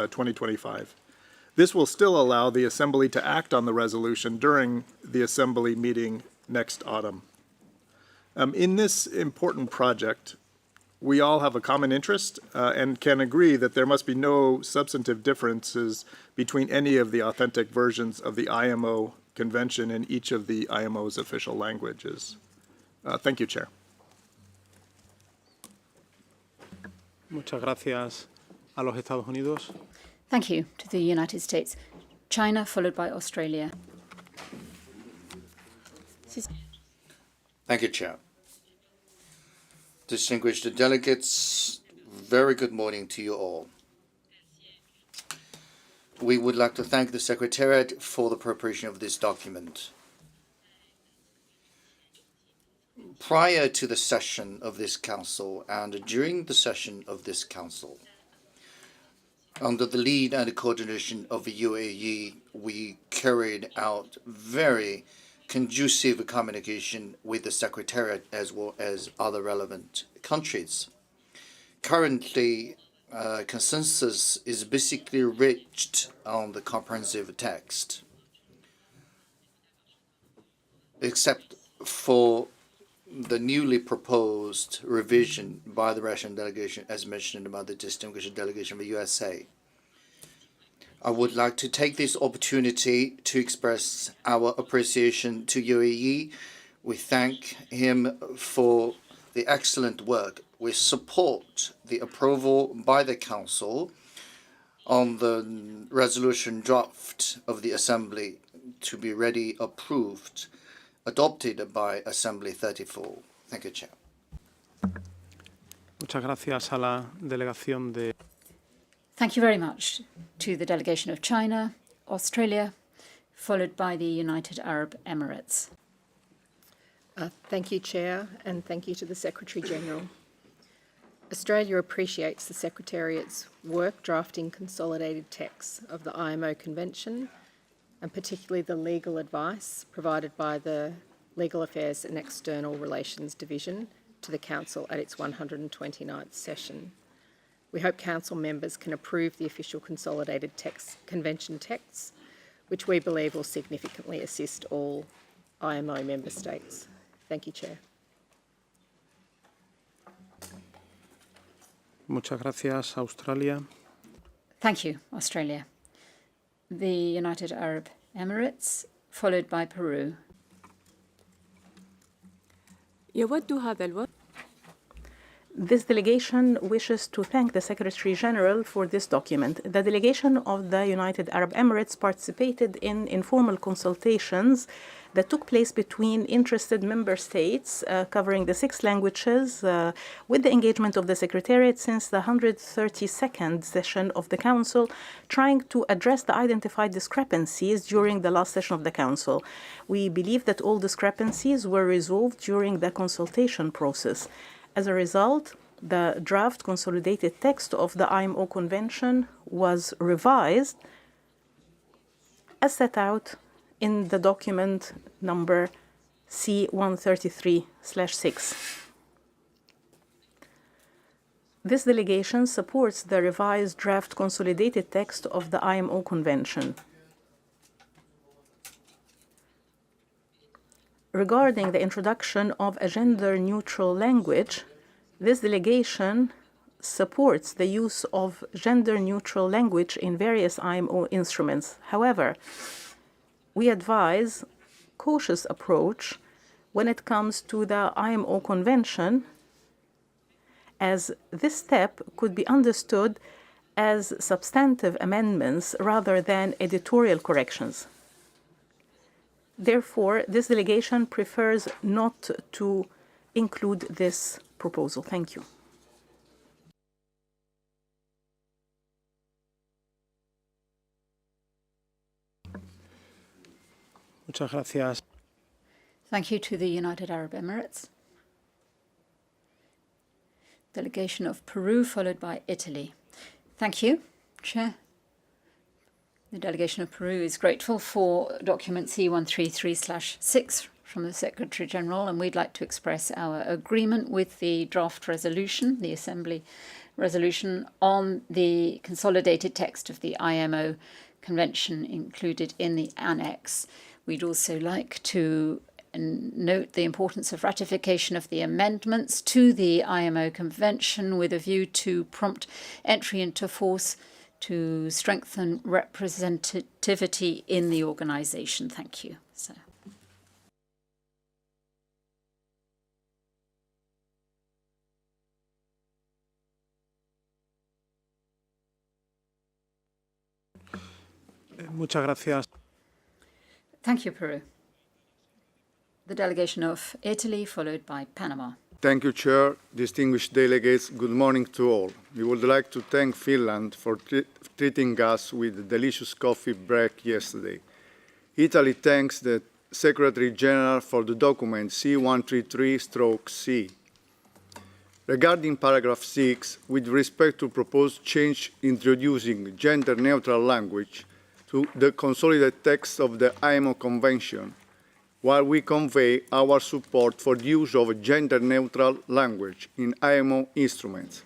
2025. This will still allow the Assembly to act on the resolution during the Assembly meeting next autumn. In this important project, we all have a common interest and can agree that there must be no substantive differences between any of the authentic versions of the IMO Convention in each of the IMO's official languages. Thank you, Chair. Muchas gracias a los Estados Unidos. Thank you to the United States. China, followed by Australia. Thank you, Chair. Distinguished delegates, very good morning to you all. We would like to thank the Secretariat for the preparation of this document. Prior to the session of this Council and during the session of this Council, under the lead and coordination of the UAE, we carried out very conducive communication with the Secretariat as well as other relevant countries. Currently, consensus is basically reached on the comprehensive text, except for the newly proposed revision by the Russian delegation, as mentioned by the distinguished delegation of the USA. I would like to take this opportunity to express our appreciation to UAE. We thank him for the excellent work. We support the approval by the Council on the resolution draft of the Assembly to be ready approved, adopted by Assembly 34. Thank you, Chair. Muchas gracias a la delegación de. Thank you very much to the delegation of China, Australia, followed by the United Arab Emirates. Thank you, Chair, and thank you to the Secretary-General. Australia appreciates the Secretariat's work drafting consolidated texts of the IMO Convention, and particularly the legal advice provided by the Legal Affairs and External Relations Division to the Council at its 129th session. We hope Council members can approve the official consolidated convention texts, which we believe will significantly assist all IMO member states. Thank you, Chair. Muchas gracias, Australia. Thank you, Australia. The United Arab Emirates, followed by Peru. يود هذا الوقت. This delegation wishes to thank the Secretary-General for this document. The delegation of the United Arab Emirates participated in informal consultations that took place between interested member states covering the 6 languages with the engagement of the Secretariat since the 132nd session of the Council, trying to address the identified discrepancies during the last session of the Council. We believe that all discrepancies were resolved during the consultation process. As a result, the draft consolidated text of the IMO Convention was revised as set out in the document number C-133/6. This delegation supports the revised draft consolidated text of the IMO Convention. Regarding the introduction of a gender-neutral language, this delegation supports the use of gender-neutral language in various IMO instruments. However, we advise cautious approach when it comes to the IMO Convention, as this step could be understood as substantive amendments rather than editorial corrections. Therefore, this delegation prefers not to include this proposal. Thank you. Muchas gracias. Thank you to the United Arab Emirates. Delegation of Peru, followed by Italy. Thank you, Chair. The delegation of Peru is grateful for document C-133/6 from the Secretary-General, and we'd like to express our agreement with the draft resolution the Assembly resolution on the consolidated text of the IMO Convention included in the annex. We'd also like to note the importance of ratification of the amendments to the IMO Convention with a view to prompt entry into force to strengthen representativity in the organisation. Thank you. So. Muchas gracias. Thank you, Peru. The delegation of Italy, followed by Panama. Thank you, Chair. Distinguished delegates, good morning to all. We would like to thank Finland for treating us with a delicious coffee break yesterday. Italy thanks the Secretary General for the document C133/C. Regarding paragraph 6, with respect to proposed change introducing gender-neutral language to the consolidated text of the IMO Convention, while we convey our support for the use of gender-neutral language in IMO instruments,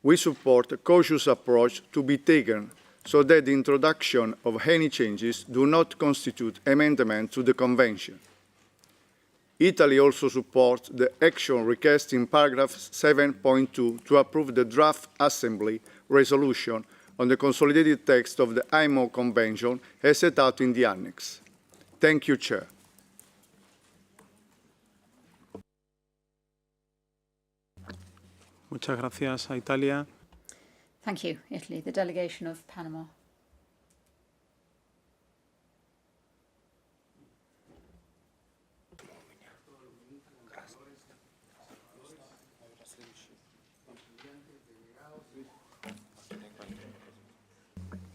we support a cautious approach to be taken so that the introduction of any changes do not constitute amendment to the Convention. Italy also supports the action request in paragraph 7.2 to approve the draft Assembly resolution on the consolidated text of the IMO Convention as set out in the annex. Thank you, Chair. Muchas gracias a Italia. Thank you, Italy. The delegation of Panama.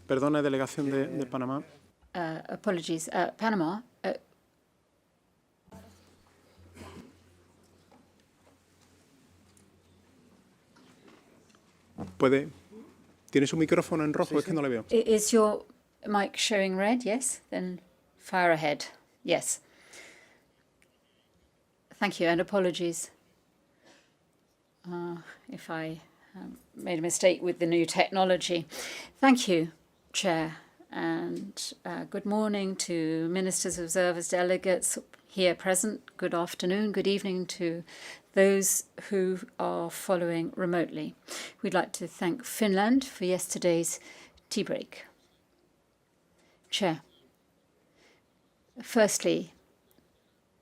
Perdone, delegación de Panamá. Apologies. Panama. ¿Tiene su micrófono en rojo? Es que no le veo. Is your mic showing red? Yes? Then fire ahead. Yes. Thank you, and apologies if I made a mistake with the new technology. Thank you, Chair, and good morning to ministers, observers, delegates here present. Good afternoon, good evening to those who are following remotely. We'd like to thank Finland for yesterday's tea break. Chair, firstly,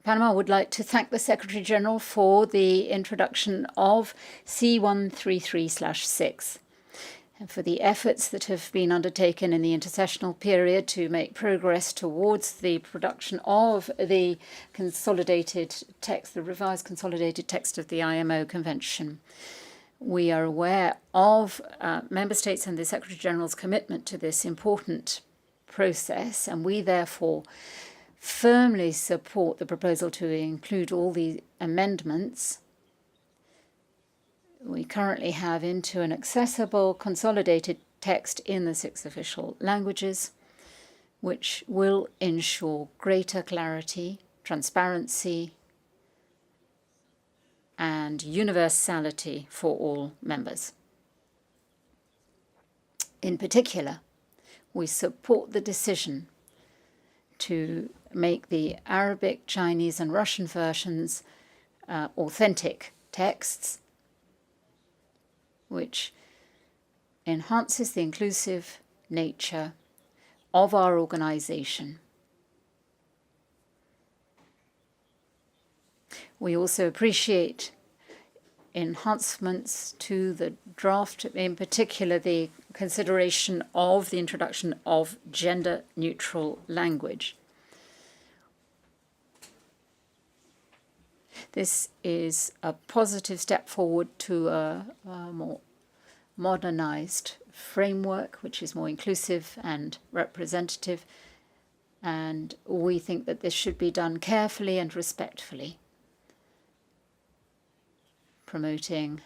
Panama would like to thank the Secretary-General for the introduction of C133/6 and for the efforts that have been undertaken in the intercessional period to make progress towards the production of the consolidated text, the revised consolidated text of the IMO Convention. We are aware of Member States and the Secretary-General's commitment to this important process, and we therefore firmly support the proposal to include all the amendments we currently have into an accessible, consolidated text in the 6 official languages, which will ensure greater clarity, transparency, and universality for all members. In particular, we support the decision to make the Arabic, Chinese, and Russian versions authentic texts, which enhances the inclusive nature of our organization. We also appreciate enhancements to the draft, in particular the consideration of the introduction of gender-neutral language. This is a positive step forward to a more modernized framework, which is more inclusive and representative, and we think that this should be done carefully and respectfully, promoting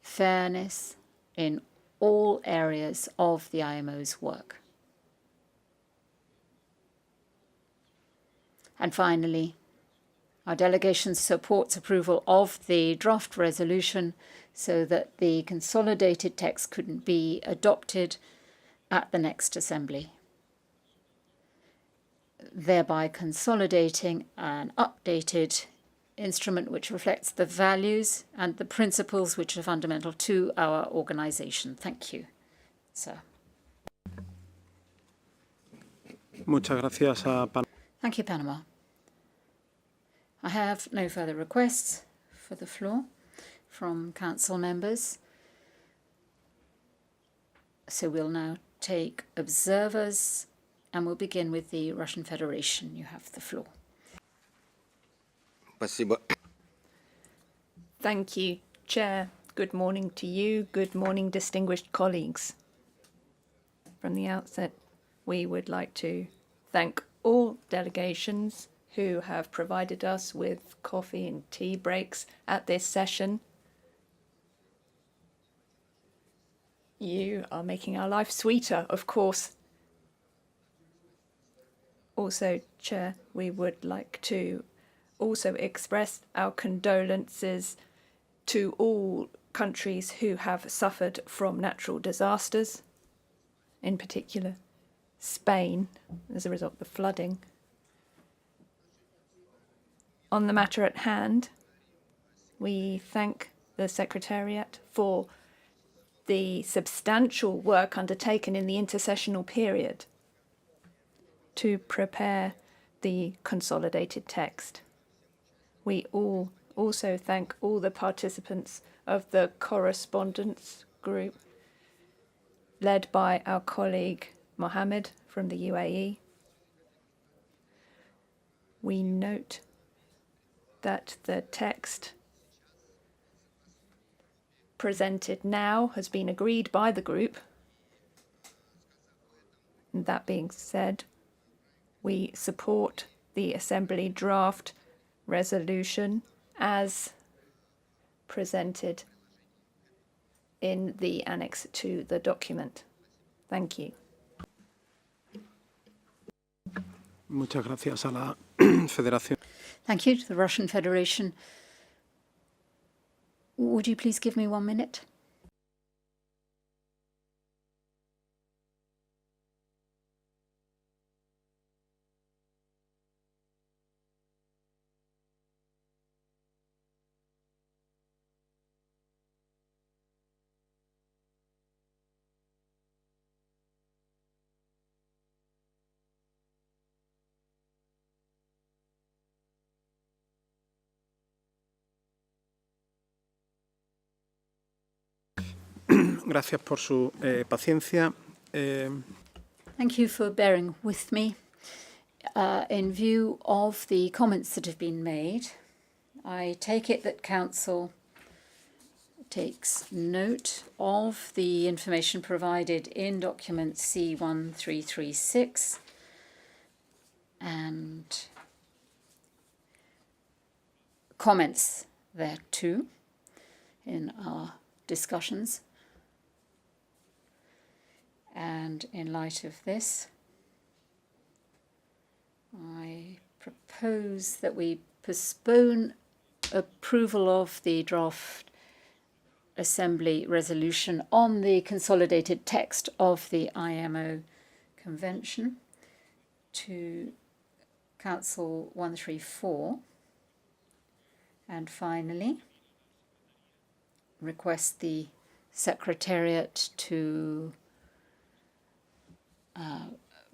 fairness in all areas of the IMO's work. And finally, Our delegation supports approval of the draft resolution so that the consolidated text could be adopted at the next assembly, thereby consolidating an updated instrument which reflects the values and the principles which are fundamental to our organization. Thank you, sir. Muchas gracias a Thank you, Panama. I have no further requests for the floor from council members. So we'll now take observers, and we'll begin with the Russian Federation. You have the floor. Thank you, Chair. Good morning to you. Good morning, distinguished colleagues. From the outset, we would like to thank all delegations who have provided us with coffee and tea breaks at this session. You are making our life sweeter, of course. Also, Chair, we would like to also express our condolences to all countries who have suffered from natural disasters, in particular Spain, as a result of the flooding. On the matter at hand, we thank the Secretariat for the substantial work undertaken in the intersessional period to prepare the consolidated text. We all also thank all the participants of the correspondence group led by our colleague Mohammed from the UAE. We note that the text presented now has been agreed by the group. And that being said, we support the Assembly draft resolution as presented in the annex to the document. Thank you. Muchas gracias a la Federación. Thank you to the Russian Federation. Would you please give me 1 minute? Gracias por su paciencia. Thank you for bearing with me. In view of the comments that have been made, I take it that Council takes note of the information provided in document C1336 and comments thereto in our discussions. And in light of this, I propose that we postpone approval of the draft Assembly resolution on the consolidated text of the IMO Convention to Council 134. And finally, request the Secretariat to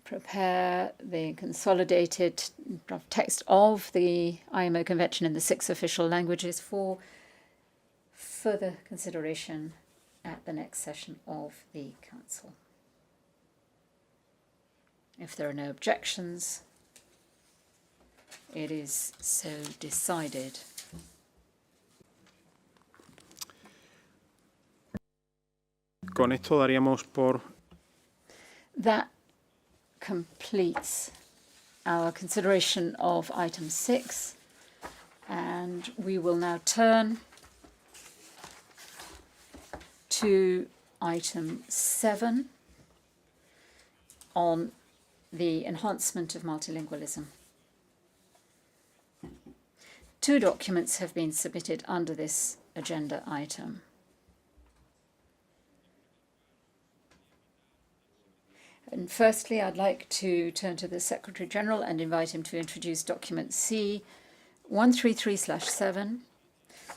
prepare the consolidated draft text of the IMO Convention in the 6 official languages for further consideration at the next session of the Council. If there are no objections, it is so decided. Con esto daríamos por That completes our consideration of item 6, and we will now turn to item 7 on the enhancement of multilingualism. 2 documents have been submitted under this agenda item. And firstly, I'd like to turn to the Secretary General and invite him to introduce document C133/7,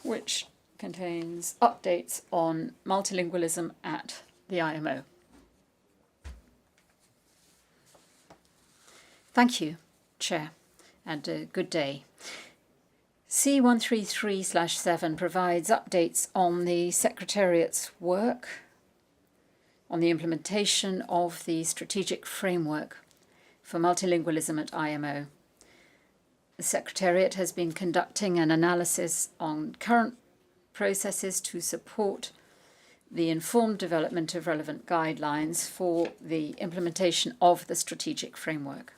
which contains updates on multilingualism at the IMO. Thank you, Chair, and good day. C133/7 provides updates on the Secretariat's work on the implementation of the strategic framework for multilingualism at IMO. The Secretariat has been conducting an analysis on current processes to support the informed development of relevant guidelines for the implementation of the strategic framework.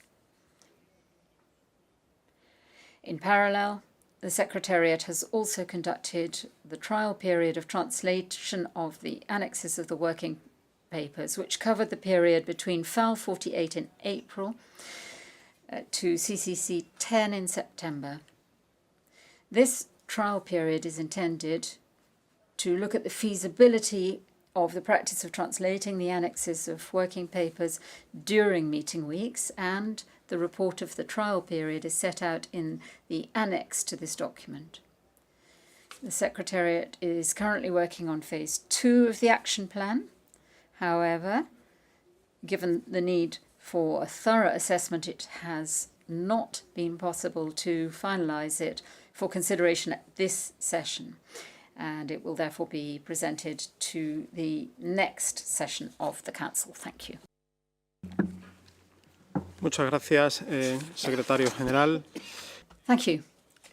In parallel, the Secretariat has also conducted the trial period of translation of the annexes of the working papers, which covered the period between FAL 48 in April to CCC 10 in September. This trial period is intended to look at the feasibility of the practice of translating the annexes of working papers during meeting weeks, and the report of the trial period is set out in the annex to this document. The Secretariat is currently working on phase 2 of the action plan. However, given the need for a thorough assessment, it has not been possible to finalise it for consideration at this session, and it will therefore be presented to the next session of the Council. Thank you. Muchas gracias, Secretario General. Thank you,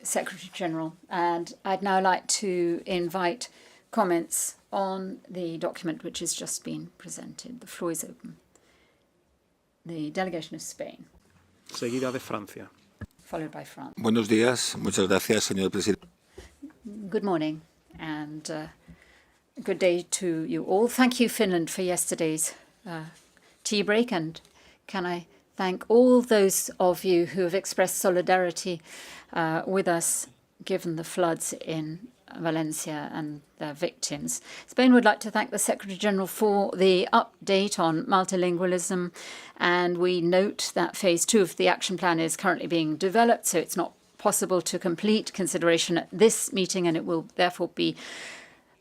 Secretary General. And I'd now like to invite comments on the document which has just been presented. The floor is open. The delegation of Spain, Seguida de Francia. followed by France. Buenos días. Muchas gracias, señor presidente. Good morning and good day to you all. Thank you, Finland, for yesterday's tea break, and can I thank all those of you who have expressed solidarity with us given the floods in Valencia and their victims. Spain would like to thank the Secretary General for the update on multilingualism, and we note that phase 2 of the action plan is currently being developed, so it's not possible to complete consideration at this meeting, and it will therefore be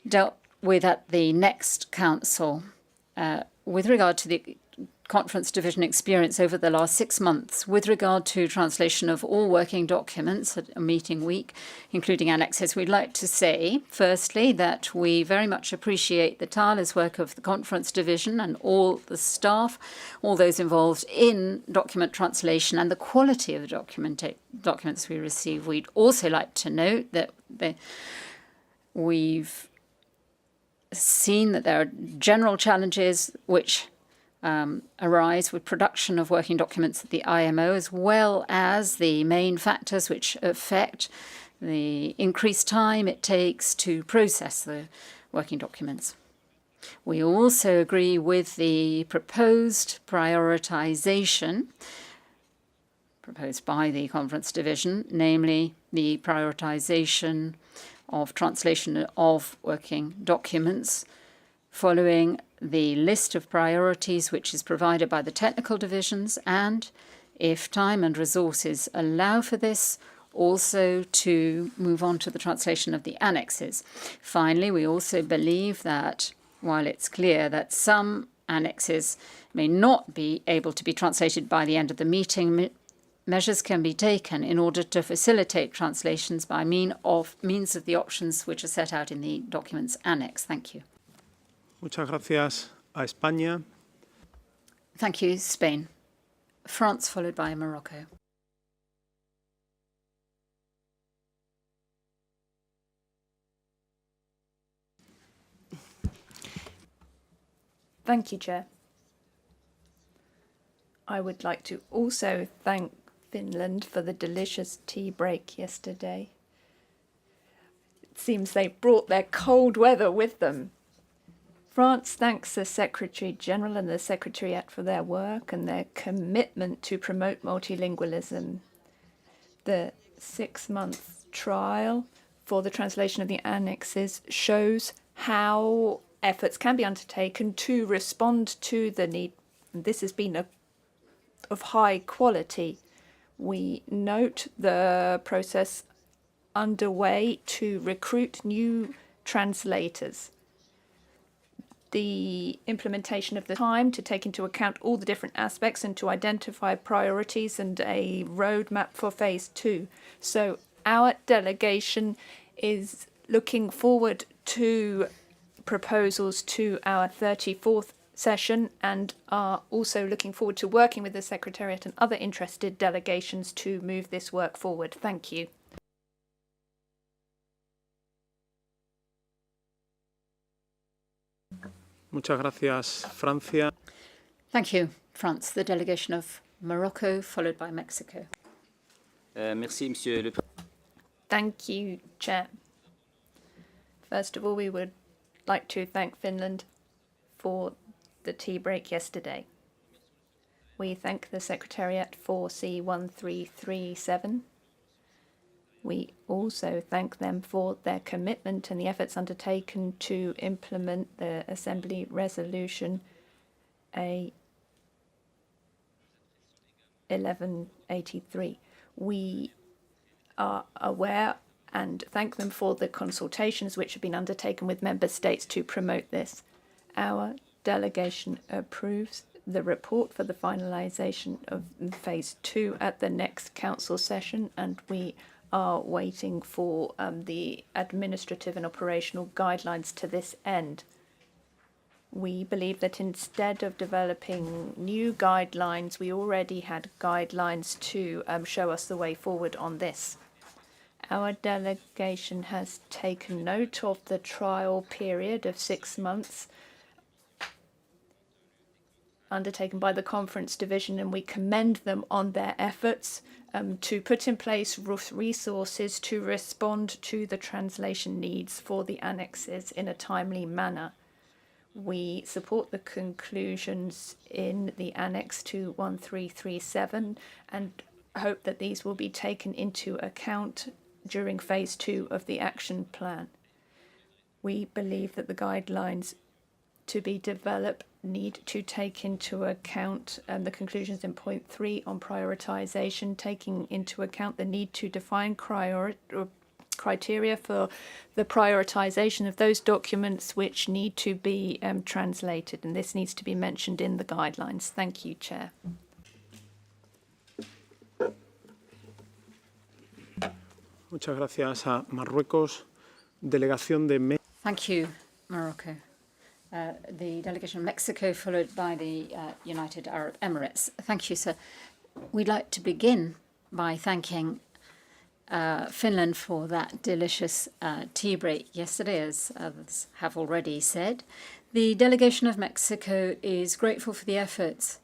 dealt with at the next council. With regard to the Conference Division experience over the last 6 months with regard to translation of all working documents at a meeting week, including annexes, we'd like to say, firstly, that we very much appreciate the tireless work of the Conference Division and all the staff, all those involved in document translation, and the quality of the documents we receive. We'd also like to note that we've seen that there are general challenges which arise with production of working documents at the IMO, as well as the main factors which affect the increased time it takes to process the working documents. We also agree with the proposed prioritization proposed by the Conference Division, namely the prioritization of translation of working documents following the list of priorities which is provided by the technical divisions, and, if time and resources allow for this, also to move on to the translation of the annexes. Finally, we also believe that, while it's clear that some annexes may not be able to be translated by the end of the meeting, measures can be taken in order to facilitate translations by means of the options which are set out in the document's annex. Thank you. Muchas gracias a España. Thank you, Spain. France, followed by Morocco. Thank you, Chair. I would like to also thank Finland for the delicious tea break yesterday. It seems they brought their cold weather with them. France thanks the Secretary General and the Secretariat for their work and their commitment to promote multilingualism. The 6-month trial for the translation of the annexes shows how efforts can be undertaken to respond to the need. This has been of high quality. We note the process underway to recruit new translators. The implementation of the time to take into account all the different aspects and to identify priorities and a roadmap for phase 2. So our delegation is looking forward to proposals to our 34th session and are also looking forward to working with the Secretariat and other interested delegations to move this work forward. Thank you. Muchas gracias, Francia. Thank you, France. The delegation of Morocco, followed by Mexico. Merci, Monsieur le Thank you, Chair. First of all, we would like to thank Finland for the tea break yesterday. We thank the Secretariat for C1337. We also thank them for their commitment and the efforts undertaken to implement the Assembly Resolution A1183. We are aware and thank them for the consultations which have been undertaken with member states to promote this. Our delegation approves the report for the finalisation of phase 2 at the next council session, and we are waiting for the administrative and operational guidelines to this end. We believe that instead of developing new guidelines, we already had guidelines to show us the way forward on this. Our delegation has taken note of the trial period of 6 months undertaken by the conference division, and we commend them on their efforts to put in place resources to respond to the translation needs for the annexes in a timely manner. We support the conclusions in the Annex to 1337 and hope that these will be taken into account during phase 2 of the action plan. We believe that the guidelines to be developed need to take into account the conclusions in point 3 on prioritisation, taking into account the need to define criteria for the prioritisation of those documents which need to be translated, and this needs to be mentioned in the guidelines. Thank you, Chair. Muchas gracias a Marruecos. Delegación de Thank you, Morocco. The delegation of Mexico, followed by the United Arab Emirates. Thank you, sir. We'd like to begin by thanking Finland for that delicious tea break yesterday, as others have already said. The delegation of Mexico is grateful for the efforts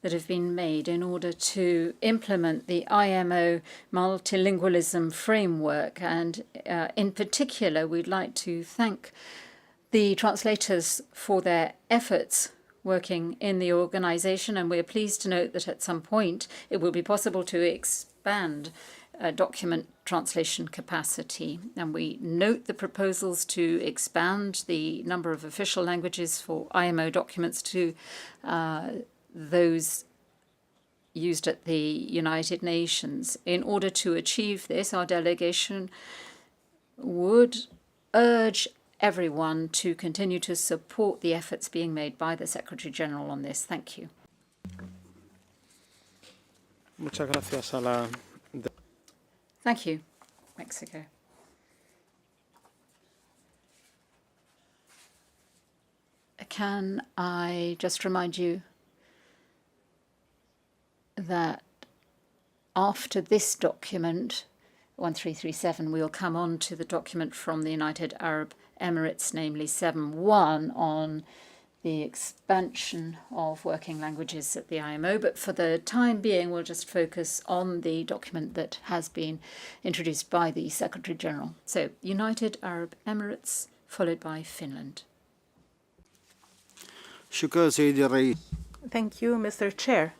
that have been made in order to implement the IMO multilingualism framework. And in particular, we'd like to thank the translators for their efforts working in the organization. And we're pleased to note that at some point it will be possible to expand document translation capacity. And we note the proposals to expand the number of official languages for IMO documents to those used at the United Nations. In order to achieve this, our delegation would urge everyone to continue to support the efforts being made by the Secretary General on this. Thank you. Muchas gracias a la... Thank you, Mexico. Can I just remind you that after this document, 1337, we will come on to the document from the United Arab Emirates, namely 7.1, on the expansion of working languages at the IMO. But for the time being, we'll just focus on the document that has been introduced by the Secretary General. So, United Arab Emirates, followed by Finland. Thank you, Mr. Chair.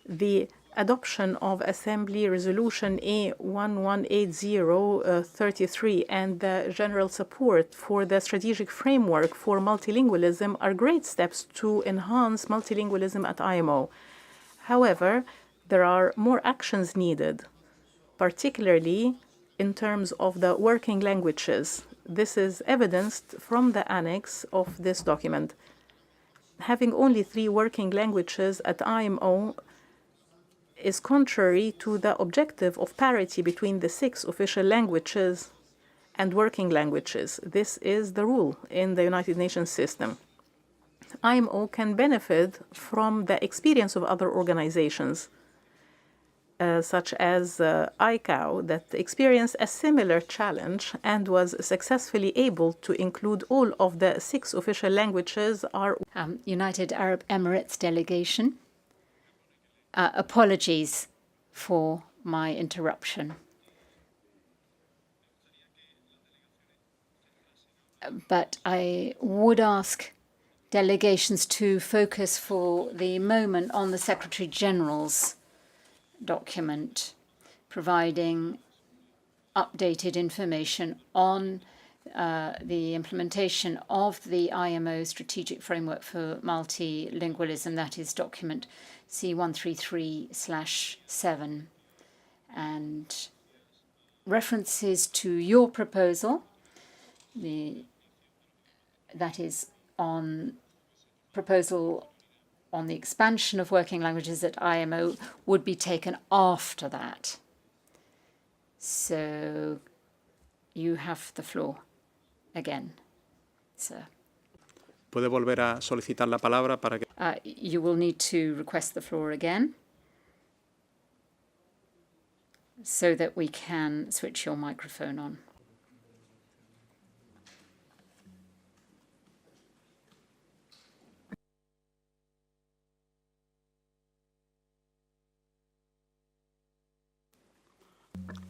The adoption of Assembly Resolution A1180-33 and the general support for the strategic framework for multilingualism are great steps to enhance multilingualism at IMO. However, there are more actions needed, particularly in terms of the working languages. This is evidenced from the annex of this document. Having only 3 working languages at IMO is contrary to the objective of parity between the 6 official languages and working languages. This is the rule in the United Nations system. IMO can benefit from the experience of other organizations, such as ICAO, that experienced a similar challenge and was successfully able to include all of the 6 official languages. United Arab Emirates delegation. Apologies for my interruption. But I would ask delegations to focus for the moment on the Secretary General's document, providing updated information on the implementation of the IMO Strategic Framework for Multilingualism, that is document C133/7, and references to your proposal, that is on proposal on the expansion of working languages at IMO, would be taken after that. So you have the floor again, sir. Puede volver a solicitar la palabra para que... You will need to request the floor again so that we can switch your microphone on.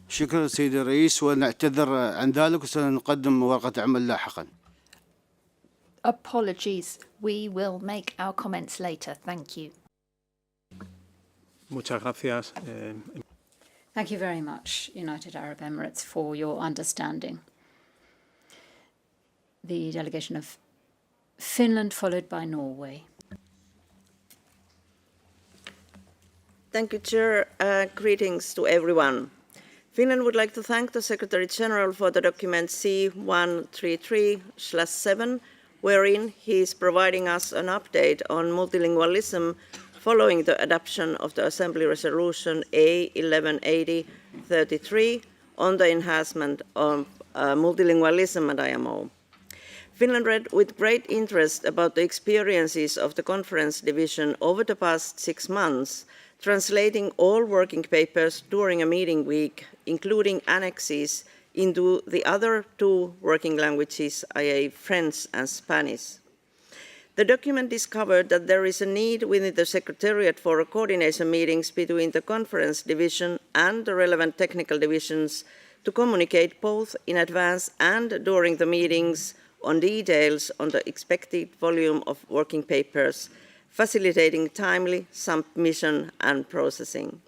شكرا سيدي الرئيس ونعتذر عن ذلك وسنقدم ورقة عمل لاحقا. Apologies. We will make our comments later. Thank you. Muchas gracias. Thank you very much, United Arab Emirates, for your understanding. The delegation of Finland, followed by Norway. Thank you, Chair. Greetings to everyone. Finland would like to thank the Secretary General for the document C133/7, wherein he is providing us an update on multilingualism following the adoption of the Assembly Resolution A1180-33 on the enhancement of multilingualism at IMO. Finland read with great interest about the experiences of the Conference Division over the past 6 months, translating all working papers during a meeting week, including annexes into the other 2 working languages, i.e. French and Spanish. The document discovered that there is a need within the Secretariat for coordination meetings between the Conference Division and the relevant technical divisions to communicate both in advance and during the meetings on details on the expected volume of working papers, facilitating timely submission and processing.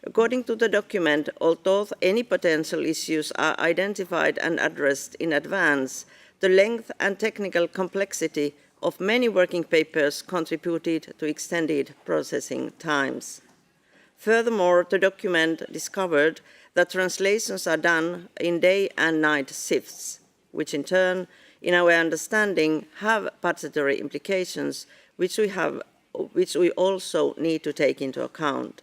According to the document, although any potential issues are identified and addressed in advance, the length and technical complexity of many working papers contributed to extended processing times. Furthermore, the document discovered that translations are done in day and night shifts, which in turn, in our understanding, have budgetary implications, which we also need to take into account.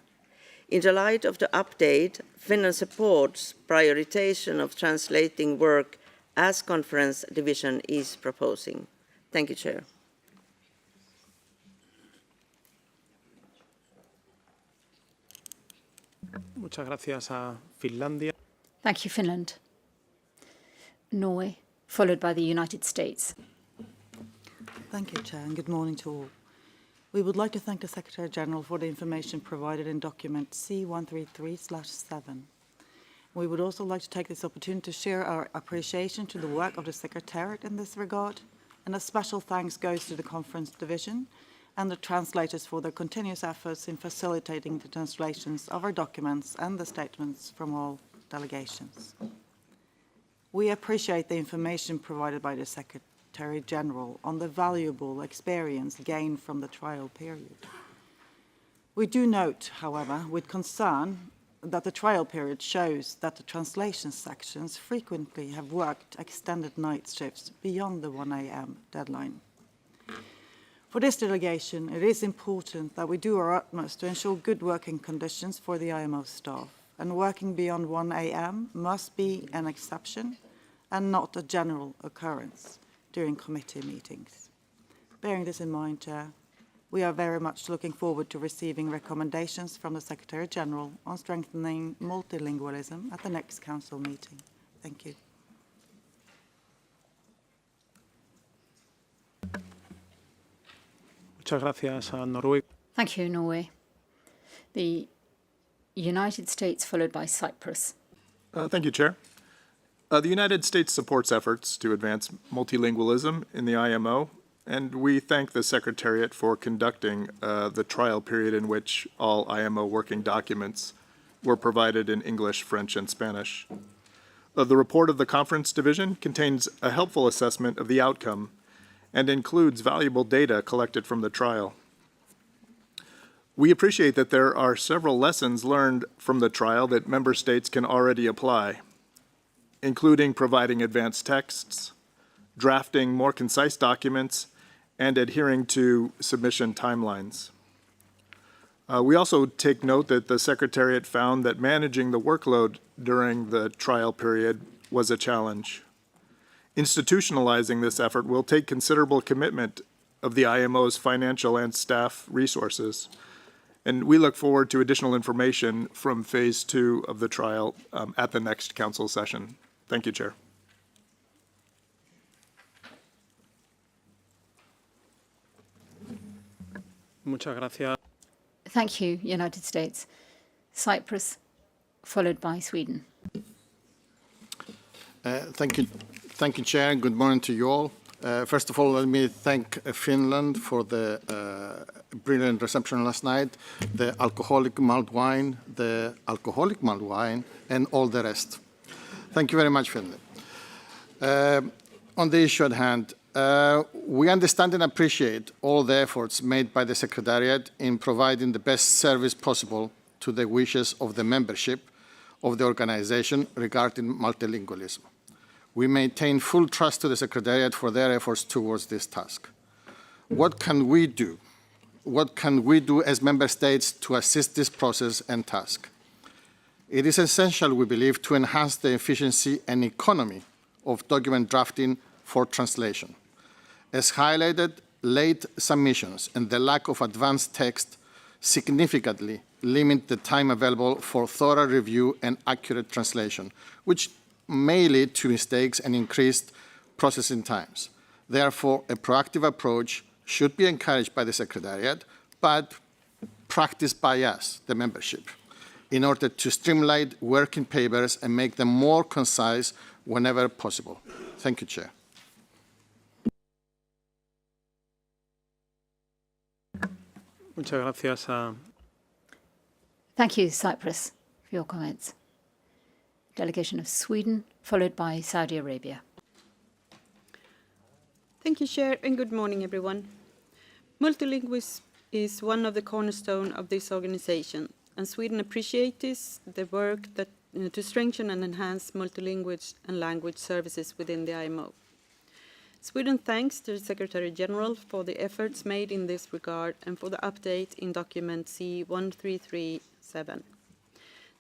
In the light of the update, Finland supports prioritization of translating work as Conference Division is proposing. Thank you, Chair. Muchas gracias a Finlandia. Thank you, Finland. Norway, followed by the United States. Thank you, Chair, and good morning to all. We would like to thank the Secretary General for the information provided in document C133/7. We would also like to take this opportunity to share our appreciation to the work of the Secretariat in this regard, and a special thanks goes to the Conference Division and the translators for their continuous efforts in facilitating the translations of our documents and the statements from all delegations. We appreciate the information provided by the Secretary General on the valuable experience gained from the trial period. We do note, however, with concern that the trial period shows that the translation sections frequently have worked extended night shifts beyond the 1 a.m. deadline. For this delegation, it is important that we do our utmost to ensure good working conditions for the IMO staff, and working beyond 1 a.m. must be an exception and not a general occurrence during committee meetings. Bearing this in mind, Chair, we are very much looking forward to receiving recommendations from the Secretary-General on strengthening multilingualism at the next Council meeting. Thank you. Muchas gracias a Noruega. Thank you, Norway. The United States, followed by Cyprus. Thank you, Chair. The United States supports efforts to advance multilingualism in the IMO, and we thank the Secretariat for conducting the trial period in which all IMO working documents were provided in English, French, and Spanish. The report of the Conference Division contains a helpful assessment of the outcome and includes valuable data collected from the trial. We appreciate that there are several lessons learned from the trial that member states can already apply, including providing advanced texts, drafting more concise documents, and adhering to submission timelines. We also take note that the Secretariat found that managing the workload during the trial period was a challenge. Institutionalizing this effort will take considerable commitment of the IMO's financial and staff resources, and we look forward to additional information from Phase 2 of the trial at the next Council session. Thank you, Chair. Muchas gracias. Thank you, United States. Cyprus, followed by Sweden. Thank you, Chair, and good morning to you all. First of all, let me thank Finland for the brilliant reception last night, the alcoholic mulled wine, and all the rest. Thank you very much, Finland. On the issue at hand, we understand and appreciate all the efforts made by the Secretariat in providing the best service possible to the wishes of the membership of the organization regarding multilingualism. We maintain full trust to the Secretariat for their efforts towards this task. What can we do? What can we do as member states to assist this process and task? It is essential, we believe, to enhance the efficiency and economy of document drafting for translation. As highlighted, late submissions and the lack of advanced text significantly limit the time available for thorough review and accurate translation, which may lead to mistakes and increased processing times. Therefore, a proactive approach should be encouraged by the Secretariat, but practiced by us, the membership, in order to streamline working papers and make them more concise whenever possible. Thank you, Chair. Muchas gracias a... Thank you, Cyprus, for your comments. Delegation of Sweden, followed by Saudi Arabia. Thank you, Chair, and good morning, everyone. Multilingualism is one of the cornerstones of this organization, and Sweden appreciates the work that, to strengthen and enhance multilingual and language services within the IMO. Sweden thanks the Secretary General for the efforts made in this regard and for the update in document C1337.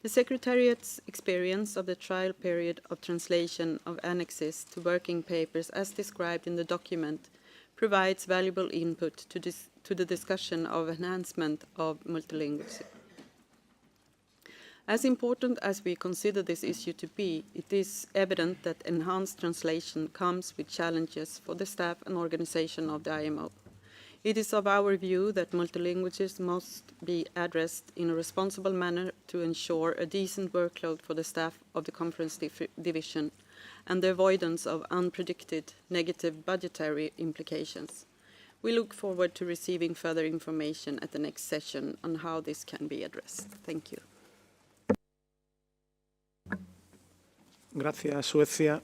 The Secretariat's experience of the trial period of translation of annexes to working papers as described in the document provides valuable input to the discussion of enhancement of multilingualism. As important as we consider this issue to be, it is evident that enhanced translation comes with challenges for the staff and organization of the IMO. It is of our view that multilingualism must be addressed in a responsible manner to ensure a decent workload for the staff of the Conference Division and the avoidance of unpredicted negative budgetary implications. We look forward to receiving further information at the next session on how this can be addressed. Thank you. Gracias, Suecia.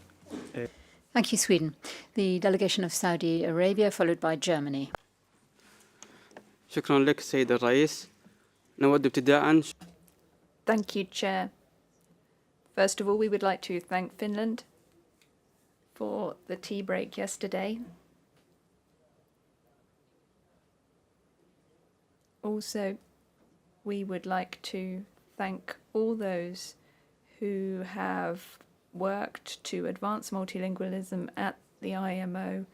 Thank you, Sweden. The delegation of Saudi Arabia, followed by Germany. شكرا لك سيد الرئيس. نود ابتداء Thank you, Chair. First of all, we would like to thank Finland for the tea break yesterday. Also, we would like to thank all those who have worked to advance multilingualism at the IMO,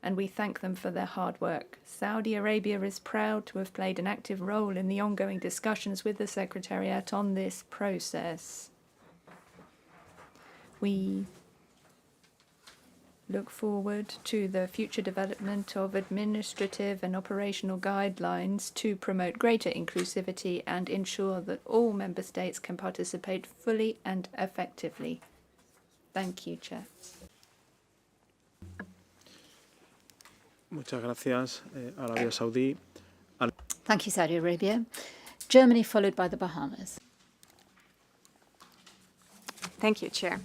and we thank them for their hard work. Saudi Arabia is proud to have played an active role in the ongoing discussions with the Secretariat on this process. We look forward to the future development of administrative and operational guidelines to promote greater inclusivity and ensure that all member states can participate fully and effectively. Thank you, Chair. Muchas gracias, Arabia Saudí. Thank you, Saudi Arabia. Germany, followed by the Bahamas. Thank you, Chair.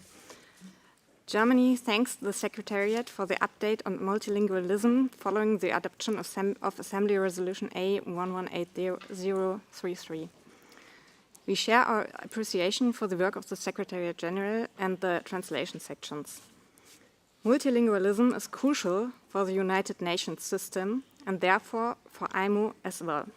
Germany thanks the Secretariat for the update on multilingualism following the adoption of Assembly Resolution A118033. We share our appreciation for the work of the Secretariat General and the translation sections. Multilingualism is crucial for the United Nations system and therefore for IMO as well.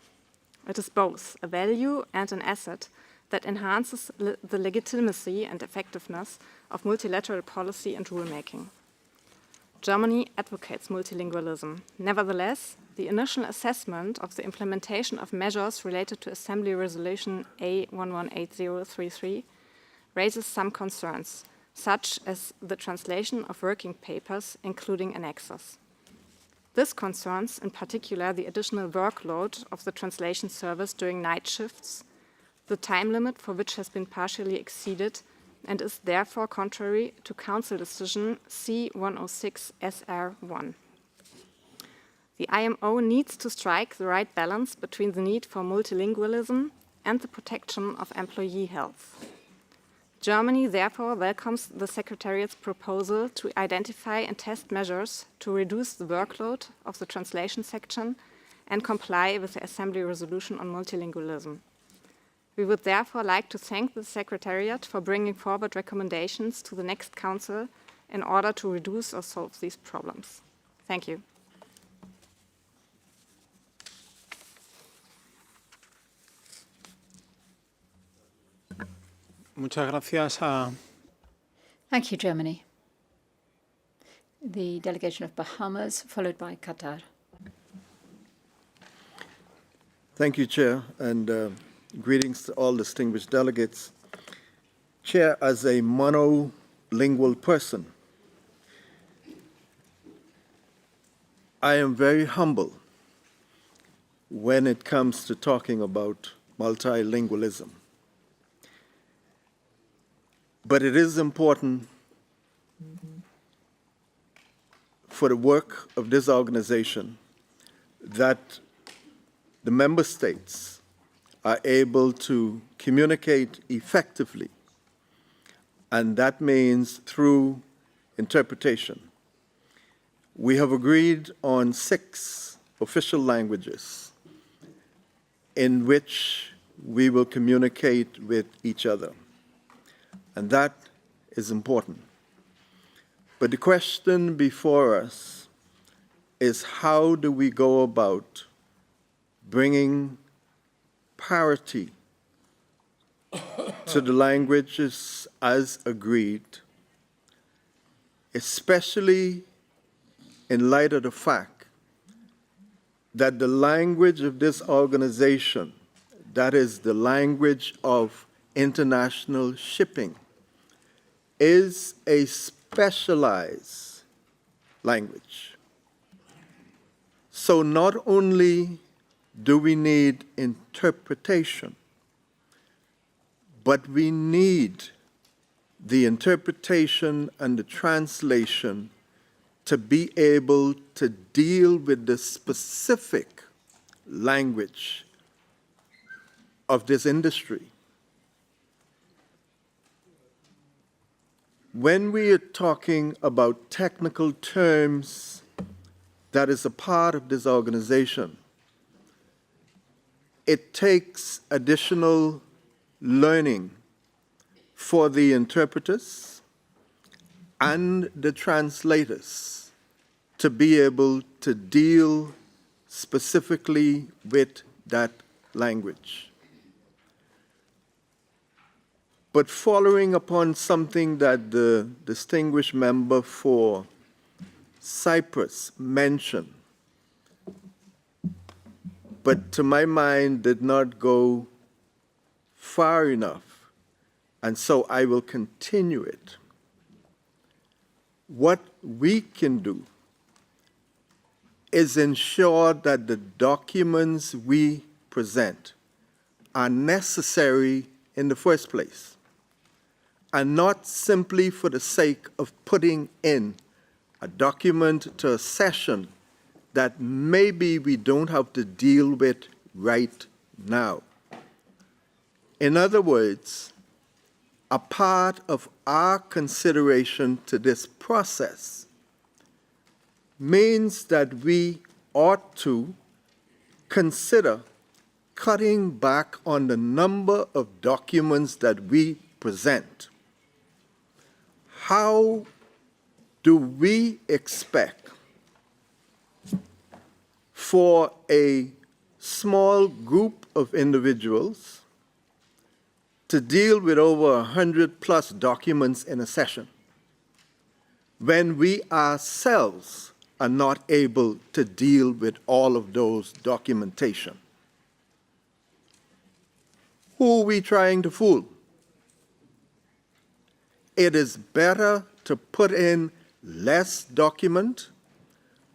It is both a value and an asset that enhances the legitimacy and effectiveness of multilateral policy and rulemaking. Germany advocates multilingualism. Nevertheless, the initial assessment of the implementation of measures related to Assembly Resolution A118033 raises some concerns, such as the translation of working papers, including annexes. This concerns, in particular, the additional workload of the translation service during night shifts, the time limit for which has been partially exceeded, and is therefore contrary to Council Decision C-106-SR1. The IMO needs to strike the right balance between the need for multilingualism and the protection of employee health. Germany therefore welcomes the Secretariat's proposal to identify and test measures to reduce the workload of the translation section and comply with the Assembly Resolution on multilingualism. We would therefore like to thank the Secretariat for bringing forward recommendations to the next Council in order to reduce or solve these problems. Thank you. Muchas gracias a... Thank you, Germany. The delegation of Bahamas, followed by Qatar. Thank you, Chair, and greetings to all distinguished delegates. Chair, as a monolingual person, I am very humble when it comes to talking about multilingualism. But it is important for the work of this organization that the member states are able to communicate effectively, and that means through interpretation. We have agreed on 6 official languages in which we will communicate with each other, and that is important. But the question before us is, how do we go about bringing parity to the languages as agreed, especially in light of the fact that the language of this organization, that is the language of international shipping, is a specialized language. So not only do we need interpretation, but we need the interpretation and the translation to be able to deal with the specific language of this industry. When we are talking about technical terms that is a part of this organization, it takes additional learning for the interpreters and the translators to be able to deal specifically with that language. But following upon something that the distinguished member for Cyprus mentioned, but to my mind did not go far enough, and so I will continue it. What we can do is ensure that the documents we present are necessary in the first place, and not simply for the sake of putting in a document to a session that maybe we don't have to deal with right now. In other words, a part of our consideration to this process means that we ought to consider cutting back on the number of documents that we present. How do we expect for a small group of individuals to deal with over 100+ documents in a session when we ourselves are not able to deal with all of those documentation? Who are we trying to fool? It is better to put in less document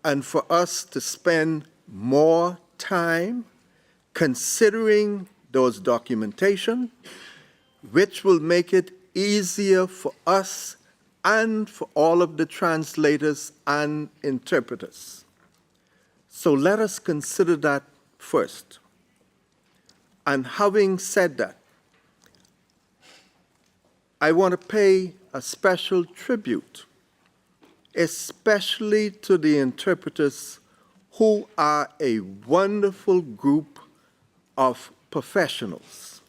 and for us to spend more time considering those documentation, which will make it easier for us and for all of the translators and interpreters. So let us consider that first. And having said that, I want to pay a special tribute, especially to the interpreters who are a wonderful group of professionals.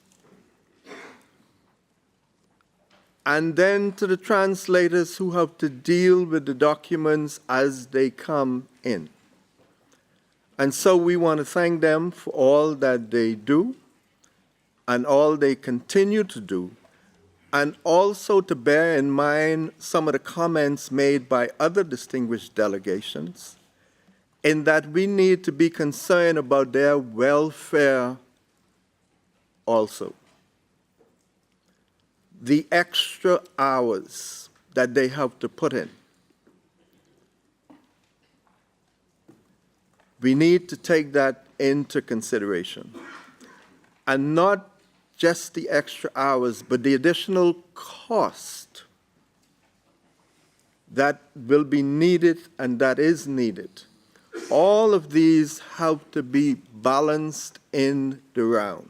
And then to the translators who have to deal with the documents as they come in. And so we want to thank them for all that they do and all they continue to do, and also to bear in mind some of the comments made by other distinguished delegations, in that we need to be concerned about their welfare also. The extra hours that they have to put in. We need to take that into consideration. And not just the extra hours, but the additional cost that will be needed and that is needed. All of these have to be balanced in the round.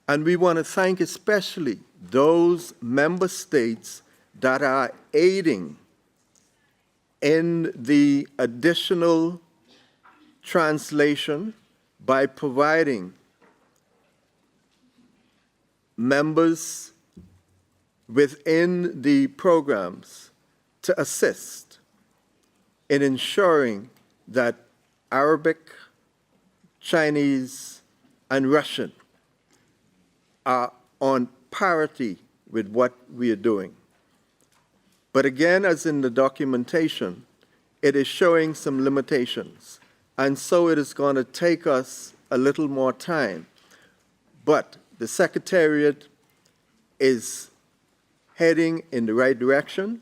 And we want to thank especially those member states that are aiding in the additional translation by providing members within the programs to assist in ensuring that Arabic, Chinese, and Russian are on parity with what we are doing. But again, as in the documentation, it is showing some limitations. And so it is going to take us a little more time. But the Secretariat is heading in the right direction,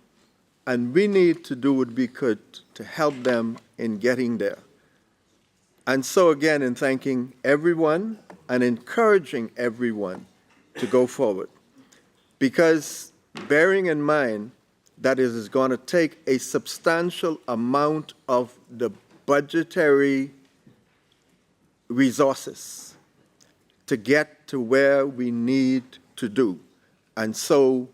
and we need to do what we could to help them in getting there. And so again, in thanking everyone and encouraging everyone to go forward. Because bearing in mind that it is going to take a substantial amount of the budgetary resources to get to where we need to do. And so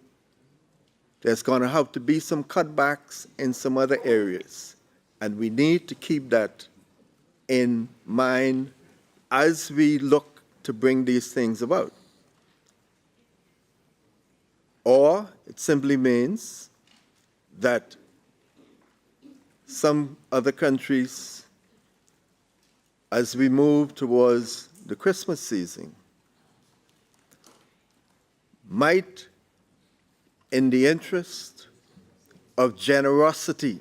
there's going to have to be some cutbacks in some other areas. And we need to keep that in mind as we look to bring these things about. Or it simply means that some other countries, as we move towards the Christmas season, might, in the interest of generosity,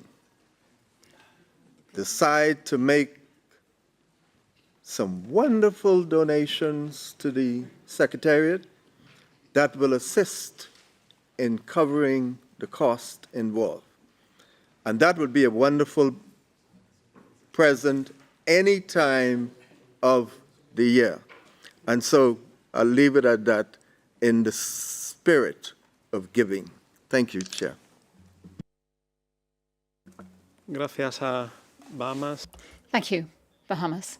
decide to make some wonderful donations to the Secretariat that will assist in covering the cost involved. And that would be a wonderful present any time of the year. And so I'll leave it at that in the spirit of giving. Thank you, Chair. Gracias a Bahamas. Thank you, Bahamas.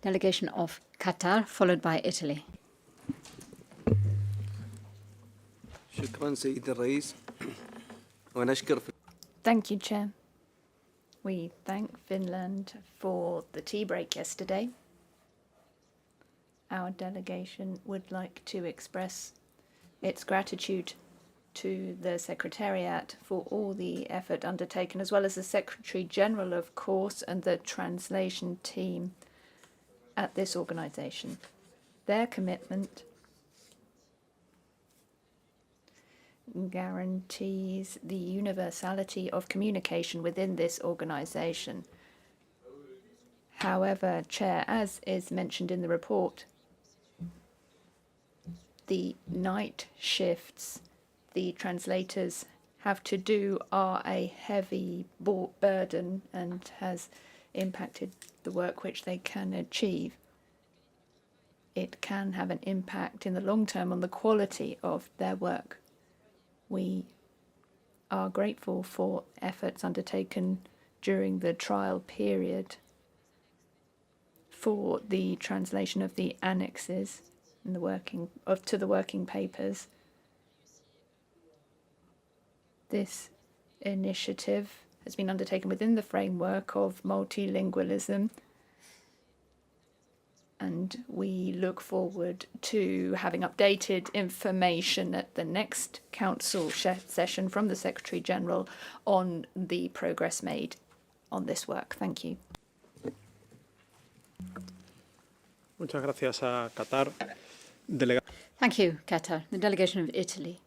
Delegation of Qatar, followed by Italy. شكرا سيد الرئيس ونشكر Thank you, Chair. We thank Finland for the tea break yesterday. Our delegation would like to express its gratitude to the Secretariat for all the effort undertaken, as well as the Secretary General, of course, and the translation team at this organisation. Their commitment guarantees the universality of communication within this organisation. However, Chair, as is mentioned in the report, the night shifts the translators have to do are a heavy burden and has impacted the work which they can achieve. It can have an impact in the long term on the quality of their work. We are grateful for efforts undertaken during the trial period for the translation of the annexes and to the working papers. This initiative has been undertaken within the framework of multilingualism, and we look forward to having updated information at the next Council session from the Secretary General on the progress made on this work. Thank you. Muchas gracias a Qatar. Thank you, Qatar. The delegation of Italy.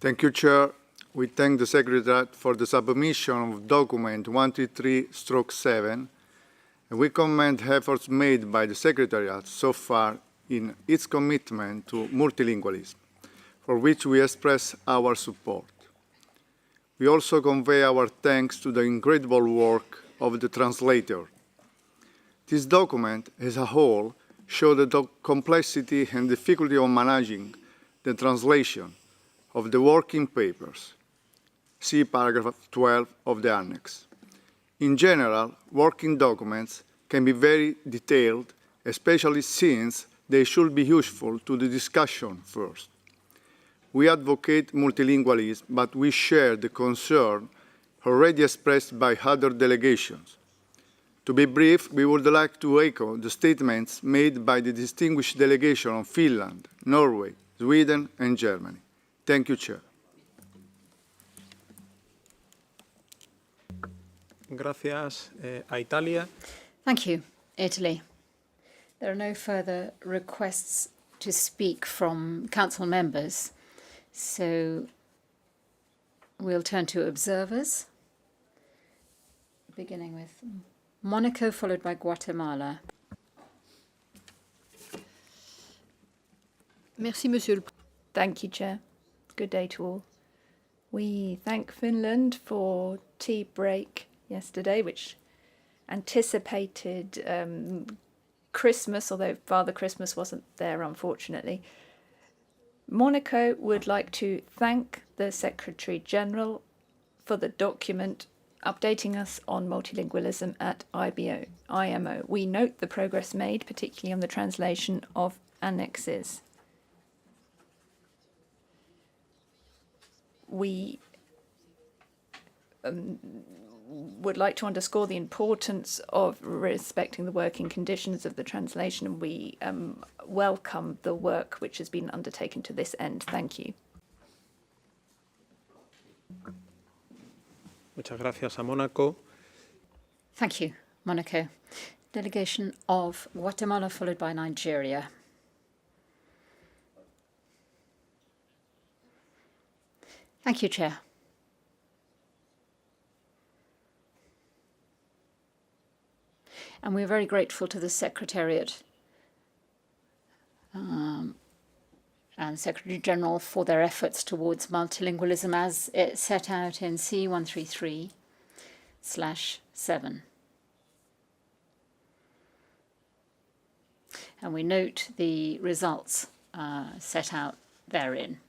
Thank you, Chair. We thank the Secretariat for the submission of document 133/7, and we commend efforts made by the Secretariat so far in its commitment to multilingualism, for which we express our support. We also convey our thanks to the incredible work of the translator. This document, as a whole, shows the complexity and difficulty of managing the translation of the working papers. See paragraph 12 of the annex. In general, working documents can be very detailed, especially since they should be useful to the discussion first. We advocate multilingualism, but we share the concern already expressed by other delegations. To be brief, we would like to echo the statements made by the distinguished delegation of Finland, Norway, Sweden, and Germany. Thank you, Chair. Gracias a Italia. Thank you, Italy. There are no further requests to speak from Council members, so we'll turn to observers, beginning with Monaco, followed by Guatemala. Merci, Monsieur. Thank you, Chair. Good day to all. We thank Finland for tea break yesterday, which anticipated Christmas, although Father Christmas wasn't there, unfortunately. Monaco would like to thank the Secretary General for the document updating us on multilingualism at IMO. We note the progress made, particularly on the translation of annexes. We would like to underscore the importance of respecting the working conditions of the translation, and we welcome the work which has been undertaken to this end. Thank you. Muchas gracias a Mónaco. Thank you, Monaco. Delegation of Guatemala, followed by Nigeria. Thank you, Chair. And we're very grateful to the Secretariat and Secretary General for their efforts towards multilingualism as it's set out in C133/7. And we note the results set out therein.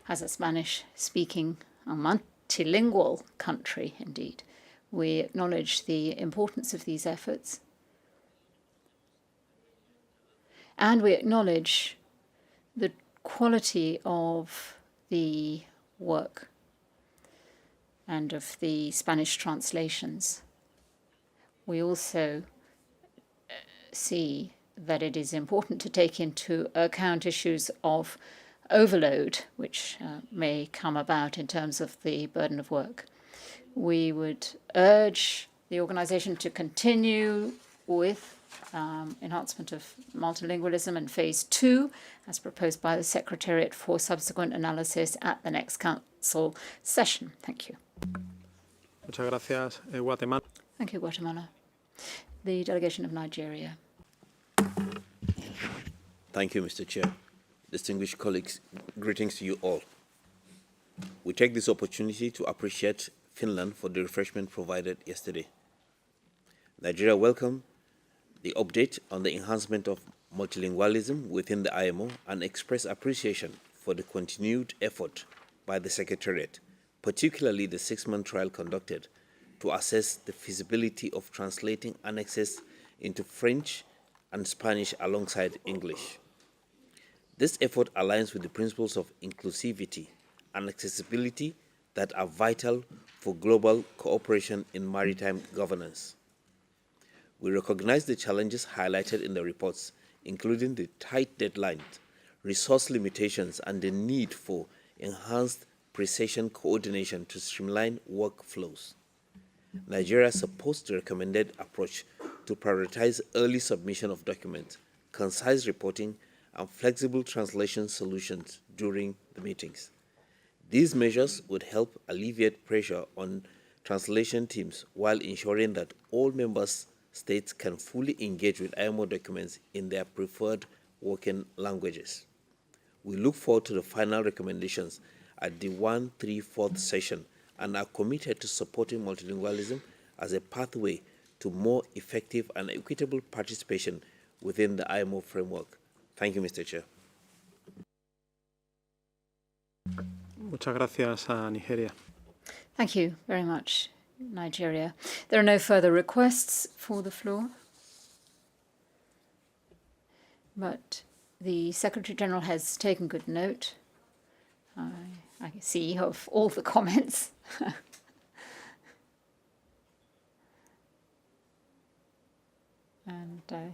As a Spanish-speaking multilingual country, indeed, we acknowledge the importance of these efforts. And we acknowledge the quality of the work and of the Spanish translations. We also see that it is important to take into account issues of overload, which may come about in terms of the burden of work. We would urge the organisation to continue with enhancement of multilingualism in Phase 2, as proposed by the Secretariat for subsequent analysis at the next Council session. Thank you. Muchas gracias, Guatemala. Thank you, Guatemala. The delegation of Nigeria. Thank you, Mr. Chair. Distinguished colleagues, greetings to you all. We take this opportunity to appreciate Finland for the refreshment provided yesterday. Nigeria welcome the update on the enhancement of multilingualism within the IMO and express appreciation for the continued effort by the Secretariat, particularly the 6-month trial conducted to assess the feasibility of translating annexes into French and Spanish alongside English. This effort aligns with the principles of inclusivity and accessibility that are vital for global cooperation in maritime governance. We recognize the challenges highlighted in the reports, including the tight deadlines, resource limitations, and the need for enhanced precision coordination to streamline workflows. Nigeria supports the recommended approach to prioritize early submission of documents, concise reporting, and flexible translation solutions during the meetings. These measures would help alleviate pressure on translation teams while ensuring that all member states can fully engage with IMO documents in their preferred working languages. We look forward to the final recommendations at the 134th session and are committed to supporting multilingualism as a pathway to more effective and equitable participation within the IMO framework. Thank you, Mr. Chair. Muchas gracias a Nigeria. Thank you very much, Nigeria. There are no further requests for the floor, but the Secretary General has taken good note, I see, of all the comments. And I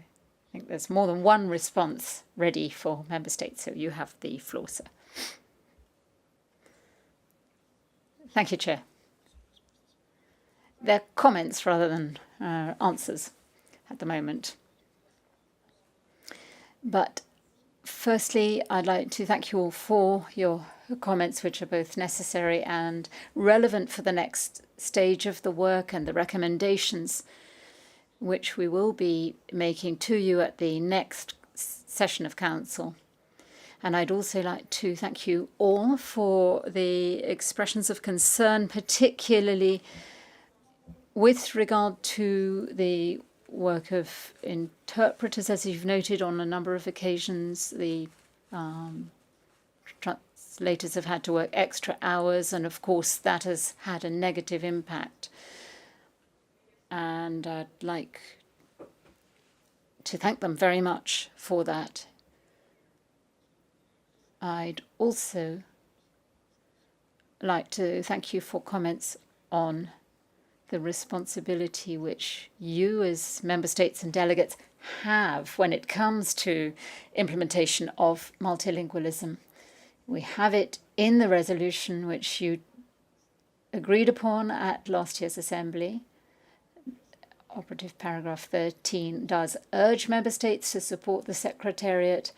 think there's more than one response ready for Member States, so you have the floor, sir. Thank you, Chair. They're comments rather than answers at the moment. But firstly, I'd like to thank you all for your comments, which are both necessary and relevant for the next stage of the work and the recommendations which we will be making to you at the next session of Council. And I'd also like to thank you all for the expressions of concern, particularly with regard to the work of interpreters. As you've noted on a number of occasions, the translators have had to work extra hours, and of course that has had a negative impact. And I'd like to thank them very much for that. I'd also like to thank you for comments on the responsibility which you as member states and delegates have when it comes to implementation of multilingualism. We have it in the resolution which you agreed upon at last year's assembly. Operative paragraph 13 does urge member states to support the Secretariat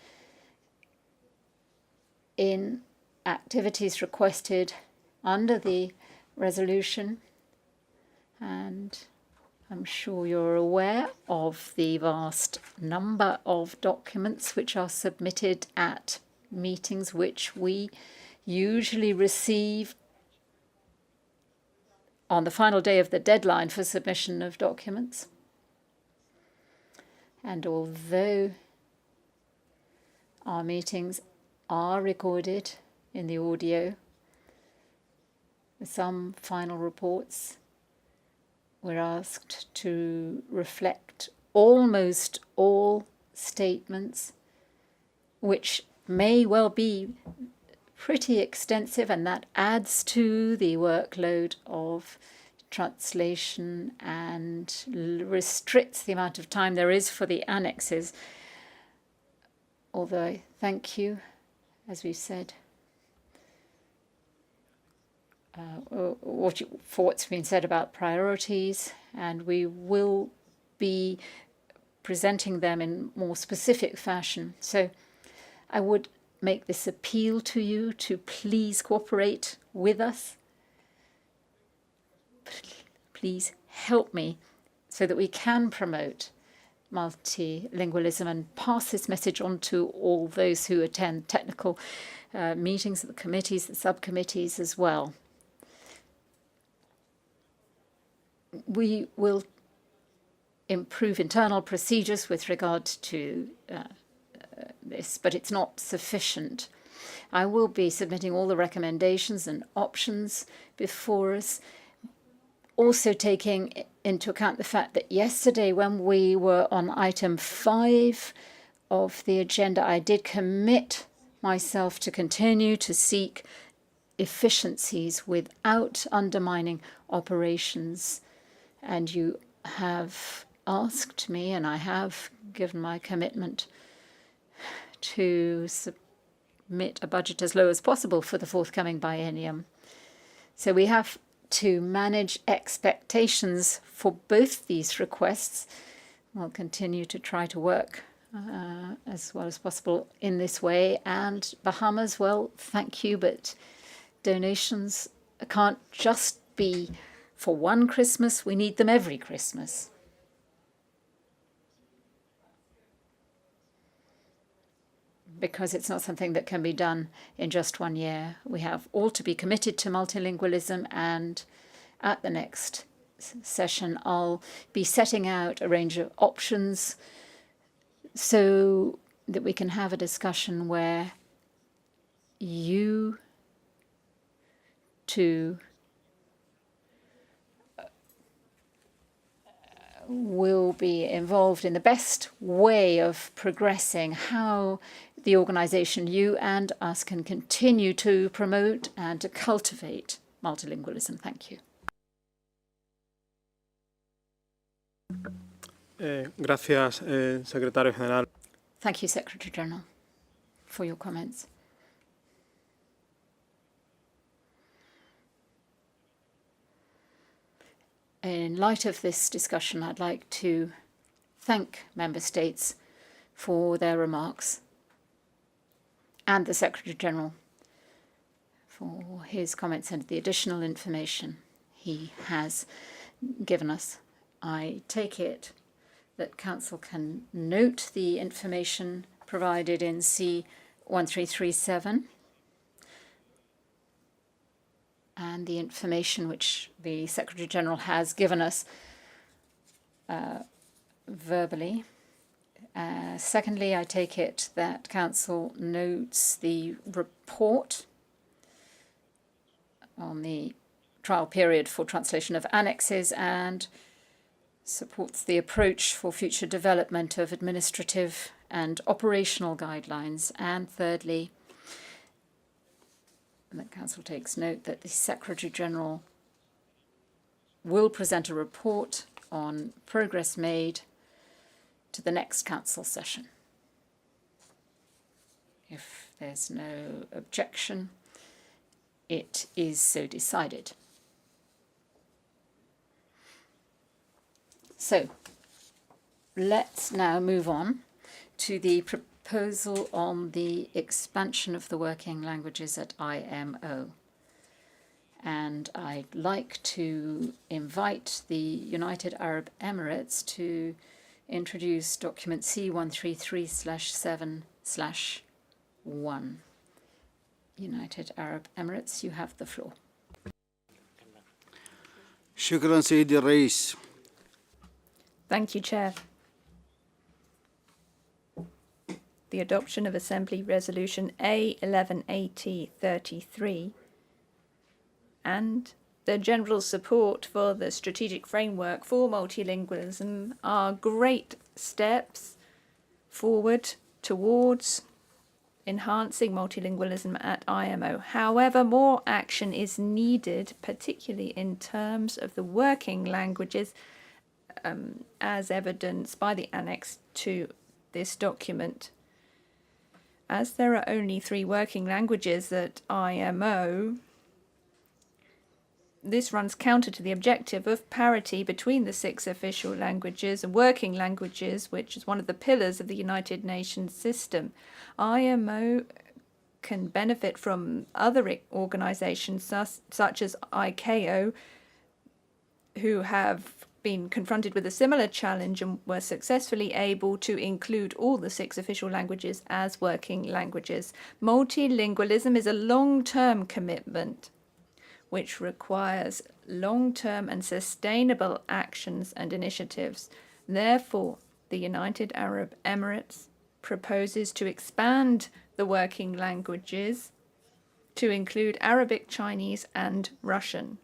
in activities requested under the resolution. And I'm sure you're aware of the vast number of documents which are submitted at meetings, which we usually receive on the final day of the deadline for submission of documents. And although our meetings are recorded in the audio, with some final reports, we're asked to reflect almost all statements, which may well be pretty extensive, and that adds to the workload of translation and restricts the amount of time there is for the annexes. Although I thank you, as we've said, for what's been said about priorities, and we will be presenting them in more specific fashion. So I would make this appeal to you to please cooperate with us. Please help me so that we can promote multilingualism and pass this message on to all those who attend technical meetings of the committees, the subcommittees as well. We will improve internal procedures with regard to this, but it's not sufficient. I will be submitting all the recommendations and options before us, also taking into account the fact that yesterday, when we were on item 5 of the agenda, I did commit myself to continue to seek efficiencies without undermining operations. And you have asked me, and I have given my commitment to submit a budget as low as possible for the forthcoming biennium. So we have to manage expectations for both these requests. We'll continue to try to work as well as possible in this way. And Bahamas, well, thank you, but donations can't just be for one Christmas. We need them every Christmas. Because it's not something that can be done in just 1 year. We have all to be committed to multilingualism, and at the next session I'll be setting out a range of options so that we can have a discussion where you two will be involved in the best way of progressing how the organization, you and us, can continue to promote and to cultivate multilingualism. Thank you. Gracias, Secretario General. Thank you, Secretary General, for your comments. In light of this discussion, I'd like to thank Member States for their remarks and the Secretary General for his comments and the additional information he has given us. I take it that Council can note the information provided in C1337 and the information which the Secretary General has given us verbally. Secondly, I take it that Council notes the report on the trial period for translation of annexes and supports the approach for future development of administrative and operational guidelines. And thirdly, the Council takes note that the Secretary General will present a report on progress made to the next Council session. If there's no objection, it is so decided. So, let's now move on to the proposal on the expansion of the working languages at IMO. And I'd like to invite the United Arab Emirates to introduce document C133/7/1. United Arab Emirates, you have the floor. شكرا سيدي الرئيس. Thank you, Chair. The adoption of Assembly Resolution A1180/33 and the general support for the strategic framework for multilingualism are great steps forward towards enhancing multilingualism at IMO. However, more action is needed, particularly in terms of the working languages, as evidenced by the annex to this document. As there are only 3 working languages at IMO, this runs counter to the objective of parity between the 6 official languages and working languages, which is one of the pillars of the United Nations system. IMO can benefit from other organizations such as ICAO, who have been confronted with a similar challenge and were successfully able to include all the 6 official languages as working languages. Multilingualism is a long-term commitment which requires long-term and sustainable actions and initiatives. Therefore, the United Arab Emirates proposes to expand the working languages to include Arabic, Chinese, and Russian.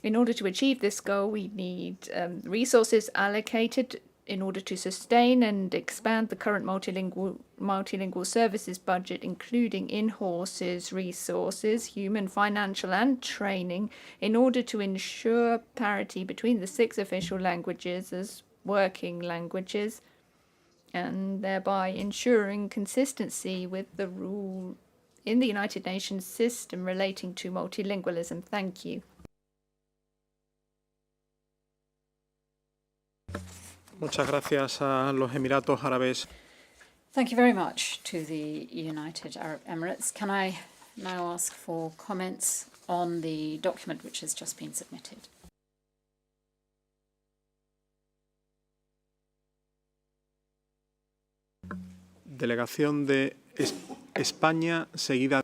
In order to achieve this goal, we need resources allocated in order to sustain and expand the current multilingual services budget, including in-horses resources, human, financial, and training, in order to ensure parity between the 6 official languages as working languages, and thereby ensuring consistency with the rule in the United Nations system relating to multilingualism. Thank you. Muchas gracias a los Emiratos Árabes. Thank you very much to the United Arab Emirates. Can I now ask for comments on the document which has just been submitted? Delegación de España, seguida.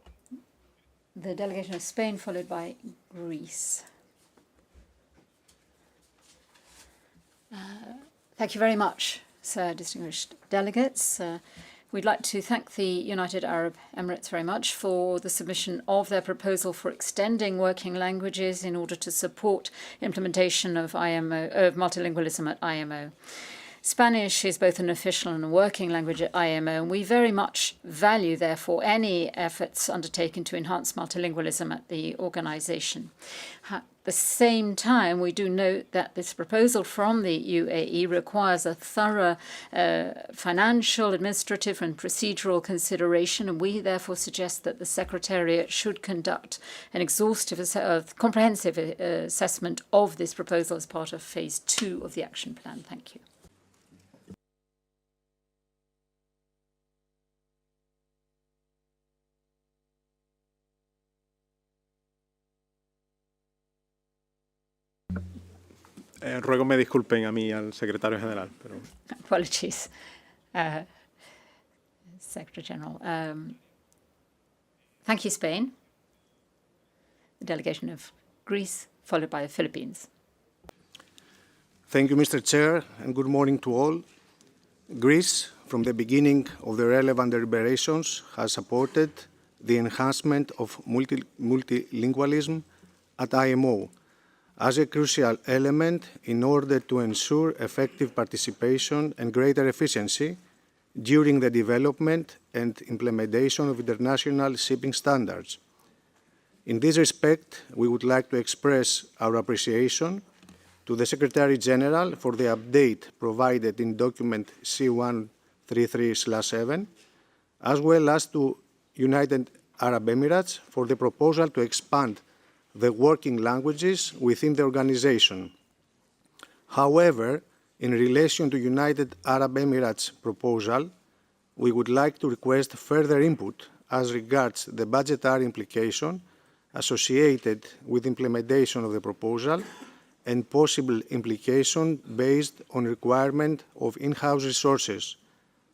The delegation of Spain, followed by Greece. Thank you very much, sir, distinguished delegates. We'd like to thank the United Arab Emirates very much for the submission of their proposal for extending working languages in order to support implementation of multilingualism at IMO. Spanish is both an official and a working language at IMO, and we very much value, therefore, any efforts undertaken to enhance multilingualism at the organization. At the same time, we do note that this proposal from the UAE requires a thorough financial, administrative, and procedural consideration, and we therefore suggest that the Secretariat should conduct an exhaustive, comprehensive assessment of this proposal as part of Phase 2 of the Action Plan. Thank you. Ruego me disculpen a mí, al secretario general. Pero... Apologies, Secretary General. Thank you, Spain. The delegation of Greece, followed by the Philippines. Thank you, Mr. Chair, and good morning to all. Greece, from the beginning of the relevant deliberations, has supported the enhancement of multilingualism at IMO as a crucial element in order to ensure effective participation and greater efficiency during the development and implementation of international shipping standards. In this respect, we would like to express our appreciation to the Secretary General for the update provided in document C133/7, as well as to United Arab Emirates for the proposal to expand the working languages within the organization. However, in relation to United Arab Emirates' proposal, we would like to request further input as regards the budgetary implication associated with implementation of the proposal and possible implication based on requirement of in-house resources,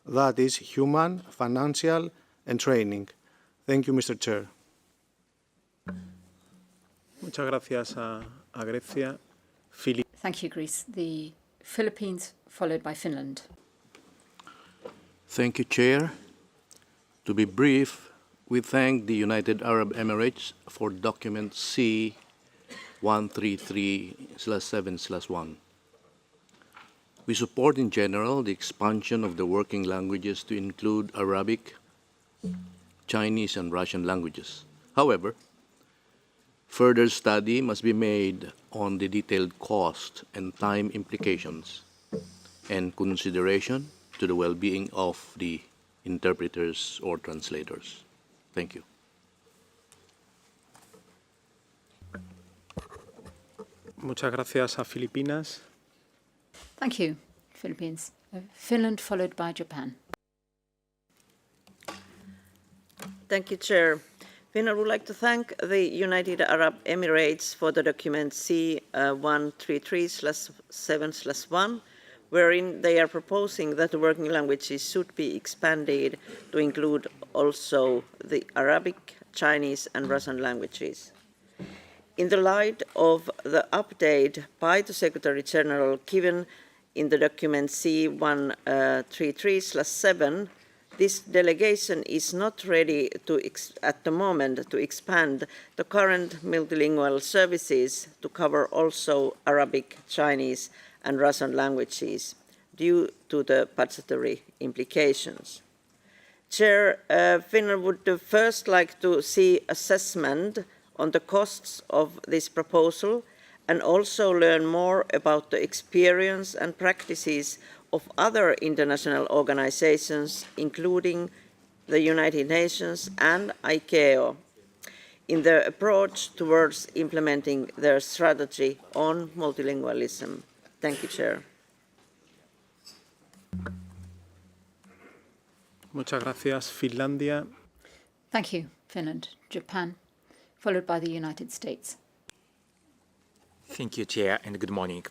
that is, human, financial, and training. Thank you, Mr. Chair. Muchas gracias a Grecia. Thank you, Greece. The Philippines, followed by Finland. Thank you, Chair. To be brief, we thank the United Arab Emirates for document C133/7/1. We support in general the expansion of the working languages to include Arabic, Chinese, and Russian languages. However, further study must be made on the detailed cost and time implications and consideration to the well-being of the interpreters or translators. Thank you. Muchas gracias a Filipinas. Thank you, Philippines. Finland, followed by Japan. Thank you, Chair. Finland would like to thank the United Arab Emirates for the document C133/7/1, wherein they are proposing that the working languages should be expanded to include also the Arabic, Chinese, and Russian languages. In the light of the update by the Secretary General given in the document C133/7, this delegation is not ready at the moment to expand the current multilingual services to cover also Arabic, Chinese, and Russian languages due to the budgetary implications. Chair, Finland would first like to see assessment on the costs of this proposal and also learn more about the experience and practices of other international organizations, including the United Nations and ICAO, in their approach towards implementing their strategy on multilingualism. Thank you, Chair. Muchas gracias, Finlandia. Thank you, Finland. Japan, followed by the United States. Thank you, Chair, and good morning.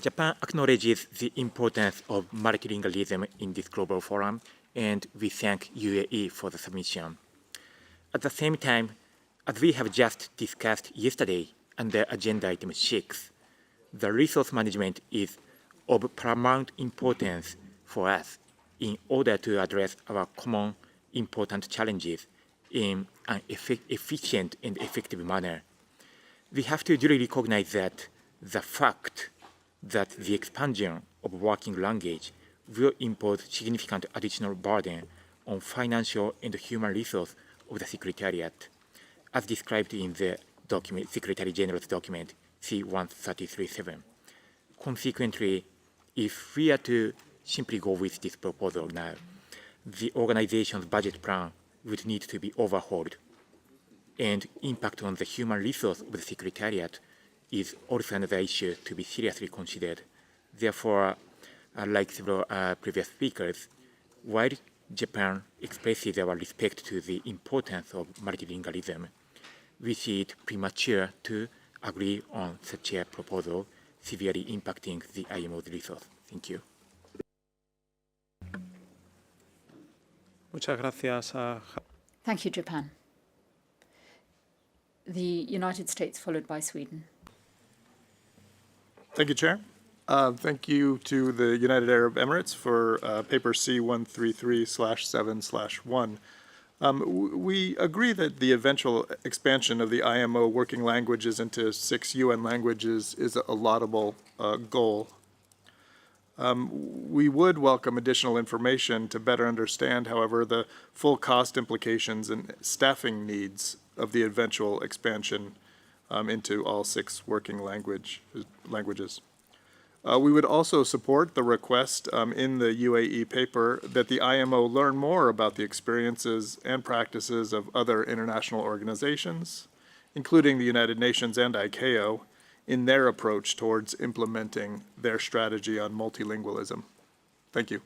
Japan acknowledges the importance of multilingualism in this global forum, and we thank UAE for the submission. At the same time, as we have just discussed yesterday under Agenda Item 6, the resource management is of paramount importance for us in order to address our common important challenges in an efficient and effective manner. We have to duly recognize that the fact that the expansion of working language will impose significant additional burden on financial and human resources of the Secretariat, as described in the document, Secretary General's document C133/7. Consequently, if we are to simply go with this proposal now, the organization's budget plan would need to be overhauled, and impact on the human resource of the Secretariat is also another issue to be seriously considered. Therefore, like several previous speakers, while Japan expresses our respect to the importance of multilingualism, we see it premature to agree on such a proposal severely impacting the IMO's resource. Thank you. Muchas gracias a Thank you, Japan. The United States, followed by Sweden. Thank you, Chair. Thank you to the United Arab Emirates for paper C133/7/1. We agree that the eventual expansion of the IMO working languages into 6 UN languages is a laudable goal. We would welcome additional information to better understand, however, the full cost implications and staffing needs of the eventual expansion into all 6 working languages. We would also support the request in the UAE paper that the IMO learn more about the experiences and practices of other international organizations, including the United Nations and ICAO, in their approach towards implementing their strategy on multilingualism. Thank you.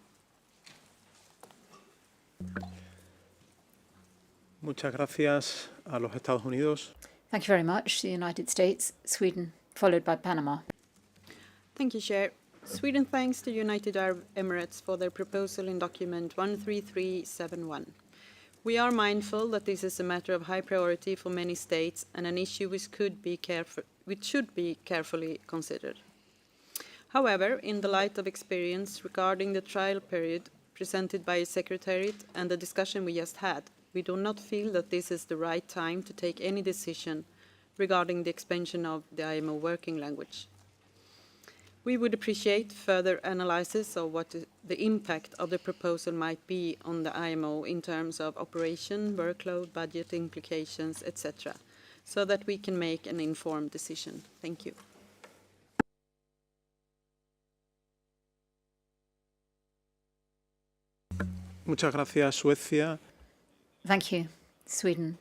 Muchas gracias a los Estados Unidos. Thank you very much. The United States, Sweden, followed by Panama. Thank you, Chair. Sweden thanks the United Arab Emirates for their proposal in document 13371. We are mindful that this is a matter of high priority for many states and an issue which should be carefully considered. However, in the light of experience regarding the trial period presented by the Secretariat and the discussion we just had, we do not feel that this is the right time to take any decision regarding the expansion of the IMO working language. We would appreciate further analysis of what the impact of the proposal might be on the IMO in terms of operation, workload, budget implications, etc., so that we can make an informed decision. Thank you. Muchas gracias, Suecia. Thank you, Sweden.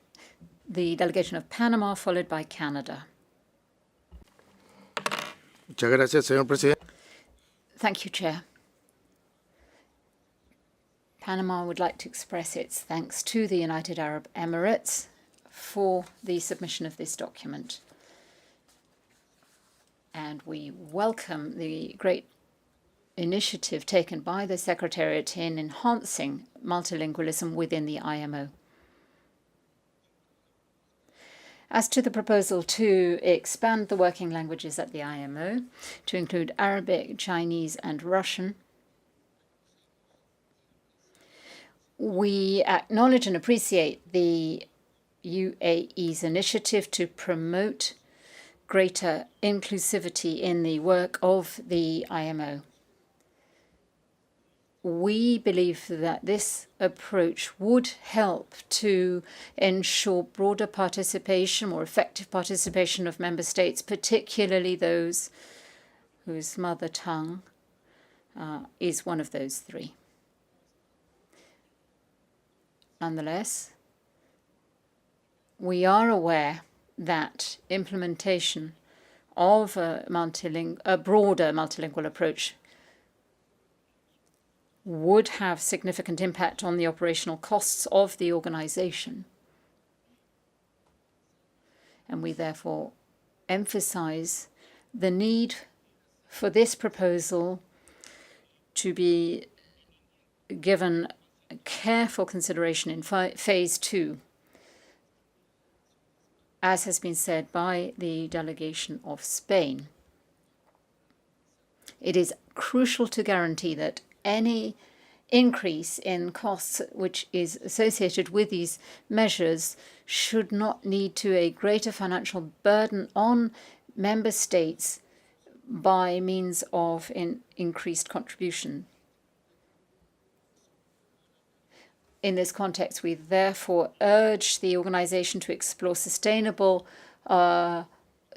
The delegation of Panama, followed by Canada. Muchas gracias, señor presidente. Thank you, Chair. Panama would like to express its thanks to the United Arab Emirates for the submission of this document. And we welcome the great initiative taken by the Secretariat in enhancing multilingualism within the IMO. As to the proposal to expand the working languages at the IMO to include Arabic, Chinese, and Russian, we acknowledge and appreciate the UAE's initiative to promote greater inclusivity in the work of the IMO. We believe that this approach would help to ensure broader participation, more effective participation of member states, particularly those whose mother tongue is one of those 3. Nonetheless, we are aware that implementation of a broader multilingual approach would have significant impact on the operational costs of the organization. And we therefore emphasize the need for this proposal to be given careful consideration in phase 2, as has been said by the delegation of Spain. It is crucial to guarantee that any increase in costs which is associated with these measures should not lead to a greater financial burden on member states by means of increased contribution. In this context, we therefore urge the organization to explore sustainable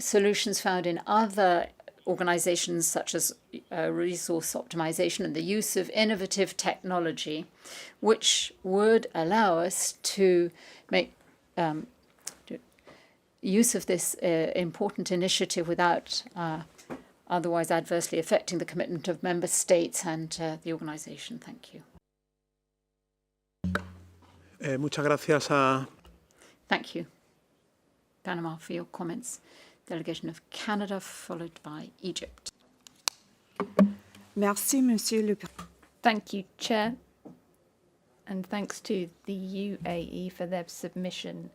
solutions found in other organizations such as resource optimization and the use of innovative technology, which would allow us to make use of this important initiative without otherwise adversely affecting the commitment of member states and the organization. Thank you. Muchas gracias a... Thank you, Panama, for your comments. Delegation of Canada, followed by Egypt. Merci, Monsieur le Président. Thank you, Chair. And thanks to the UAE for their submission.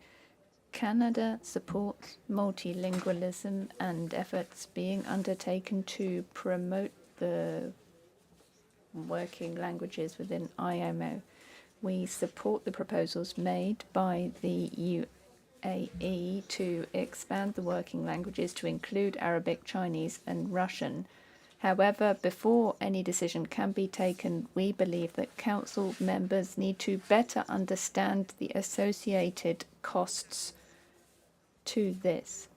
Canada supports multilingualism and efforts being undertaken to promote the working languages within IMO. We support the proposals made by the UAE to expand the working languages to include Arabic, Chinese, and Russian. However, before any decision can be taken, we believe that Council members need to better understand the associated costs to this.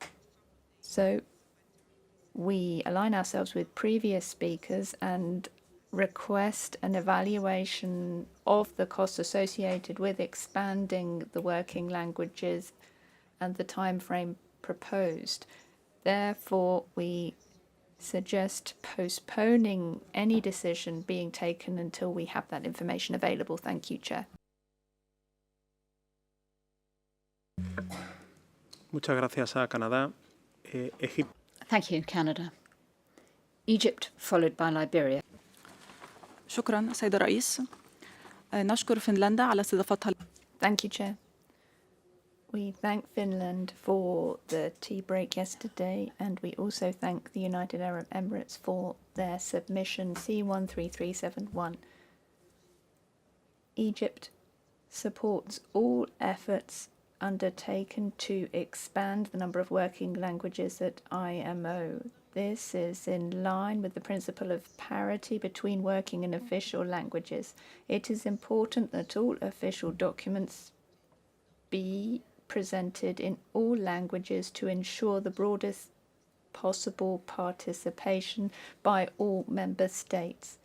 So we align ourselves with previous speakers and request an evaluation of the costs associated with expanding the working languages and the time frame proposed. Therefore, we suggest postponing any decision being taken until we have that information available. Thank you, Chair. Muchas gracias a Canadá. Egipto. Thank you, Canada. Egypt, followed by Liberia. شكرا سيد الرئيس. نشكر فنلندا على استضافتها. Thank you, Chair. We thank Finland for the tea break yesterday, and we also thank the United Arab Emirates for their submission C13371. Egypt supports all efforts undertaken to expand the number of working languages at IMO. This is in line with the principle of parity between working and official languages. It is important that all official documents be presented in all languages to ensure the broadest possible participation by all member states.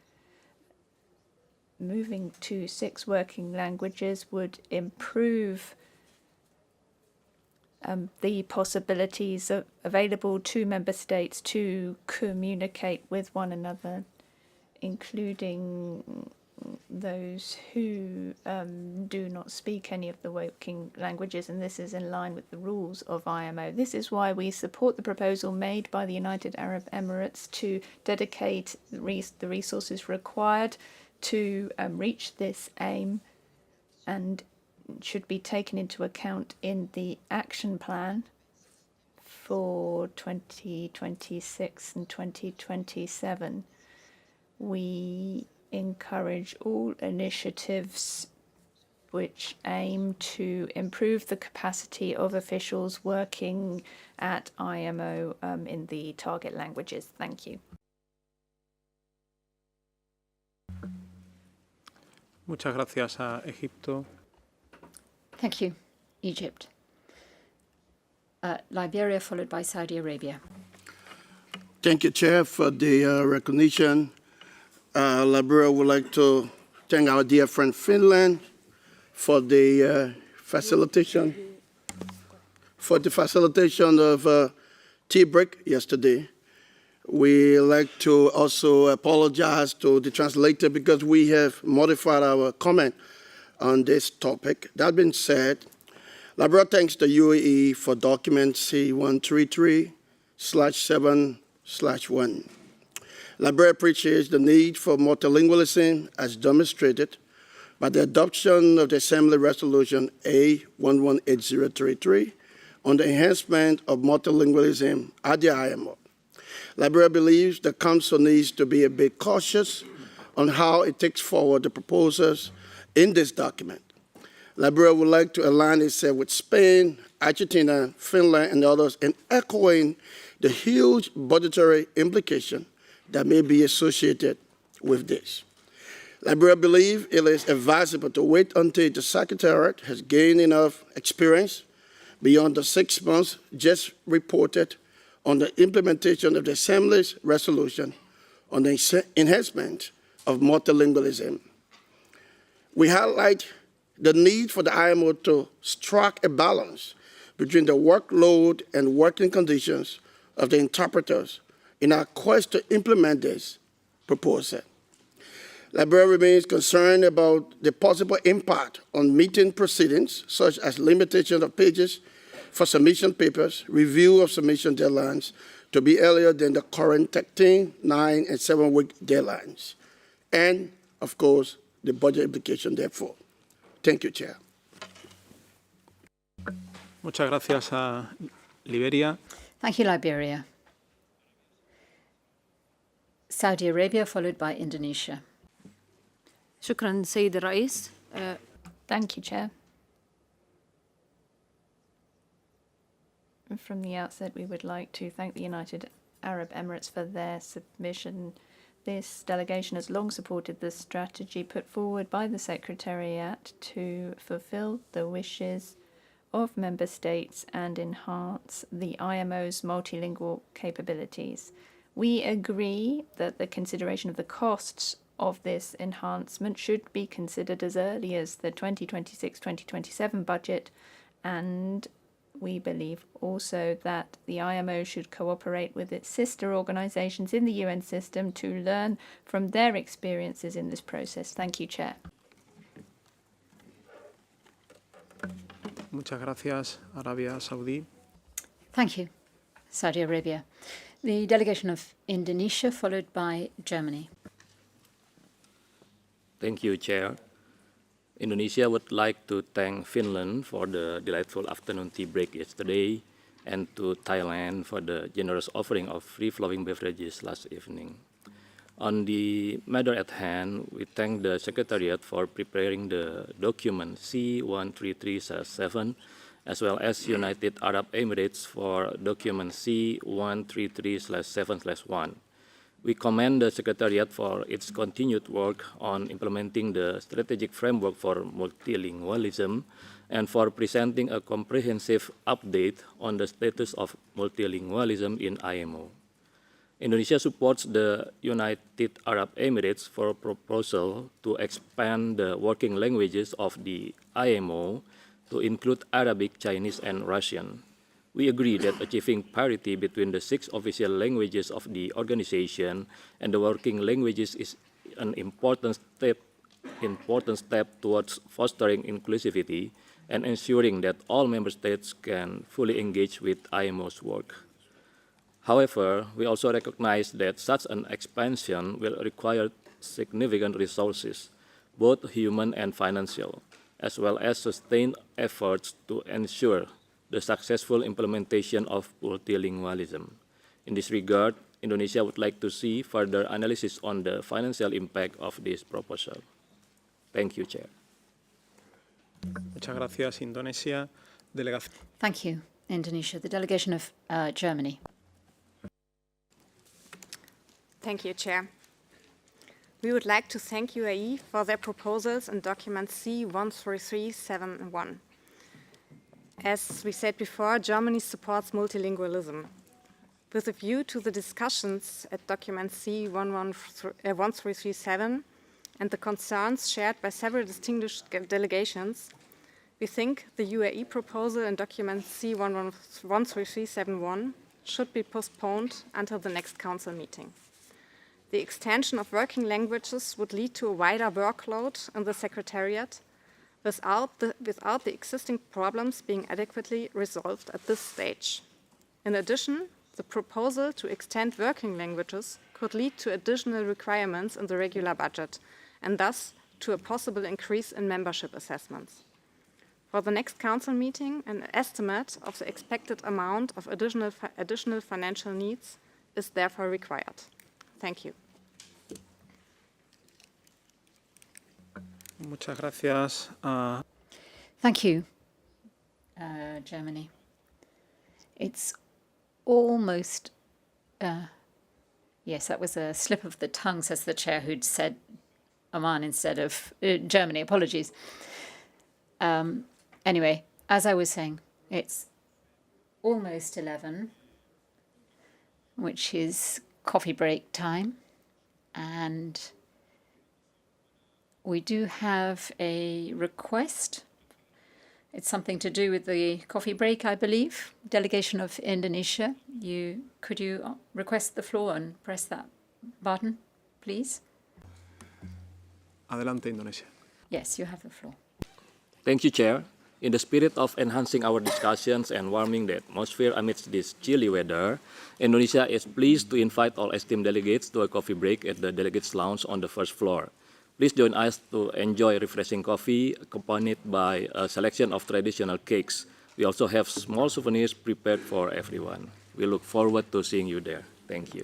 Moving to 6 working languages would improve the possibilities available to member states to communicate with one another, including those who do not speak any of the working languages, and this is in line with the rules of IMO. This is why we support the proposal made by the United Arab Emirates to dedicate the resources required to reach this aim, and should be taken into account in the action plan for 2026 and 2027. We encourage all initiatives which aim to improve the capacity of officials working at IMO in the target languages. Thank you. Muchas gracias a Egipto. Thank you, Egypt. Liberia, followed by Saudi Arabia. Thank you, Chair, for the recognition. Liberia would like to thank our dear friend Finland for the facilitation of tea break yesterday. We like to also apologize to the translator because we have modified our comment on this topic. That being said, Liberia thanks the UAE for document C133/7/1. Liberia appreciates the need for multilingualism as demonstrated by the adoption of the Assembly Resolution A118033 on the enhancement of multilingualism at the IMO. Liberia believes the Council needs to be a bit cautious on how it takes forward the proposals in this document. Liberia would like to align itself with Spain, Argentina, Finland, and others in echoing the huge budgetary implication that may be associated with this. Liberia believes it is advisable to wait until the Secretariat has gained enough experience beyond the 6 months just reported on the implementation of the Assembly's resolution on the enhancement of multilingualism. We highlight the need for the IMO to strike a balance between the workload and working conditions of the interpreters in our quest to implement this proposal. Liberia remains concerned about the possible impact on meeting proceedings, such as limitation of pages for submission papers, review of submission deadlines, to be earlier than the current 13, 9, and 7-week deadlines. And, of course, the budget implication, therefore. Thank you, Chair. Muchas gracias a Liberia. Thank you, Liberia. Saudi Arabia, followed by Indonesia. شكرا سيد الرئيس. Thank you, Chair. From the outset, we would like to thank the United Arab Emirates for their submission. This delegation has long supported the strategy put forward by the Secretariat to fulfill the wishes of member states and enhance the IMO's multilingual capabilities. We agree that the consideration of the costs of this enhancement should be considered as early as the 2026-2027 budget, and we believe also that the IMO should cooperate with its sister organizations in the UN system to learn from their experiences in this process. Thank you, Chair. Muchas gracias, Arabia Saudí. Thank you, Saudi Arabia. The delegation of Indonesia, followed by Germany. Thank you, Chair. Indonesia would like to thank Finland for the delightful afternoon tea break yesterday and to Thailand for the generous offering of free-flowing beverages last evening. On the matter at hand, we thank the Secretariat for preparing the document C133/7 as well as United Arab Emirates for document C133/7/1. We commend the Secretariat for its continued work on implementing the strategic framework for multilingualism and for presenting a comprehensive update on the status of multilingualism in IMO. Indonesia supports the United Arab Emirates for a proposal to expand the working languages of the IMO to include Arabic, Chinese, and Russian. We agree that achieving parity between the 6 official languages of the organization and the working languages is an important step towards fostering inclusivity and ensuring that all member states can fully engage with IMO's work. However, we also recognize that such an expansion will require significant resources, both human and financial, as well as sustained efforts to ensure the successful implementation of multilingualism. In this regard, Indonesia would like to see further analysis on the financial impact of this proposal. Thank you, Chair. Muchas gracias, Indonesia. Thank you, Indonesia. The delegation of Germany. Thank you, Chair. We would like to thank UAE for their proposals in document C13371. As we said before, Germany supports multilingualism. With a view to the discussions at document C13337 and the concerns shared by several distinguished delegations, we think the UAE proposal in document C13371 should be postponed until the next Council meeting. The extension of working languages would lead to a wider workload in the Secretariat without the existing problems being adequately resolved at this stage. In addition, the proposal to extend working languages could lead to additional requirements in the regular budget and thus to a possible increase in membership assessments. For the next Council meeting, an estimate of the expected amount of additional financial needs is therefore required. Thank you. Muchas gracias. Thank you, Germany. It's almost, yes, that was a slip of the tongue, says the chair, who'd said Oman instead of Germany. Apologies. Anyway, as I was saying, it's almost 11, which is coffee break time, and we do have a request. It's something to do with the coffee break, I believe. Delegation of Indonesia. Could you request the floor and press that button, please? Adelante, Indonesia. Yes, you have the floor. Thank you, Chair. In the spirit of enhancing our discussions and warming the atmosphere amidst this chilly weather, Indonesia is pleased to invite all esteemed delegates to a coffee break at the Delegates Lounge on the first floor. Please join us to enjoy refreshing coffee accompanied by a selection of traditional cakes. We also have small souvenirs prepared for everyone. We look forward to seeing you there. Thank you.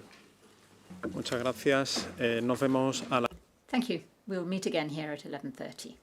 Muchas gracias. Nos vemos a la... Thank you. We'll meet again here at 11:30.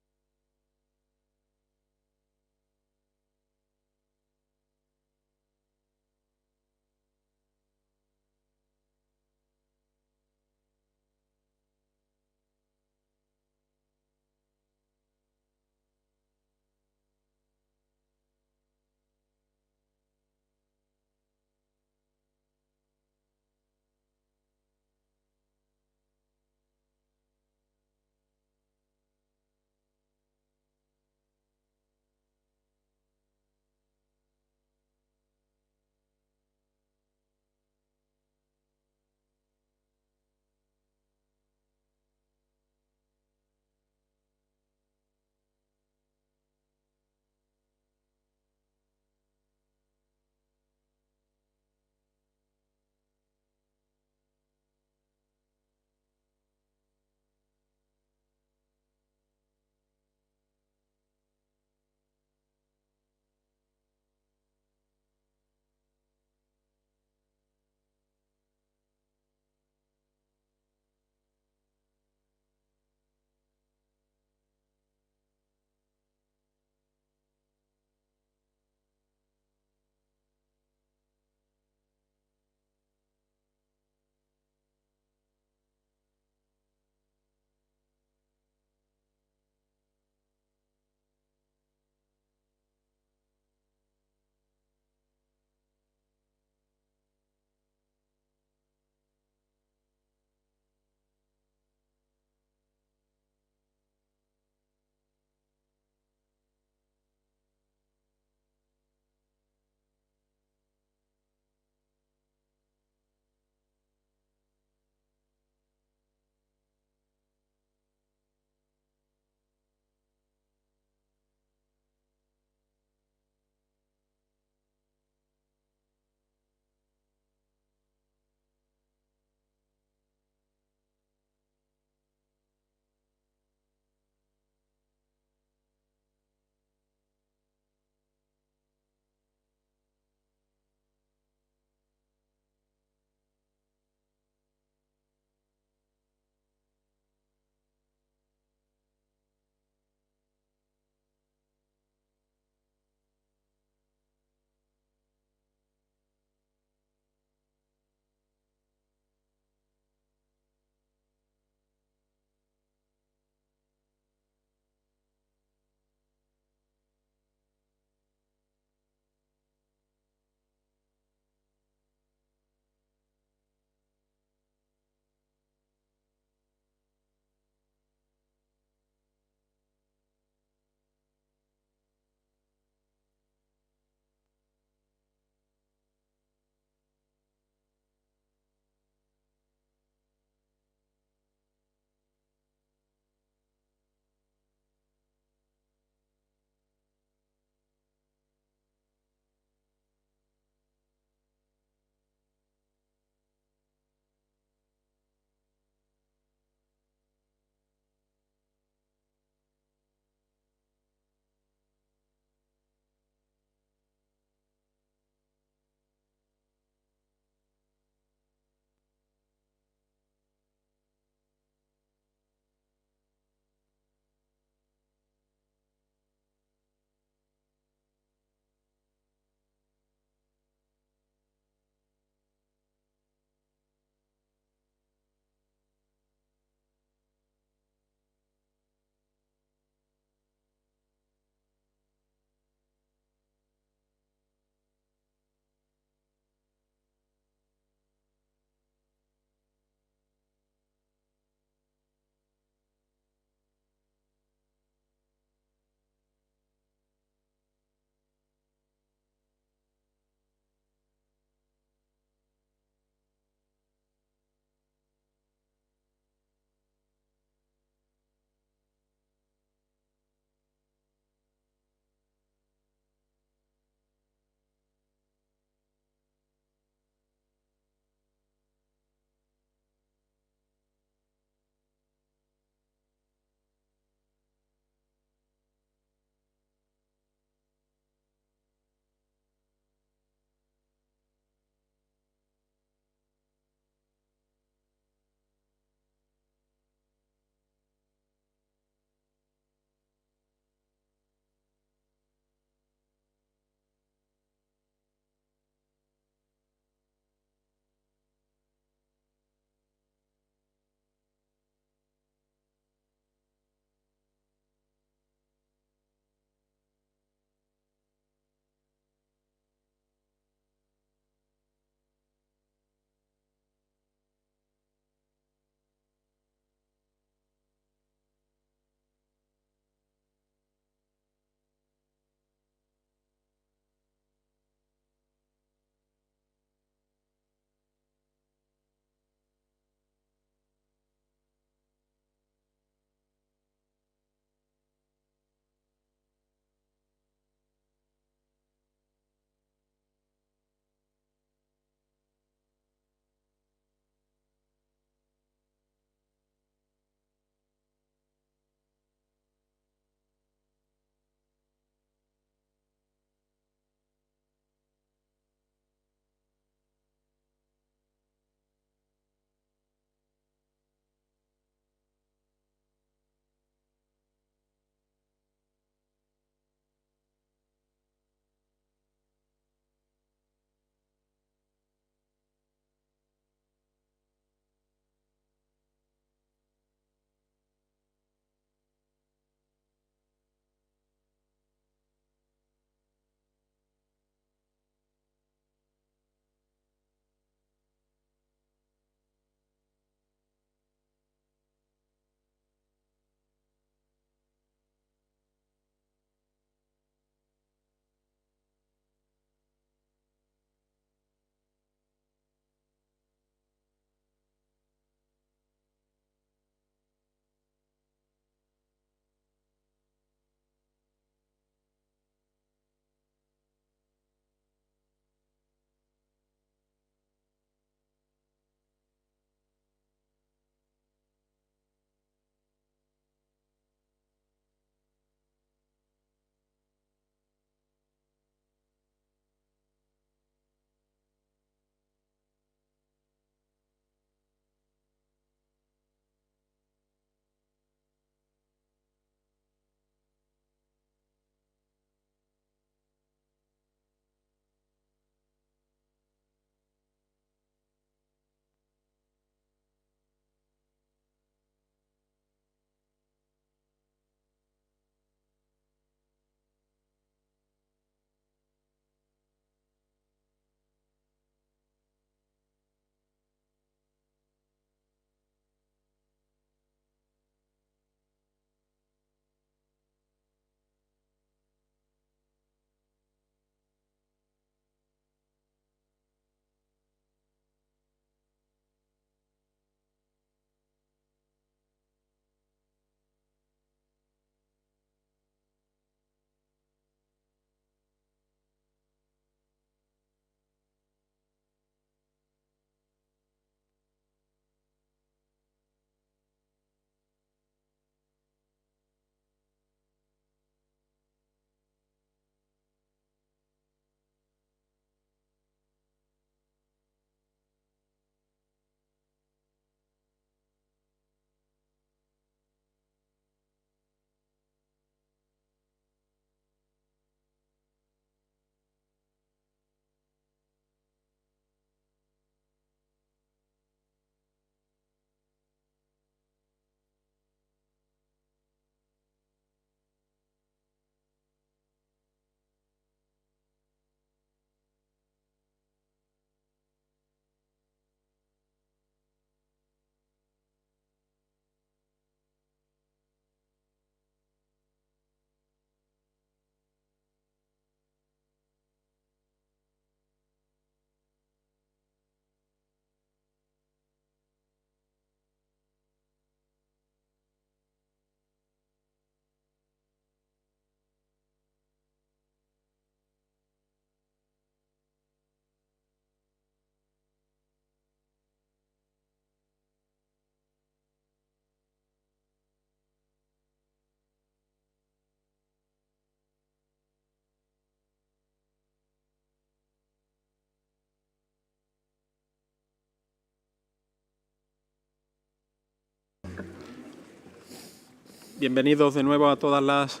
Bienvenidos de nuevo a todas las...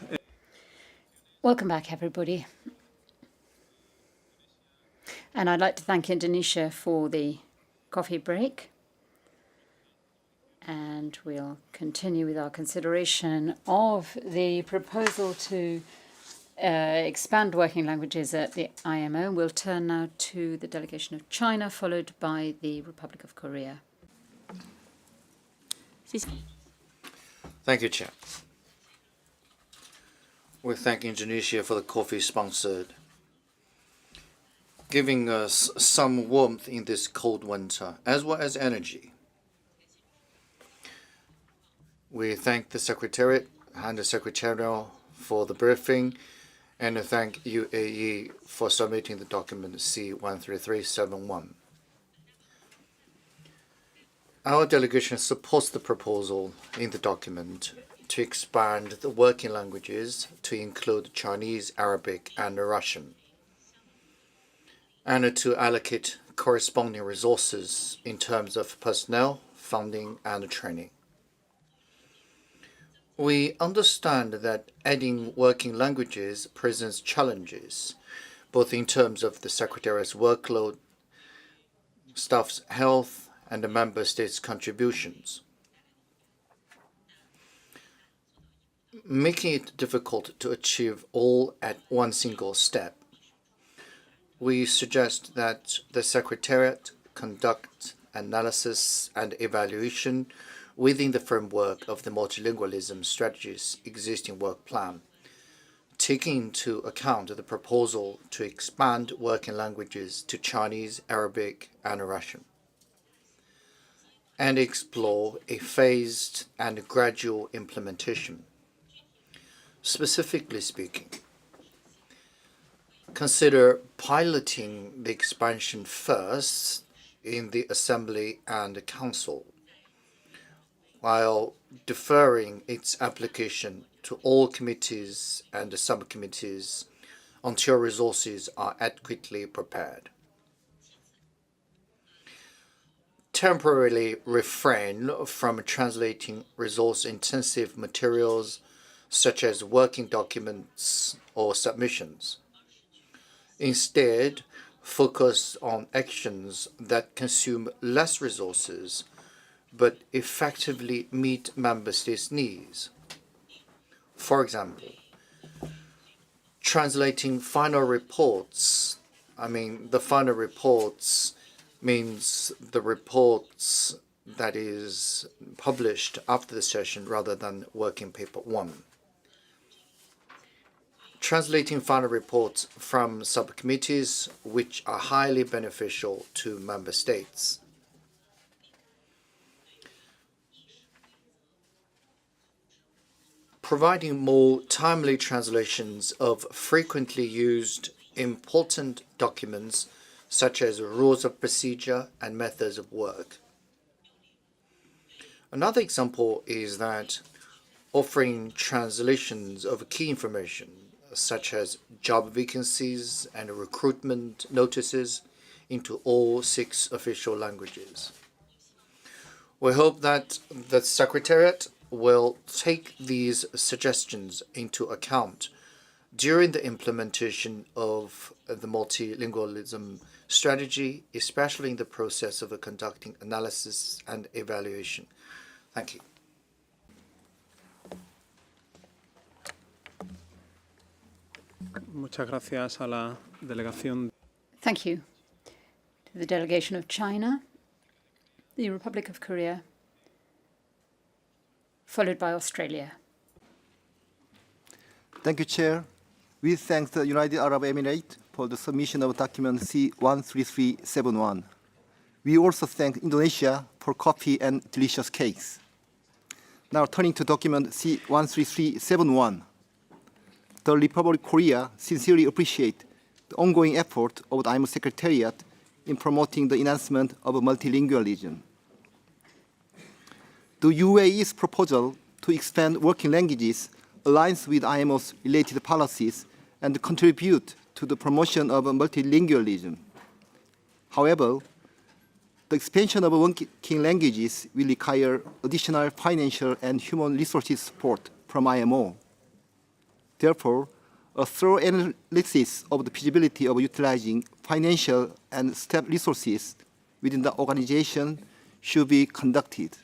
Welcome back, everybody. And I'd like to thank Indonesia for the coffee break. And we'll continue with our consideration of the proposal to expand working languages at the IMO. We'll turn now to the delegation of China, followed by the Republic of Korea. Thank you, Chair. We thank Indonesia for the coffee sponsored, giving us some warmth in this cold winter, as well as energy. We thank the Secretariat and the Secretariat for the briefing, and thank UAE for submitting the document C13371. Our delegation supports the proposal in the document to expand the working languages to include Chinese, Arabic, and Russian, and to allocate corresponding resources in terms of personnel, funding, and training. We understand that adding working languages presents challenges, both in terms of the Secretariat's workload, staff's health, and the member states' contributions, making it difficult to achieve all at one single step. We suggest that the Secretariat conduct analysis and evaluation within the framework of the multilingualism strategy's existing work plan, taking into account the proposal to expand working languages to Chinese, Arabic, and Russian, and explore a phased and gradual implementation. Specifically speaking, consider piloting the expansion first in the Assembly and the Council, while deferring its application to all committees and subcommittees until resources are adequately prepared. Temporarily refrain from translating resource-intensive materials such as working documents or submissions. Instead, focus on actions that consume less resources but effectively meet member states' needs. For example, translating final reports. The final reports means the reports that is published after the session rather than working paper 1. Translating final reports from subcommittees which are highly beneficial to member states. Providing more timely translations of frequently used important documents such as rules of procedure and methods of work. Another example is that offering translations of key information such as job vacancies and recruitment notices into all 6 official languages. We hope that the Secretariat will take these suggestions into account during the implementation of the multilingualism strategy, especially in the process of conducting analysis and evaluation. Thank you. Muchas gracias a la delegación. Thank you to the delegation of China, the Republic of Korea, followed by Australia. Thank you, Chair. We thank the United Arab Emirates for the submission of document C13371. We also thank Indonesia for coffee and delicious cakes. Now turning to document C13371. The Republic of Korea sincerely appreciates the ongoing effort of the IMO Secretariat in promoting the enhancement of multilingualism. The UAE's proposal to expand working languages aligns with IMO's related policies and contribute to the promotion of multilingualism. However, the expansion of working languages will require additional financial and human resources support from IMO. Therefore, a thorough analysis of the feasibility of utilizing financial and staff resources within the organization should be conducted.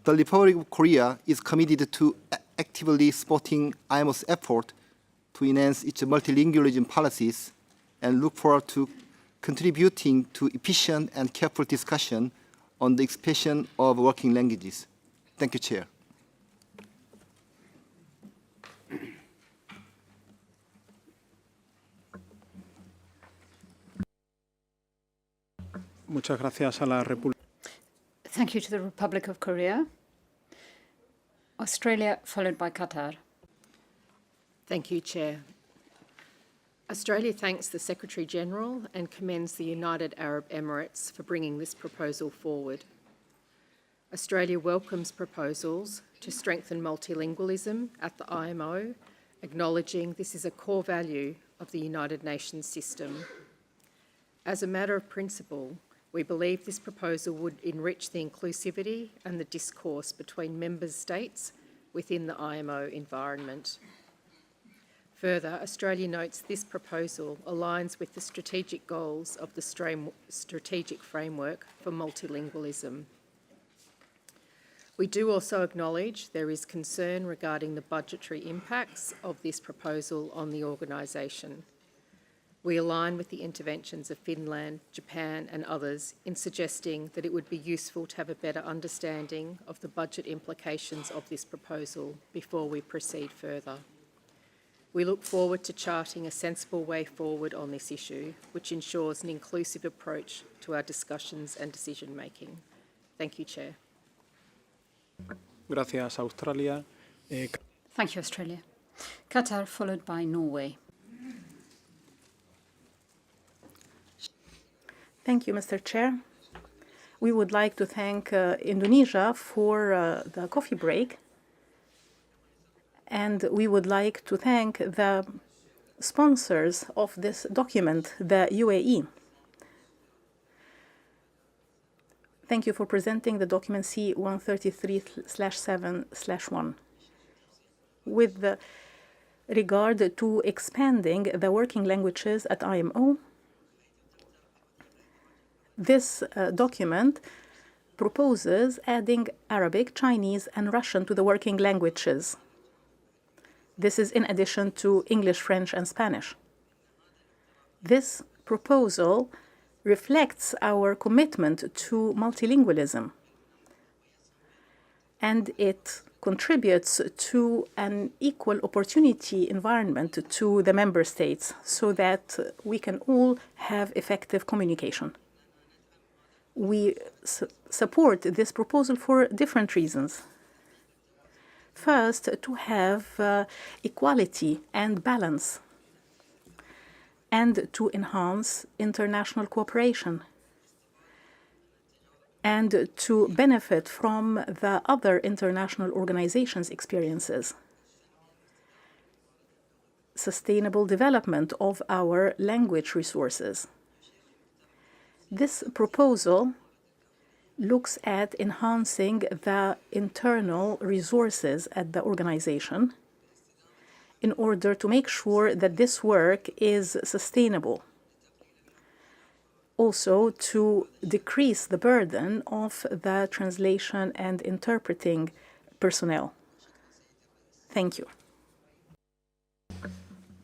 The Republic of Korea is committed to actively supporting IMO's effort to enhance its multilingualism policies and look forward to contributing to efficient and careful discussion on the expansion of working languages. Thank you, Chair. Muchas gracias a la República. Thank you to the Republic of Korea. Australia, followed by Qatar. Thank you, Chair. Australia thanks the Secretary-General and commends the United Arab Emirates for bringing this proposal forward. Australia welcomes proposals to strengthen multilingualism at the IMO, acknowledging this is a core value of the United Nations system. As a matter of principle, we believe this proposal would enrich the inclusivity and the discourse between member states within the IMO environment. Further, Australia notes this proposal aligns with the strategic goals of the strategic framework for multilingualism. We do also acknowledge there is concern regarding the budgetary impacts of this proposal on the organisation. We align with the interventions of Finland, Japan and others in suggesting that it would be useful to have a better understanding of the budget implications of this proposal before we proceed further. We look forward to charting a sensible way forward on this issue, which ensures an inclusive approach to our discussions and decision-making. Thank you, Chair. Gracias, Australia. Thank you, Australia. Qatar, followed by Norway. Thank you, Mr. Chair. We would like to thank Indonesia for the coffee break. And we would like to thank the sponsors of this document, the UAE. Thank you for presenting the document C-133/7/1. With regard to expanding the working languages at IMO, this document proposes adding Arabic, Chinese, and Russian to the working languages. This is in addition to English, French, and Spanish. This proposal reflects our commitment to multilingualism, and it contributes to an equal opportunity environment to the member states so that we can all have effective communication. We support this proposal for different reasons. First, to have equality and balance, and to enhance international cooperation, and to benefit from the other international organizations' experiences. Sustainable development of our language resources. This proposal looks at enhancing the internal resources at the organization in order to make sure that this work is sustainable. Also, to decrease the burden of the translation and interpreting personnel. Thank you.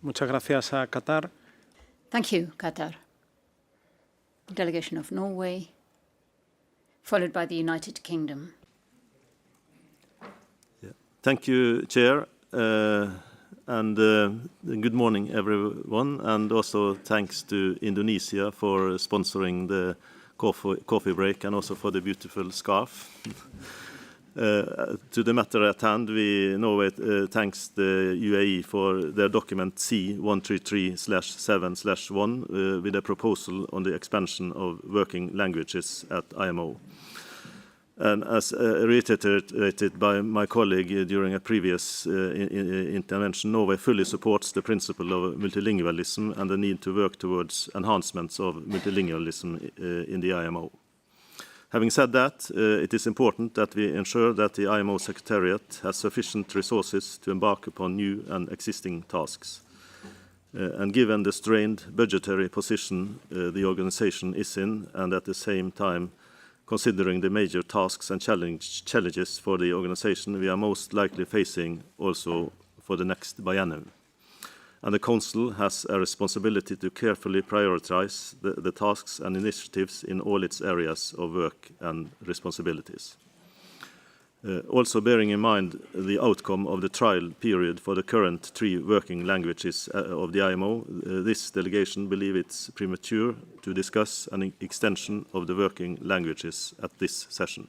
Muchas gracias a Qatar. Thank you, Qatar. Delegation of Norway, followed by the United Kingdom. Thank you, Chair, and good morning, everyone, and also thanks to Indonesia for sponsoring the coffee break and also for the beautiful scarf. To the matter at hand, Norway thanks the UAE for their document C-133/7/1 with a proposal on the expansion of working languages at IMO. And as reiterated by my colleague during a previous intervention, Norway fully supports the principle of multilingualism and the need to work towards enhancements of multilingualism in the IMO. Having said that, it is important that we ensure that the IMO Secretariat has sufficient resources to embark upon new and existing tasks. And given the strained budgetary position the organization is in, and at the same time considering the major tasks and challenges for the organization we are most likely facing also for the next biennium. And the Council has a responsibility to carefully prioritize the tasks and initiatives in all its areas of work and responsibilities. Also bearing in mind the outcome of the trial period for the current 3 working languages of the IMO, this delegation believes it's premature to discuss an extension of the working languages at this session.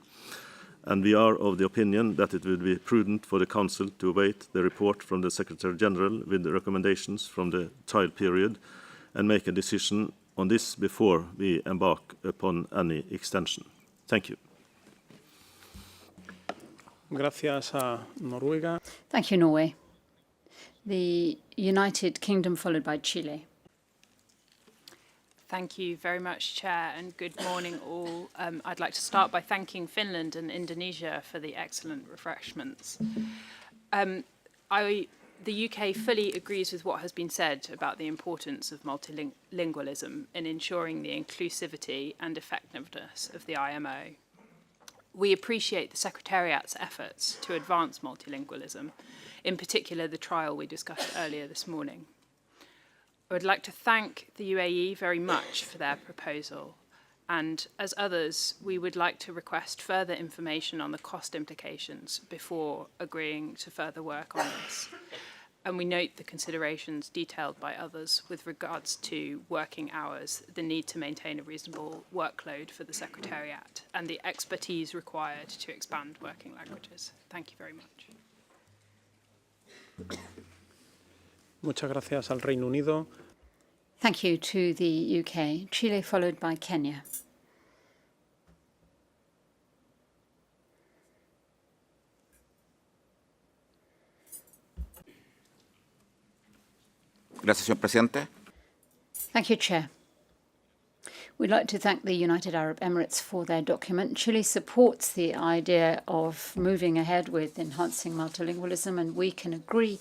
And we are of the opinion that it would be prudent for the Council to await the report from the Secretary-General with the recommendations from the trial period and make a decision on this before we embark upon any extension. Thank you. Gracias a Noruega. Thank you, Norway. The United Kingdom, followed by Chile. Thank you very much, Chair, and good morning all. I'd like to start by thanking Finland and Indonesia for the excellent refreshments. The UK fully agrees with what has been said about the importance of multilingualism in ensuring the inclusivity and effectiveness of the IMO. We appreciate the Secretariat's efforts to advance multilingualism, in particular the trial we discussed earlier this morning. I would like to thank the UAE very much for their proposal, and as others, we would like to request further information on the cost implications before agreeing to further work on this. And we note the considerations detailed by others with regards to working hours, the need to maintain a reasonable workload for the Secretariat, and the expertise required to expand working languages. Thank you very much. Muchas gracias al Reino Unido. Thank you to the UK. Chile, followed by Kenya. Gracias, señor presidente. Thank you, Chair. We'd like to thank the United Arab Emirates for their document. Chile supports the idea of moving ahead with enhancing multilingualism, and we can agree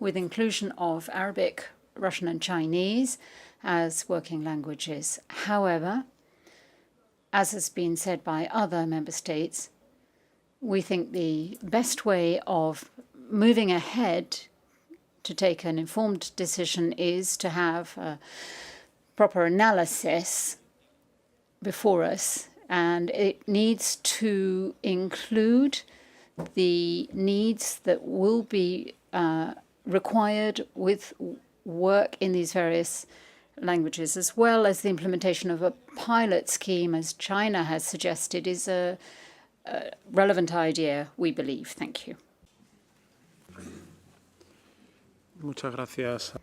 with inclusion of Arabic, Russian and Chinese as working languages. However, as has been said by other member states, we think the best way of moving ahead to take an informed decision is to have a proper analysis before us, and it needs to include the needs that will be required with work in these various languages, as well as the implementation of a pilot scheme, as China has suggested, is a relevant idea, we believe. Thank you. Muchas gracias.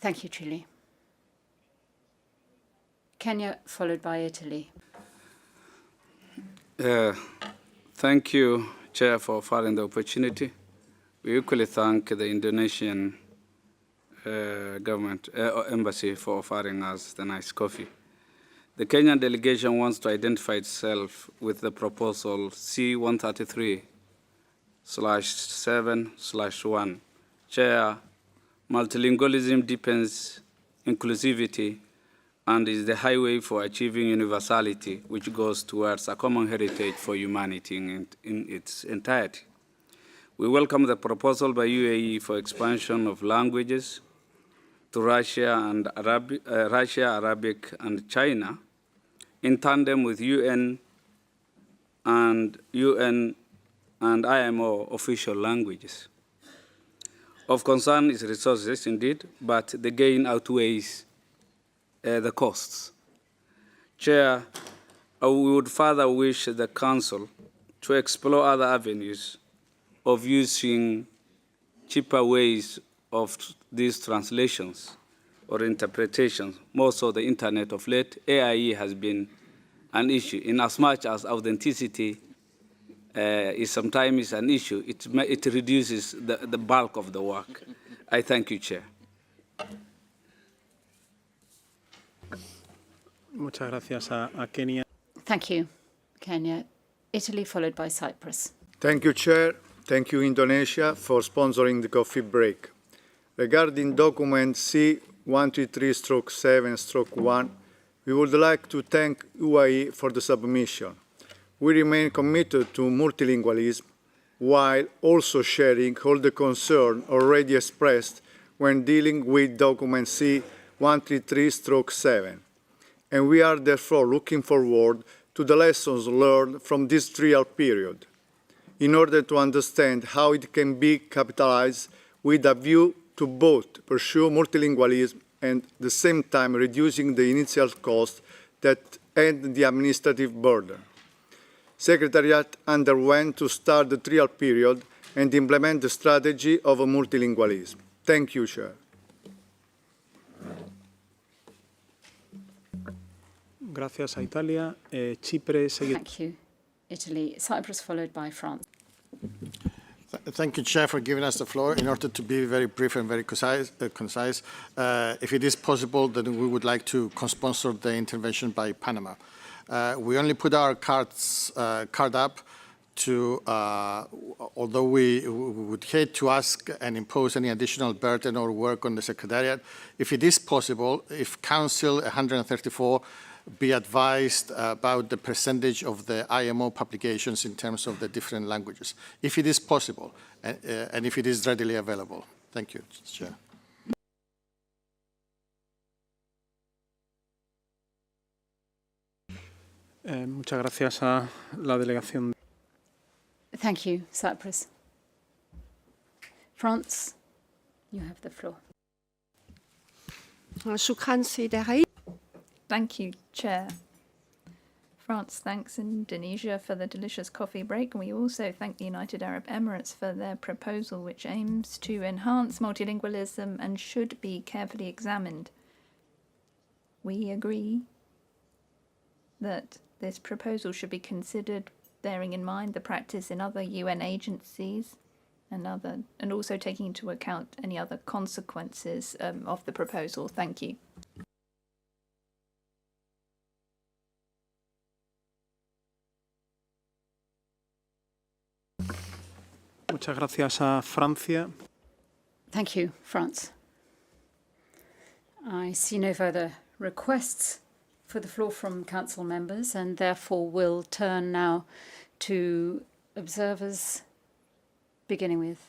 Thank you, Chile. Kenya, followed by Italy. Thank you, Chair, for offering the opportunity. We equally thank the Indonesian government embassy for offering us the nice coffee. The Kenyan delegation wants to identify itself with the proposal C133/7/1. Chair, multilingualism deepens inclusivity and is the highway for achieving universality, which goes towards a common heritage for humanity in its entirety. We welcome the proposal by UAE for expansion of languages to Russia, Arabic, and China, in tandem with UN and IMO official languages. Of concern is resources, indeed, but the gain outweighs the costs. Chair, we would further wish the Council to explore other avenues of using cheaper ways of these translations or interpretations. More so the internet of late, AIE has been an issue. In as much as authenticity is sometimes an issue, it reduces the bulk of the work. I thank you, Chair. Muchas gracias a Kenia. Thank you, Kenya. Italy, followed by Cyprus. Thank you, Chair. Thank you, Indonesia, for sponsoring the coffee break. Regarding document C133/7/1, we would like to thank UAE for the submission. We remain committed to multilingualism while also sharing all the concern already expressed when dealing with document C133/7. And we are therefore looking forward to the lessons learned from this trial period in order to understand how it can be capitalized with a view to both pursue multilingualism and at the same time reducing the initial cost that and the administrative burden. Secretariat underwent to start the trial period and implement the strategy of multilingualism. Thank you, Chair. Gracias a Italia. Chipre, Thank you, Italy. Cyprus, followed by France. Thank you, Chair, for giving us the floor. In order to be very brief and very concise, if it is possible, then we would like to co-sponsor the intervention by Panama. We only put our card up to, although we would hate to ask and impose any additional burden or work on the Secretariat, if it is possible, if Council 134 be advised about the percentage of the IMO publications in terms of the different languages, if it is possible, and if it is readily available. Thank you, Chair. Muchas gracias a la delegación. Thank you, Cyprus. France, you have the floor. Thank you, Chair. France thanks Indonesia for the delicious coffee break, and we also thank the United Arab Emirates for their proposal, which aims to enhance multilingualism and should be carefully examined. We agree that this proposal should be considered bearing in mind the practice in other UN agencies and also taking into account any other consequences of the proposal. Thank you. Muchas gracias a Francia. Thank you, France. I see no further requests for the floor from Council members, and therefore will turn now to observers, beginning with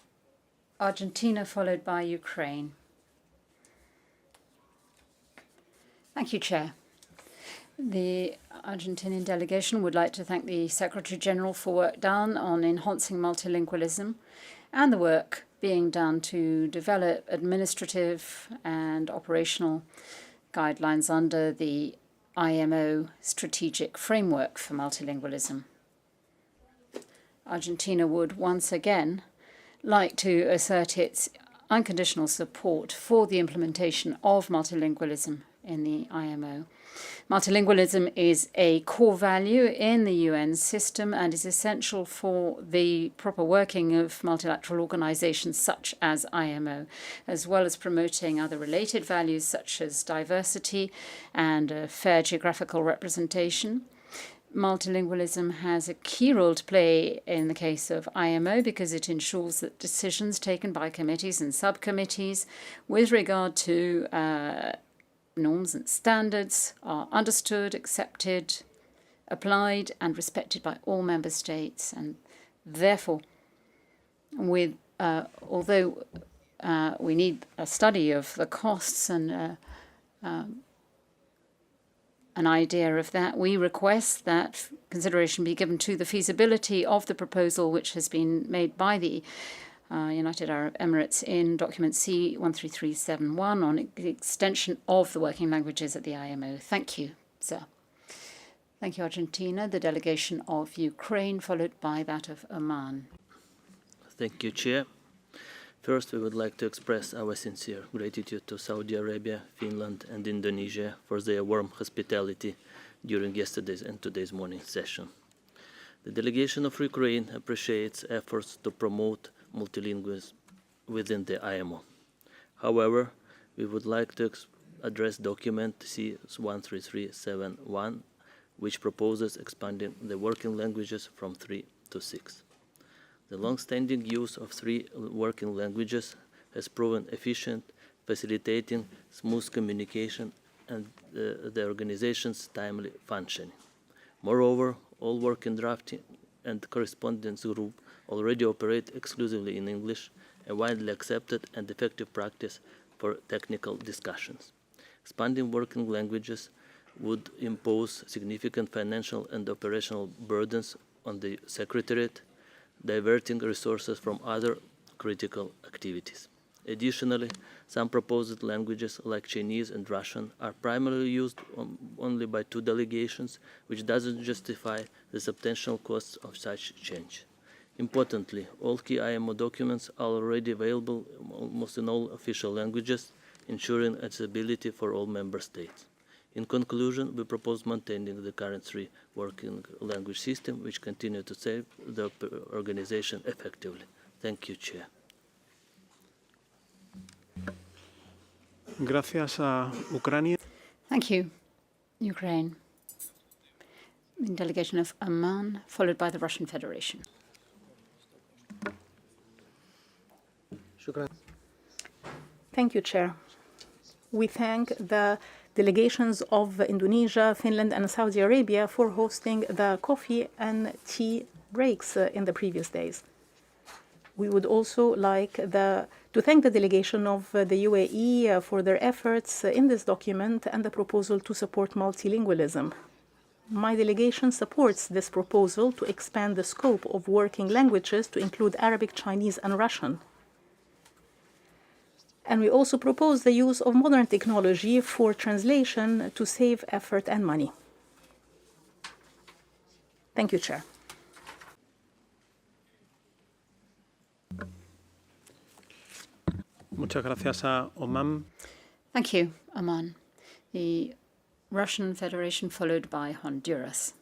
Argentina, followed by Ukraine. Thank you, Chair. The Argentinian delegation would like to thank the Secretary-General for work done on enhancing multilingualism and the work being done to develop administrative and operational guidelines under the IMO strategic framework for multilingualism. Argentina would once again like to assert its unconditional support for the implementation of multilingualism in the IMO. Multilingualism is a core value in the UN system and is essential for the proper working of multilateral organizations such as IMO, as well as promoting other related values such as diversity and fair geographical representation. Multilingualism has a key role to play in the case of IMO because it ensures that decisions taken by committees and subcommittees with regard to norms and standards are understood, accepted, applied, and respected by all member states. And therefore, although we need a study of the costs and an idea of that, we request that consideration be given to the feasibility of the proposal which has been made by the United Arab Emirates in document C13371 on the extension of the working languages at the IMO. Thank you, sir. Thank you, Argentina. The delegation of Ukraine, followed by that of Oman. Thank you, Chair. First, we would like to express our sincere gratitude to Saudi Arabia, Finland, and Indonesia for their warm hospitality during yesterday's and today's morning session. The delegation of Ukraine appreciates efforts to promote multilingualism within the IMO. However, we would like to address document C13371 which proposes expanding the working languages from 3 to 6. The long-standing use of 3 working languages has proven efficient, facilitating smooth communication and the organization's timely functioning. Moreover, all working drafting and correspondence group already operate exclusively in English, a widely accepted and effective practice for technical discussions. Expanding working languages would impose significant financial and operational burdens on the Secretariat, diverting resources from other critical activities. Additionally, some proposed languages like Chinese and Russian are primarily used only by 2 delegations, which doesn't justify the substantial costs of such change. Importantly, all key IMO documents are already available almost in all official languages, ensuring accessibility for all member states. In conclusion, we propose maintaining the current 3 working language system, which continue to serve the organization effectively. Thank you, Chair. Gracias a Ucrania. Thank you, Ukraine. The delegation of Oman, followed by the Russian Federation. Thank you, Chair. We thank the delegations of Indonesia, Finland, and Saudi Arabia for hosting the coffee and tea breaks in the previous days. We would also like to thank the delegation of the UAE for their efforts in this document and the proposal to support multilingualism. My delegation supports this proposal to expand the scope of working languages to include Arabic, Chinese, and Russian. And we also propose the use of modern technology for translation to save effort and money. Thank you, Chair. Muchas gracias a Oman. Thank you, Oman. The Russian Federation, followed by Honduras.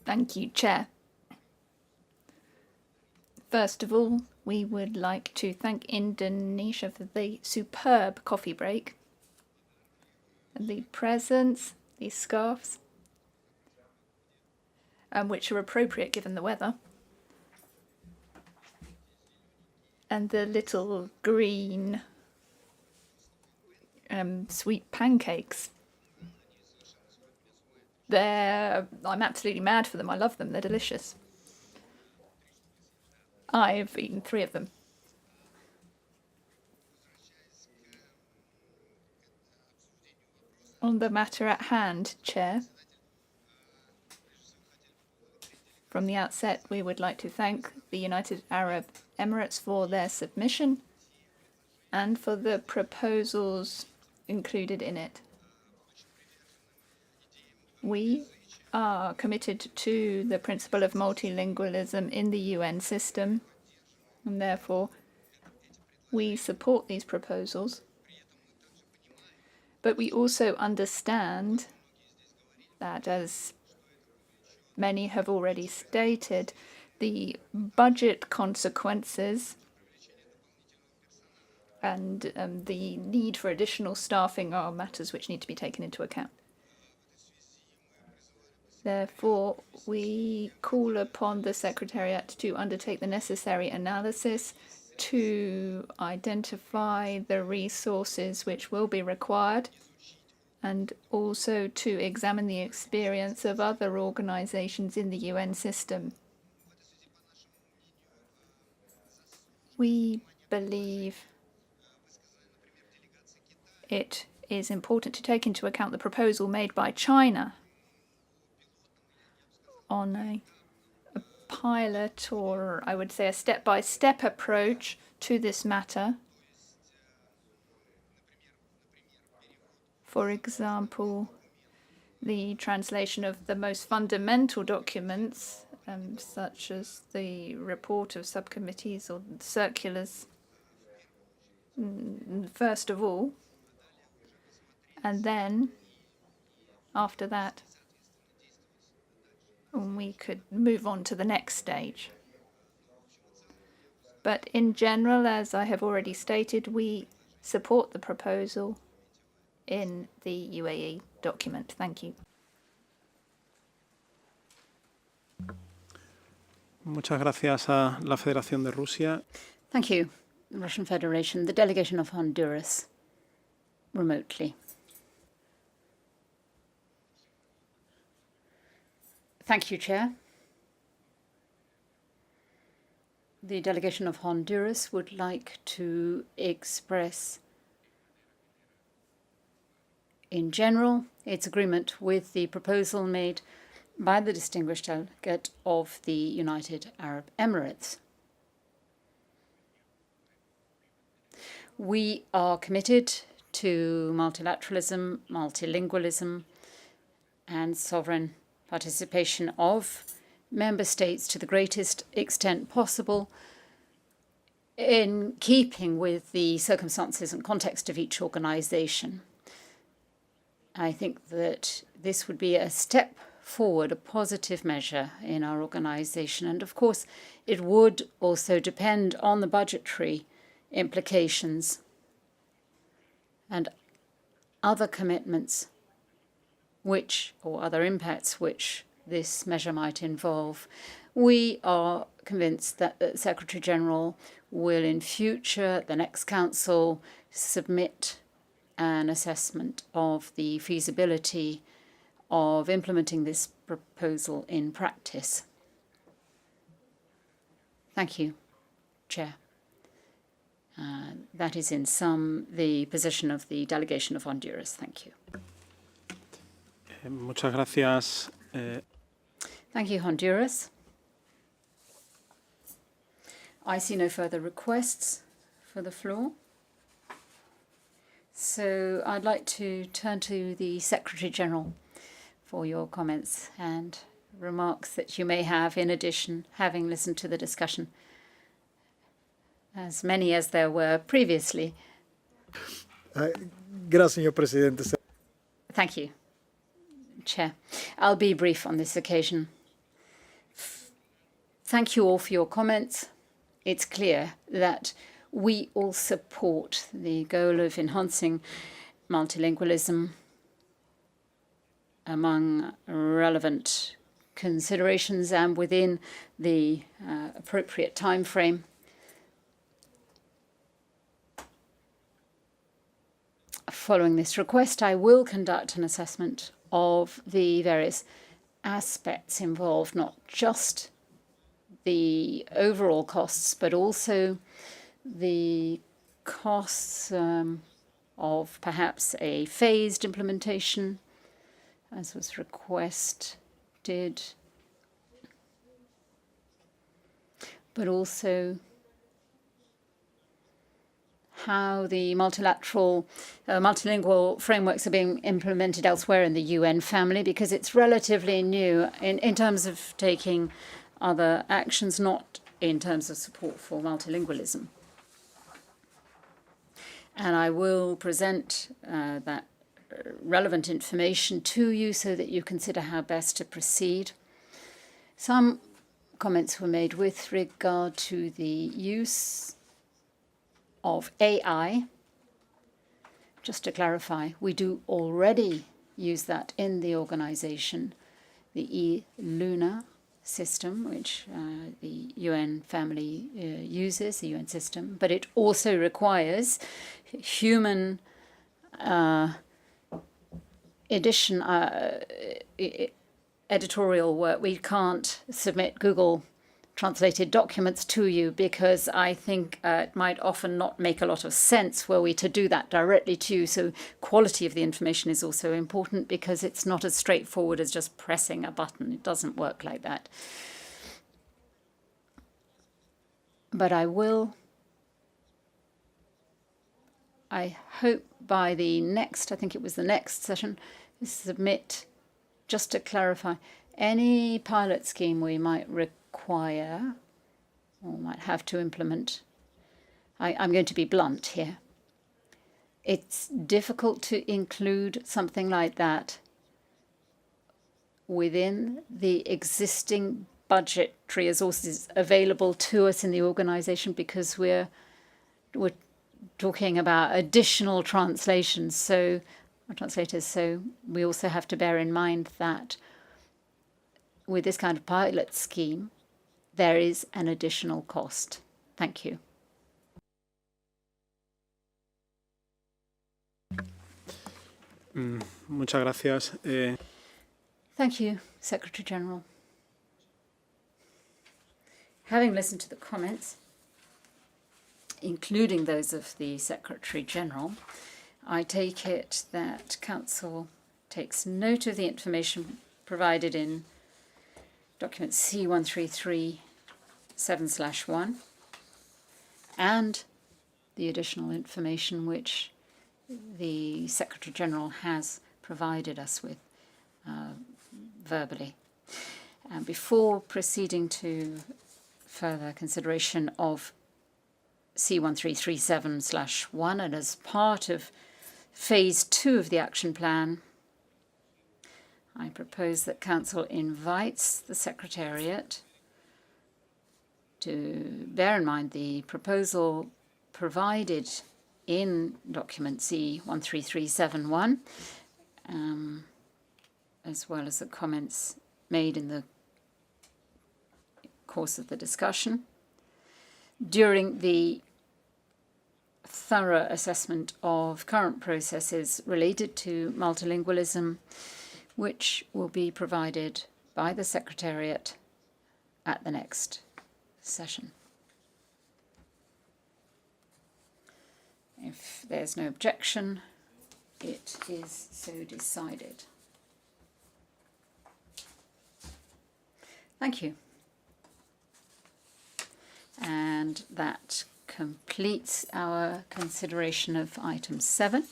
Thank you, Chair. First of all, we would like to thank Indonesia for the superb coffee break and the presents, these scarves, which are appropriate given the weather, and the little green sweet pancakes. I'm absolutely mad for them. I love them. They're delicious. I've eaten 3 of them. On the matter at hand, Chair, from the outset, we would like to thank the United Arab Emirates for their submission and for the proposals included in it. We are committed to the principle of multilingualism in the UN system, and therefore we support these proposals. But we also understand that, as many have already stated, the budget consequences and the need for additional staffing are matters which need to be taken into account. Therefore, we call upon the Secretariat to undertake the necessary analysis to identify the resources which will be required and also to examine the experience of other organizations in the UN system. We believe it is important to take into account the proposal made by China on a pilot, or I would say a step-by-step approach to this matter. For example, the translation of the most fundamental documents, such as the report of subcommittees or circulars, first of all, and then after that, we could move on to the next stage. But in general, as I have already stated, we support the proposal in the UAE document. Thank you. Muchas gracias a la Federación de Rusia. Thank you, the Russian Federation, the delegation of Honduras, remotely. Thank you, Chair. The delegation of Honduras would like to express, in general, its agreement with the proposal made by the distinguished delegate of the United Arab Emirates. We are committed to multilateralism, multilingualism, and sovereign participation of member states to the greatest extent possible, in keeping with the circumstances and context of each organization. I think that this would be a step forward, a positive measure in our organization. And of course, it would also depend on the budgetary implications and other commitments or other impacts which this measure might involve. We are convinced that the Secretary General will in future, the next Council, submit an assessment of the feasibility of implementing this proposal in practice. Thank you, Chair. That is in sum the position of the delegation of Honduras. Thank you. Muchas gracias. Thank you, Honduras. I see no further requests for the floor. So I'd like to turn to the Secretary General for your comments and remarks that you may have in addition, having listened to the discussion, as many as there were previously. Gracias, señor presidente. Thank you, Chair. I'll be brief on this occasion. Thank you all for your comments. It's clear that we all support the goal of enhancing multilingualism among relevant considerations and within the appropriate time frame. Following this request, I will conduct an assessment of the various aspects involved, not just the overall costs, but also the costs of perhaps a phased implementation, as was requested, but also how the multilingual frameworks are being implemented elsewhere in the UN family, because it's relatively new in terms of taking other actions, not in terms of support for multilingualism. And I will present that relevant information to you so that you consider how best to proceed. Some comments were made with regard to the use of AI. Just to clarify, we do already use that in the organization, the eLuna system, which the UN family uses, the UN system, but it also requires human editorial work. We can't submit Google translated documents to you because I think it might often not make a lot of sense were we to do that directly to you. So quality of the information is also important because it's not as straightforward as just pressing a button. It doesn't work like that. But I hope by the next, I think it was the next session, submit, just to clarify, any pilot scheme we might require or might have to implement. I'm going to be blunt here. It's difficult to include something like that within the existing budgetary resources available to us in the organization because we're talking about additional translations. So our translators. So we also have to bear in mind that with this kind of pilot scheme, there is an additional cost. Thank you. Muchas gracias. Thank you, Secretary General. Having listened to the comments, including those of the Secretary General, I take it that Council takes note of the information provided in document C1337/1 and the additional information which the Secretary General has provided us with verbally. And before proceeding to further consideration of C1337/1 and as part of Phase 2 of the action plan, I propose that Council invites the Secretariat to bear in mind the proposal provided in document C1337/1, as well as the comments made in the course of the discussion. During the thorough assessment of current processes related to multilingualism, which will be provided by the Secretariat at the next session. If there's no objection, it is so decided. Thank you. And that completes our consideration of item 7.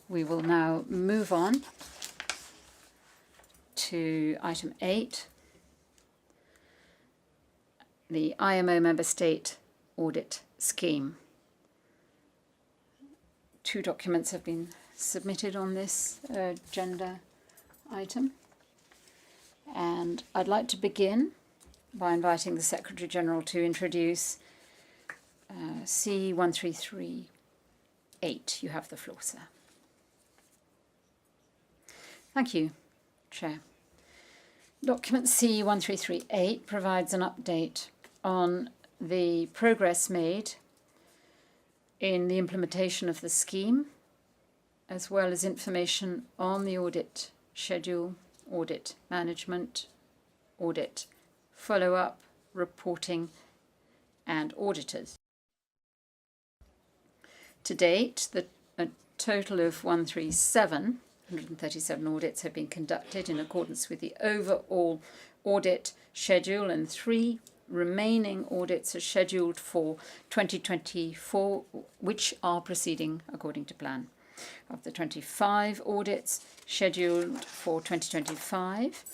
We will now move on to item 8, the IMO Member State Audit Scheme. 2 documents have been submitted on this agenda item. And I'd like to begin by inviting the Secretary General to introduce C1338. You have the floor, sir. Thank you, Chair. Document C1338 provides an update on the progress made in the implementation of the scheme, as well as information on the audit schedule, audit management, audit follow-up, reporting, and auditors. To date, a total of 137 audits have been conducted in accordance with the overall audit schedule, and 3 remaining audits are scheduled for 2024, which are proceeding according to plan. Of the 25 audits scheduled for 2025,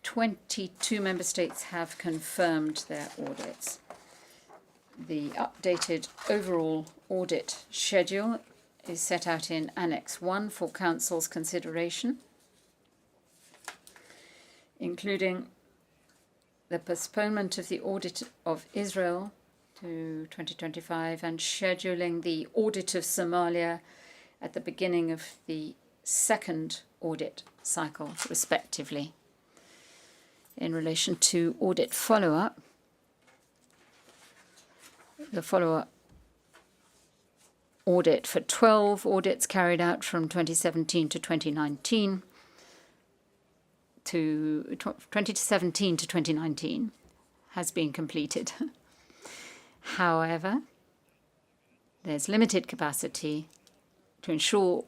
22 member states have confirmed their audits. The updated overall audit schedule is set out in Annex 1 for Council's consideration, including the postponement of the audit of Israel to 2025 and scheduling the audit of Somalia at the beginning of the second audit cycle, respectively. In relation to audit follow-up, the follow-up audit for 12 audits carried out from 2017 to 2019 has been completed. However, there's limited capacity to ensure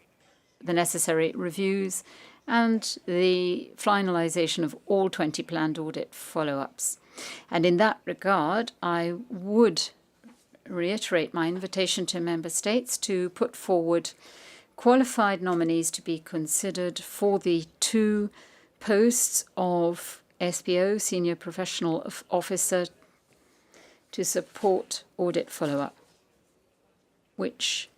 the necessary reviews and the finalization of all 20 planned audit follow-ups. And in that regard, I would reiterate my invitation to member states to put forward qualified nominees to be considered for the 2 posts of SPO, Senior Professional Officer, to support audit follow-up, which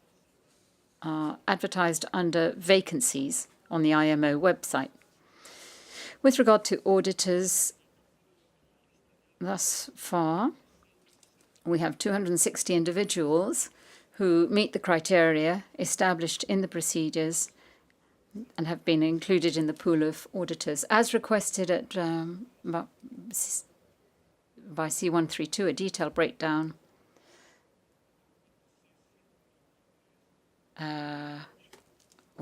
are advertised under vacancies on the IMO website. With regard to auditors, thus far, we have 260 individuals who meet the criteria established in the procedures and have been included in the pool of auditors. As requested by C132, a detailed breakdown of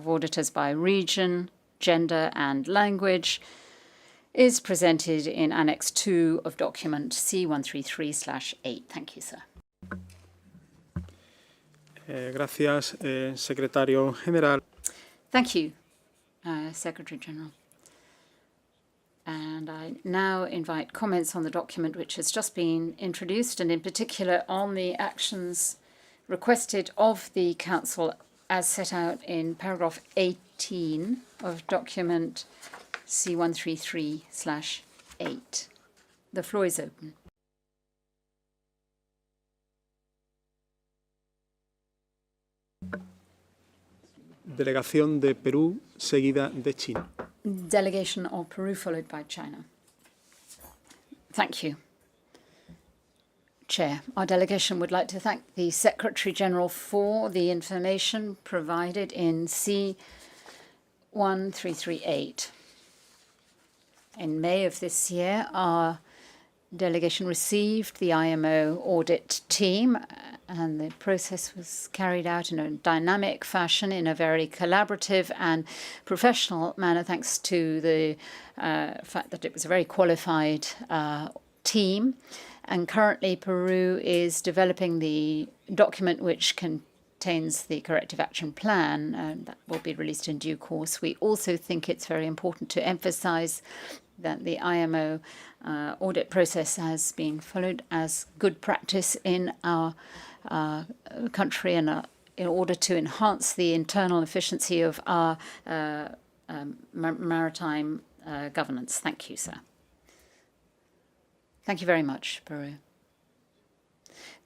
auditors by region, gender and language is presented in Annex 2 of document C133/8. Thank you, sir. Gracias, Secretario General. Thank you, Secretary General. And I now invite comments on the document which has just been introduced, and in particular on the actions requested of the Council as set out in paragraph 18 of document C133/8. The floor is open. Delegación de Perú, seguida de China. Delegation of Peru, followed by China. Thank you. Chair, our delegation would like to thank the Secretary-General for the information provided in C1338. In May of this year, our delegation received the IMO audit team, and the process was carried out in a dynamic fashion, in a very collaborative and professional manner, thanks to the fact that it was a very qualified team. And currently, Peru is developing the document which contains the corrective action plan, and that will be released in due course. We also think it's very important to emphasize that the IMO audit process has been followed as good practice in our country, and in order to enhance the internal efficiency of our maritime governance. Thank you, sir. Thank you very much, Peru.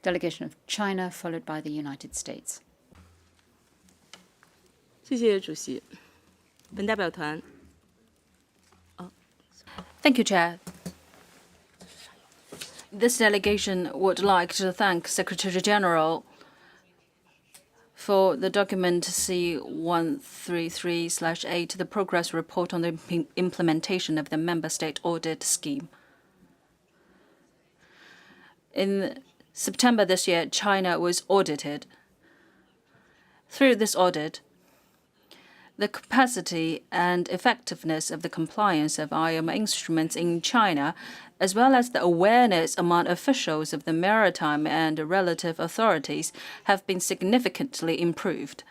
Delegation of China, followed by the United States. 谢谢主席。本代表团 Thank you, Chair. This delegation would like to thank Secretary General for the document C133/8, the progress report on the implementation of the member state audit scheme. In September this year, China was audited. Through this audit, the capacity and effectiveness of the compliance of IMO instruments in China, as well as the awareness among officials of the maritime and relative authorities, have been significantly improved.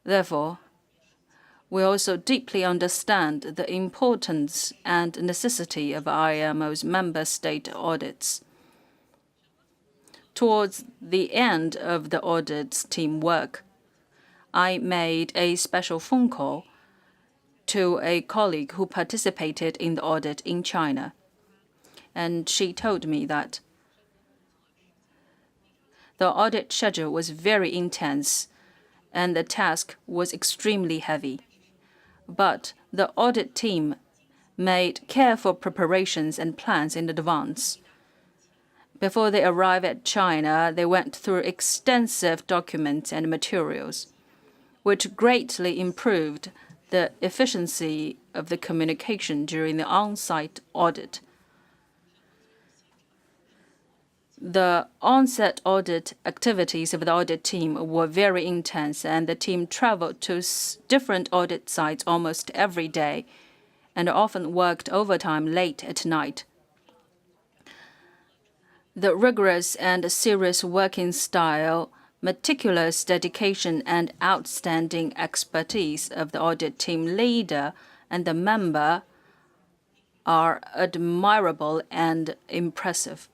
Therefore, we also deeply understand the importance and necessity of IMO's member state audits. Towards the end of the audit team work, I made a special phone call to a colleague who participated in the audit in China, and she told me that the audit schedule was very intense and the task was extremely heavy. But the audit team made careful preparations and plans in advance. Before they arrived at China, they went through extensive documents and materials, which greatly improved the efficiency of the communication during the on-site audit. The on-site audit activities of the audit team were very intense, and the team traveled to different audit sites almost every day and often worked overtime late at night. The rigorous and serious working style, meticulous dedication, and outstanding expertise of the audit team leader and the member are admirable and impressive.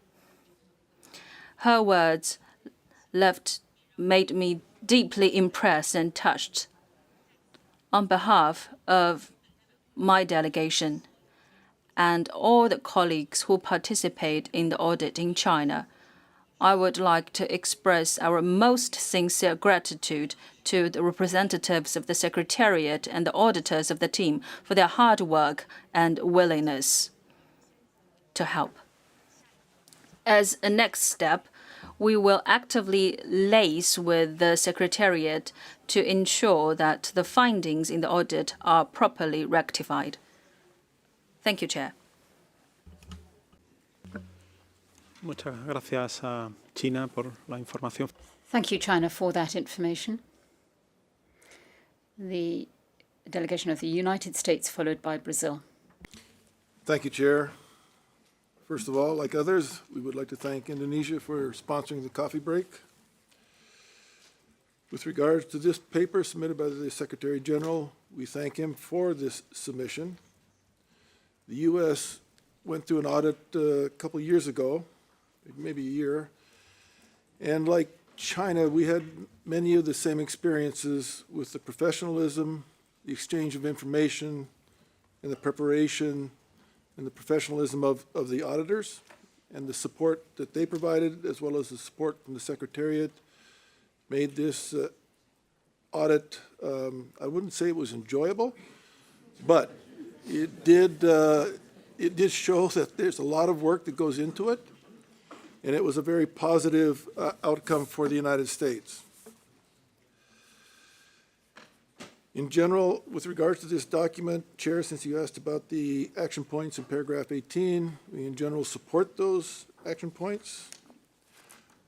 Her words made me deeply impressed and touched. On behalf of my delegation and all the colleagues who participate in the audit in China, I would like to express our most sincere gratitude to the representatives of the Secretariat and the auditors of the team for their hard work and willingness to help. As a next step, we will actively liaise with the Secretariat to ensure that the findings in the audit are properly rectified. Thank you, Chair. Muchas gracias a China por la información. Thank you, China, for that information. The delegation of the United States, followed by Brazil. Thank you, Chair. First of all, like others, we would like to thank Indonesia for sponsoring the coffee break. With regards to this paper submitted by the Secretary General, we thank him for this submission. The U.S. went through an audit a couple years ago, maybe a year, and like China, we had many of the same experiences with the professionalism, the exchange of information, and the preparation and the professionalism of the auditors, and the support that they provided, as well as the support from the Secretariat, made this audit, I wouldn't say it was enjoyable, but it did show that there's a lot of work that goes into it, and it was a very positive outcome for the United States. In general, with regards to this document, Chair, since you asked about the action points in paragraph 18, we in general support those action points.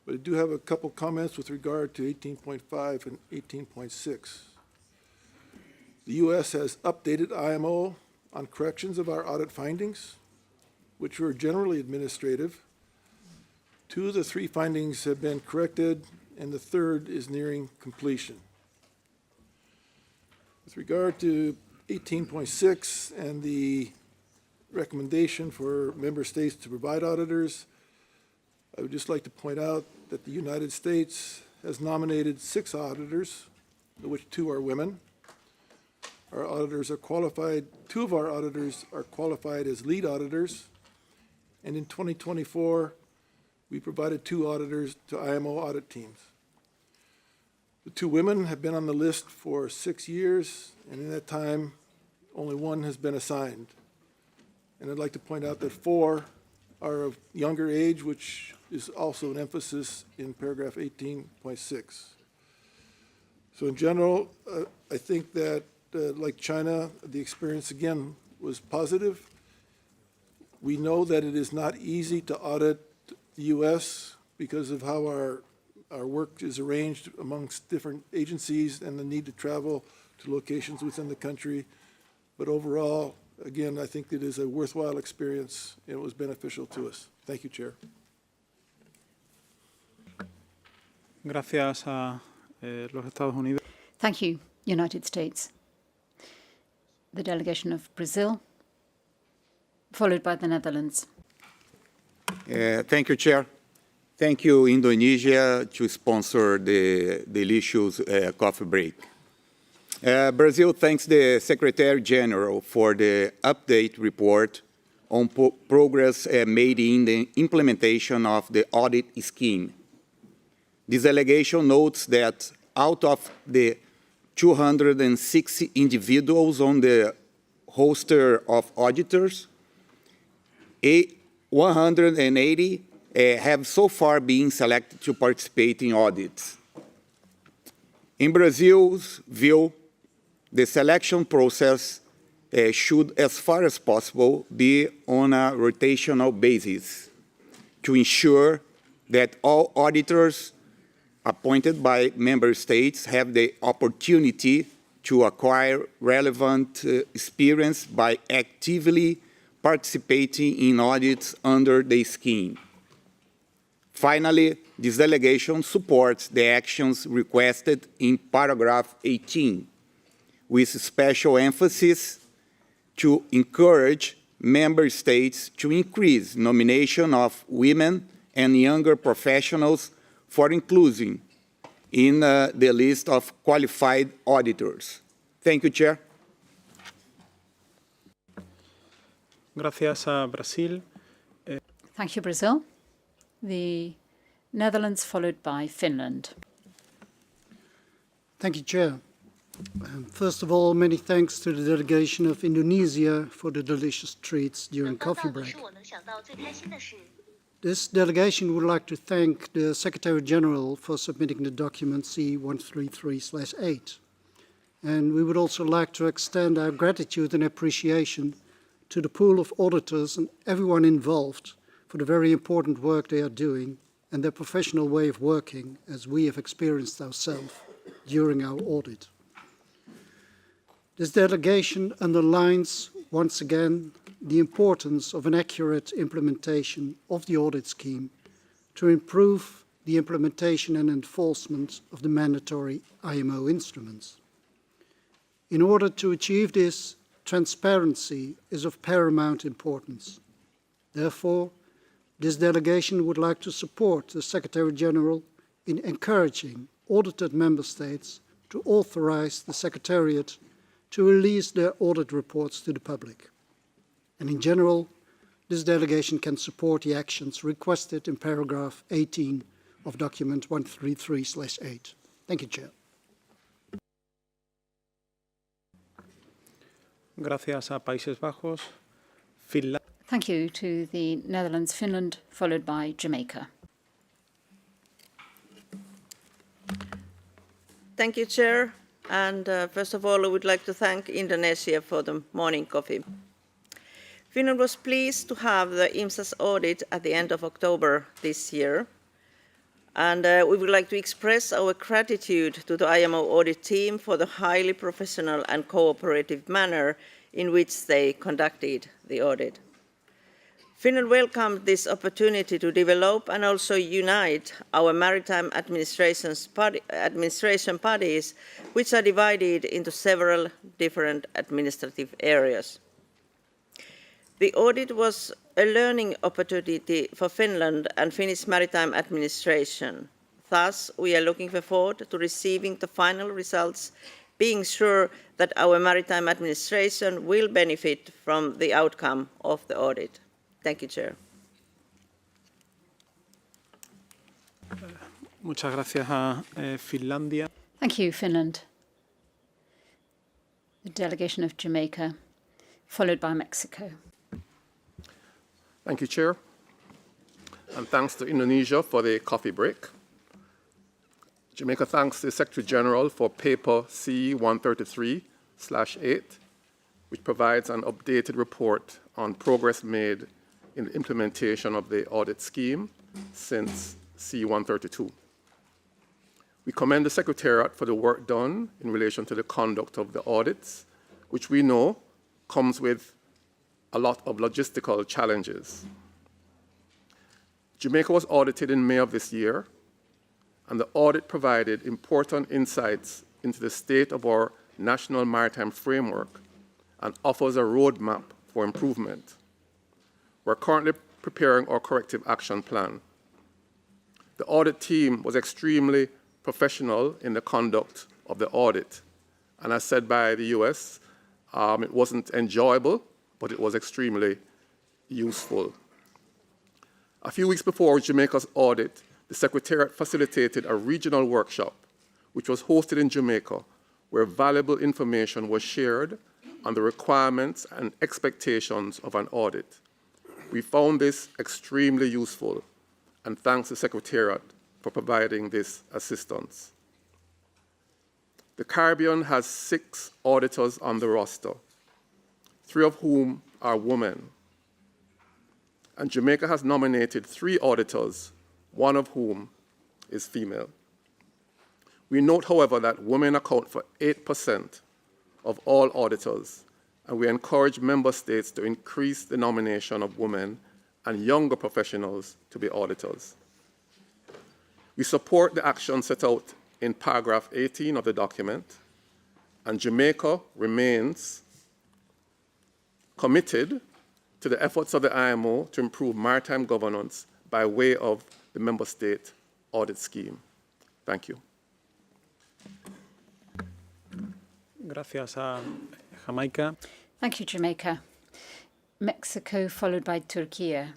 But I do have a couple comments with regard to 18.5 and 18.6. The U.S. has updated IMO on corrections of our audit findings, which were generally administrative. 2 of the 3 findings have been corrected, and the 3rd is nearing completion. With regard to 18.6 and the recommendation for member states to provide auditors, I would just like to point out that the United States has nominated 6 auditors, of which 2 are women. Our auditors are qualified, 2 of our auditors are qualified as lead auditors, and in 2024, we provided 2 auditors to IMO audit teams. The 2 women have been on the list for 6 years, and in that time, only 1 has been assigned. And I'd like to point out that 4 are of younger age, which is also an emphasis in paragraph 18.6. So in general, I think that, like China, the experience again was positive. We know that it is not easy to audit the U.S. because of how our work is arranged amongst different agencies and the need to travel to locations within the country. But overall, again, I think it is a worthwhile experience and it was beneficial to us. Thank you, Chair. Gracias a los Estados Unidos. Thank you, United States. The delegation of Brazil, followed by the Netherlands. Thank you, Chair. Thank you, Indonesia, to sponsor the delicious coffee break. Brazil thanks the Secretary General for the update report on progress made in the implementation of the audit scheme. This delegation notes that out of the 260 individuals on the roster of auditors, 180 have so far been selected to participate in audits. In Brazil's view, the selection process should, as far as possible, be on a rotational basis to ensure that all auditors appointed by member states have the opportunity to acquire relevant experience by actively participating in audits under the scheme. Finally, this delegation supports the actions requested in paragraph 18, with special emphasis to encourage member states to increase nomination of women and younger professionals for inclusion in the list of qualified auditors. Thank you, Chair. Gracias a Brasil. Thank you, Brazil. The Netherlands, followed by Finland. Thank you, Chair. First of all, many thanks to the delegation of Indonesia for the delicious treats during coffee break. This delegation would like to thank the Secretary-General for submitting the document C133/8. And we would also like to extend our gratitude and appreciation to the pool of auditors and everyone involved for the very important work they are doing and their professional way of working, as we have experienced ourselves during our audit. This delegation underlines once again the importance of an accurate implementation of the audit scheme to improve the implementation and enforcement of the mandatory IMO instruments. In order to achieve this, transparency is of paramount importance. Therefore, this delegation would like to support the Secretary-General in encouraging audited member states to authorize the Secretariat to release their audit reports to the public. And in general, this delegation can support the actions requested in paragraph 18 of document 133/8. Thank you, Chair. Gracias a Países Bajos. Finlandia. Thank you to the Netherlands, Finland, followed by Jamaica. Thank you, Chair. And first of all, I would like to thank Indonesia for the morning coffee. Finland was pleased to have the IMSA's audit at the end of October this year. And we would like to express our gratitude to the IMO audit team for the highly professional and cooperative manner in which they conducted the audit. Finland welcomed this opportunity to develop and also unite our maritime administration bodies, which are divided into several different administrative areas. The audit was a learning opportunity for Finland and Finnish maritime administration. Thus, we are looking forward to receiving the final results, being sure that our maritime administration will benefit from the outcome of the audit. Thank you, Chair. Muchas gracias a Finlandia. Thank you, Finland. The delegation of Jamaica, followed by Mexico. Thank you, Chair. And thanks to Indonesia for the coffee break. Jamaica thanks the Secretary General for paper C133/8, which provides an updated report on progress made in the implementation of the audit scheme since C132. We commend the Secretariat for the work done in relation to the conduct of the audits, which we know comes with a lot of logistical challenges. Jamaica was audited in May of this year, and the audit provided important insights into the state of our national maritime framework and offers a roadmap for improvement. We're currently preparing our corrective action plan. The audit team was extremely professional in the conduct of the audit, and as said by the US, it wasn't enjoyable, but it was extremely useful. A few weeks before Jamaica's audit, the Secretariat facilitated a regional workshop, which was hosted in Jamaica, where valuable information was shared on the requirements and expectations of an audit. We found this extremely useful, and thanks the Secretariat for providing this assistance. The Caribbean has 6 auditors on the roster, 3 of whom are women. And Jamaica has nominated 3 auditors, 1 of whom is female. We note, however, that women account for 8% of all auditors, and we encourage member states to increase the nomination of women and younger professionals to be auditors. We support the action set out in paragraph 18 of the document, and Jamaica remains committed to the efforts of the IMO to improve maritime governance by way of the member state audit scheme. Thank you. Gracias a Jamaica. Thank you, Jamaica. Mexico, followed by Turkey.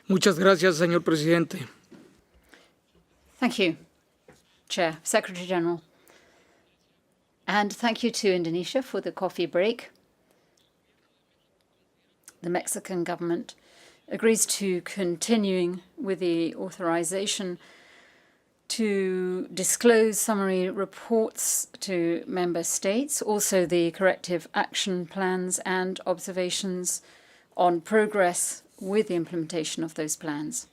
Muchas gracias, señor presidente. Thank you, Chair, Secretary General. And thank you to Indonesia for the coffee break. The Mexican government agrees to continuing with the authorization to disclose summary reports to member states, also the corrective action plans and observations on progress with the implementation of those plans.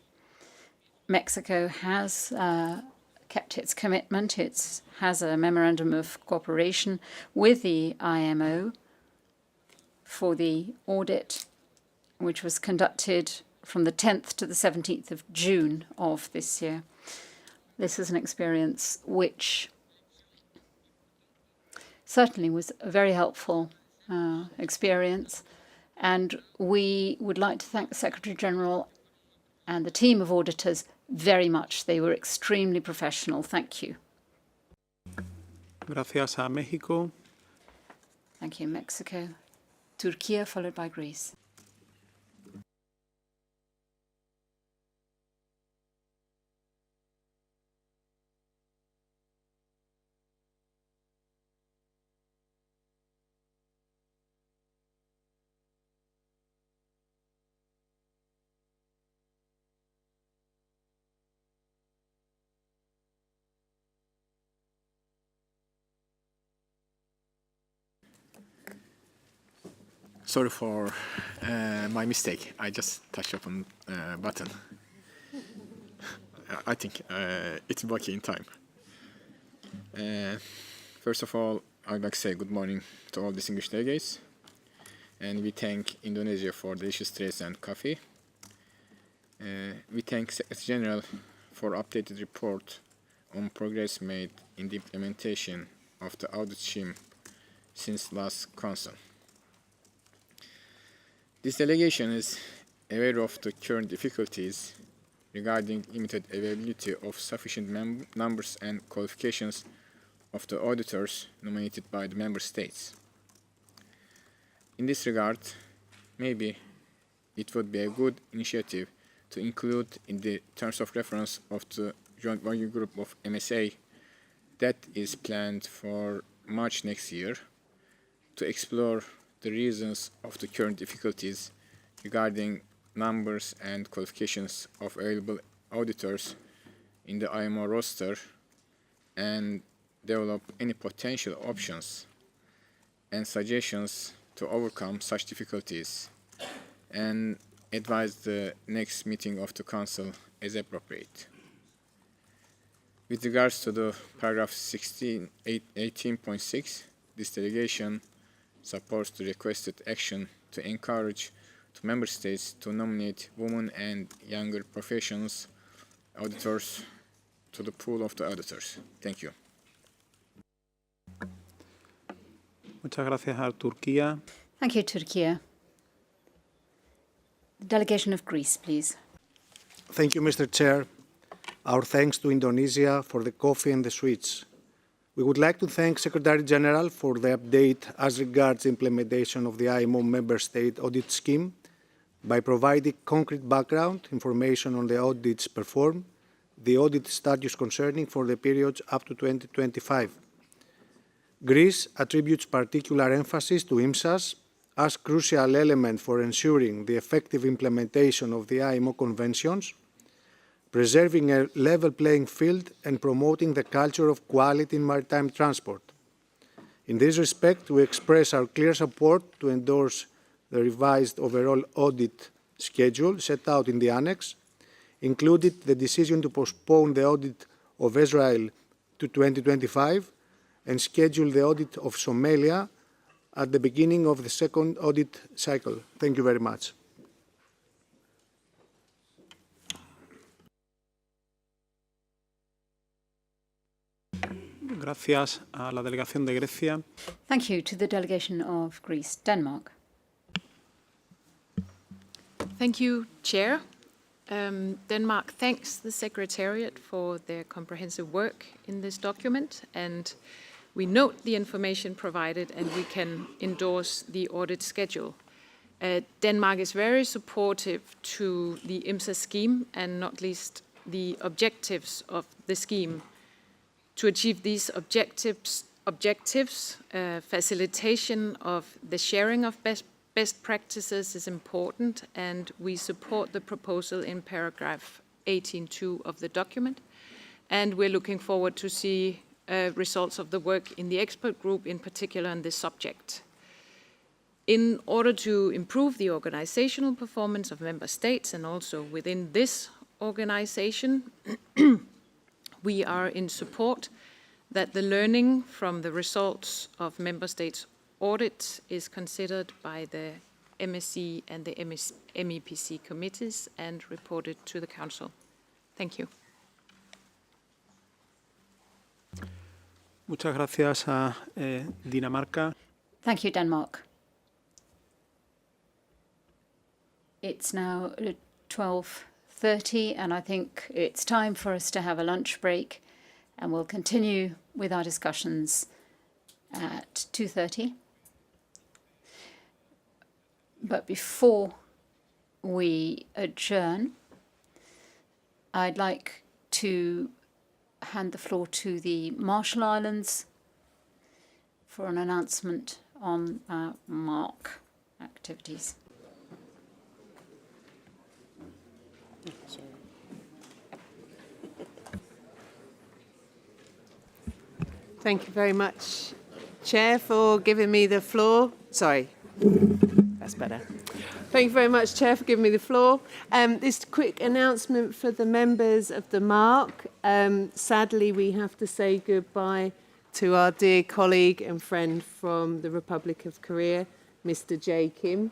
Mexico has kept its commitment. It has a memorandum of cooperation with the IMO for the audit, which was conducted from the 10th to the 17th of June of this year. This is an experience which certainly was a very helpful experience, and we would like to thank the Secretary General and the team of auditors very much. They were extremely professional. Thank you. Gracias a México. Thank you, Mexico. Turkey, followed by Greece. Sorry for my mistake. I just touched upon button. I think it's working in time. First of all, I'd like to say good morning to all distinguished delegates. And we thank Indonesia for delicious treats and coffee. We thank Secretary General for updated report on progress made in the implementation of the audit scheme since last council. This delegation is aware of the current difficulties regarding limited availability of sufficient numbers and qualifications of the auditors nominated by the member states. In this regard, maybe it would be a good initiative to include in the terms of reference of the Joint Working Group of MSA that is planned for March next year to explore the reasons of the current difficulties regarding numbers and qualifications of available auditors in the IMO roster and develop any potential options and suggestions to overcome such difficulties and advise the next meeting of the Council as appropriate. With regards to the paragraph 18.6, this delegation supports the requested action to encourage the member states to nominate women and younger professionals auditors to the pool of the auditors. Thank you. Muchas gracias a Turquía. Thank you, Turkey. The delegation of Greece, please. Thank you, Mr. Chair. Our thanks to Indonesia for the coffee and the sweets. We would like to thank Secretary General for the update as regards implementation of the IMO member state audit scheme by providing concrete background information on the audits performed, the audit status concerning for the periods up to 2025. Greece attributes particular emphasis to IMSAS as crucial element for ensuring the effective implementation of the IMO conventions, preserving a level playing field and promoting the culture of quality in maritime transport. In this respect, we express our clear support to endorse the revised overall audit schedule set out in the annex, including the decision to postpone the audit of Israel to 2025 and schedule the audit of Somalia at the beginning of the second audit cycle. Thank you very much. Gracias a la delegación de Grecia. Thank you to the delegation of Greece. Denmark. Thank you, Chair. Denmark thanks the Secretariat for their comprehensive work in this document, and we note the information provided and we can endorse the audit schedule. Denmark is very supportive to the IMSA scheme and not least the objectives of the scheme. To achieve these objectives, facilitation of the sharing of best practices is important, and we support the proposal in paragraph 18.2 of the document. And we're looking forward to see results of the work in the expert group, in particular on this subject. In order to improve the organizational performance of member states and also within this organization, we are in support that the learning from the results of member states' audit is considered by the MSC and the MEPC committees and reported to the Council. Thank you. Muchas gracias a Dinamarca. Thank you, Denmark. It's now 12:30, and I think it's time for us to have a lunch break, and we'll continue with our discussions at 2:30. But before we adjourn, I'd like to hand the floor to the Marshall Islands for an announcement on MARC activities. Thank you very much, Chair, for giving me the floor. Sorry, that's better. Thank you very much, Chair, for giving me the floor. This quick announcement for the members of the MARC. Sadly, we have to say goodbye to our dear colleague and friend from the Republic of Korea, Mr. Jae Kim.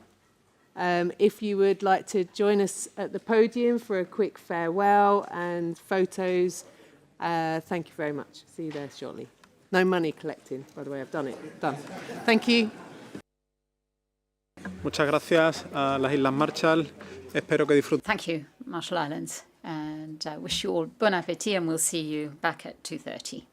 If you would like to join us at the podium for a quick farewell and photos, thank you very much. See you there shortly. No money collecting, by the way, I've done it. Done. Thank you. Muchas gracias a las Islas Marshall. Espero que disfruten. Thank you, Marshall Islands, and I wish you all bon appétit, and we'll see you back at 2:30.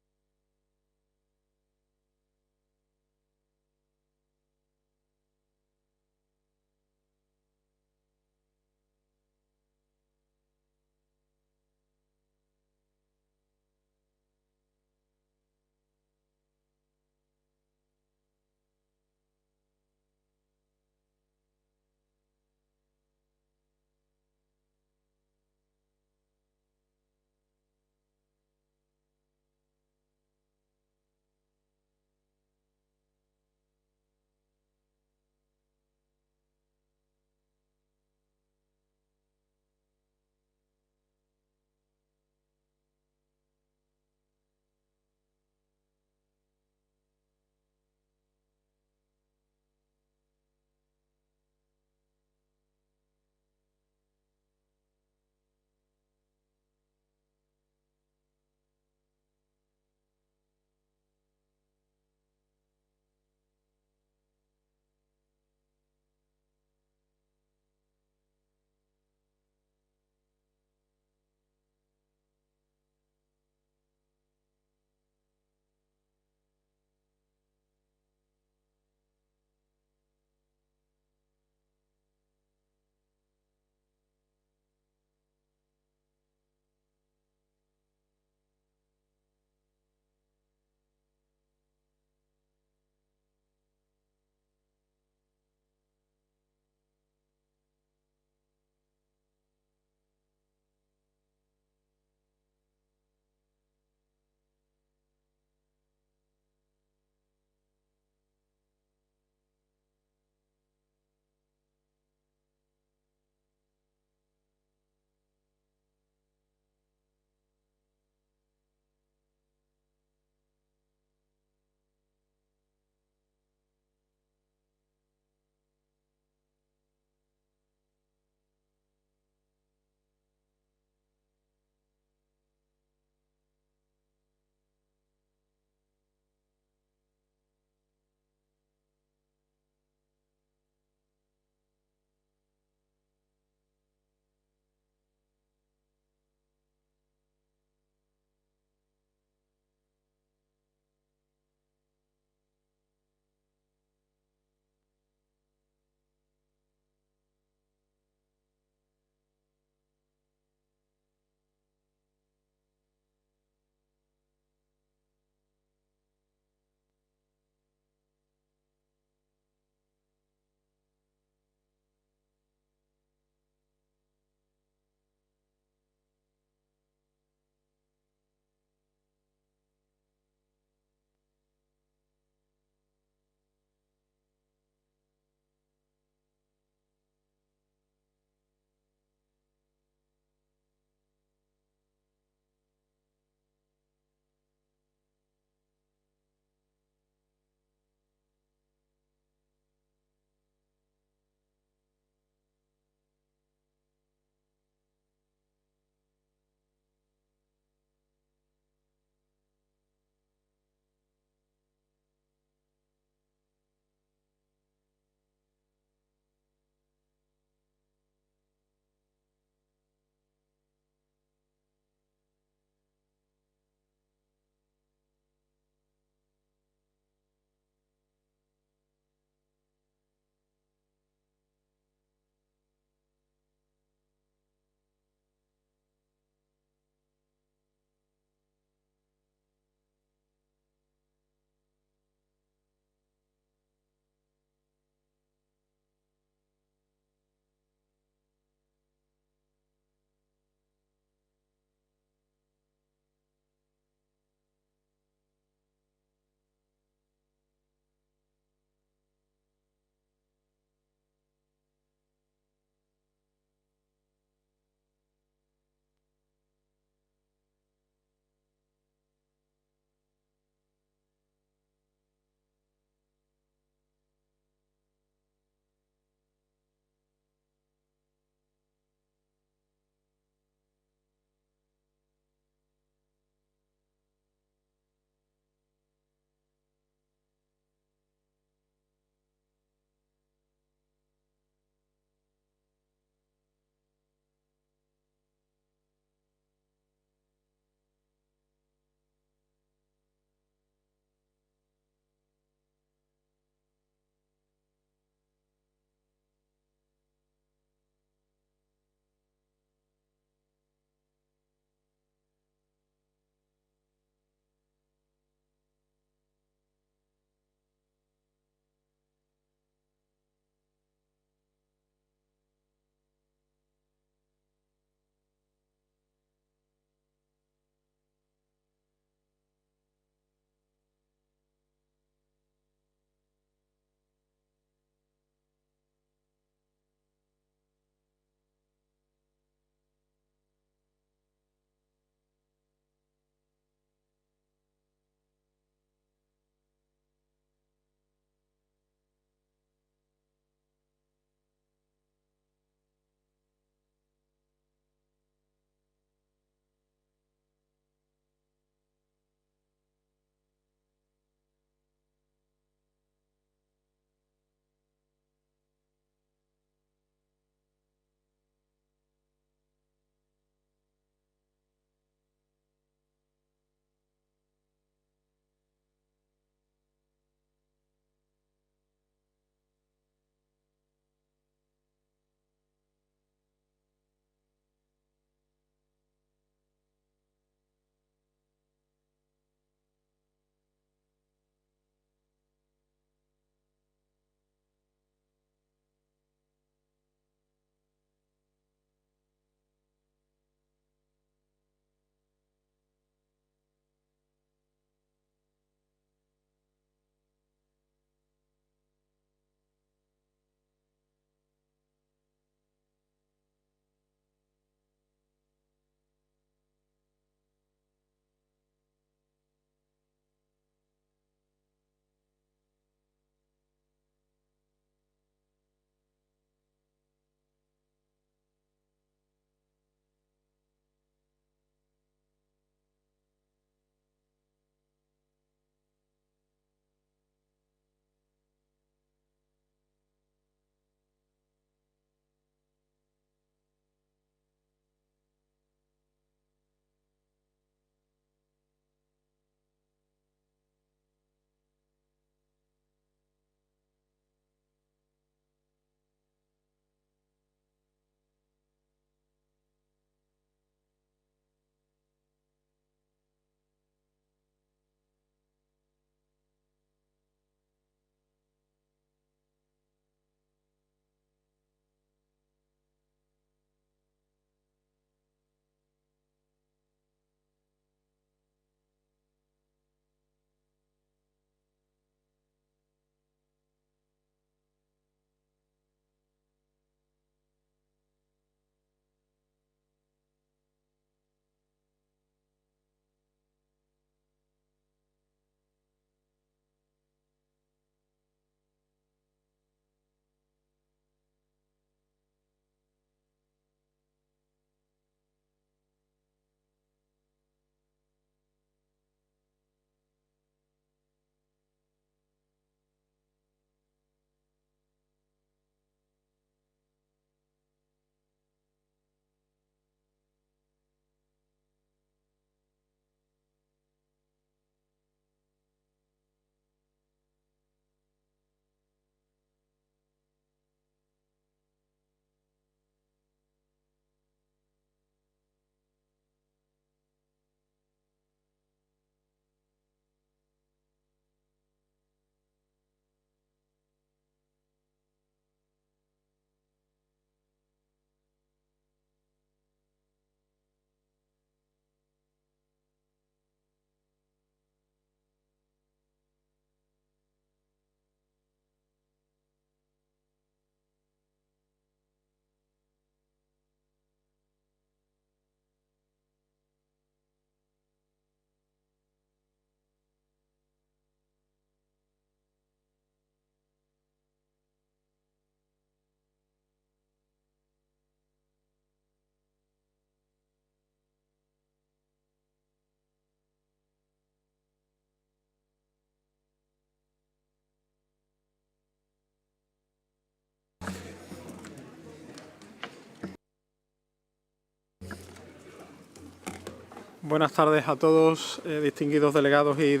Buenas tardes a todos, distinguidos delegados y...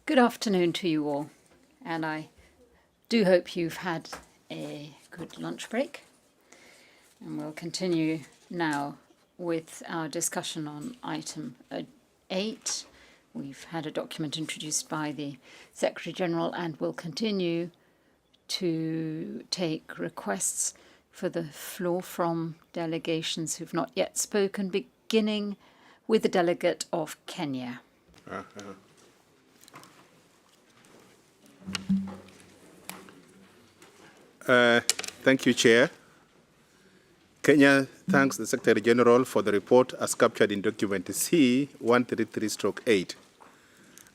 Good afternoon to you all, and I do hope you've had a good lunch break. And we'll continue now with our discussion on item 8. We've had a document introduced by the Secretary-General and will continue to take requests for the floor from delegations who've not yet spoken, beginning with the delegate of Kenya. Thank you, Chair. Kenya thanks the Secretary General for the report as captured in document C-133/8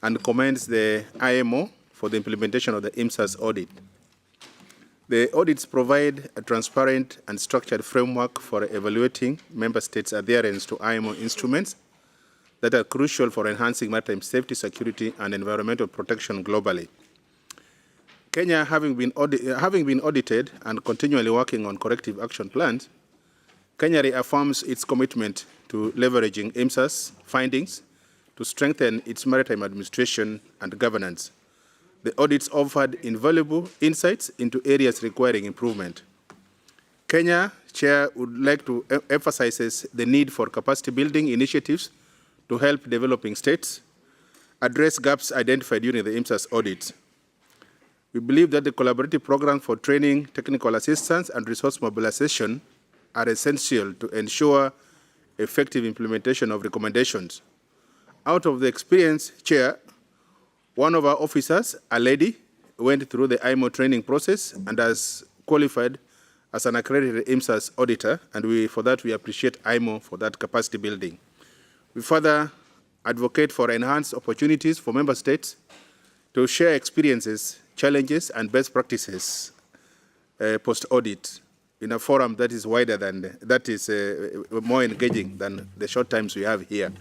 and commends the IMO for the implementation of the IMSAS audit. The audits provide a transparent and structured framework for evaluating member states' adherence to IMO instruments that are crucial for enhancing maritime safety, security, and environmental protection globally. Kenya, having been audited and continually working on corrective action plans, Kenya reaffirms its commitment to leveraging IMSAS findings to strengthen its maritime administration and governance. The audits offered invaluable insights into areas requiring improvement. Kenya, Chair, would like to emphasize the need for capacity building initiatives to help developing states address gaps identified during the IMSAS audits. We believe that the collaborative program for training, technical assistance, and resource mobilization are essential to ensure effective implementation of recommendations. Out of the experience, Chair, one of our officers, a lady, went through the IMO training process and has qualified as an accredited IMSAS auditor, and for that we appreciate IMO for that capacity building. We further advocate for enhanced opportunities for member states to share experiences, challenges, and best practices post-audit in a forum that is wider than, that is more engaging than the short times we have here.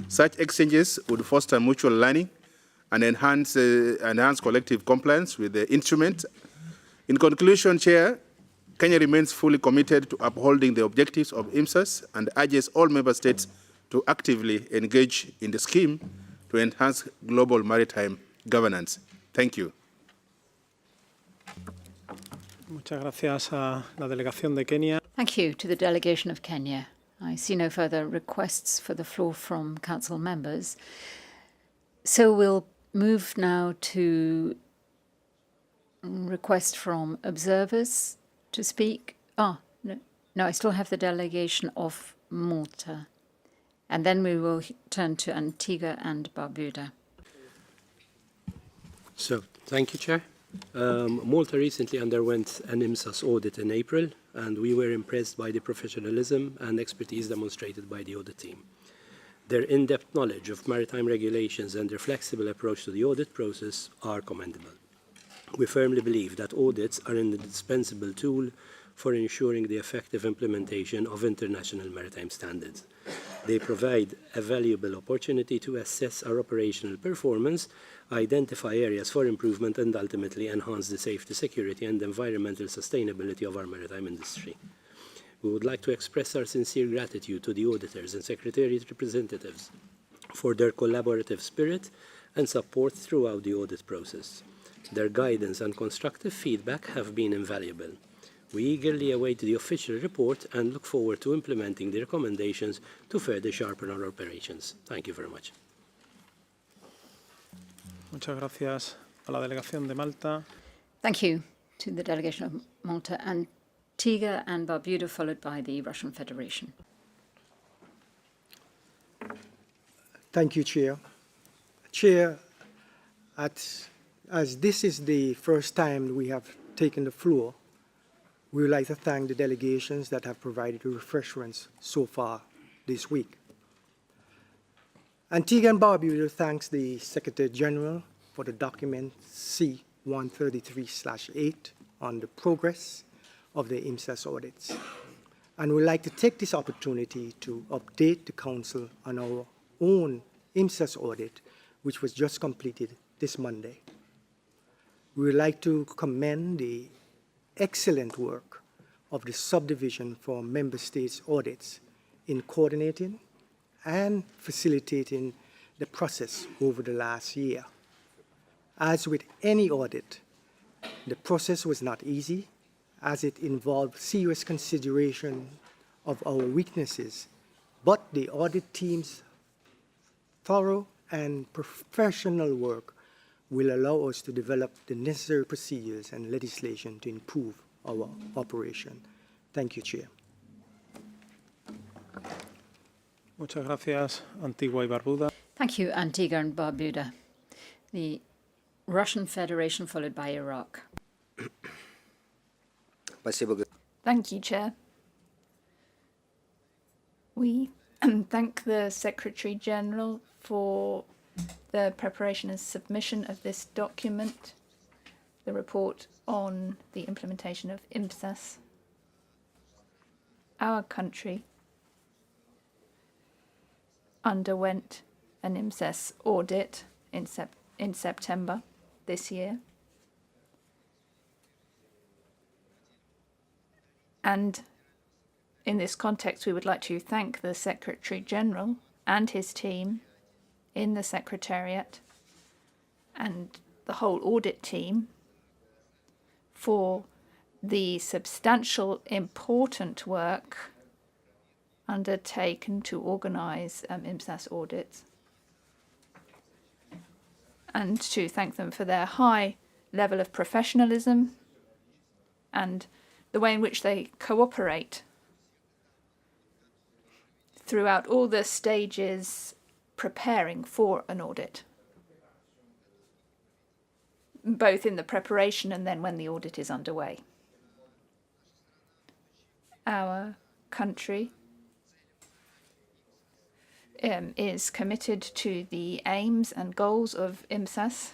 Such exchanges would foster mutual learning and enhance collective compliance with the instrument. In conclusion, Chair, Kenya remains fully committed to upholding the objectives of IMSAS and urges all member states to actively engage in the scheme to enhance global maritime governance. Thank you. Muchas gracias a la delegación de Kenia. Thank you to the delegation of Kenya. I see no further requests for the floor from council members. So we'll move now to request from observers to speak. No, I still have the delegation of Malta. And then we will turn to Antigua and Barbuda. So, thank you, Chair. Malta recently underwent an IMSAS audit in April, and we were impressed by the professionalism and expertise demonstrated by the audit team. Their in-depth knowledge of maritime regulations and their flexible approach to the audit process are commendable. We firmly believe that audits are an indispensable tool for ensuring the effective implementation of international maritime standards. They provide a valuable opportunity to assess our operational performance, identify areas for improvement, and ultimately enhance the safety, security, and environmental sustainability of our maritime industry. We would like to express our sincere gratitude to the auditors and Secretariat representatives for their collaborative spirit and support throughout the audit process. Their guidance and constructive feedback have been invaluable. We eagerly await the official report and look forward to implementing the recommendations to further sharpen our operations. Thank you very much. Muchas gracias a la delegación de Malta. Thank you to the delegation of Malta, Antigua and Barbuda, followed by the Russian Federation. Thank you, Chair. Chair, as this is the first time we have taken the floor, we would like to thank the delegations that have provided refreshments so far this week. Antigua and Barbuda thanks the Secretary General for the document C-133/8 on the progress of the IMSAS audits. And we'd like to take this opportunity to update the Council on our own IMSAS audit, which was just completed this Monday. We would like to commend the excellent work of the Subdivision for Member States Audits in coordinating and facilitating the process over the last year. As with any audit, the process was not easy, as it involved serious consideration of our weaknesses, but the audit team's thorough and professional work will allow us to develop the necessary procedures and legislation to improve our operation. Thank you, Chair. Muchas gracias, Antigua y Barbuda. Thank you, Antigua and Barbuda. The Russian Federation, followed by Iraq. Thank you, Chair. We thank the Secretary General for the preparation and submission of this document, the report on the implementation of IMSAS. Our country underwent an IMSAS audit in September this year. And in this context, we would like to thank the Secretary General and his team in the Secretariat and the whole audit team for the substantial, important work undertaken to organise IMSAS audits, and to thank them for their high level of professionalism and the way in which they cooperate throughout all the stages preparing for an audit, both in the preparation and then when the audit is underway. Our country is committed to the aims and goals of IMSAS,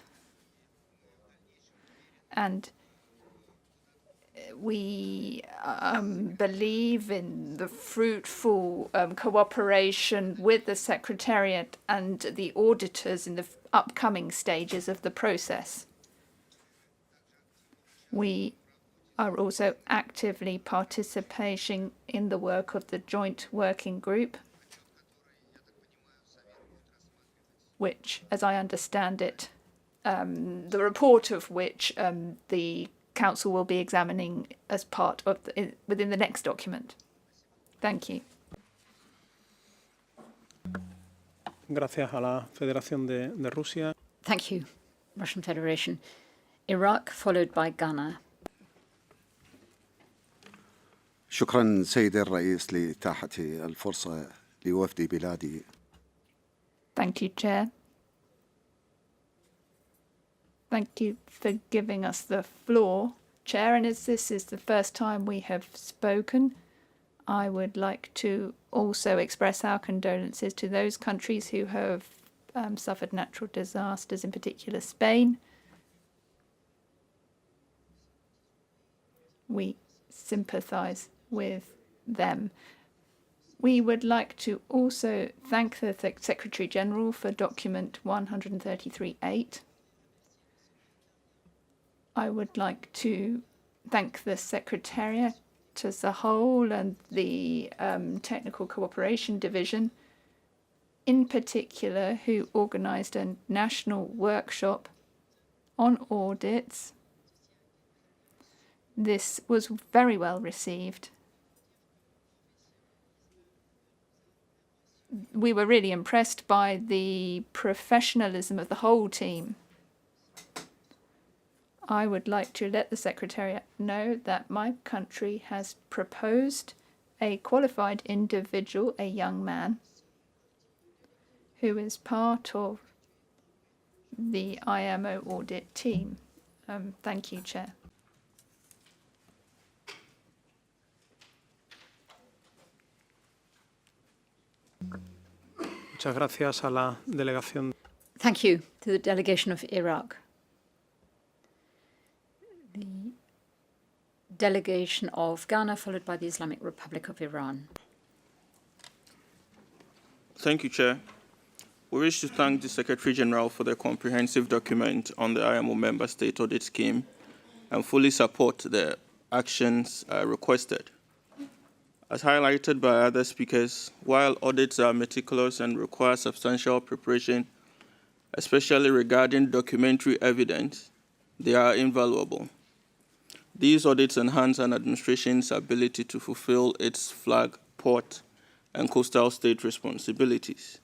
and we believe in the fruitful cooperation with the Secretariat and the auditors in the upcoming stages of the process. We are also actively participating in the work of the Joint Working Group, which, as I understand it, the report of which the Council will be examining as part of within the next document. Thank you. Gracias a la Federación de Rusia. Thank you, Russian Federation. Iraq, followed by Ghana. شكرا سيد الرئيس لإتاحة الفرصة لوفد بلادي. Thank you, Chair. Thank you for giving us the floor, Chair. And as this is the first time we have spoken, I would like to also express our condolences to those countries who have suffered natural disasters, in particular Spain. We sympathise with them. We would like to also thank the Secretary General for document 133.8. I would like to thank the Secretariat as a whole and the Technical Cooperation Division, in particular, who organised a national workshop on audits. This was very well received. We were really impressed by the professionalism of the whole team. I would like to let the Secretariat know that my country has proposed a qualified individual, a young man, who is part of the IMO audit team. Thank you, Chair. Muchas gracias a la delegación. Thank you to the delegation of Iraq. The delegation of Ghana, followed by the Islamic Republic of Iran. Thank you, Chair. We wish to thank the Secretary General for the comprehensive document on the IMO member state audit scheme and fully support the actions requested. As highlighted by other speakers, while audits are meticulous and require substantial preparation, especially regarding documentary evidence, they are invaluable. These audits enhance an administration's ability to fulfill its flag, port, and coastal state responsibilities.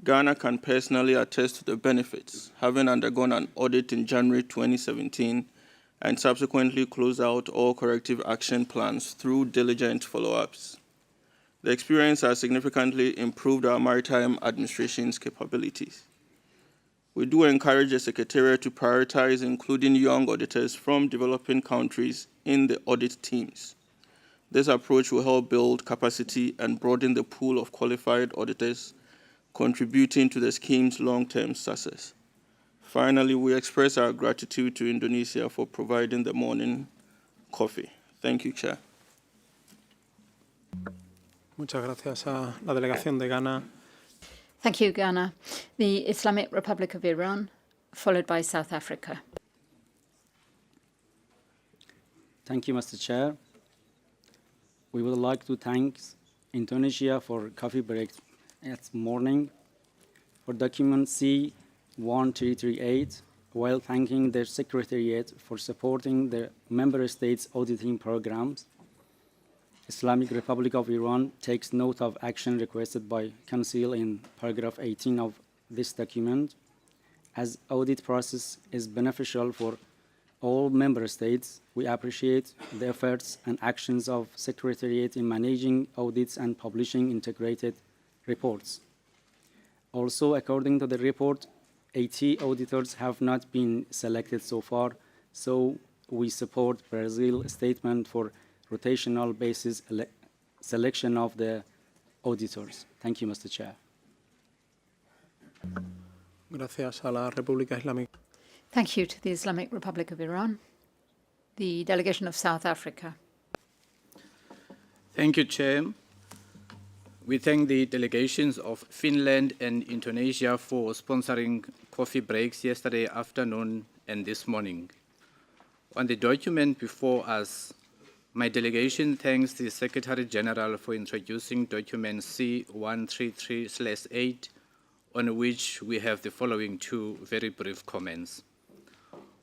Ghana can personally attest to the benefits, having undergone an audit in January 2017 and subsequently closed out all corrective action plans through diligent follow-ups. The experience has significantly improved our maritime administration's capabilities. We do encourage the Secretariat to prioritize including young auditors from developing countries in the audit teams. This approach will help build capacity and broaden the pool of qualified auditors, contributing to the scheme's long-term success. Finally, we express our gratitude to Indonesia for providing the morning coffee. Thank you, Chair. Muchas gracias a la delegación de Ghana. Thank you, Ghana. The Islamic Republic of Iran, followed by South Africa. Thank you, Mr. Chair. We would like to thank Indonesia for coffee break this morning for document C1338, while thanking their Secretariat for supporting the Member States auditing programs. Islamic Republic of Iran takes note of action requested by Council in paragraph 18 of this document. As audit process is beneficial for all member states, we appreciate the efforts and actions of Secretariat in managing audits and publishing integrated reports. Also, according to the report, 80 auditors have not been selected so far, so we support Brazil's statement for rotational basis selection of the auditors. Thank you, Mr. Chair. Gracias a la República Islámica. Thank you to the Islamic Republic of Iran. The delegation of South Africa. Thank you, Chair. We thank the delegations of Finland and Indonesia for sponsoring coffee breaks yesterday afternoon and this morning. On the document before us, my delegation thanks the Secretary General for introducing document C133/8, on which we have the following two very brief comments.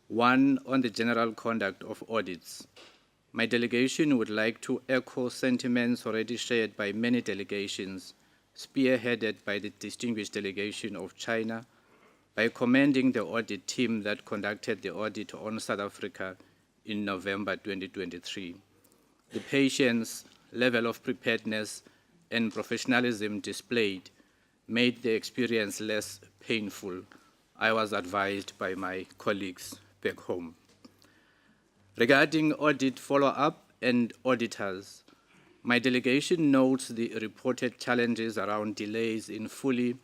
One, on the general conduct of audits. My delegation would like to echo sentiments already shared by many delegations, spearheaded by the distinguished delegation of China, by commending the audit team that conducted the audit on South Africa in November 2023. The patience, level of preparedness, and professionalism displayed made the experience less painful, I was advised by my colleagues back home. Regarding audit follow-up and auditors, my delegation notes the reported challenges around delays in fully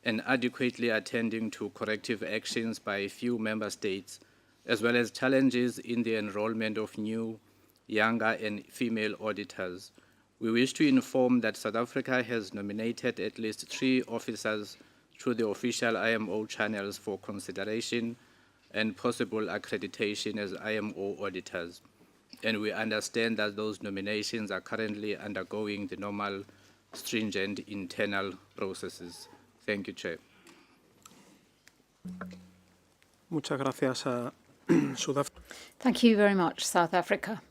and adequately attending to corrective actions by a few member states, as well as challenges in the enrollment of new, younger, and female auditors. We wish to inform that South Africa has nominated at least 3 officers through the official IMO channels for consideration and possible accreditation as IMO auditors. And we understand that those nominations are currently undergoing the normal, stringent internal processes. Thank you, Chair. Muchas gracias a South Africa. Thank you very much, South Africa.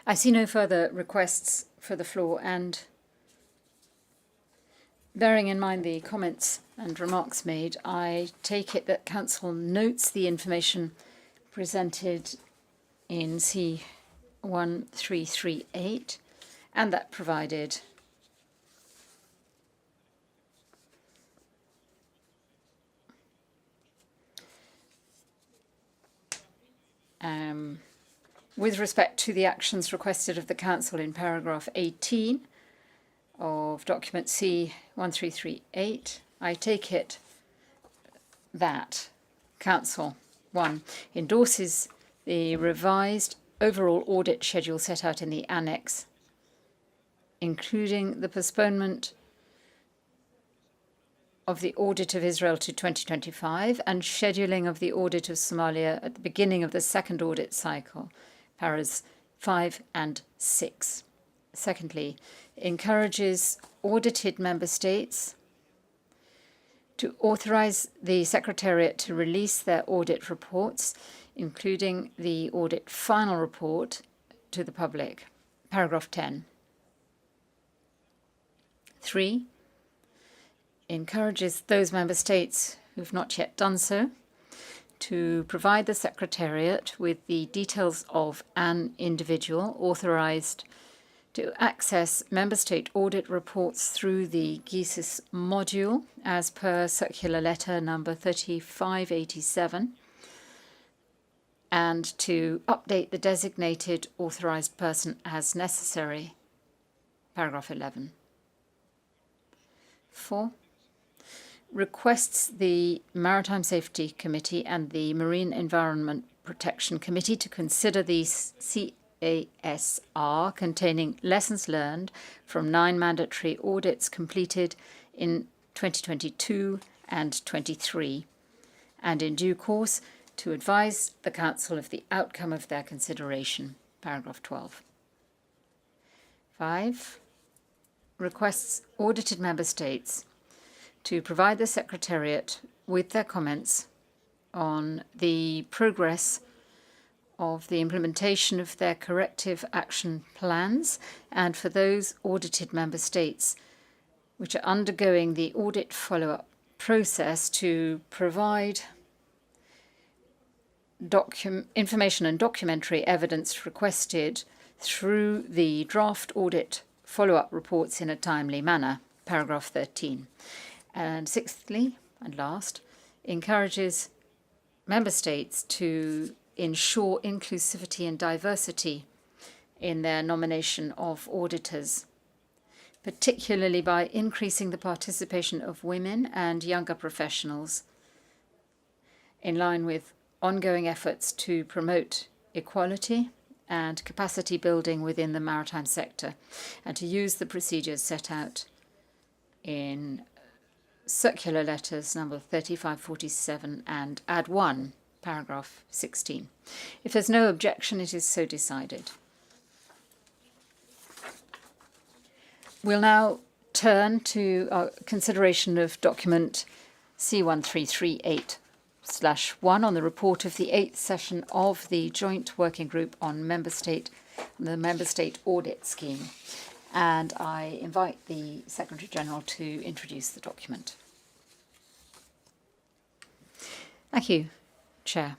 I see no further requests for the floor, and bearing in mind the comments and remarks made, I take it that Council notes the information presented in C1338 and that provided with respect to the actions requested of the Council in paragraph 18 of document C1338, I take it that Council 1 endorses the revised overall audit schedule set out in the annex, including the postponement of the audit of Israel to 2025 and scheduling of the audit of Somalia at the beginning of the second audit cycle, paras 5 and 6. Secondly, encourages audited member states to authorize the Secretariat to release their audit reports, including the audit final report, to the public. Paragraph 10. 3. Encourages those member states who have not yet done so to provide the Secretariat with the details of an individual authorized to access member state audit reports through the GESIS module as per circular letter number 3587, and to update the designated authorized person as necessary. Paragraph 11. 4. Requests the Maritime Safety Committee and the Marine Environment Protection Committee to consider the CASR containing lessons learned from 9 mandatory audits completed in 2022 and 23, and in due course to advise the Council of the outcome of their consideration. Paragraph 12. 5. Requests audited member states to provide the Secretariat with their comments on the progress of the implementation of their corrective action plans, and for those audited member states which are undergoing the audit follow-up process to provide information and documentary evidence requested through the draft audit follow-up reports in a timely manner. Paragraph 13. And sixthly, and last, encourages member states to ensure inclusivity and diversity in their nomination of auditors, particularly by increasing the participation of women and younger professionals, in line with ongoing efforts to promote equality and capacity building within the maritime sector, and to use the procedures set out in circular letters number 3547 and add 1, paragraph 16. If there's no objection, it is so decided. We'll now turn to our consideration of document C1338/1 on the report of the 8th session of the Joint Working Group on the Member State Audit Scheme. And I invite the Secretary-General to introduce the document. Thank you, Chair.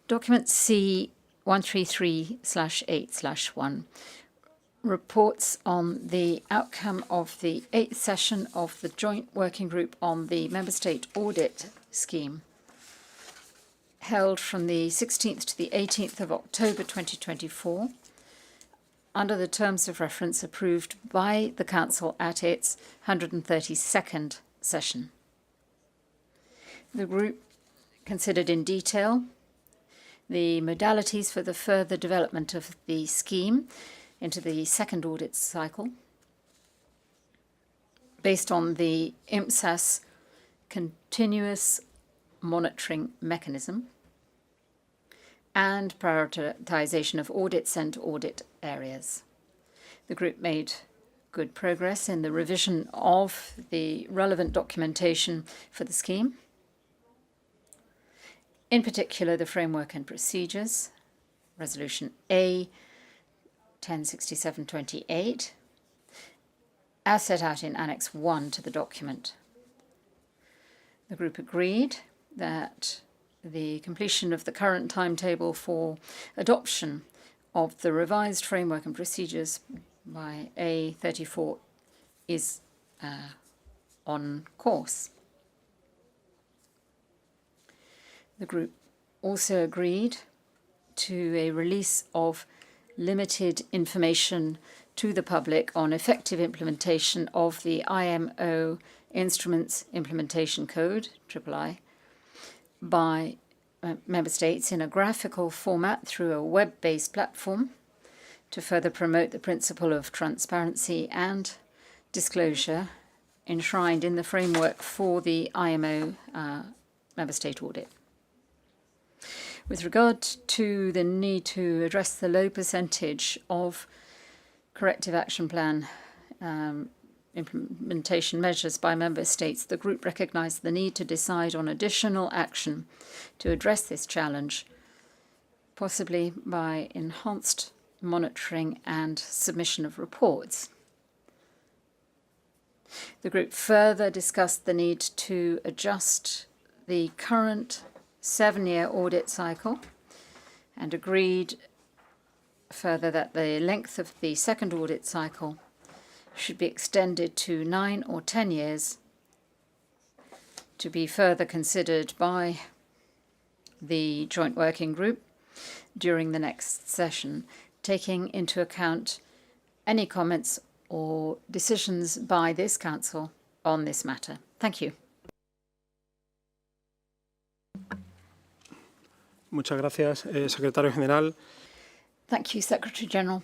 Document C133/8/1 reports on the outcome of the 8th session of the Joint Working Group on the Member State Audit Scheme, held from the 16th to the 18th of October 2024, under the terms of reference approved by the Council at its 132nd session. The group considered in detail the modalities for the further development of the scheme into the second audit cycle, based on the IMSAS continuous monitoring mechanism and prioritization of audits and audit areas. The group made good progress in the revision of the relevant documentation for the scheme, in particular the framework and procedures, Resolution A 1067/28, as set out in Annex 1 to the document. The group agreed that the completion of the current timetable for adoption of the revised framework and procedures by A34 is on course. The group also agreed to a release of limited information to the public on effective implementation of the IMO Instruments Implementation Code, III, by member states in a graphical format through a web-based platform to further promote the principle of transparency and disclosure enshrined in the framework for the IMO member state audit. With regard to the need to address the low percentage of corrective action plan implementation measures by member states, the group recognised the need to decide on additional action to address this challenge, possibly by enhanced monitoring and submission of reports. The group further discussed the need to adjust the current 7-year audit cycle and agreed further that the length of the second audit cycle should be extended to 9 or 10 years to be further considered by the joint working group during the next session, taking into account any comments or decisions by this Council on this matter. Thank you. Muchas gracias, Secretario General. Thank you, Secretary General.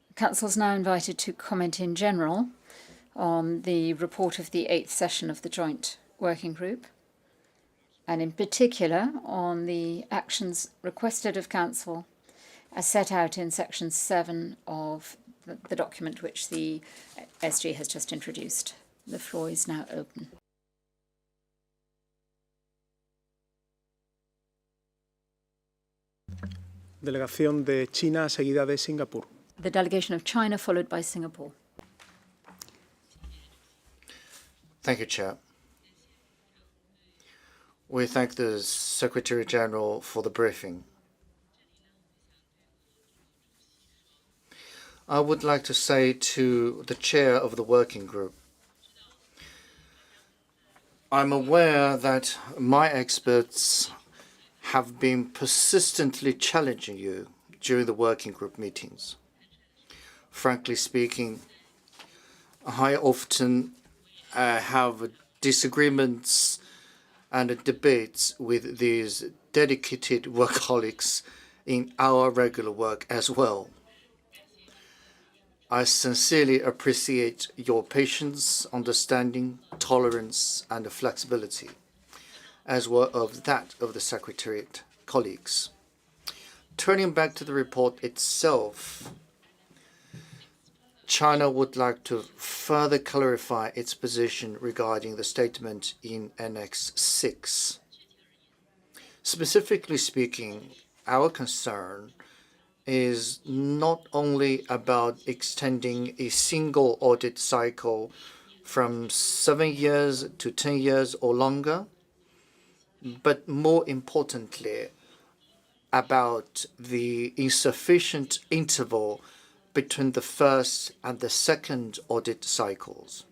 The Council is now invited to comment in general on the report of the 8th session of the Joint Working Group, and in particular on the actions requested of Council as set out in Section 7 of the document which the SG has just introduced. The floor is now open. Delegación de China, seguida de Singapur. The delegation of China, followed by Singapore. Thank you, Chair. We thank the Secretary General for the briefing. I would like to say to the Chair of the Working Group, I'm aware that my experts have been persistently challenging you during the working group meetings. Frankly speaking, I often have disagreements and debates with these dedicated workaholics in our regular work as well. I sincerely appreciate your patience, understanding, tolerance, and flexibility, as well as that of the Secretariat colleagues. Turning back to the report itself, China would like to further clarify its position regarding the statement in Annex 6. Specifically speaking, our concern is not only about extending a single audit cycle from 7 years to 10 years or longer, but more importantly, about the insufficient interval between the first and the second audit cycles.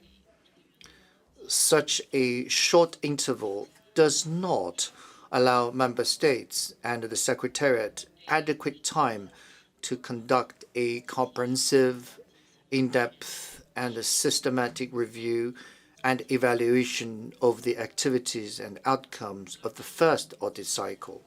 Such a short interval does not allow member states and the Secretariat adequate time to conduct a comprehensive, in-depth, and a systematic review and evaluation of the activities and outcomes of the first audit cycle.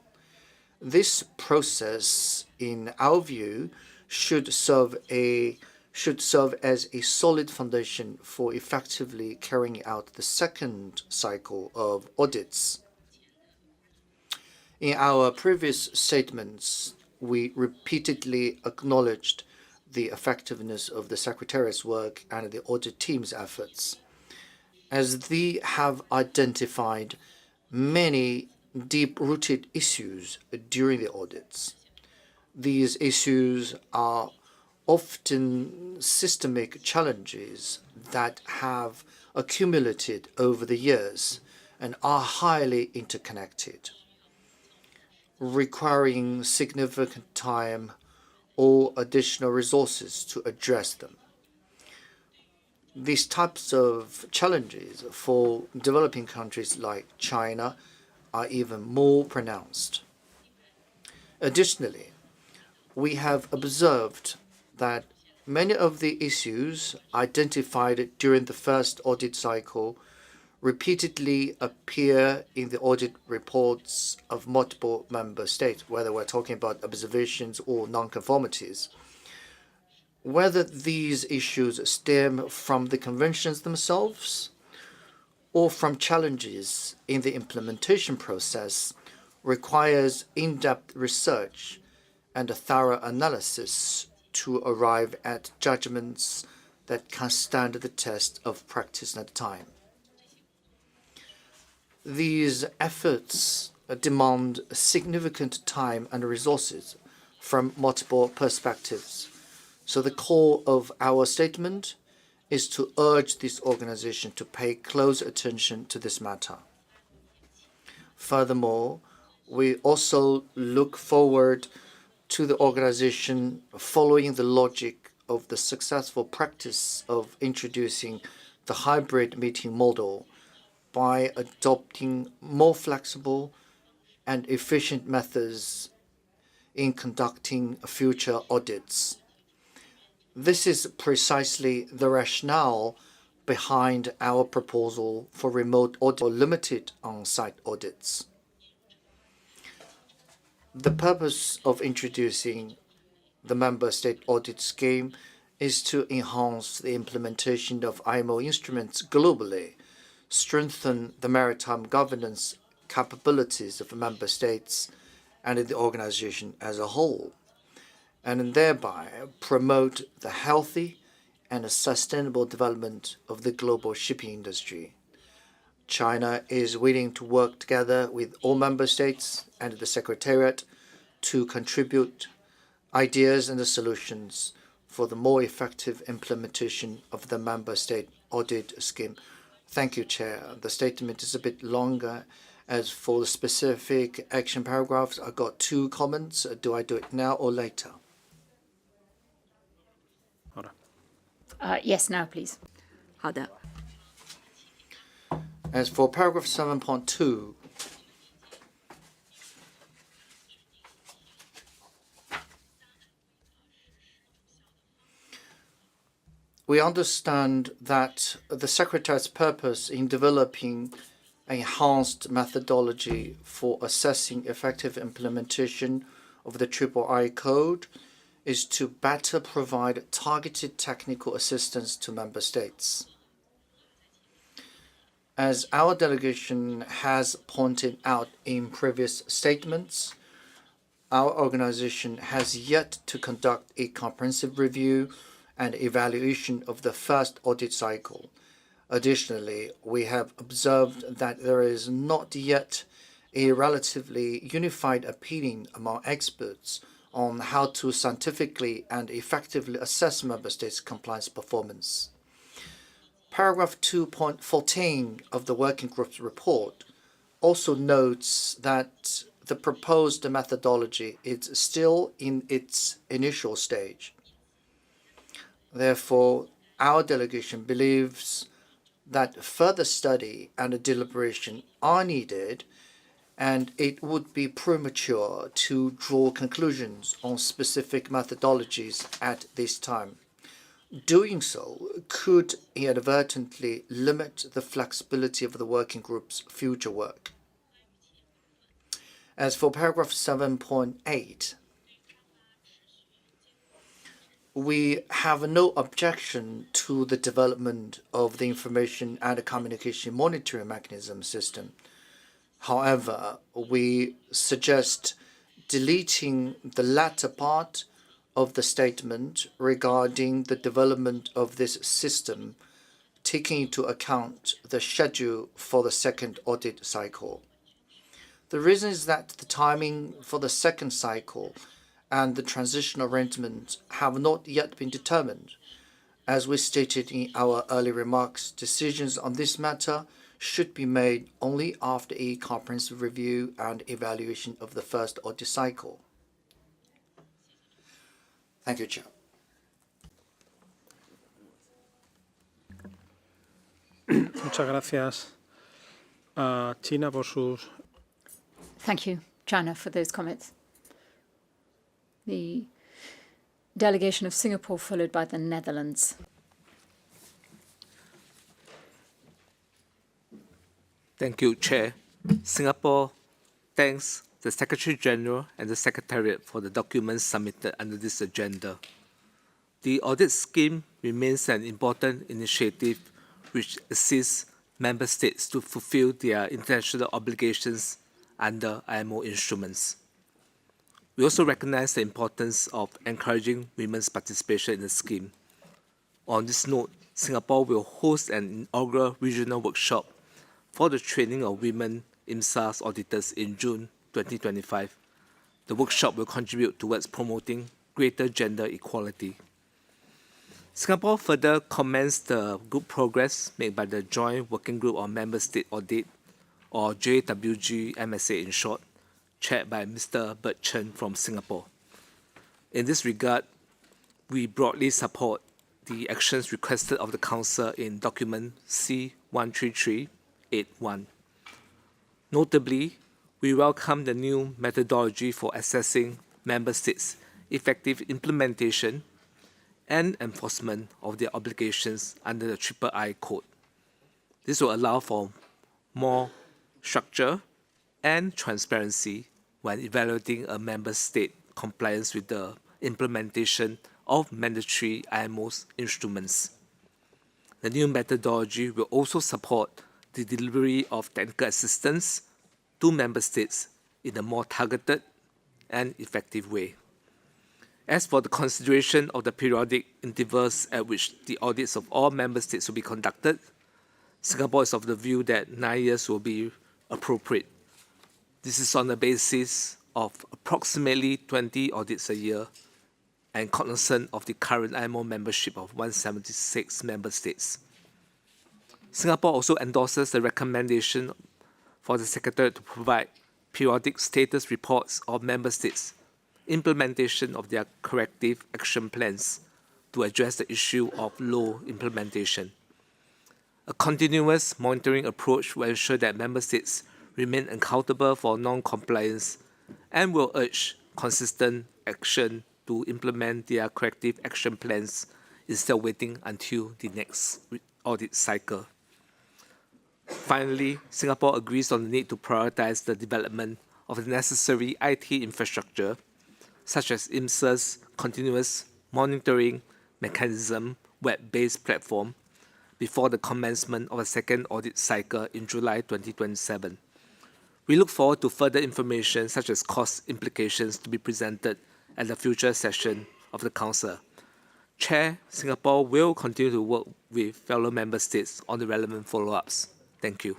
This process, in our view, should serve as a solid foundation for effectively carrying out the second cycle of audits. In our previous statements, we repeatedly acknowledged the effectiveness of the Secretariat's work and the audit team's efforts, as they have identified many deep-rooted issues during the audits. These issues are often systemic challenges that have accumulated over the years and are highly interconnected, requiring significant time or additional resources to address them. These types of challenges for developing countries like China are even more pronounced. Additionally, we have observed that many of the issues identified during the first audit cycle repeatedly appear in the audit reports of multiple member states, whether we're talking about observations or nonconformities. Whether these issues stem from the conventions themselves or from challenges in the implementation process, requires in-depth research and a thorough analysis to arrive at judgments that can stand the test of practice at time. These efforts demand significant time and resources from multiple perspectives. So the core of our statement is to urge this organization to pay close attention to this matter. Furthermore, we also look forward to the organization following the logic of the successful practice of introducing the hybrid meeting model by adopting more flexible and efficient methods in conducting future audits. This is precisely the rationale behind our proposal for remote audit or limited on-site audits. The purpose of introducing the member state audit scheme is to enhance the implementation of IMO instruments globally, strengthen the maritime governance capabilities of member states and the organization as a whole, and thereby promote the healthy and sustainable development of the global shipping industry. China is willing to work together with all member states and the Secretariat to contribute ideas and solutions for the more effective implementation of the member state audit scheme. Thank you, Chair. The statement is a bit longer. As for the specific action paragraphs, I got 2 comments. Do I do it now or later? Yes, now, please. 好的。 As for paragraph 7.2, we understand that the Secretariat's purpose in developing an enhanced methodology for assessing effective implementation of the III Code is to better provide targeted technical assistance to member states. As our delegation has pointed out in previous statements, our organization has yet to conduct a comprehensive review and evaluation of the first audit cycle. Additionally, we have observed that there is not yet a relatively unified opinion among experts on how to scientifically and effectively assess member states' compliance performance. Paragraph 2.14 of the working group's report also notes that the proposed methodology is still in its initial stage. Therefore, our delegation believes that further study and deliberation are needed, and it would be premature to draw conclusions on specific methodologies at this time. Doing so could inadvertently limit the flexibility of the working group's future work. As for paragraph 7.8, we have no objection to the development of the information and communication monitoring mechanism system. However, we suggest deleting the latter part of the statement regarding the development of this system, taking into account the schedule for the second audit cycle. The reason is that the timing for the second cycle and the transition arrangements have not yet been determined. As we stated in our early remarks, decisions on this matter should be made only after a comprehensive review and evaluation of the first audit cycle. Thank you, Chair. Muchas gracias a China por sus. Thank you, China, for those comments. The delegation of Singapore, followed by the Netherlands. Thank you, Chair. Singapore thanks the Secretary General and the Secretariat for the documents submitted under this agenda. The audit scheme remains an important initiative which assists member states to fulfill their international obligations under IMO instruments. We also recognize the importance of encouraging women's participation in the scheme. On this note, Singapore will host an inaugural regional workshop for the training of women IMSAS auditors in June 2025. The workshop will contribute towards promoting greater gender equality. Singapore further commends the good progress made by the Joint Working Group on Member State Audit, or JWG-MSA in short, chaired by Mr. Bert Chen from Singapore. In this regard, we broadly support the actions requested of the Council in document C13381. Notably, we welcome the new methodology for assessing Member States' effective implementation and enforcement of their obligations under the III Code. This will allow for more structure and transparency when evaluating a member state compliance with the implementation of mandatory IMO's instruments. The new methodology will also support the delivery of technical assistance to member states in a more targeted and effective way. As for the consideration of the periodic intervals at which the audits of all member states will be conducted, Singapore is of the view that 9 years will be appropriate. This is on the basis of approximately 20 audits a year and cognizant of the current IMO membership of 176 member states. Singapore also endorses the recommendation for the Secretariat to provide periodic status reports of member states' implementation of their corrective action plans to address the issue of low implementation. A continuous monitoring approach will ensure that member states remain accountable for non-compliance and will urge consistent action to implement their corrective action plans instead of waiting until the next audit cycle. Finally, Singapore agrees on the need to prioritize the development of the necessary IT infrastructure, such as IMSA's continuous monitoring mechanism web-based platform, before the commencement of a second audit cycle in July 2027. We look forward to further information such as cost implications to be presented at the future session of the Council. Chair, Singapore will continue to work with fellow member states on the relevant follow-ups. Thank you.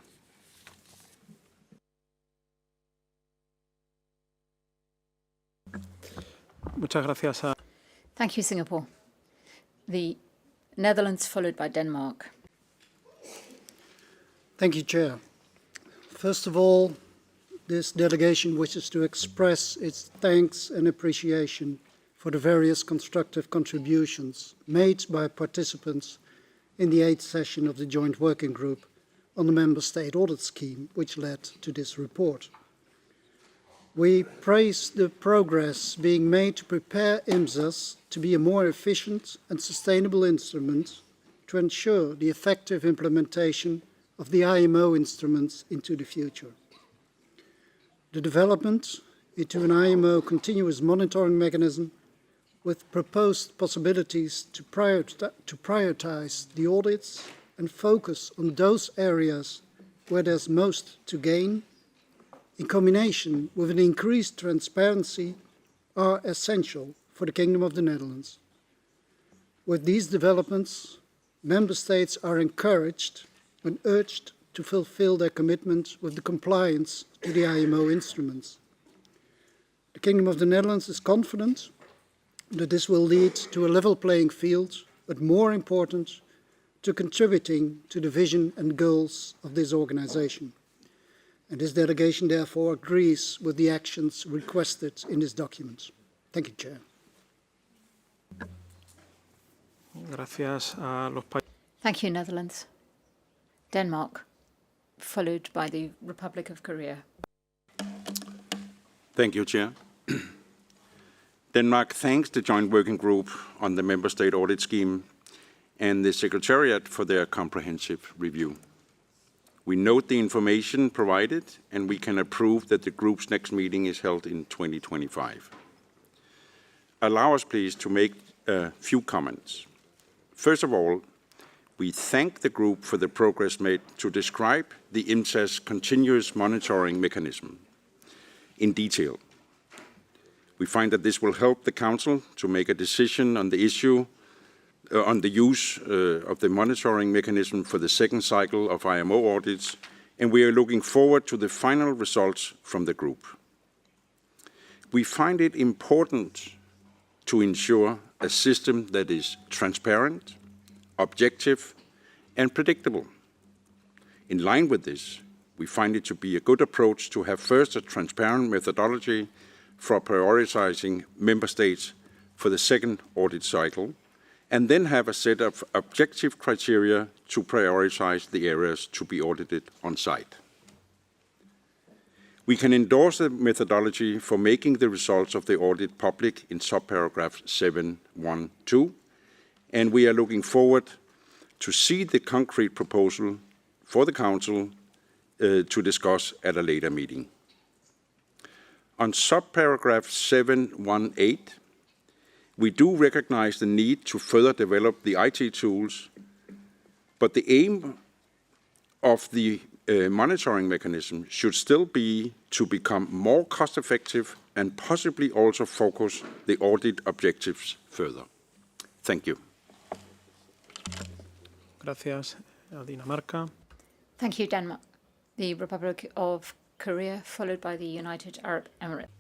Muchas gracias a Thank you, Singapore. The Netherlands, followed by Denmark. Thank you, Chair. First of all, this delegation wishes to express its thanks and appreciation for the various constructive contributions made by participants in the 8th session of the Joint Working Group on the Member State Audit Scheme, which led to this report. We praise the progress being made to prepare IMSAS to be a more efficient and sustainable instrument to ensure the effective implementation of the IMO instruments into the future. The development into an IMO continuous monitoring mechanism with proposed possibilities to prioritize the audits and focus on those areas where there's most to gain, in combination with an increased transparency, are essential for the Kingdom of the Netherlands. With these developments, member states are encouraged and urged to fulfill their commitment with the compliance to the IMO instruments. The Kingdom of the Netherlands is confident that this will lead to a level playing field, but more important, to contributing to the vision and goals of this organization. And this delegation therefore agrees with the actions requested in this document. Thank you, Chair. gracias a los países. Thank you, Netherlands. Denmark, followed by the Republic of Korea. Thank you, Chair. Denmark thanks the Joint Working Group on the Member State Audit Scheme and the Secretariat for their comprehensive review. We note the information provided, and we can approve that the group's next meeting is held in 2025. Allow us, please, to make a few comments. First of all, we thank the group for the progress made to describe the IMSAS continuous monitoring mechanism. in detail. We find that this will help the Council to make a decision on the issue, on the use of the monitoring mechanism for the second cycle of IMO audits, and we are looking forward to the final results from the group. We find it important to ensure a system that is transparent, objective, and predictable. In line with this, we find it to be a good approach to have first a transparent methodology for prioritizing member states for the second audit cycle, and then have a set of objective criteria to prioritize the areas to be audited on site. We can endorse the methodology for making the results of the audit public in subparagraph 7.1.2, and we are looking forward to see the concrete proposal for the Council to discuss at a later meeting. On subparagraph 7.1.8, we do recognize the need to further develop the IT tools, but the aim of the monitoring mechanism should still be to become more cost-effective and possibly also focus the audit objectives further. Thank you. Gracias, Dinamarca. Thank you, Denmark. The Republic of Korea, followed by the United Arab Emirates.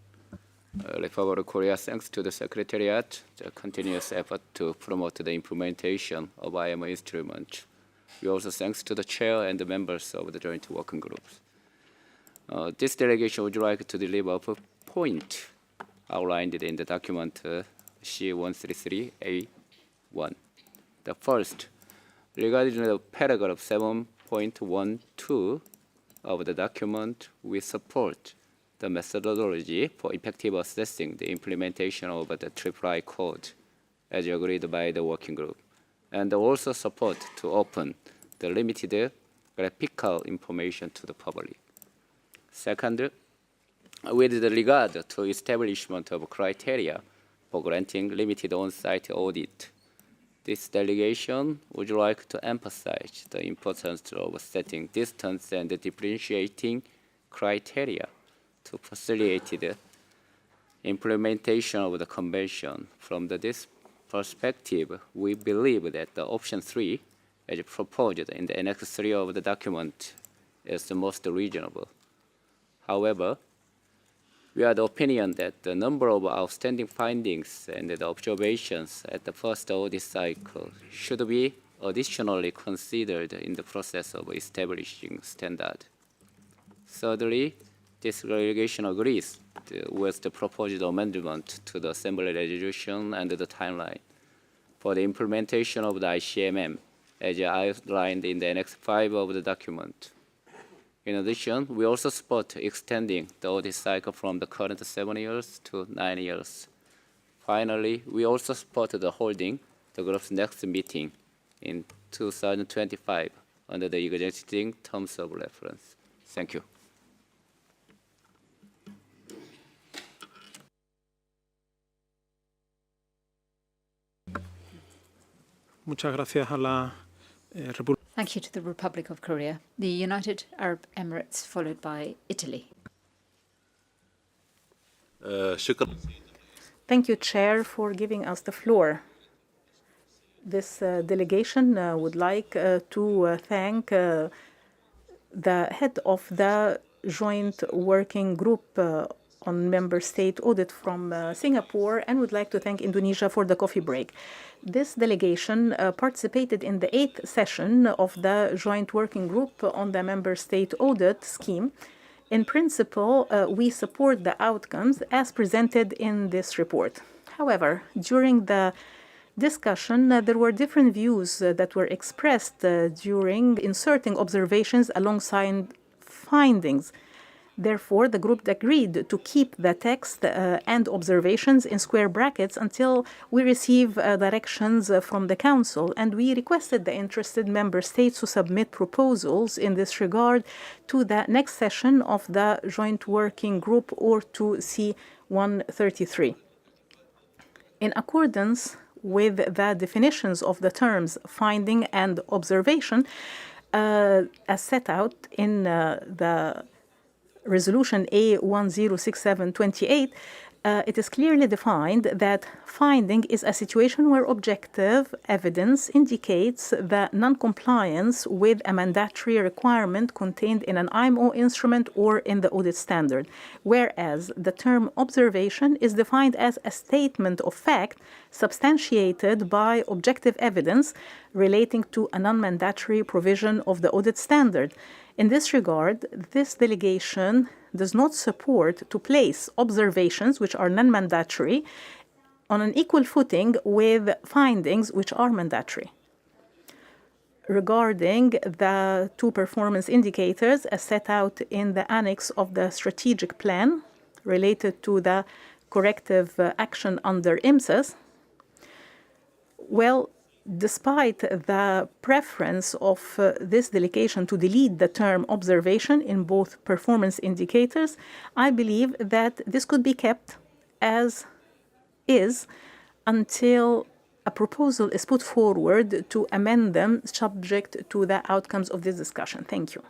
Republic of Korea thanks to the Secretariat, the continuous effort to promote the implementation of IMO instrument. We also thanks to the Chair and the members of the Joint Working Groups. This delegation would like to deliver a point outlined in the document C133A1. The first, regarding the paragraph 7.12 of the document, we support the methodology for effective assessing the implementation of the III code as agreed by the working group, and also support to open the limited graphical information to the public. Second, with regard to establishment of criteria for granting limited on-site audit, this delegation would like to emphasize the importance of setting distance and differentiating criteria to facilitate the implementation of the convention. From this perspective, we believe that the option 3, as proposed in the Annex 3 of the document, is the most reasonable. However, we are the opinion that the number of outstanding findings and the observations at the first audit cycle should be additionally considered in the process of establishing standard. Thirdly, this delegation agrees with the proposed amendment to the Assembly resolution and the timeline for the implementation of the ICMM as outlined in the Annex 5 of the document. In addition, we also support extending the audit cycle from the current 7 years to 9 years. Finally, we also support the holding the group's next meeting in 2025 under the existing terms of reference. Thank you. Muchas gracias a la República. Thank you to the Republic of Korea, the United Arab Emirates, followed by Italy. Thank you, Chair, for giving us the floor. This delegation would like to thank the head of the Joint Working Group on Member State Audit from Singapore, and would like to thank Indonesia for the coffee break. This delegation participated in the 8th session of the Joint Working Group on the Member State Audit Scheme. In principle, we support the outcomes as presented in this report. However, during the discussion, there were different views that were expressed during inserting observations alongside findings. Therefore, the group agreed to keep the text and observations in square brackets until we receive directions from the Council, and we requested the interested member states to submit proposals in this regard to the next session of the Joint Working Group or to C133. In accordance with the definitions of the terms finding and observation as set out in the Resolution A1067/28, it is clearly defined that finding is a situation where objective evidence indicates that non-compliance with a mandatory requirement contained in an IMO instrument or in the audit standard, whereas the term observation is defined as a statement of fact substantiated by objective evidence relating to a non-mandatory provision of the audit standard. In this regard, this delegation does not support to place observations, which are non-mandatory, on an equal footing with findings, which are mandatory. Regarding the two performance indicators as set out in the annex of the strategic plan related to the corrective action under IMSAS, well, despite the preference of this delegation to delete the term observation in both performance indicators, I believe that this could be kept as is until a proposal is put forward to amend them subject to the outcomes of this discussion. Thank you.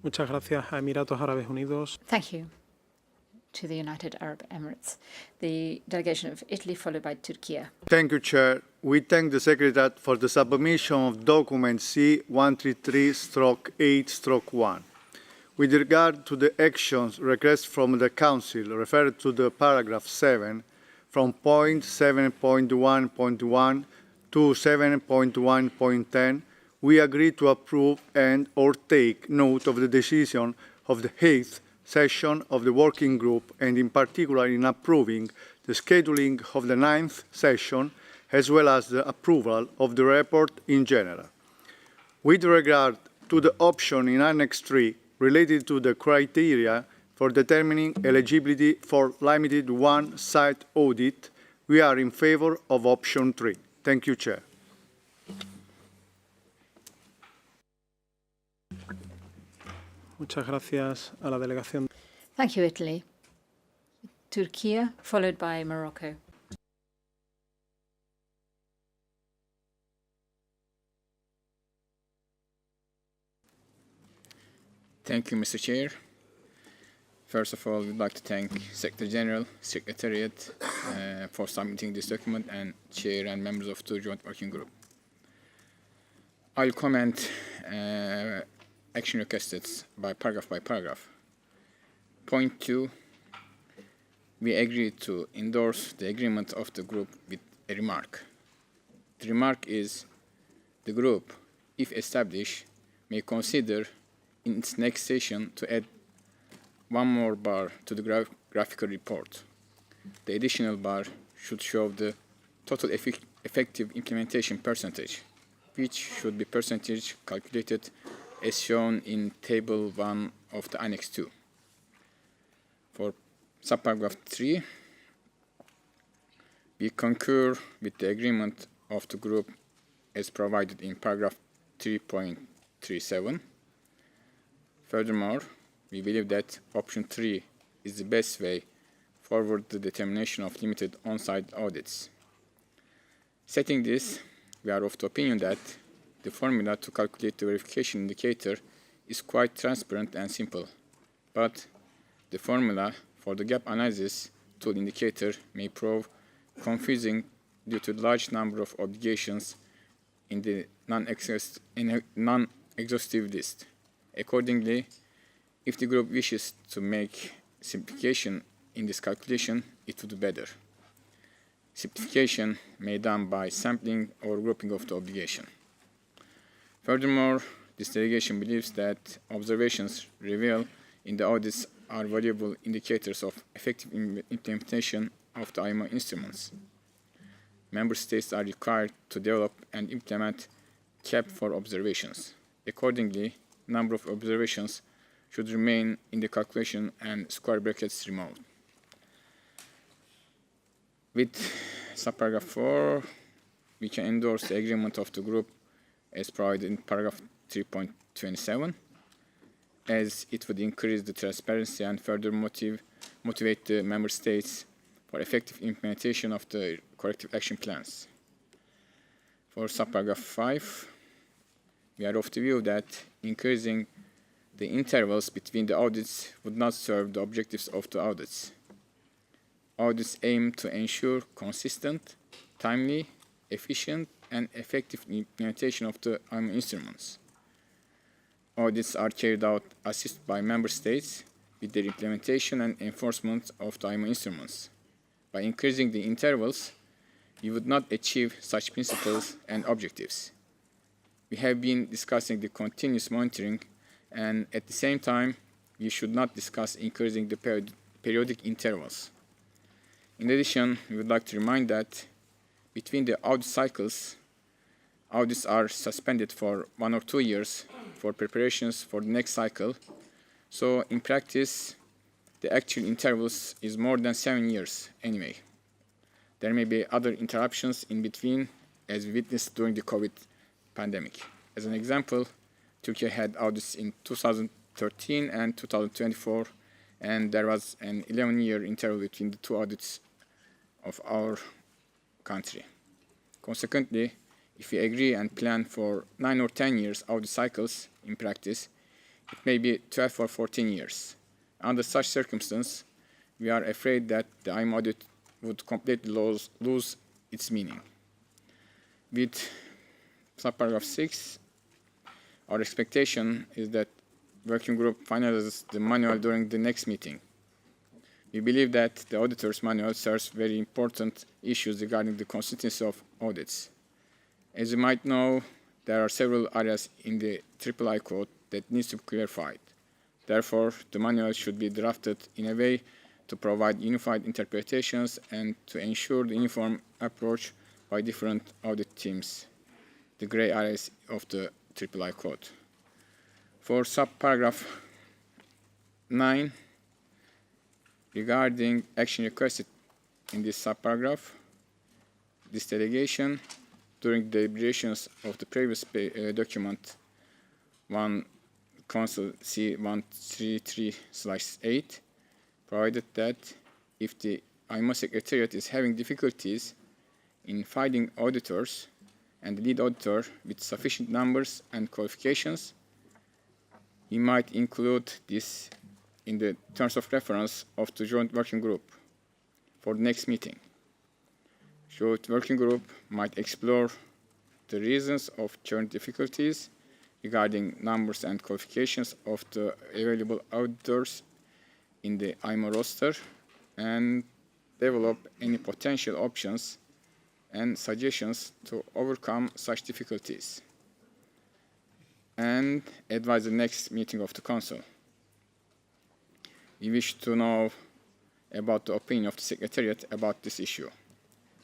Muchas gracias a Emiratos Árabes Unidos. Thank you to the United Arab Emirates. The delegation of Italy, followed by Turkey. Thank you, Chair. We thank the Secretariat for the submission of document C133/8/1. With regard to the actions requested from the Council referred to the paragraph 7 from point 7.1.1 to 7.1.10, we agree to approve and or take note of the decision of the 8th session of the working group, and in particular in approving the scheduling of the 9th session, as well as the approval of the report in general. With regard to the option in Annex 3 related to the criteria for determining eligibility for limited one-site audit, we are in favor of option 3. Thank you, Chair. Muchas gracias a la delegación. Thank you, Italy. Turkey, followed by Morocco. Thank you, Mr. Chair. First of all, we'd like to thank Secretary General, Secretariat for submitting this document, and Chair and members of the Joint Working Group. I'll comment action requested by paragraph. Point 2, we agreed to endorse the agreement of the group with a remark. The remark is the group, if established, may consider in its next session to add one more bar to the graphical report. The additional bar should show the total effective implementation percentage, which should be percentage calculated as shown in Table 1 of the Annex 2. For subparagraph 3, we concur with the agreement of the group as provided in paragraph 3.37. Furthermore, we believe that option 3 is the best way forward the determination of limited on-site audits. Setting this, we are of the opinion that the formula to calculate the verification indicator is quite transparent and simple, but the formula for the gap analysis tool indicator may prove confusing due to the large number of obligations in the non-exhaustive list. Accordingly, if the group wishes to make simplification in this calculation, it would be better. Simplification may be done by sampling or grouping of the obligation. Furthermore, this delegation believes that observations revealed in the audits are valuable indicators of effective implementation of the IMO instruments. Member states are required to develop and implement cap for observations. Accordingly, number of observations should remain in the calculation and square brackets removed. With subparagraph 4, we can endorse the agreement of the group as provided in paragraph 3.27, as it would increase the transparency and further motivate the member states for effective implementation of the corrective action plans. For subparagraph 5, we are of the view that increasing the intervals between the audits would not serve the objectives of the audits. Audits aim to ensure consistent, timely, efficient, and effective implementation of the IMO instruments. Audits are carried out assisted by member states with their implementation and enforcement of the IMO instruments. By increasing the intervals, we would not achieve such principles and objectives. We have been discussing the continuous monitoring, and at the same time, we should not discuss increasing the periodic intervals. In addition, we would like to remind that between the audit cycles, audits are suspended for 1 or 2 years for preparations for the next cycle. So in practice, the actual intervals is more than 7 years anyway. There may be other interruptions in between, as we witnessed during the COVID pandemic. As an example, Turkey had audits in 2013 and 2024, and there was an 11-year interval between the 2 audits of our country. Consequently, if we agree and plan for 9 or 10 years audit cycles in practice, it may be 12 or 14 years. Under such circumstances, we are afraid that the IMO audit would completely lose its meaning. With subparagraph 6, our expectation is that working group finalizes the manual during the next meeting. We believe that the auditor's manual serves very important issues regarding the consistency of audits. As you might know, there are several areas in the III Code that needs to be clarified. Therefore, the manual should be drafted in a way to provide unified interpretations and to ensure the uniform approach by different audit teams, the gray areas of the III Code. For subparagraph 9, regarding action requested in this subparagraph, this delegation, during the deliberations of the previous document, Council C133/8, provided that if the IMO Secretariat is having difficulties in finding auditors and the lead auditor with sufficient numbers and qualifications, he might include this in the terms of reference of the joint working group for the next meeting. Joint working group might explore the reasons of current difficulties regarding numbers and qualifications of the available auditors in the IMO roster and develop any potential options and suggestions to overcome such difficulties and advise the next meeting of the Council. We wish to know about the opinion of the Secretariat about this issue,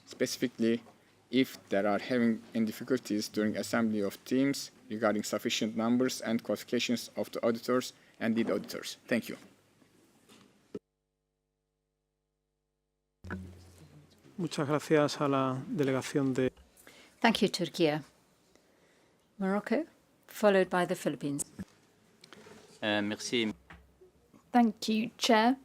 specifically if there are having any difficulties during assembly of teams regarding sufficient numbers and qualifications of the auditors and lead auditors. Thank you. Muchas gracias a la delegación de. Thank you, Turkey. Morocco, followed by the Philippines. Merci. Thank you, Chair.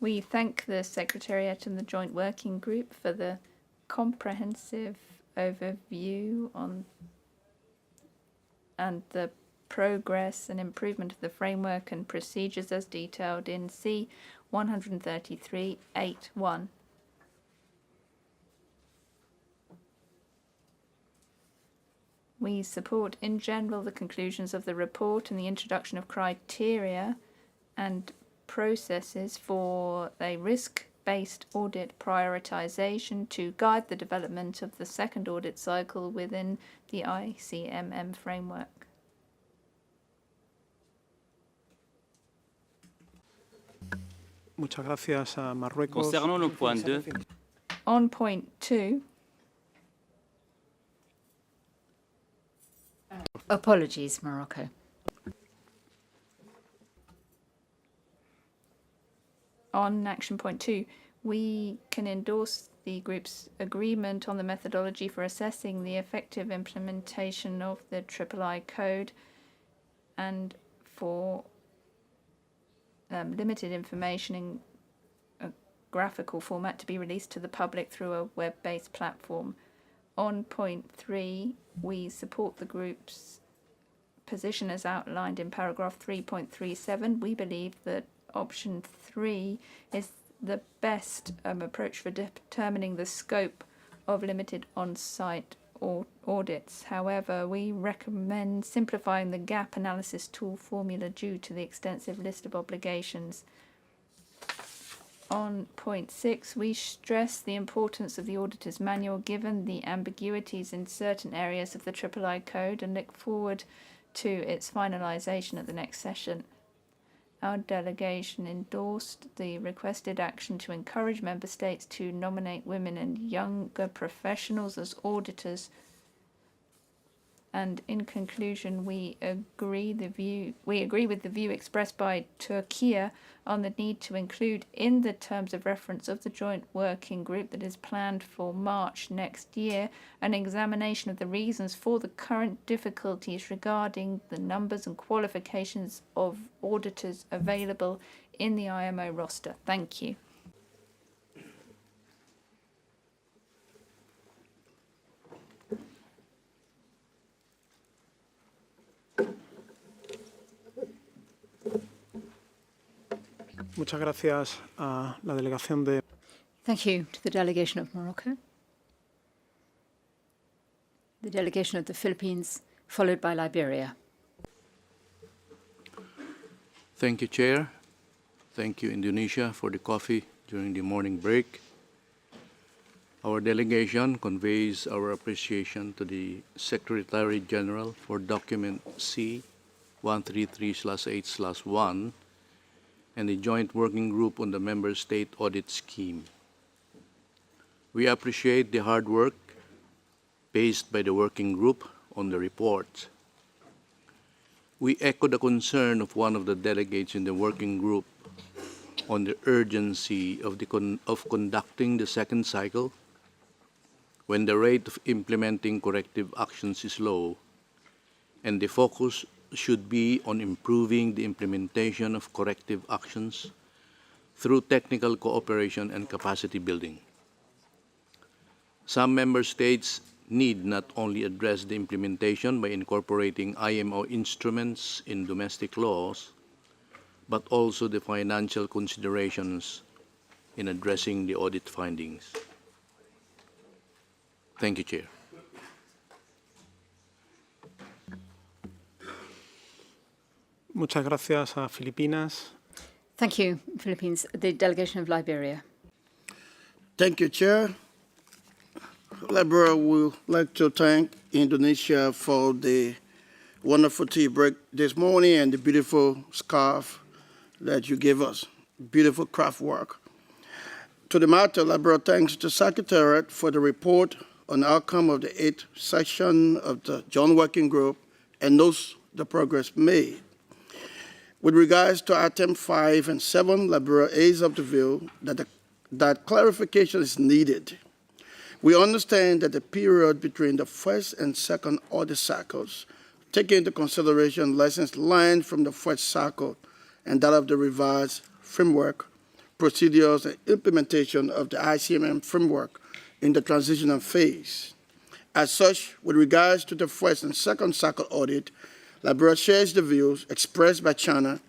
We thank the Secretariat and the Joint Working Group for the comprehensive overview on and the progress and improvement of the framework and procedures as detailed in C133/8(1). We support in general the conclusions of the report and the introduction of criteria and processes for a risk-based audit prioritization to guide the development of the second audit cycle within the ICMM framework. Muchas gracias a Marruecos. Concernant le point 2, On point 2, Apologies, Morocco. on action point 2, we can endorse the group's agreement on the methodology for assessing the effective implementation of the III Code and for limited information graphical format to be released to the public through a web-based platform. On point 3, we support the group's position as outlined in paragraph 3.37. We believe that option 3 is the best approach for determining the scope of limited on-site audits. However, we recommend simplifying the gap analysis tool formula due to the extensive list of obligations. On point 6, we stress the importance of the auditor's manual given the ambiguities in certain areas of the III Code and look forward to its finalisation at the next session. Our delegation endorsed the requested action to encourage member states to nominate women and younger professionals as auditors. And in conclusion, we agree with the view expressed by Turkey on the need to include in the terms of reference of the joint working group that is planned for March next year an examination of the reasons for the current difficulties regarding the numbers and qualifications of auditors available in the IMO roster. Thank you. Muchas gracias a la delegación de. Thank you to the delegation of Morocco, the delegation of the Philippines, followed by Liberia. Thank you, Chair. Thank you, Indonesia, for the coffee during the morning break. Our delegation conveys our appreciation to the Secretary General for document C-133/8/1 and the Joint Working Group on the Member State Audit Scheme. We appreciate the hard work based by the working group on the report. We echo the concern of one of the delegates in the working group on the urgency of conducting the second cycle when the rate of implementing corrective actions is low, and the focus should be on improving the implementation of corrective actions through technical cooperation and capacity building. Some member states need not only address the implementation by incorporating IMO instruments in domestic laws, but also the financial considerations in addressing the audit findings. Thank you, Chair. Muchas gracias a Filipinas. Thank you, Philippines. The delegation of Liberia. Thank you, Chair. Liberia would like to thank Indonesia for the wonderful tea break this morning and the beautiful scarf that you gave us. Beautiful craft work. To the matter, Liberia thanks the Secretariat for the report on the outcome of the 8th session of the Joint Working Group and notes the progress made. With regards to item 5 and 7, Liberia is of the view that clarification is needed. We understand that the period between the first and second audit cycles, taking into consideration lessons learned from the first cycle and that of the revised framework, procedures, and implementation of the ICMM framework in the transitional phase. As such, with regards to the first and second cycle audit, Liberia shares the views expressed by China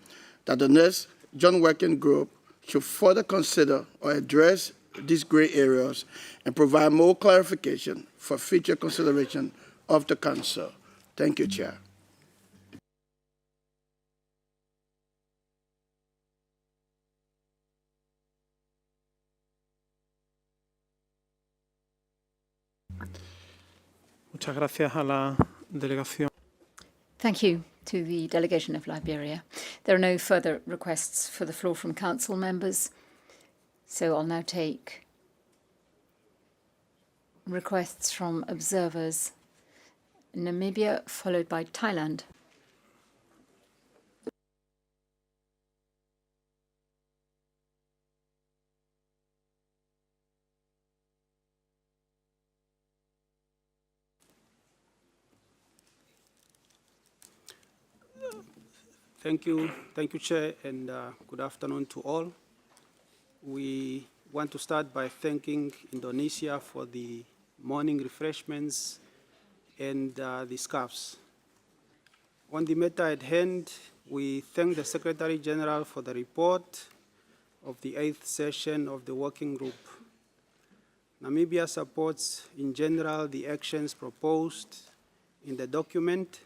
that the next Joint Working Group should further consider or address these gray areas and provide more clarification for future consideration of the Council. Thank you, Chair. Muchas gracias a la delegación. Thank you to the delegation of Liberia. There are no further requests for the floor from Council members, so I'll now take requests from observers. Namibia, followed by Thailand. Thank you, Chair, and good afternoon to all. We want to start by thanking Indonesia for the morning refreshments and the scarves. On the matter at hand, we thank the Secretary General for the report of the 8th session of the working group. Namibia supports, in general, the actions proposed in the document.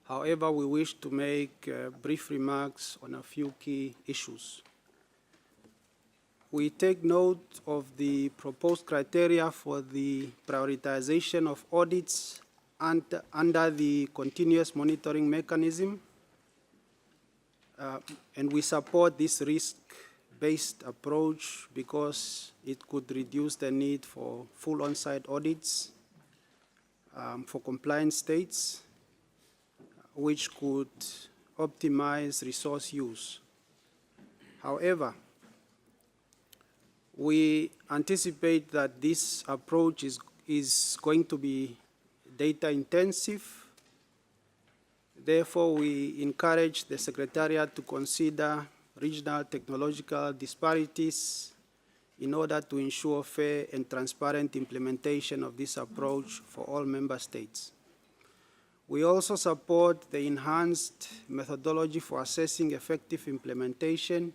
However, we wish to make brief remarks on a few key issues. We take note of the proposed criteria for the prioritization of audits under the continuous monitoring mechanism, and we support this risk-based approach because it could reduce the need for full on-site audits for compliant states, which could optimize resource use. However, we anticipate that this approach is going to be data intensive. Therefore, we encourage the Secretariat to consider regional technological disparities in order to ensure fair and transparent implementation of this approach for all member states. We also support the enhanced methodology for assessing effective implementation,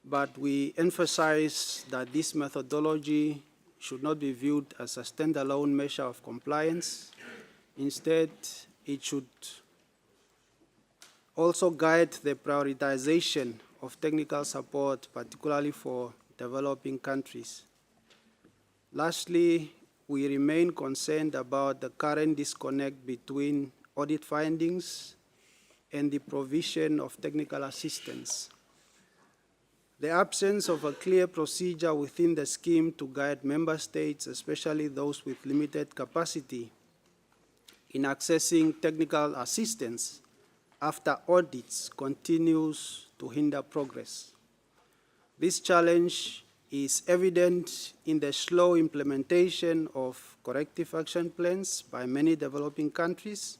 but we emphasize that this methodology should not be viewed as a standalone measure of compliance. Instead, it should also guide the prioritization of technical support, particularly for developing countries. Lastly, we remain concerned about the current disconnect between audit findings and the provision of technical assistance. The absence of a clear procedure within the scheme to guide member states, especially those with limited capacity, in accessing technical assistance after audits continues to hinder progress. This challenge is evident in the slow implementation of corrective action plans by many developing countries,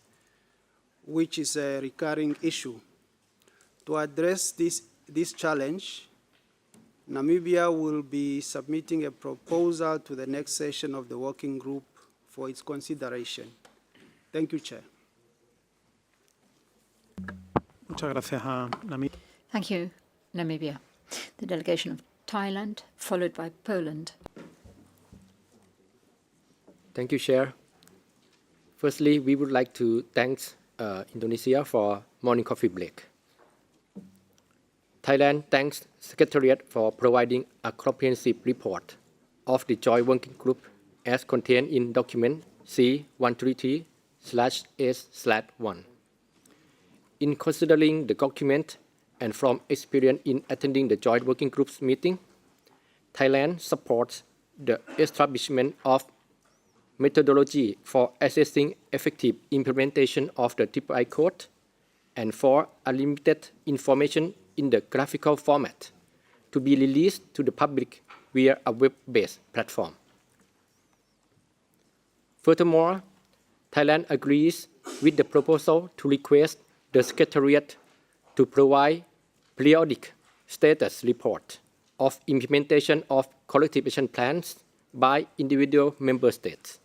which is a recurring issue. To address this challenge, Namibia will be submitting a proposal to the next session of the working group for its consideration. Thank you, Chair. Muchas gracias a Namibia. Thank you, Namibia. The delegation of Thailand, followed by Poland. Thank you, Chair. Firstly, we would like to thank Indonesia for morning coffee break. Thailand thanks Secretariat for providing a comprehensive report of the Joint Working Group as contained in document C133/S/1. In considering the document and from experience in attending the Joint Working Group's meeting, Thailand supports the establishment of methodology for assessing effective implementation of the III Code and for unlimited information in the graphical format to be released to the public via a web-based platform. Furthermore, Thailand agrees with the proposal to request the Secretariat to provide periodic status report of implementation of collective action plans by individual member states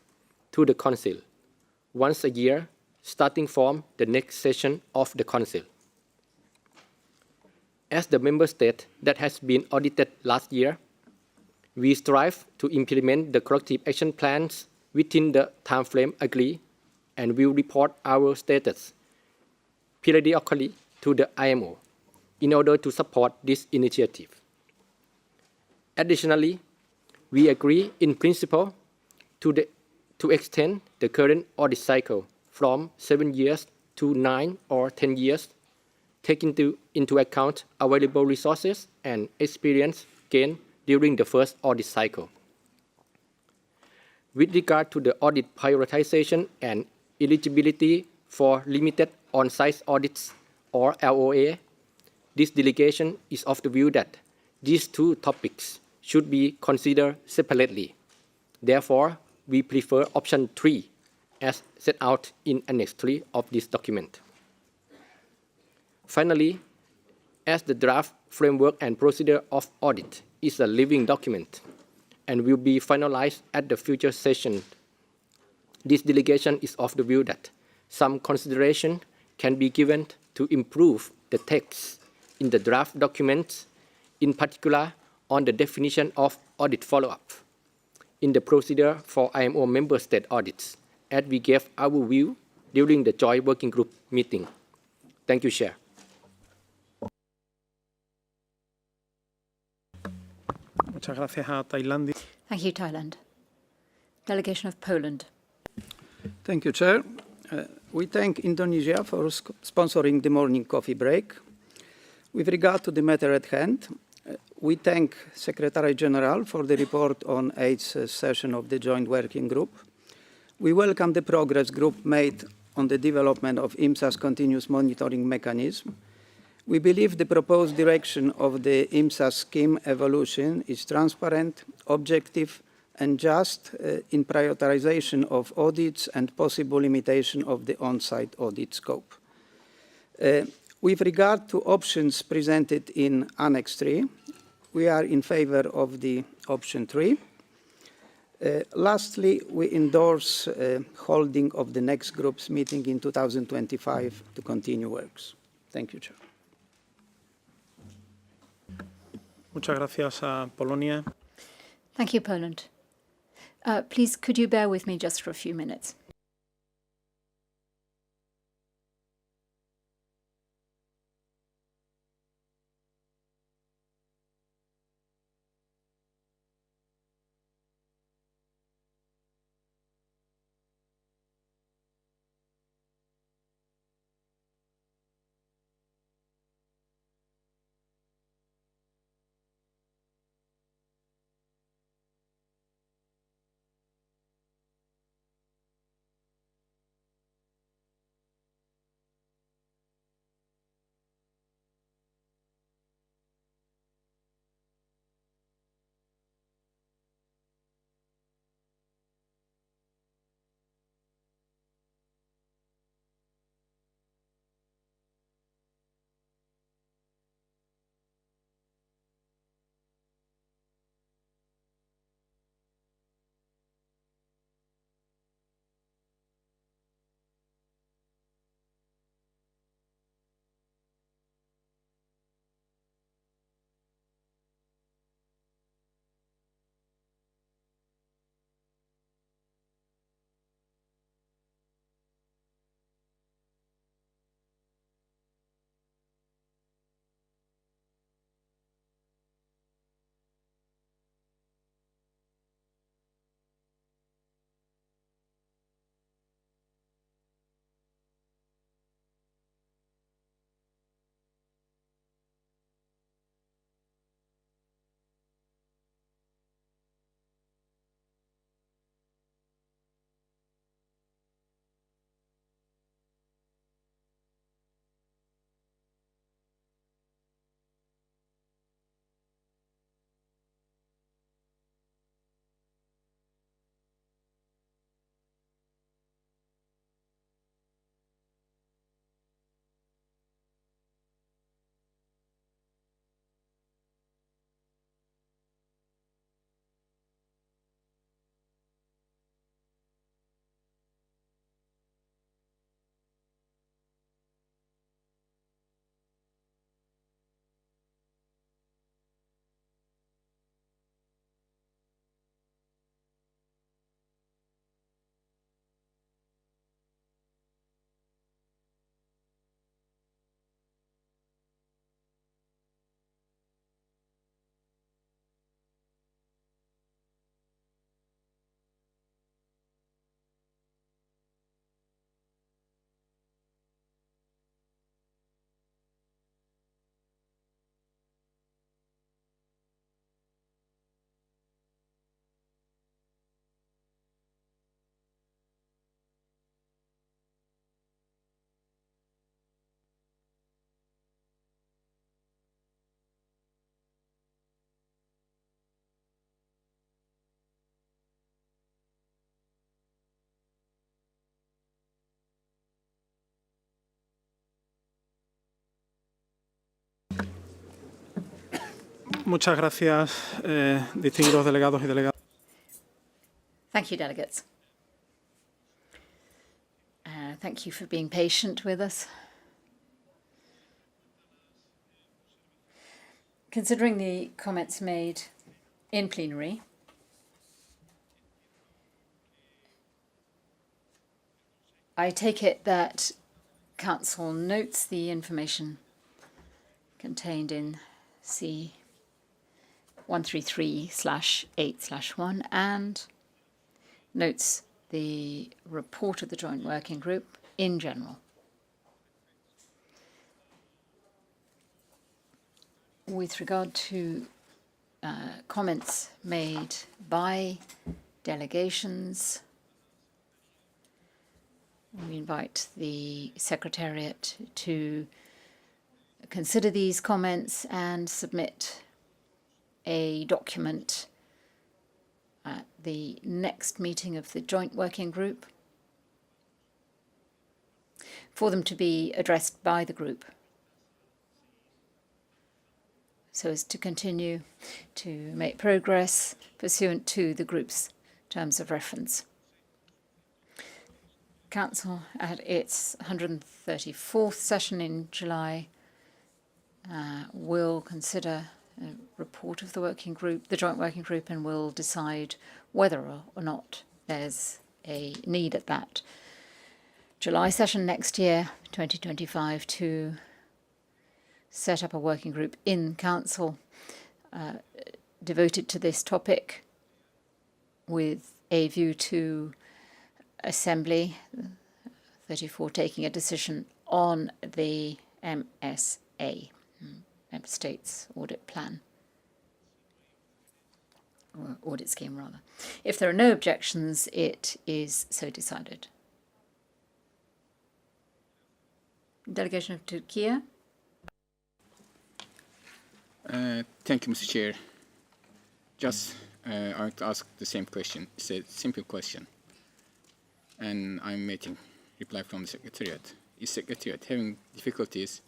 to the Council once a year, starting from the next session of the Council. As the member state that has been audited last year, we strive to implement the corrective action plans within the timeframe agreed and will report our status periodically to the IMO in order to support this initiative. Additionally, we agree in principle to extend the current audit cycle from 7 years to 9 or 10 years, taking into account available resources and experience gained during the first audit cycle. With regard to the audit prioritization and eligibility for limited on-site audits or LOA, this delegation is of the view that these two topics should be considered separately. Therefore, we prefer option 3 as set out in Annex 3 of this document. Finally, as the draft Framework and Procedure of Audit is a living document and will be finalized at the future session. This delegation is of the view that some consideration can be given to improve the text in the draft documents, in particular on the definition of audit follow-up in the procedure for IMO member state audits, as we gave our view during the Joint Working Group meeting. Thank you, Chair. Muchas gracias a Tailandia. Thank you, Thailand. Delegation of Poland. Thank you, Chair. We thank Indonesia for sponsoring the morning coffee break. With regard to the matter at hand, we thank Secretary General for the report on 8th session of the Joint Working Group. We welcome the progress group made on the development of IMSA's continuous monitoring mechanism. We believe the proposed direction of the IMSA scheme evolution is transparent, objective, and just in prioritization of audits and possible limitation of the on-site audit scope. With regard to options presented in Annex 3, we are in favor of the option 3. Lastly, we endorse holding of the next group's meeting in 2025 to continue works. Thank you, Chair. Muchas gracias a Polonia. Thank you, Poland. Please, could you bear with me just for a few minutes? Muchas gracias, distinguidos delegados y delegadas. Thank you, delegates. Thank you for being patient with us. Considering the comments made in plenary, I take it that Council notes the information contained in C 133/8/1 and notes the report of the Joint Working Group in general. With regard to comments made by delegations, we invite the Secretariat to consider these comments and submit a document at the next meeting of the Joint Working Group for them to be addressed by the group, so as to continue to make progress pursuant to the group's terms of reference. Council, at its 134th session in July, will consider a report of the working group, the Joint Working Group, and will decide whether or not there's a need at that July session next year, 2025, to set up a working group in Council devoted to this topic with a view to Assembly 34 taking a decision on the MSA, Member States Audit Plan, or Audit Scheme rather. If there are no objections, it is so decided. Delegation of Turkey. Thank you, Mr. Chair. Just, I want to ask the same question. It's a simple question, and I'm waiting reply from the Secretariat. Is Secretariat having difficulties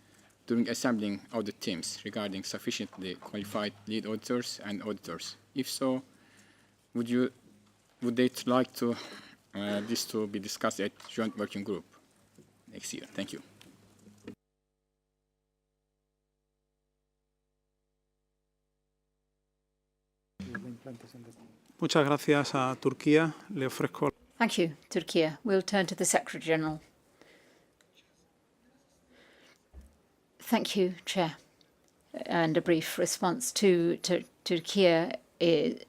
during assembling audit teams regarding sufficiently qualified lead auditors and auditors? If so, would they like to this to be discussed at Joint Working Group next year? Thank you. Muchas gracias a Turquía. Le ofrezco. Thank you, Turkey. We'll turn to the Secretary General. Thank you, Chair. And a brief response to Turkey. The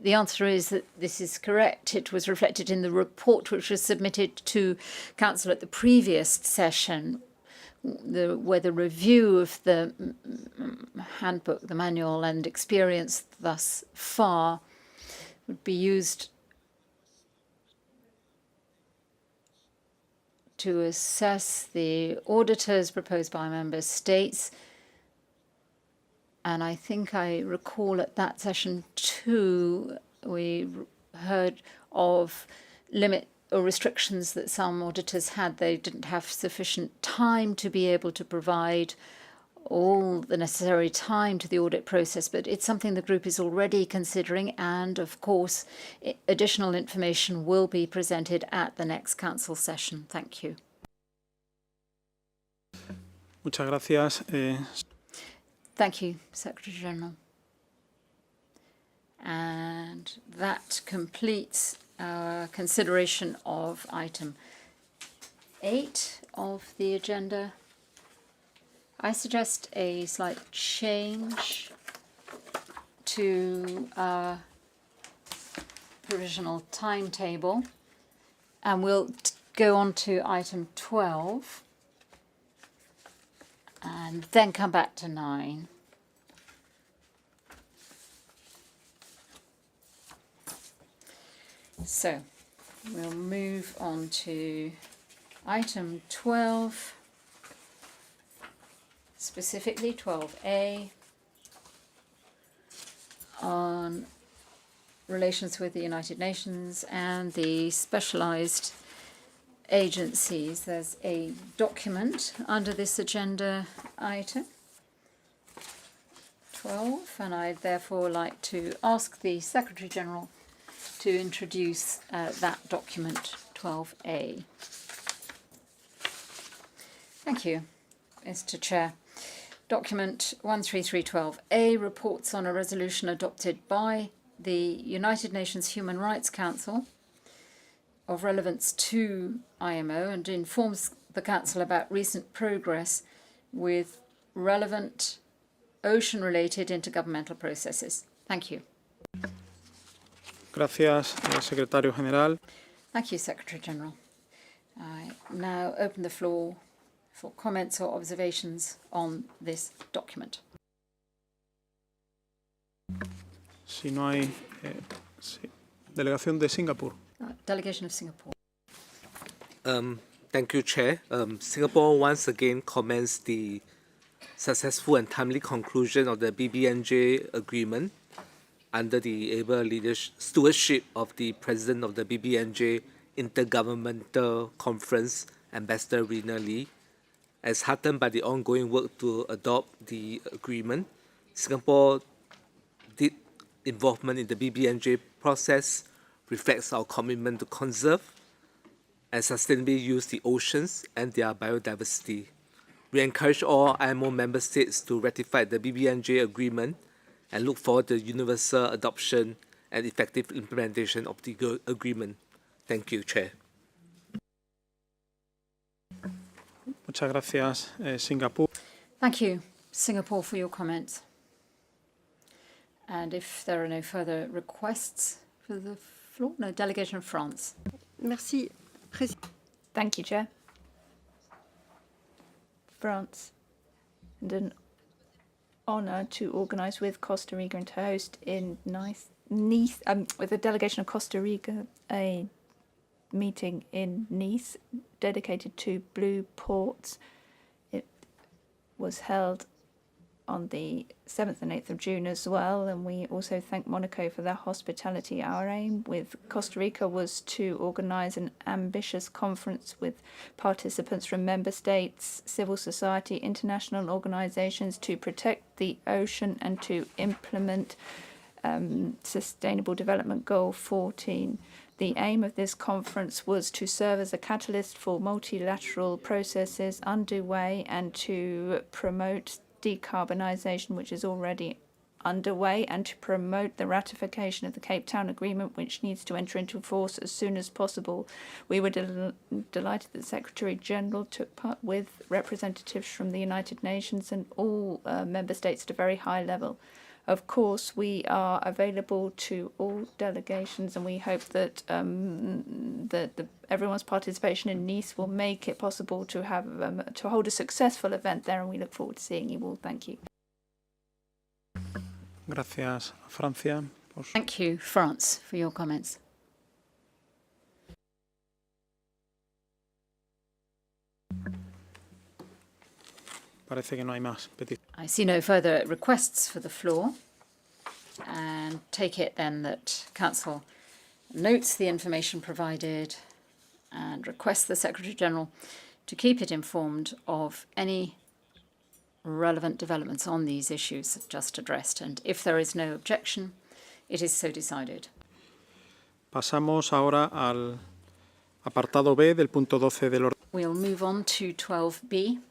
answer is that this is correct. It was reflected in the report which was submitted to Council at the previous session, where the review of the handbook, the manual, and experience thus far would be used to assess the auditors proposed by member states. And I think I recall at that session too, we heard of limit or restrictions that some auditors had. They didn't have sufficient time to be able to provide all the necessary time to the audit process, but it's something the group is already considering, and of course additional information will be presented at the next council session. Thank you. Muchas gracias. Thank you, Secretary General. And that completes our consideration of item 8 of the agenda. I suggest a slight change to our provisional timetable, and we'll go on to item 12 and then come back to 9. So we'll move on to item 12, specifically 12A, on relations with the United Nations and the specialized agencies. There's a document under this agenda item, 12, and I'd therefore like to ask the Secretary General to introduce that document 12A. Thank you, Mr. Chair. Document 13312A reports on a resolution adopted by the United Nations Human Rights Council of relevance to IMO and informs the Council about recent progress with relevant ocean-related intergovernmental processes. Thank you. Gracias, Secretario General. Thank you, Secretary General. I now open the floor for comments or observations on this document. Si no hay... sí. Delegación de Singapur. Delegation of Singapore. Thank you, Chair. Singapore once again commends the successful and timely conclusion of the BBNJ agreement under the able stewardship of the President of the BBNJ Intergovernmental Conference, Ambassador Rina Lee. As heartened by the ongoing work to adopt the agreement, Singapore deep involvement in the BBNJ process reflects our commitment to conserve and sustainably use the oceans and their biodiversity. We encourage all IMO member states to ratify the BBNJ agreement and look forward to universal adoption and effective implementation of the agreement. Thank you, Chair. Muchas gracias, Singapur. Thank you, Singapore, for your comments. And if there are no further requests for the floor, no, Delegation of France. Merci. Thank you, Chair. France, and an honour to organise with Costa Rica and to host in Nice, with a delegation of Costa Rica, a meeting in Nice dedicated to blue ports. It was held on the 7th and 8th of June as well, and we also thank Monaco for their hospitality. Our aim with Costa Rica was to organise an ambitious conference with participants from member states, civil society, international organisations to protect the ocean and to implement Sustainable Development Goal 14. The aim of this conference was to serve as a catalyst for multilateral processes underway and to promote decarbonisation, which is already underway, and to promote the ratification of the Cape Town Agreement, which needs to enter into force as soon as possible. We were delighted that the Secretary General took part with representatives from the United Nations and all member states at a very high level. Of course, we are available to all delegations, and we hope that everyone's participation in Nice will make it possible to have to hold a successful event there, and we look forward to seeing you all. Thank you. Gracias, Francia. Thank you, France, for your comments. Parece que no hay más peticiones. I see no further requests for the floor, and take it then that Council notes the information provided and requests the Secretary General to keep it informed of any relevant developments on these issues just addressed. And if there is no objection, it is so decided. Pasamos ahora al apartado B del punto 12 del orden. We'll move on to 12B.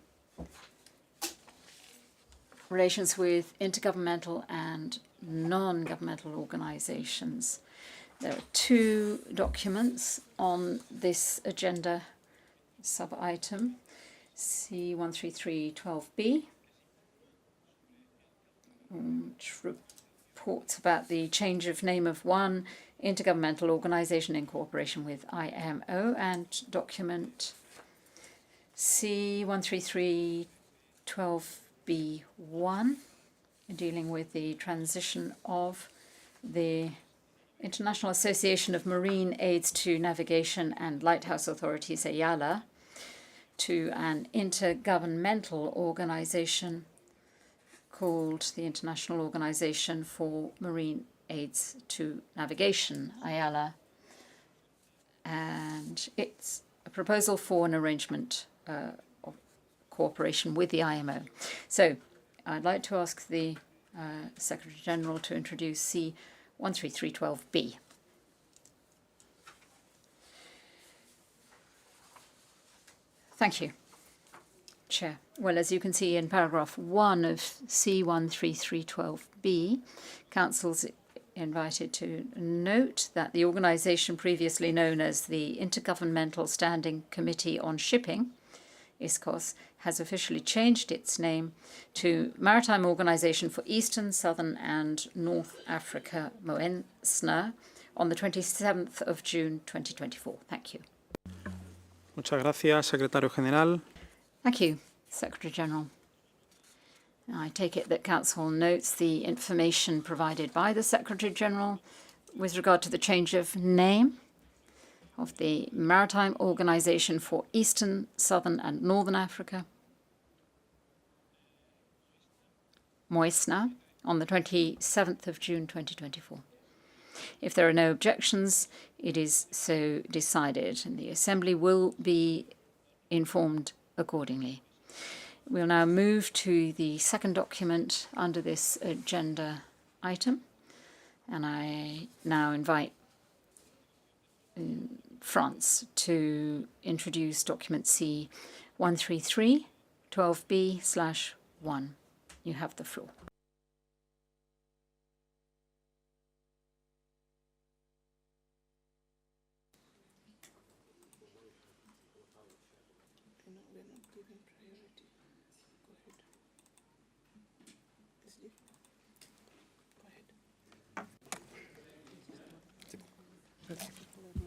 Relations with intergovernmental and non-governmental organisations. There are two documents on this agenda sub-item, C13312B, which reports about the change of name of one intergovernmental organisation in cooperation with IMO, and document C13312B1, dealing with the transition of the International Association of Marine Aids to Navigation and Lighthouse Authorities, IALA, to an intergovernmental organisation called the International Organization for Marine Aids to Navigation, IALA, and it's a proposal for an arrangement of cooperation with the IMO. So I'd like to ask the Secretary General to introduce C13312B. Thank you, Chair. Well, as you can see in paragraph 1 of C13312B, Council's invited to note that the organisation previously known as the Intergovernmental Standing Committee on Shipping, ISCOS, has officially changed its name to Maritime Organisation for Eastern, Southern and North Africa, MOENSNA, on the 27th of June 2024. Thank you. Muchas gracias, Secretario General. Thank you, Secretary General. I take it that Council notes the information provided by the Secretary General with regard to the change of name of the Maritime Organisation for Eastern, Southern and Northern Africa, MOESNA, on the 27th of June 2024. If there are no objections, it is so decided, and the Assembly will be informed accordingly. We'll now move to the second document under this agenda item, and I now invite France to introduce document C13312B/1. You have the floor.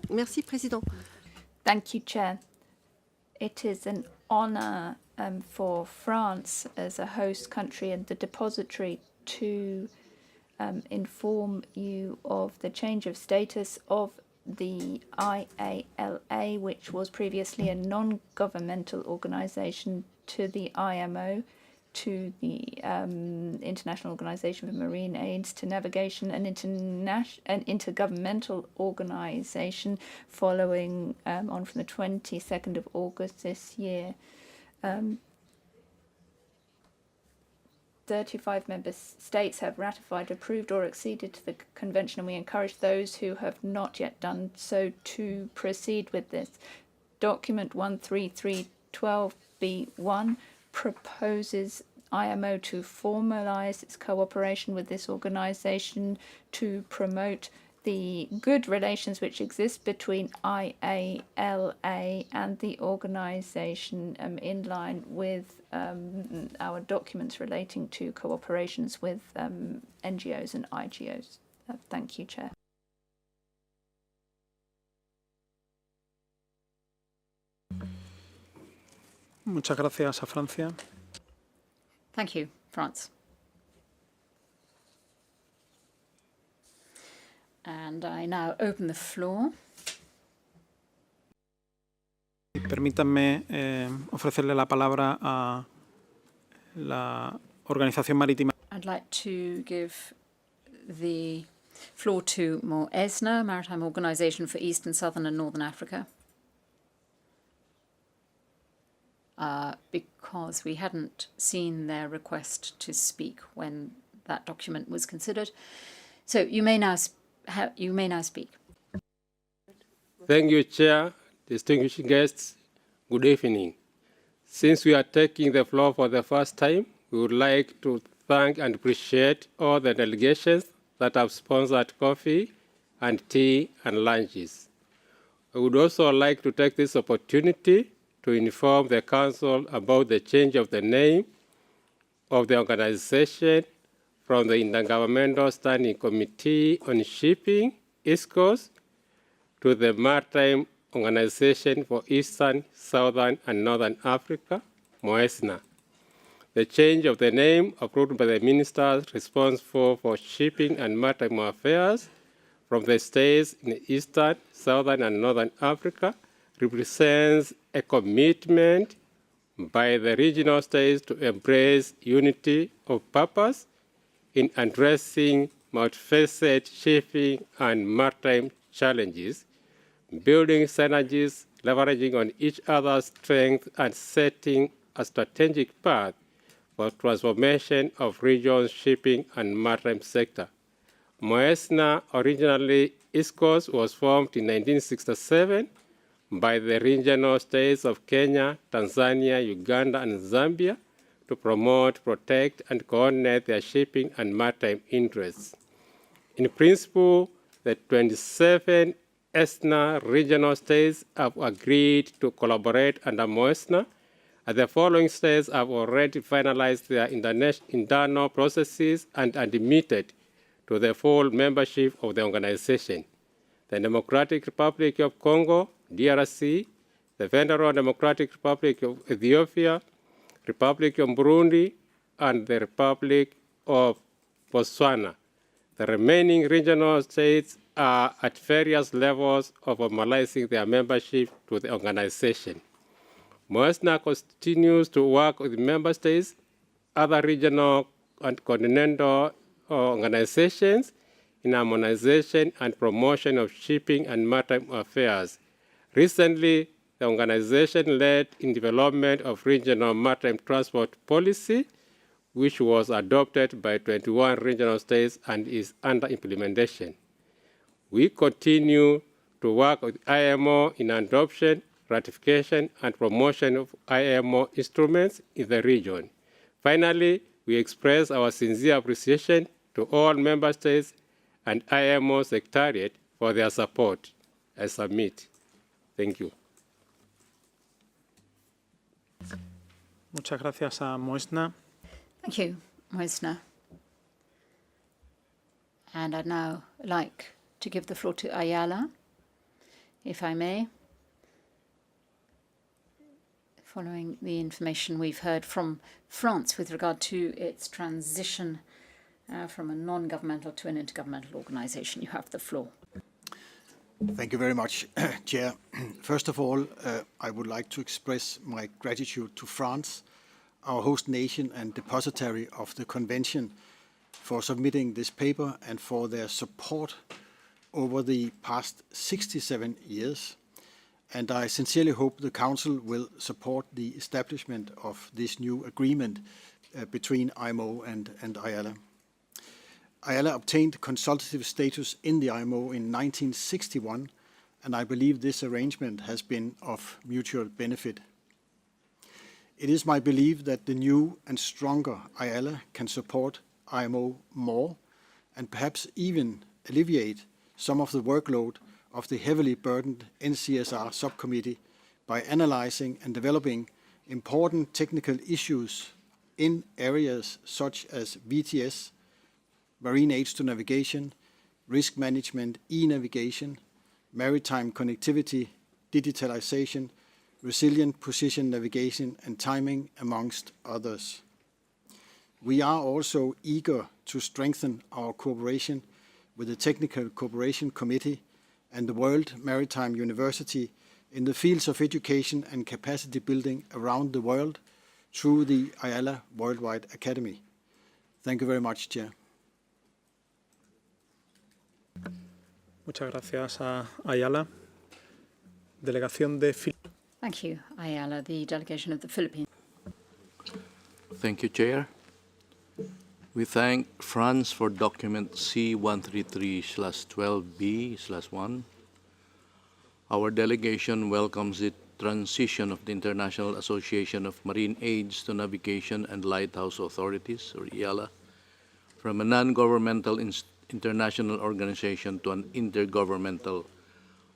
Merci, Président. Thank you, Chair. It is an honour for France as a host country and the depository to inform you of the change of status of the IALA, which was previously a non-governmental organisation, to the IMO, to the International Organization for Marine Aids, to Navigation, an intergovernmental organisation following on from the 22nd of August this year. 35 member states have ratified, approved or acceded to the convention, and we encourage those who have not yet done so to proceed with this. Document 13312B1 proposes IMO to formalize its cooperation with this organization to promote the good relations which exist between IALA and the organization in line with our documents relating to cooperations with NGOs and IGOs. Thank you, Chair. Muchas gracias a Francia. Thank you, France. And I now open the floor. Permítanme ofrecerle la palabra a la Organización Marítima. I'd like to give the floor to MOESNA, Maritime Organisation for Eastern, Southern and Northern Africa. Because we hadn't seen their request to speak when that document was considered. So you may now speak. Thank you, Chair, distinguished guests. Good evening. Since we are taking the floor for the first time, we would like to thank and appreciate all the delegations that have sponsored coffee and tea and lunches. I would also like to take this opportunity to inform the Council about the change of the name of the organization from the Intergovernmental Standing Committee on Shipping, ISCOS, to the Maritime Organization for Eastern, Southern and Northern Africa, MOESNA. The change of the name approved by the ministers responsible for shipping and maritime affairs from the states in Eastern, Southern and Northern Africa represents a commitment by the regional states to embrace unity of purpose in addressing multifaceted shipping and maritime challenges, building synergies, leveraging on each other's strengths, and setting a strategic path for transformation of region's shipping and maritime sector. Moesna, originally ISCOS, was formed in 1967 by the regional states of Kenya, Tanzania, Uganda, and Zambia to promote, protect, and coordinate their shipping and maritime interests. In principle, the 27 ESNA regional states have agreed to collaborate under Moesna, and the following states have already finalized their internal processes and admitted to the full membership of the organization: the Democratic Republic of Congo, DRC, the Federal Democratic Republic of Ethiopia, Republic of Burundi, and the Republic of Botswana. The remaining regional states are at various levels of formalizing their membership to the organization. Moesna continues to work with member states, other regional and continental organizations in harmonization and promotion of shipping and maritime affairs. Recently, the organization led in development of regional maritime transport policy, which was adopted by 21 regional states and is under implementation. We continue to work with IMO in adoption, ratification, and promotion of IMO instruments in the region. Finally, we express our sincere appreciation to all member states and IMO Secretariat for their support. I submit. Thank you. Muchas gracias a Moesna. Thank you, Moesna. And I'd now like to give the floor to Ayala, if I may. Following the information we've heard from France with regard to its transition from a non-governmental to an intergovernmental organization. You have the floor. Thank you very much, Chair. First of all, I would like to express my gratitude to France, our host nation and depositary of the Convention, for submitting this paper and for their support over the past 67 years. And I sincerely hope the Council will support the establishment of this new agreement between IMO and IALA. IALA obtained consultative status in the IMO in 1961, and I believe this arrangement has been of mutual benefit. It is my belief that the new and stronger IALA can support IMO more and perhaps even alleviate some of the workload of the heavily burdened NCSR subcommittee by analyzing and developing important technical issues in areas such as VTS, marine aids to navigation, risk management, e-navigation, maritime connectivity, digitalization, resilient position navigation and timing, amongst others. We are also eager to strengthen our cooperation with the Technical Cooperation Committee and the World Maritime University in the fields of education and capacity building around the world through the IALA Worldwide Academy. Thank you very much, Chair. Muchas gracias a Ayala. Delegación de Filipinas. Thank you, Ayala, the delegation of the Philippines. Thank you, Chair. We thank France for document C133/12B/1. Our delegation welcomes the transition of the International Association of Marine Aids to Navigation and Lighthouse Authorities, or IALA, from a non-governmental international organization to an intergovernmental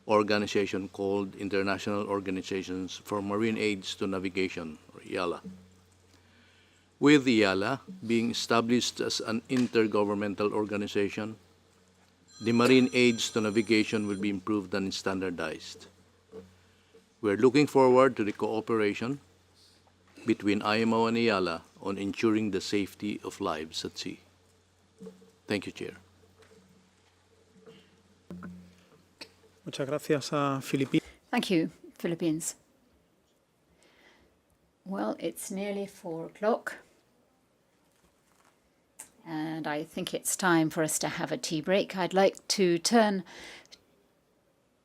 organization called International Organizations for Marine Aids to Navigation, or IALA. With IALA being established as an intergovernmental organization, the marine aids to navigation will be improved and standardized. We are looking forward to the cooperation between IMO and IALA on ensuring the safety of lives at sea. Thank you, Chair. Muchas gracias a Filipinas. Thank you, Philippines. Well, it's nearly 4 o'clock, and I think it's time for us to have a tea break. I'd like to turn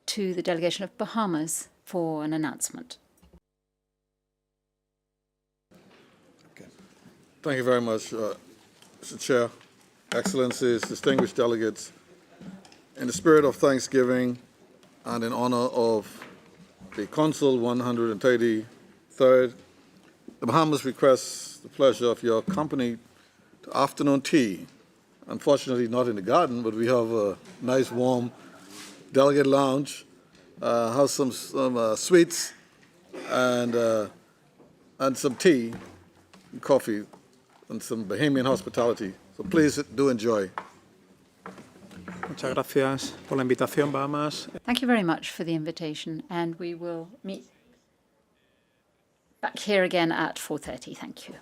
to the delegation of Bahamas for an announcement. Thank you very much, Mr. Chair, Excellencies, distinguished delegates. In the spirit of Thanksgiving and in honor of the Consul 133rd, the Bahamas requests the pleasure of your company to afternoon tea. Unfortunately, not in the garden, but we have a nice, warm delegate lounge. Have some sweets and some tea, and coffee, and some Bahamian hospitality. So please do enjoy. Muchas gracias por la invitación, Bahamas. Thank you very much for the invitation, and we will meet back here again at 4:30. Thank you.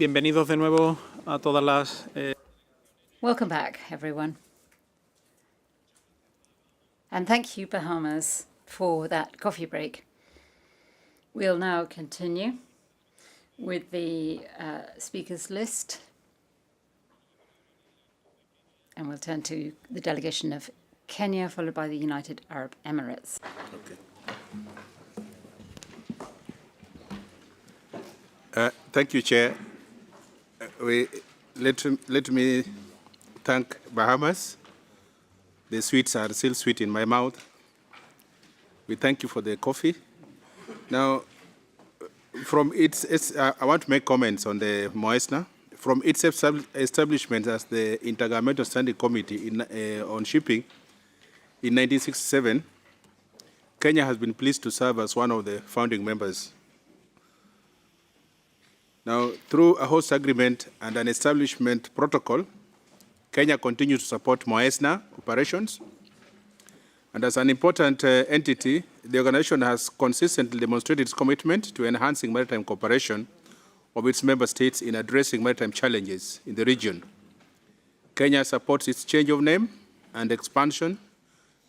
Bienvenidos de nuevo a todas las... Welcome back, everyone. And thank you, Bahamas, for that coffee break. We'll now continue with the speakers list. And we'll turn to the delegation of Kenya, followed by the United Arab Emirates. Thank you, Chair. Let me thank Bahamas. The sweets are still sweet in my mouth. We thank you for the coffee. Now, I want to make comments on the Moesna. From its establishment as the Intergovernmental Standing Committee on Shipping in 1967, Kenya has been pleased to serve as one of the founding members. Now, through a host agreement and an establishment protocol, Kenya continues to support Moesna operations. And as an important entity, the organization has consistently demonstrated its commitment to enhancing maritime cooperation of its member states in addressing maritime challenges in the region. Kenya supports its change of name and expansion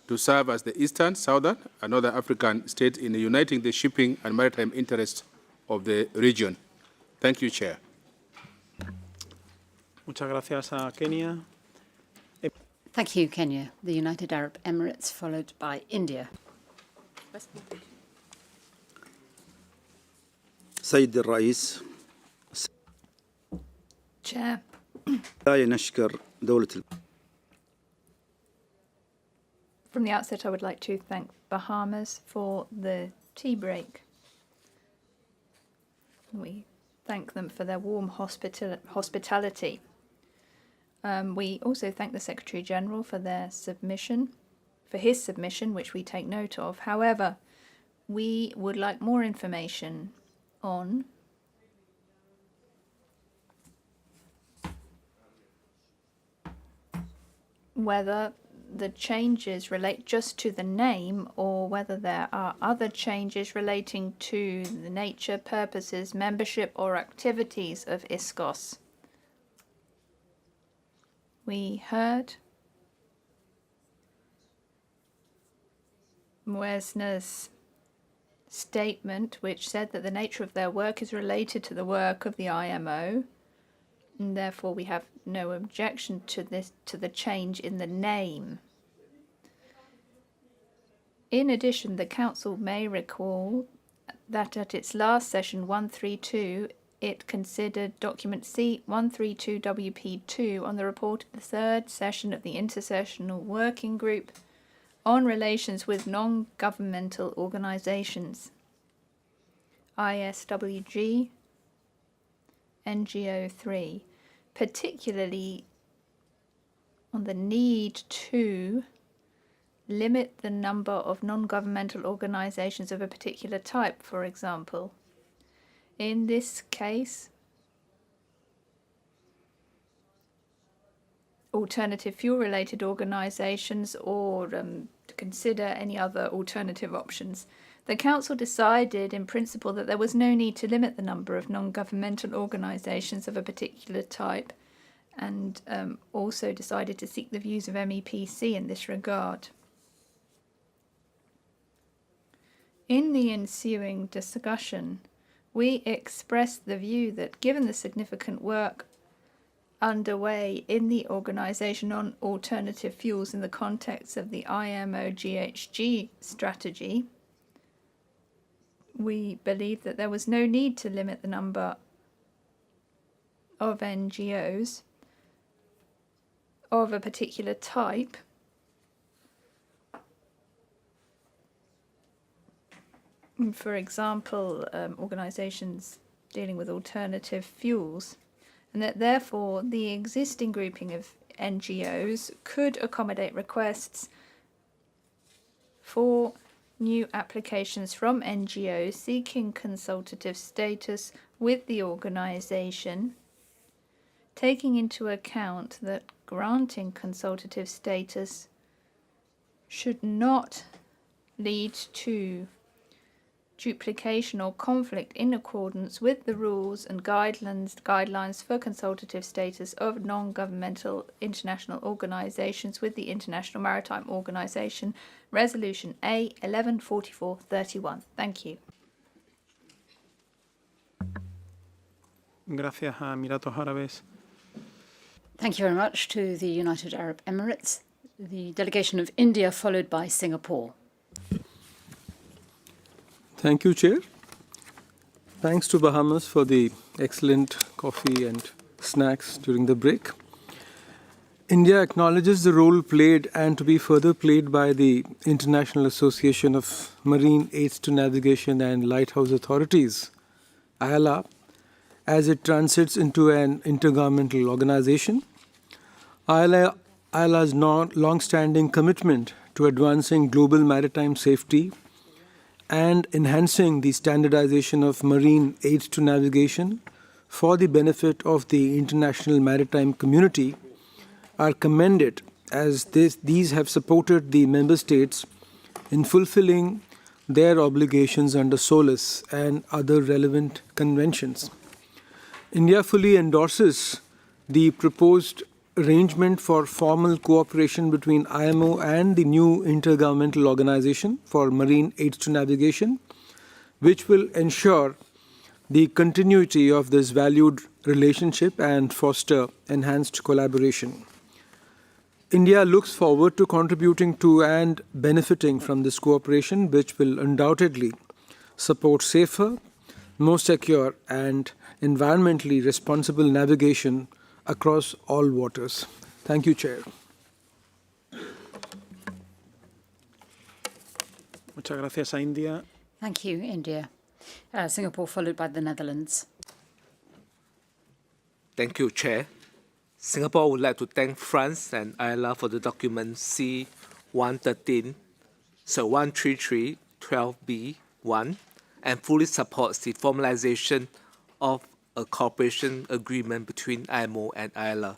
to serve as the Eastern, Southern, and Northern African states in uniting the shipping and maritime interests of the region. Thank you, Chair. Muchas gracias a Kenia. Thank you, Kenya. The United Arab Emirates, followed by India. سيد الرئيس Chair. لا نشكر دولة From the outset, I would like to thank Bahamas for the tea break. We thank them for their warm hospitality. We also thank the Secretary General for his submission, which we take note of. However, we would like more information on whether the changes relate just to the name or whether there are other changes relating to the nature, purposes, membership or activities of ISCOS. We heard Moesna's statement, which said that the nature of their work is related to the work of the IMO, and therefore we have no objection to the change in the name. In addition, the Council may recall that at its last session 132, it considered document C132WP2 on the report of the third session of the Intersessional Working Group on Relations with Non-Governmental Organizations, ISWG NGO 3, particularly on the need to limit the number of non-governmental organizations of a particular type, for example. In this case, alternative fuel-related organizations or to consider any other alternative options. The Council decided in principle that there was no need to limit the number of non-governmental organizations of a particular type and also decided to seek the views of MEPC in this regard. In the ensuing discussion, we expressed the view that given the significant work underway in the Organization on Alternative Fuels in the context of the IMO GHG strategy, we believed that there was no need to limit the number of NGOs of a particular type for example, organizations dealing with alternative fuels, and that therefore the existing grouping of NGOs could accommodate requests for new applications from NGOs seeking consultative status with the organization, taking into account that granting consultative status should not lead to duplication or conflict in accordance with the rules and guidelines for consultative status of non-governmental international organisations with the International Maritime Organisation, Resolution A 1144/31. Thank you. Gracias a Emiratos Árabes. Thank you very much to the United Arab Emirates, the delegation of India, followed by Singapore. Thank you, Chair. Thanks to Bahamas for the excellent coffee and snacks during the break. India acknowledges the role played and to be further played by the International Association of Marine Aids to Navigation and Lighthouse Authorities, IALA, as it transits into an intergovernmental organization. IALA's long-standing commitment to advancing global maritime safety and enhancing the standardization of marine aids to navigation for the benefit of the international maritime community are commended, as these have supported the member states in fulfilling their obligations under SOLAS and other relevant conventions. India fully endorses the proposed arrangement for formal cooperation between IMO and the new Intergovernmental Organization for Marine Aids to Navigation, which will ensure the continuity of this valued relationship and foster enhanced collaboration. India looks forward to contributing to and benefiting from this cooperation, which will undoubtedly support safer, more secure, and environmentally responsible navigation across all waters. Thank you, Chair. Muchas gracias a India. Thank you, India. Singapore, followed by the Netherlands. Thank you, Chair. Singapore would like to thank France and IALA for the document C-133/12B1 and fully supports the formalization of a cooperation agreement between IMO and IALA.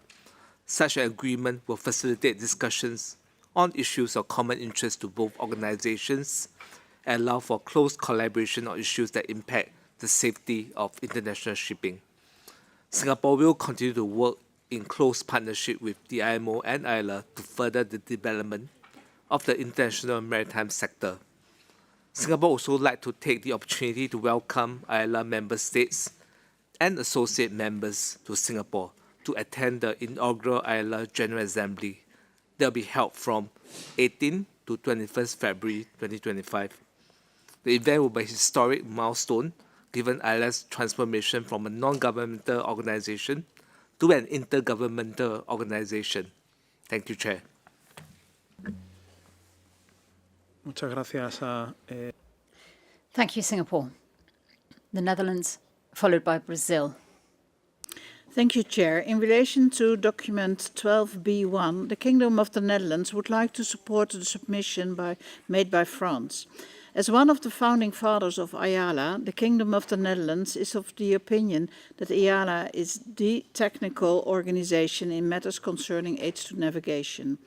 Such an agreement will facilitate discussions on issues of common interest to both organizations and allow for close collaboration on issues that impact the safety of international shipping. Singapore will continue to work in close partnership with the IMO and IALA to further the development of the international maritime sector. Singapore also would like to take the opportunity to welcome IALA member states and associate members to Singapore to attend the inaugural IALA General Assembly that will be held from 18 to 21st February 2025. The event will be a historic milestone given IALA's transformation from a non-governmental organization to an intergovernmental organization. Thank you, Chair. Muchas gracias a... Thank you, Singapore. The Netherlands, followed by Brazil. Thank you, Chair. In relation to document 12B1, the Kingdom of the Netherlands would like to support the submission made by France. As one of the founding fathers of IALA, the Kingdom of the Netherlands is of the opinion that IALA is the technical organization in matters concerning aids to navigation.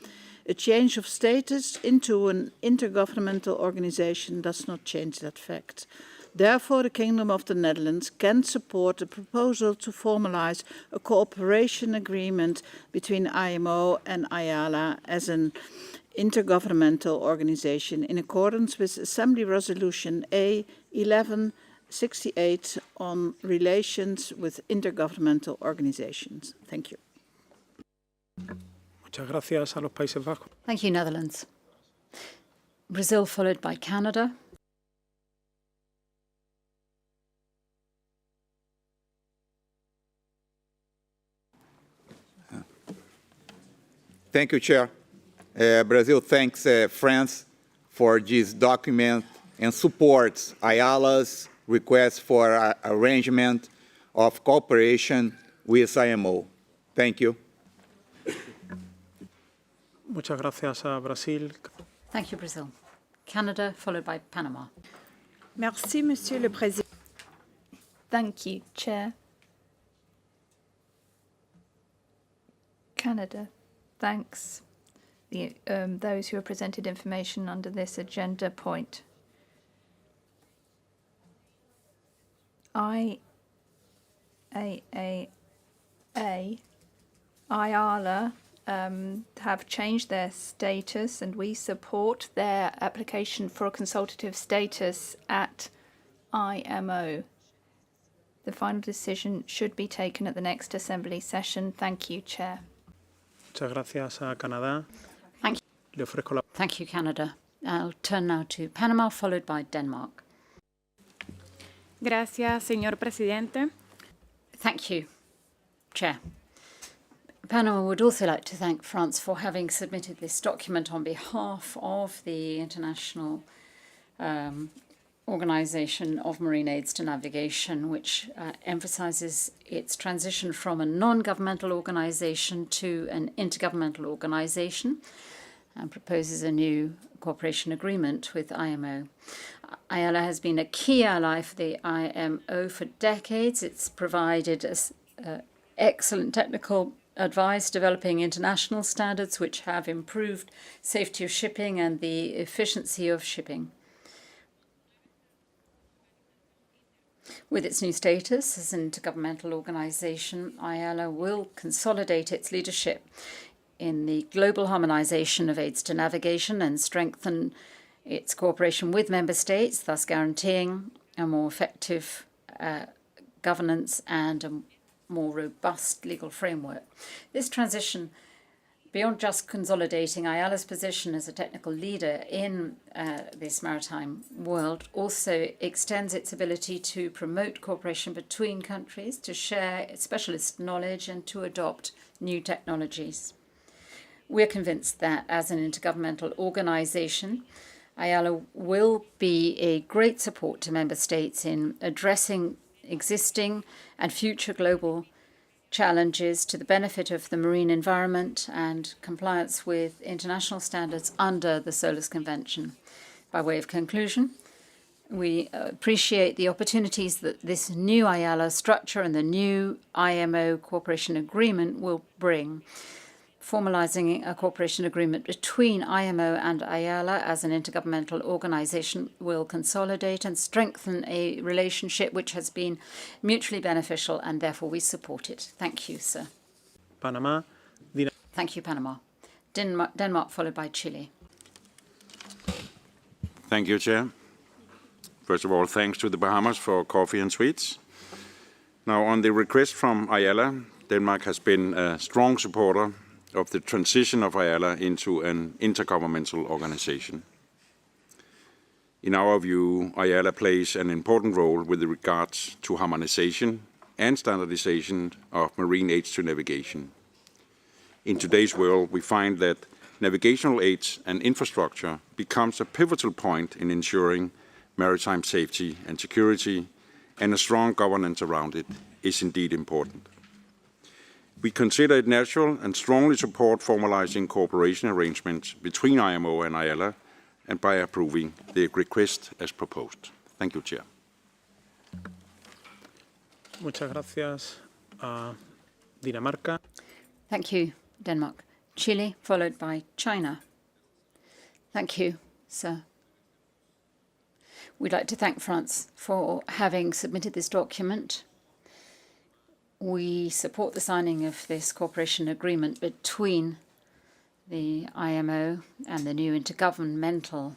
A change of status into an intergovernmental organization does not change that fact. Therefore, the Kingdom of the Netherlands can support the proposal to formalize a cooperation agreement between IMO and IALA as an intergovernmental organization in accordance with Assembly Resolution A 1168 on relations with intergovernmental organizations. Thank you. Muchas gracias a los Países Bajos. Thank you, Netherlands. Brazil, followed by Canada. Thank you, Chair. Brazil thanks France for this document and supports IALA's request for arrangement of cooperation with IMO. Thank you. Muchas gracias a Brasil. Thank you, Brazil. Canada, followed by Panama. Merci, Monsieur le Président. Thank you, Chair. Canada thanks those who have presented information under this agenda point. IALA have changed their status, and we support their application for a consultative status at IMO. The final decision should be taken at the next Assembly session. Thank you, Chair. Muchas gracias a Canadá. Thank Le ofrezco la... Thank you, Canada. I'll turn now to Panama, followed by Denmark. Gracias, señor presidente. Thank you, Chair. Panama would also like to thank France for having submitted this document on behalf of the International Organization of Marine Aids to Navigation, which emphasizes its transition from a non-governmental organization to an intergovernmental organization and proposes a new cooperation agreement with IMO. IALA has been a key ally for the IMO for decades. It's provided us excellent technical advice developing international standards which have improved safety of shipping and the efficiency of shipping. With its new status as an intergovernmental organization, IALA will consolidate its leadership in the global harmonization of aids to navigation and strengthen its cooperation with member states, thus guaranteeing a more effective governance and a more robust legal framework. This transition, beyond just consolidating IALA's position as a technical leader in this maritime world, also extends its ability to promote cooperation between countries, to share specialist knowledge, and to adopt new technologies. We're convinced that as an intergovernmental organization, IALA will be a great support to member states in addressing existing and future global challenges to the benefit of the marine environment and compliance with international standards under the SOLAS Convention. By way of conclusion, we appreciate the opportunities that this new IALA structure and the new IMO cooperation agreement will bring. Formalizing a cooperation agreement between IMO and IALA as an intergovernmental organization will consolidate and strengthen a relationship which has been mutually beneficial, and therefore we support it. Thank you, sir. Panama. Thank you, Panama. Denmark, followed by Chile. Thank you, Chair. First of all, thanks to the Bahamas for coffee and sweets. Now, on the request from IALA, Denmark has been a strong supporter of the transition of IALA into an intergovernmental organization. In our view, IALA plays an important role with regards to harmonization and standardization of marine aids to navigation. In today's world, we find that navigational aids and infrastructure becomes a pivotal point in ensuring maritime safety and security, and a strong governance around it is indeed important. We consider it natural and strongly support formalizing cooperation arrangements between IMO and IALA, and by approving the request as proposed. Thank you, Chair. Muchas gracias a Dinamarca. Thank you, Denmark. Chile, followed by China. Thank you, sir. We'd like to thank France for having submitted this document. We support the signing of this cooperation agreement between the IMO and the new intergovernmental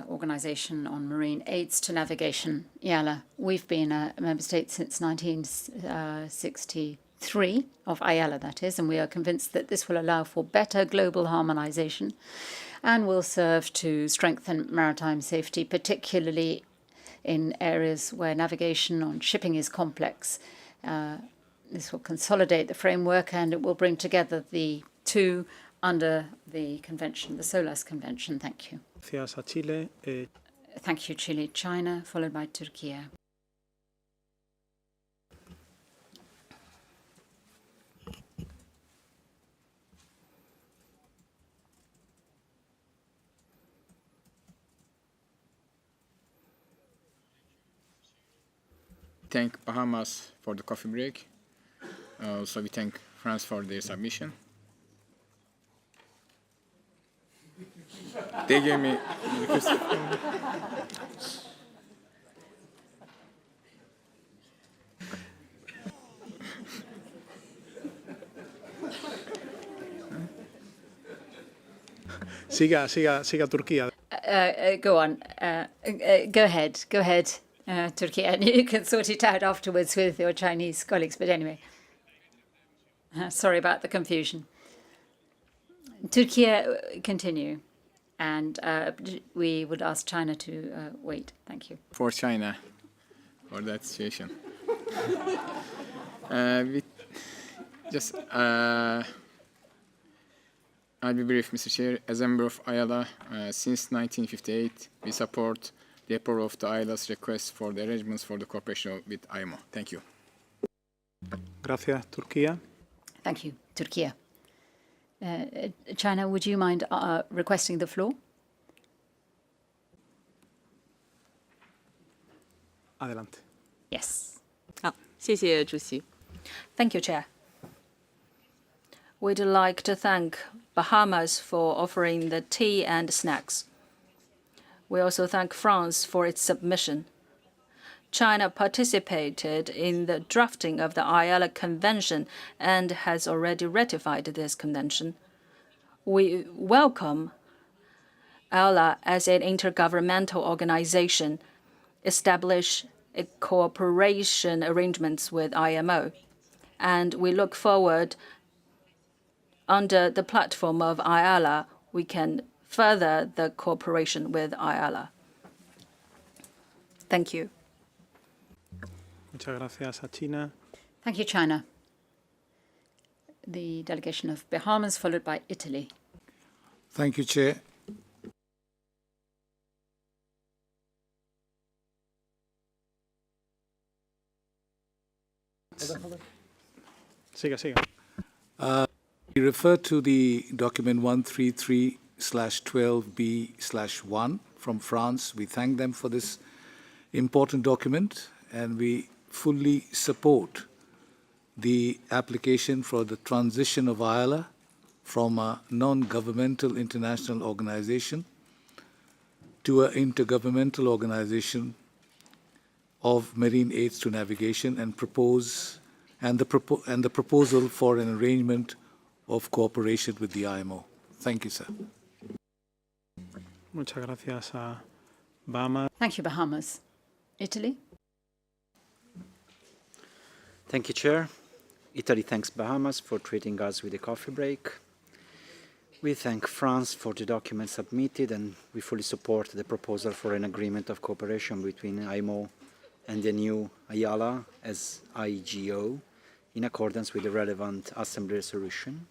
Organization on Marine Aids to Navigation, IALA. We've been a member state since 1963, of IALA that is, and we are convinced that this will allow for better global harmonization and will serve to strengthen maritime safety, particularly in areas where navigation on shipping is complex. This will consolidate the framework, and it will bring together the two under the convention, the SOLAS Convention. Thank you. Gracias a Chile. Thank you, Chile. China, followed by Turkey. Thank Bahamas for the coffee break. Also, we thank France for their submission. They gave me Siga Turquía. Go on. Go ahead, Turkey, and you can sort it out afterwards with your Chinese colleagues. But anyway, sorry about the confusion. Turkey, continue, and we would ask China to wait. Thank you. For China, for that situation. I'll be brief, Mr. Chair. As a member of IALA, since 1958, we support the approval of the IALA's request for the arrangements for the cooperation with IMO. Thank you. Gracias, Turquía. Thank you, Turkey. China, would you mind requesting the floor? Adelante. Yes. 谢谢主席. Thank you, Chair. We'd like to thank Bahamas for offering the tea and snacks. We also thank France for its submission. China participated in the drafting of the IALA Convention and has already ratified this convention. We welcome IALA as an intergovernmental organization, establish a cooperation arrangements with IMO, and we look forward under the platform of IALA, we can further the cooperation with IALA. Thank you. Muchas gracias a China. Thank you, China. The delegation of Bahamas, followed by Italy. Thank you, Chair. Siga. We refer to the document 133/12B/1 from France. We thank them for this important document, and we fully support the application for the transition of IALA from a non-governmental international organization to an intergovernmental organization of marine aids to navigation, and the proposal for an arrangement of cooperation with the IMO. Thank you, sir. Muchas gracias a Bahamas. Thank you, Bahamas. Italy. Thank you, Chair. Italy thanks Bahamas for treating us with a coffee break. We thank France for the document submitted, and we fully support the proposal for an agreement of cooperation between IMO and the new IALA as IGO in accordance with the relevant Assembly resolution.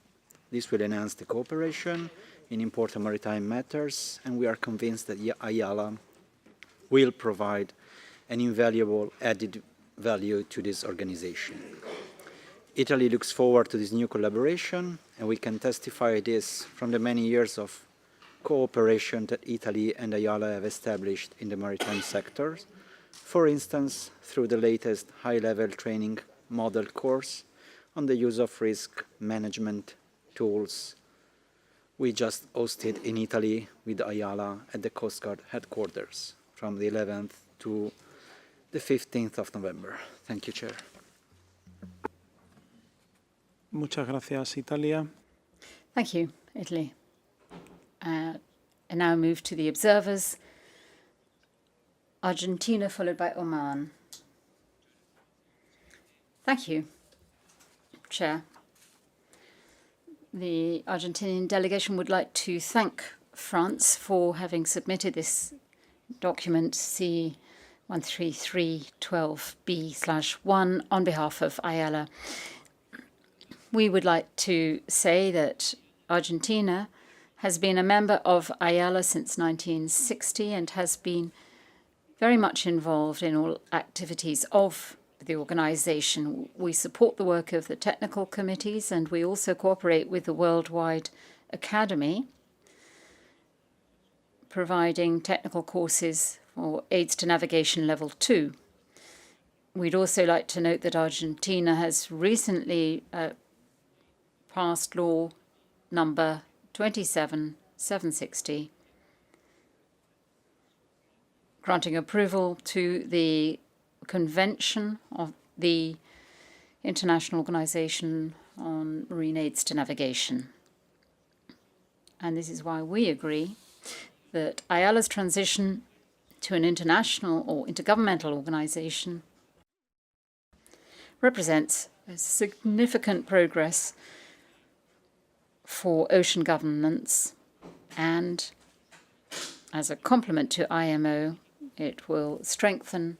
This will enhance the cooperation in important maritime matters, and we are convinced that IALA will provide an invaluable added value to this organization. Italy looks forward to this new collaboration, and we can testify this from the many years of cooperation that Italy and IALA have established in the maritime sector. For instance, through the latest high-level training model course on the use of risk management tools we just hosted in Italy with IALA at the Coast Guard headquarters from the 11th to the 15th of November. Thank you, Chair. Muchas gracias, Italia. Thank you, Italy. And now move to the observers. Argentina, followed by Oman. Thank you, Chair. The Argentinian delegation would like to thank France for having submitted this document C-133/12B/1 on behalf of IALA. We would like to say that Argentina has been a member of IALA since 1960 and has been very much involved in all activities of the organization. We support the work of the technical committees, and we also cooperate with the Worldwide Academy, providing technical courses for aids to navigation level 2. We'd also like to note that Argentina has recently passed law number 27760, granting approval to the Convention of the International Organization on Marine Aids to Navigation. and this is why we agree, that Ayala's transition to an international or intergovernmental organization represents a significant progress for ocean governance, and as a complement to IMO, it will strengthen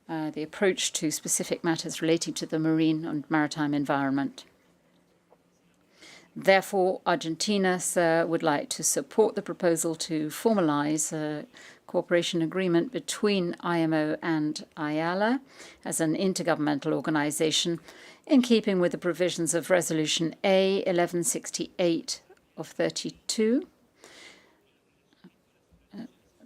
the approach to specific matters relating to the marine and maritime environment. Therefore, Argentina, sir, would like to support the proposal to formalize a cooperation agreement between IMO and Ayala as an intergovernmental organization in keeping with the provisions of Resolution A 1168 of 32.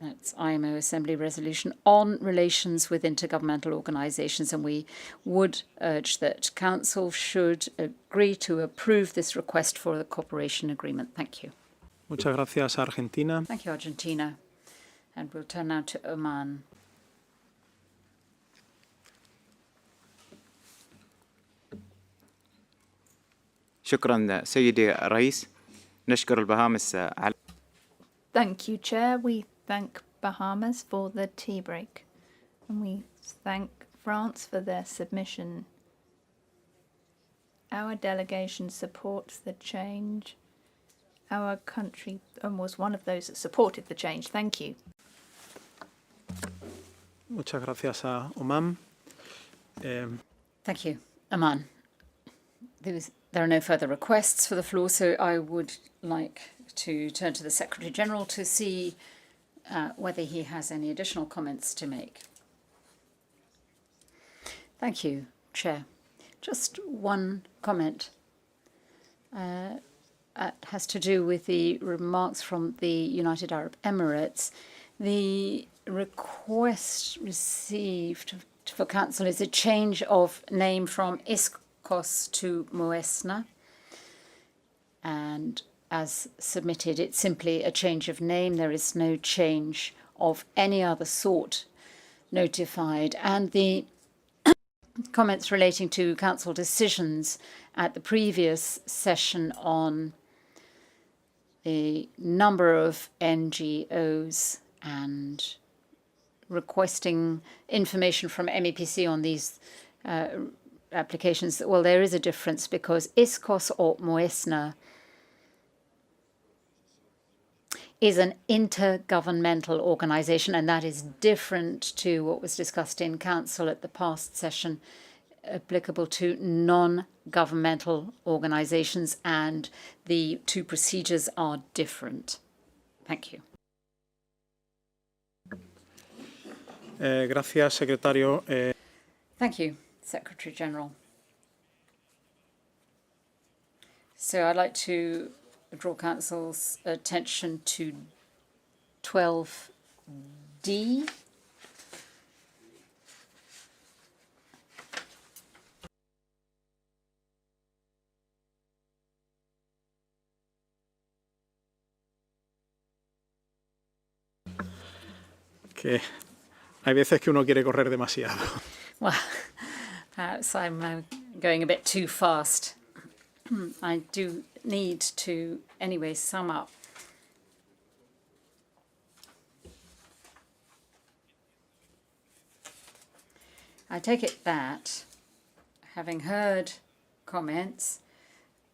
That's IMO Assembly Resolution on relations with intergovernmental organizations, and we would urge that Council should agree to approve this request for the cooperation agreement. Thank you. Muchas gracias, Argentina. Thank you, Argentina. And we'll turn now to Oman. شكرا سيدي الرئيس. نشكر البهامس على Thank you, Chair. We thank Bahamas for the tea break. And we thank France for their submission. Our delegation supports the change. Our country was one of those that supported the change. Thank you. Muchas gracias a Oman. Thank you, Oman. There are no further requests for the floor, so I would like to turn to the Secretary General to see whether he has any additional comments to make. Thank you, Chair. Just one comment. It has to do with the remarks from the United Arab Emirates. The request received for Council is a change of name from ISCOS to Moesna, and as submitted, it's simply a change of name. There is no change of any other sort notified. And the comments relating to Council decisions at the previous session on the number of NGOs and requesting information from MEPC on these applications. Well, there is a difference because ISCOS or Moesna is an intergovernmental organization, and that is different to what was discussed in Council at the past session, applicable to non-governmental organizations, and the two procedures are different. Thank you. Gracias, Secretario. Thank you, Secretary General. So I'd like to draw Council's attention to 12D. Que hay veces que uno quiere correr demasiado. Well, perhaps I'm going a bit too fast. I do need to, anyway, sum up. I take it that, having heard comments,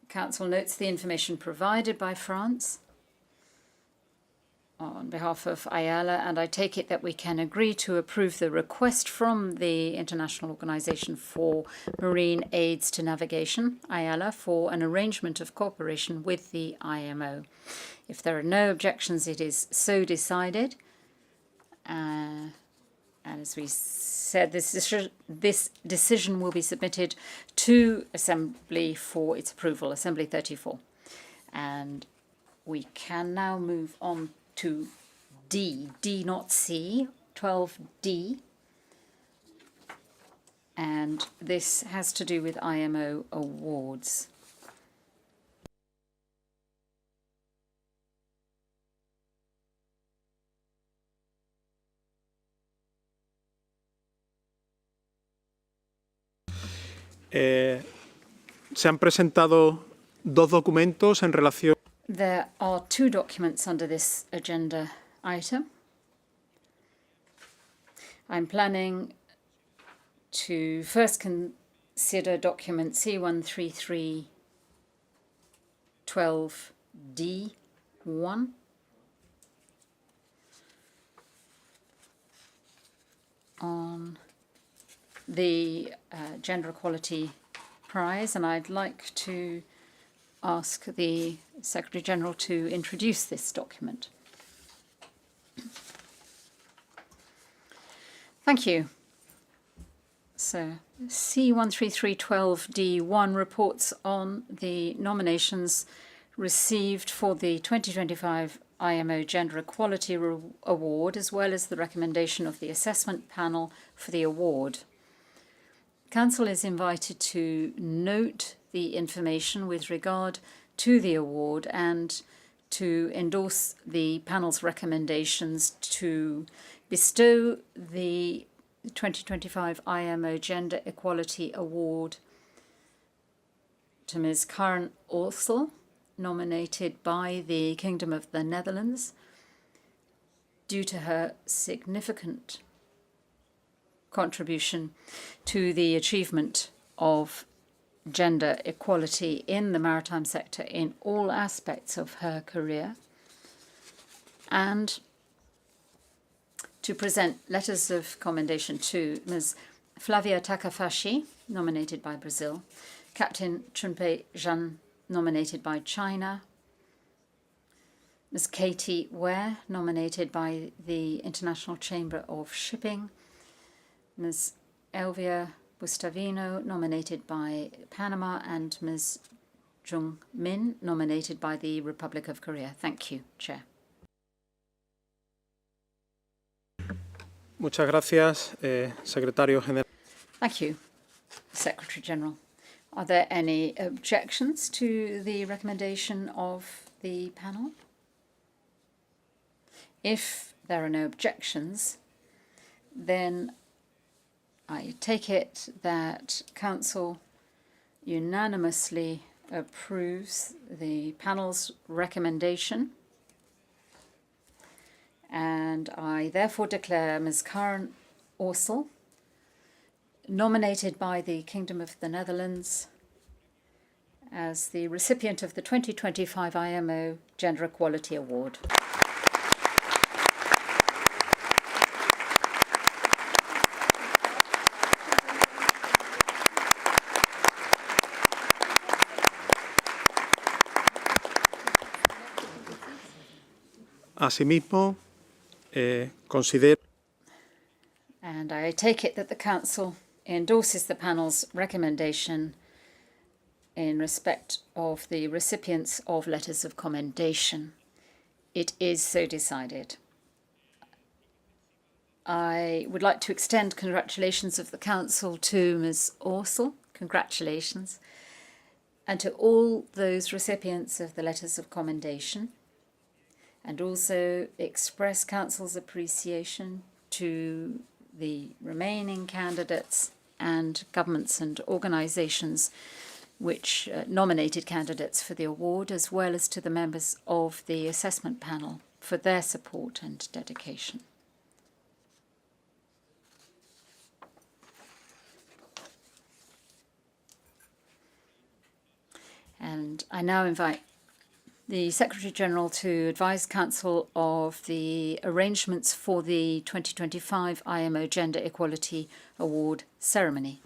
Council notes the information provided by France on behalf of Ayala, and I take it that we can agree to approve the request from the International Organization for Marine Aids to Navigation, Ayala, for an arrangement of cooperation with the IMO. If there are no objections, it is so decided. And as we said, this decision will be submitted to Assembly for its approval, Assembly 34. And we can now move on to D, not C, 12D. And this has to do with IMO awards. Se han presentado dos documentos en relación. There are two documents under this agenda item. I'm planning to first consider document C13312D1. On the Gender Equality Prize, and I'd like to ask the Secretary General to introduce this document. Thank you. So, C13312D1 reports on the nominations received for the 2025 IMO Gender Equality Award, as well as the recommendation of the assessment panel for the award. Council is invited to note the information with regard to the award and to endorse the panel's recommendations to bestow the 2025 IMO Gender Equality Award to Ms. Karen Orsel, nominated by the Kingdom of the Netherlands, due to her significant contribution to the achievement of gender equality in the maritime sector in all aspects of her career, and to present letters of commendation to Ms. Flavia Takahashi, nominated by Brazil, Captain Chunpei Zhan, nominated by China, Ms. Katie Ware, nominated by the International Chamber of Shipping, Ms. Elvia Bustavino, nominated by Panama, and Ms. Jung Min, nominated by the Republic of Korea. Thank you, Chair. Muchas gracias, Secretario General. Thank you, Secretary General. Are there any objections to the recommendation of the panel? If there are no objections, then I take it that Council unanimously approves the panel's recommendation, and I therefore declare Ms. Karen Orsel, nominated by the Kingdom of the Netherlands, as the recipient of the 2025 IMO Gender Equality Award. Asimismo, considero. And I take it that the Council endorses the panel's recommendation in respect of the recipients of letters of commendation. It is so decided. I would like to extend congratulations of the Council to Ms. Orsel, congratulations, and to all those recipients of the letters of commendation, and also express Council's appreciation to the remaining candidates and governments and organisations which nominated candidates for the award, as well as to the members of the assessment panel for their support and dedication. And I now invite the Secretary-General to advise Council of the arrangements for the 2025 IMO Gender Equality Award ceremony.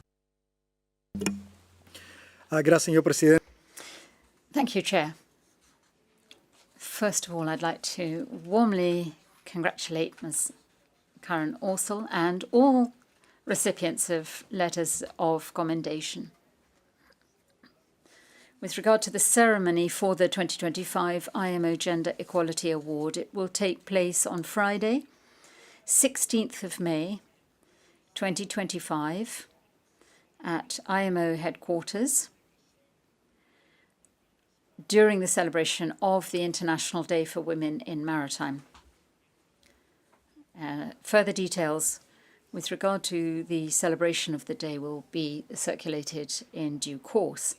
Gracias, señor presidente. Thank you, Chair. First of all, I'd like to warmly congratulate Ms. Karen Orsel and all recipients of letters of commendation. With regard to the ceremony for the 2025 IMO Gender Equality Award, it will take place on Friday, 16th of May, 2025, at IMO headquarters, during the celebration of the International Day for Women in Maritime. Further details with regard to the celebration of the day will be circulated in due course.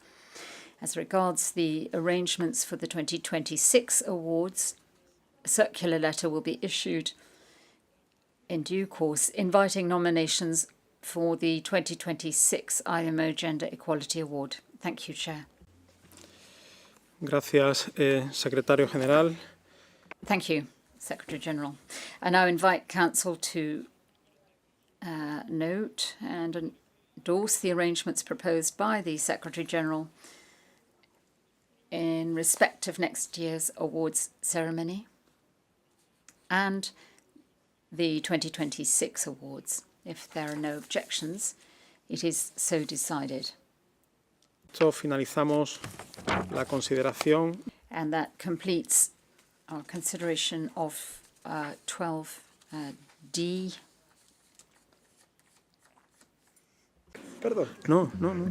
As regards the arrangements for the 2026 awards, a circular letter will be issued in due course, inviting nominations for the 2026 IMO Gender Equality Award. Thank you, Chair. Gracias, Secretario General. Thank you, Secretary General. I now invite Council to note and endorse the arrangements proposed by the Secretary General in respect of next year's awards ceremony and the 2026 awards. If there are no objections, it is so decided. Esto finalizamos la consideración. And that completes our consideration of 12D. Perdón. No, no, no.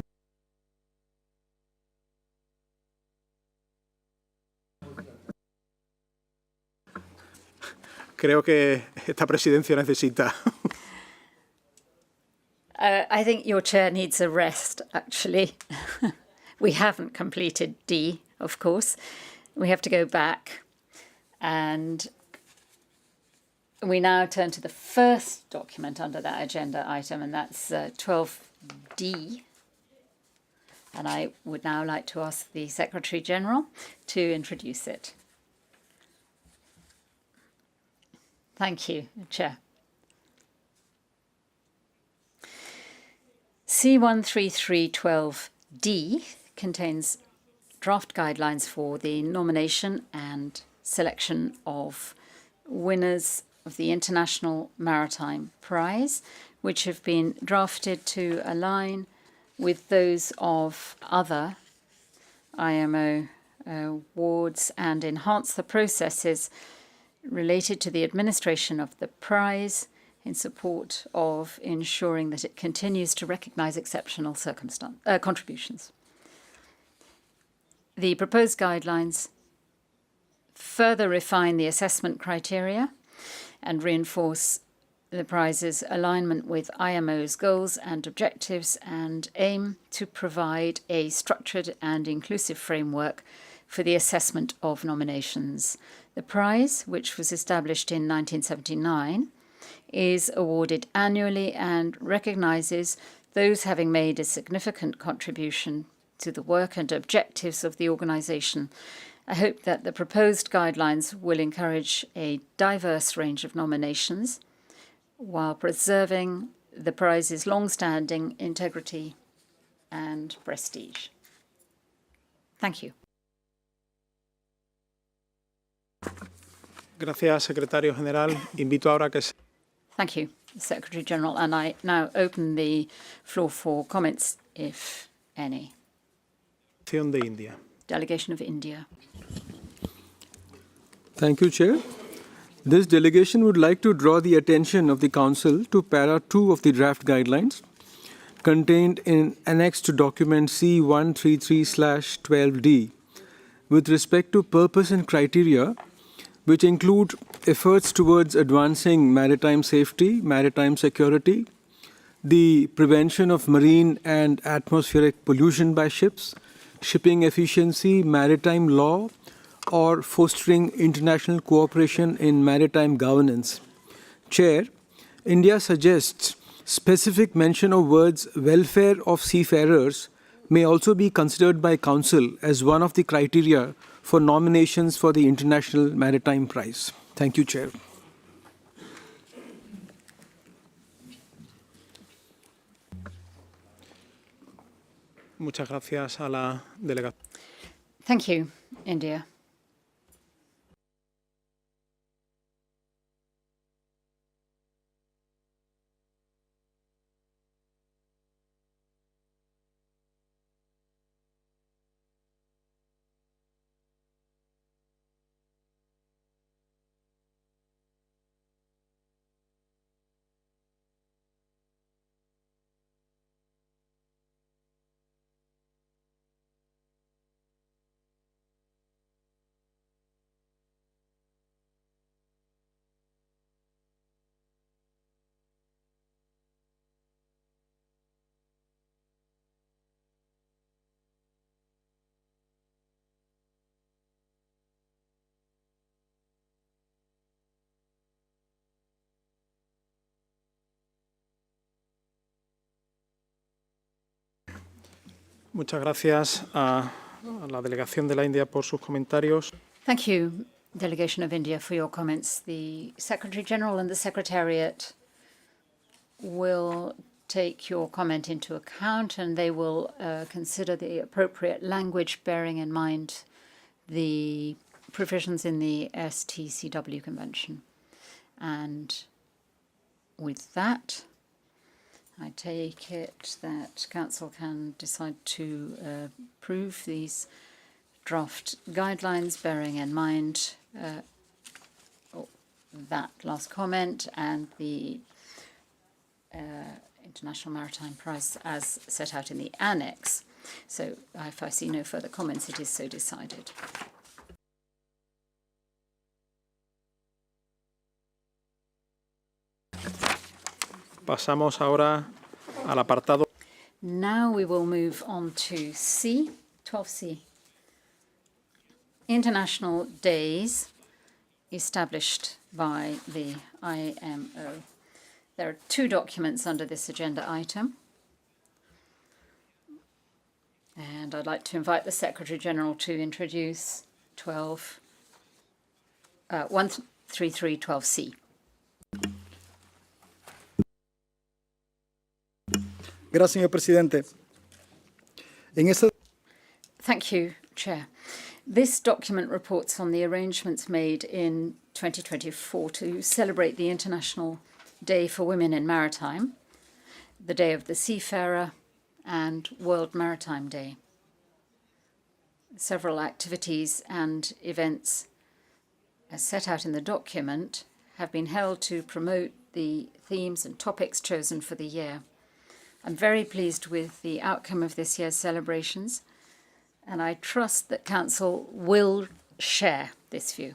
Creo que esta presidencia necesita. I think your chair needs a rest, actually. We haven't completed D, of course. We have to go back. And we now turn to the first document under that agenda item, and that's 12D. And I would now like to ask the Secretary General to introduce it. Thank you, Chair. C13312D contains draft guidelines for the nomination and selection of winners of the International Maritime Prize, which have been drafted to align with those of other IMO awards and enhance the processes related to the administration of the prize in support of ensuring that it continues to recognise exceptional contributions. The proposed guidelines further refine the assessment criteria and reinforce the prize's alignment with IMO's goals and objectives and aim to provide a structured and inclusive framework for the assessment of nominations. The prize, which was established in 1979, is awarded annually and recognises those having made a significant contribution to the work and objectives of the organisation. I hope that the proposed guidelines will encourage a diverse range of nominations while preserving the prize's long-standing integrity and prestige. Thank you. Gracias, Secretario General. Invito ahora que Thank you, Secretary General. And I now open the floor for comments, if any. de India. Delegation of India. Thank you, Chair. This delegation would like to draw the attention of the Council to Para 2 of the draft guidelines contained in Annex to Document C133/12D with respect to purpose and criteria, which include efforts towards advancing maritime safety, maritime security, the prevention of marine and atmospheric pollution by ships, shipping efficiency, maritime law, or fostering international cooperation in maritime governance. Chair, India suggests specific mention of words welfare of seafarers may also be considered by Council as one of the criteria for nominations for the International Maritime Prize. Thank you, Chair. Muchas gracias a la delegación. Thank you, India. Muchas gracias a la delegación de la India por sus comentarios. Thank you, Delegation of India, for your comments. The Secretary-General and the Secretariat will take your comment into account, and they will consider the appropriate language, bearing in mind the provisions in the STCW Convention. And with that, I take it that Council can decide to approve these draft guidelines, bearing in mind that last comment and the International Maritime Price as set out in the annex. So if I see no further comments, it is so decided. Pasamos ahora al apartado. Now we will move on to C, 12C. International Days established by the IMO. There are two documents under this agenda item. And I'd like to invite the Secretary-General to introduce 13312C. Gracias, señor presidente. Thank you, Chair. This document reports on the arrangements made in 2024 to celebrate the International Day for Women in Maritime, the Day of the Seafarer, and World Maritime Day. Several activities and events, as set out in the document, have been held to promote the themes and topics chosen for the year. I'm very pleased with the outcome of this year's celebrations, and I trust that Council will share this view.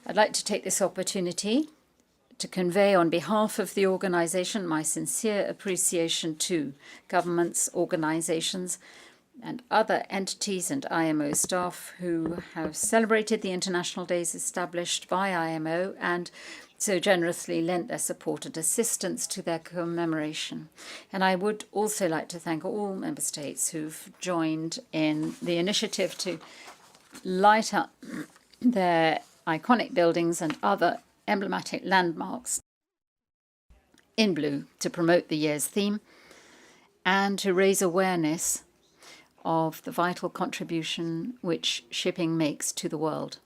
I'd like to take this opportunity to convey on behalf of the organisation my sincere appreciation to governments, organisations and other entities and IMO staff who have celebrated the International Days established by IMO and so generously lent their support and assistance to their commemoration. And I would also like to thank all member states who've joined in the initiative to light up their iconic buildings and other emblematic landmarks in blue to promote the year's theme and to raise awareness of the vital contribution which shipping makes to the world.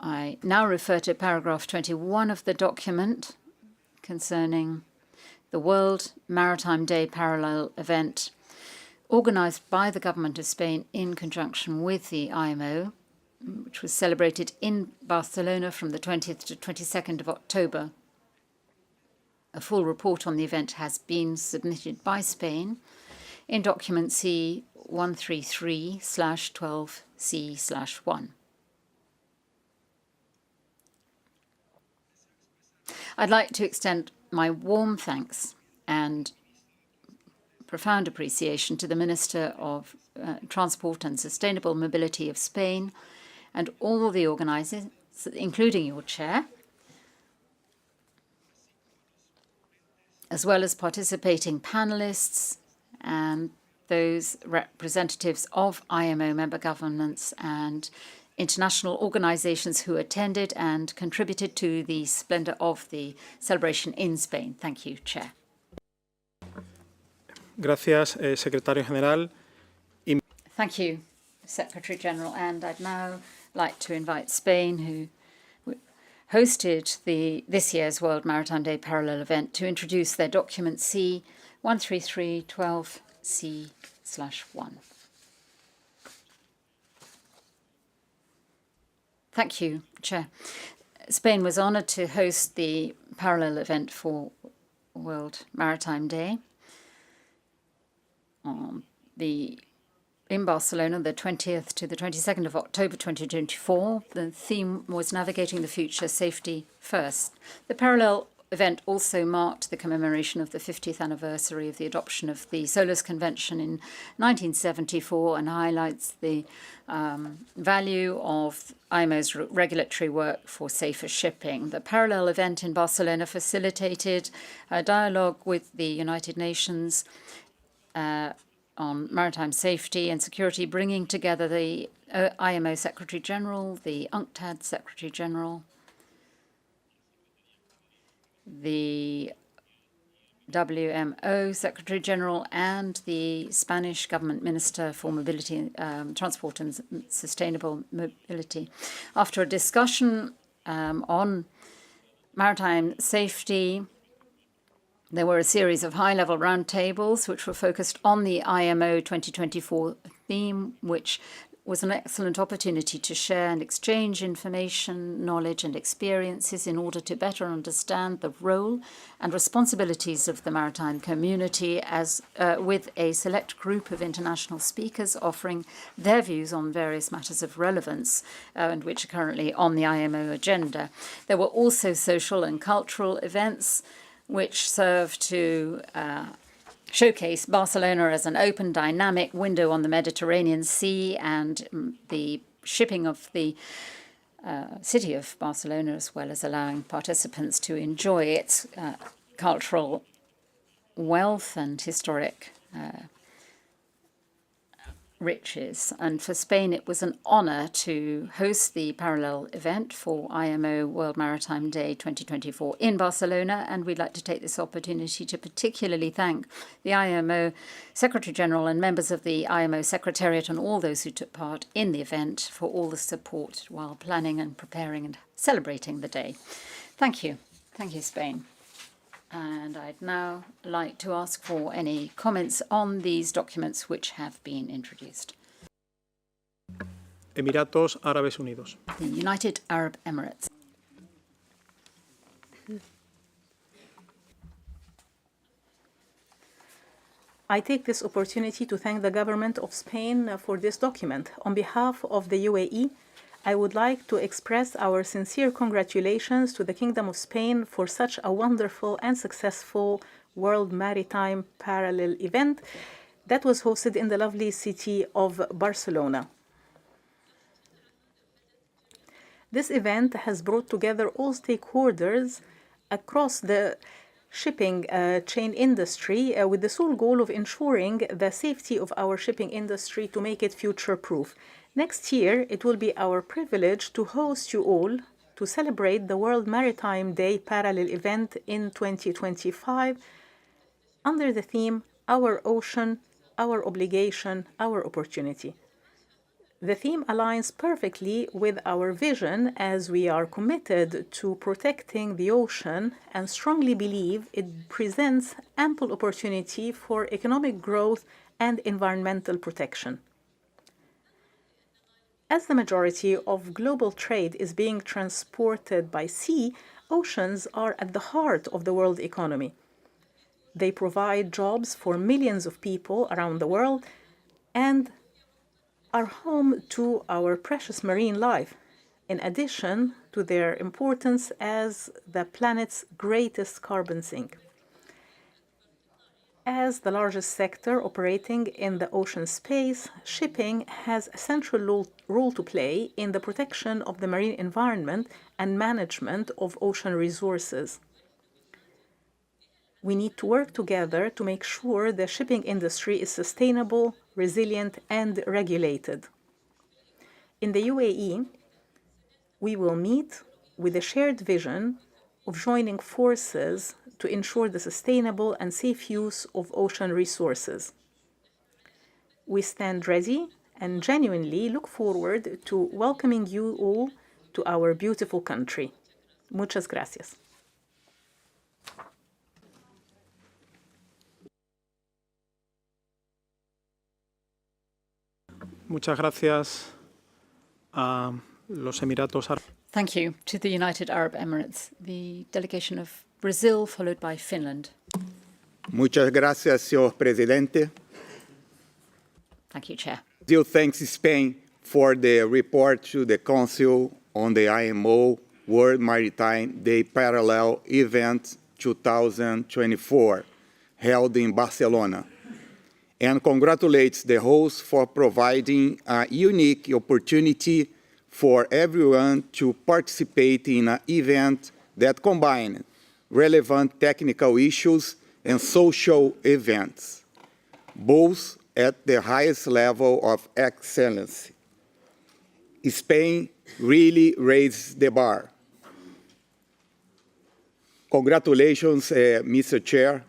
I now refer to paragraph 21 of the document concerning the World Maritime Day parallel event organised by the Government of Spain in conjunction with the IMO, which was celebrated in Barcelona from the 20th to 22nd of October. A full report on the event has been submitted by Spain in document C 133/12C/1. I'd like to extend my warm thanks and profound appreciation to the Minister of Transport and Sustainable Mobility of Spain and all the organisers, including your chair, as well as participating panellists and those representatives of IMO member governments and international organisations who attended and contributed to the splendour of the celebration in Spain. Thank you, Chair. Gracias, Secretario General. Thank you, Secretary-General. And I'd now like to invite Spain, who hosted this year's World Maritime Day parallel event, to introduce their document C 133/12C/1. Thank you, Chair. Spain was honoured to host the parallel event for World Maritime Day in Barcelona, the 20th to the 22nd of October 2024. The theme was Navigating the Future, Safety First. The parallel event also marked the commemoration of the 50th anniversary of the adoption of the SOLAS Convention in 1974 and highlights the value of IMO's regulatory work for safer shipping. The parallel event in Barcelona facilitated a dialogue with the United Nations on maritime safety and security, bringing together the IMO Secretary General, the UNCTAD Secretary General, the WMO Secretary General, and the Spanish Government Minister for Mobility, Transport and Sustainable Mobility. After a discussion on maritime safety, there were a series of high-level roundtables which were focused on the IMO 2024 theme, which was an excellent opportunity to share and exchange information, knowledge and experiences in order to better understand the role and responsibilities of the maritime community, as with a select group of international speakers offering their views on various matters of relevance and which are currently on the IMO agenda. There were also social and cultural events which serve to showcase Barcelona as an open, dynamic window on the Mediterranean Sea and the shipping of the city of Barcelona, as well as allowing participants to enjoy its cultural wealth and historic riches. And for Spain, it was an honor to host the parallel event for IMO World Maritime Day 2024 in Barcelona, and we'd like to take this opportunity to particularly thank the IMO Secretary General and members of the IMO Secretariat and all those who took part in the event for all the support while planning and preparing and celebrating the day. Thank you. Thank you, Spain. And I'd now like to ask for any comments on these documents which have been introduced. Emiratos Árabes Unidos. The United Arab Emirates. I take this opportunity to thank the government of Spain for this document. On behalf of the UAE, I would like to express our sincere congratulations to the Kingdom of Spain for such a wonderful and successful World Maritime Parallel event that was hosted in the lovely city of Barcelona. This event has brought together all stakeholders across the shipping chain industry with the sole goal of ensuring the safety of our shipping industry to make it future-proof. Next year, it will be our privilege to host you all to celebrate the World Maritime Day parallel event in 2025 under the theme, Our Ocean, Our Obligation, Our Opportunity. The theme aligns perfectly with our vision as we are committed to protecting the ocean and strongly believe it presents ample opportunity for economic growth and environmental protection. As the majority of global trade is being transported by sea, oceans are at the heart of the world economy. They provide jobs for millions of people around the world and are home to our precious marine life, in addition to their importance as the planet's greatest carbon sink. As the largest sector operating in the ocean space, shipping has a central role to play in the protection of the marine environment and management of ocean resources. We need to work together to make sure the shipping industry is sustainable, resilient, and regulated. In the UAE, we will meet with a shared vision of joining forces to ensure the sustainable and safe use of ocean resources. We stand ready and genuinely look forward to welcoming you all to our beautiful country. Muchas gracias. Muchas gracias a los Emiratos Árabes. Thank you to the United Arab Emirates, the delegation of Brazil, followed by Finland. Muchas gracias, señor presidente. Thank you, Chair. Brazil thanks Spain for the report to the Council on the IMO World Maritime Day Parallel Event 2024, held in Barcelona, and congratulates the host for providing a unique opportunity for everyone to participate in an event that combines relevant technical issues and social events, both at the highest level of excellence. Spain really raised the bar. Congratulations, Mr. Chair,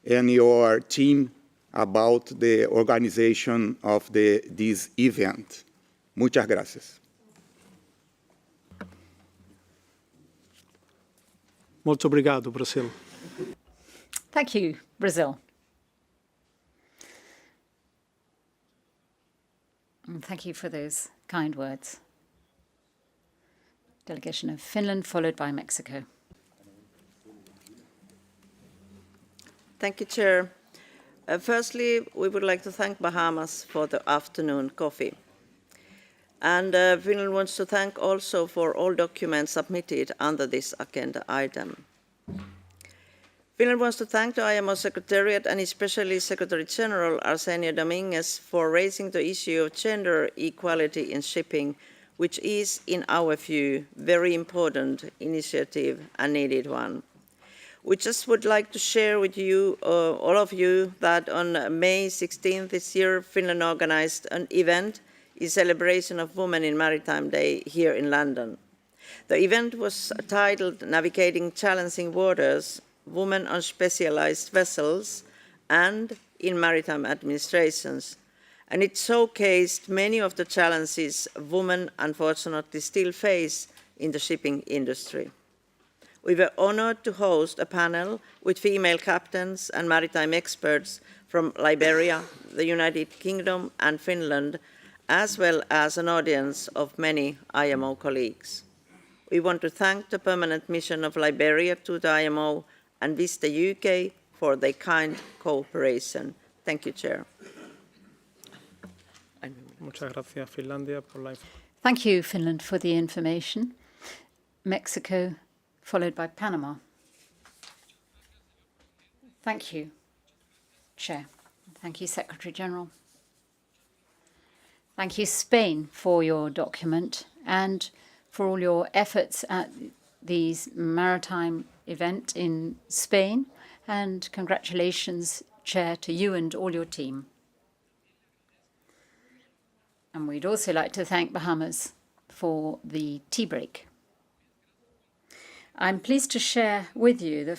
and your team about the organization of this event. Muchas gracias. Muito obrigado, Brazil. Thank you, Brazil. And thank you for those kind words. Delegation of Finland, followed by Mexico. Thank you, Chair. Firstly, we would like to thank Bahamas for the afternoon coffee. And Finland wants to thank also for all documents submitted under this agenda item. Finland wants to thank the IMO Secretariat and especially Secretary General Arsenio Dominguez for raising the issue of gender equality in shipping, which is, in our view, very important initiative and needed one. We just would like to share with you, all of you, that on May 16th this year, Finland organized an event in celebration of Women in Maritime Day here in London. The event was titled Navigating Challenging Waters, Women on Specialized Vessels and in Maritime Administrations, and it showcased many of the challenges women unfortunately still face in the shipping industry. We were honored to host a panel with female captains and maritime experts from Liberia, the United Kingdom, and Finland, as well as an audience of many IMO colleagues. We want to thank the permanent mission of Liberia to the IMO and wish the UK for their kind cooperation. Thank you, Chair. Muchas gracias, Finlandia, por la Thank you, Finland, for the information. Mexico, followed by Panama. Thank you, Chair. Thank you, Secretary General. Thank you, Spain, for your document and for all your efforts at the maritime event in Spain. And congratulations, Chair, to you and all your team. And we'd also like to thank Bahamas for the tea break. I'm pleased to share with you the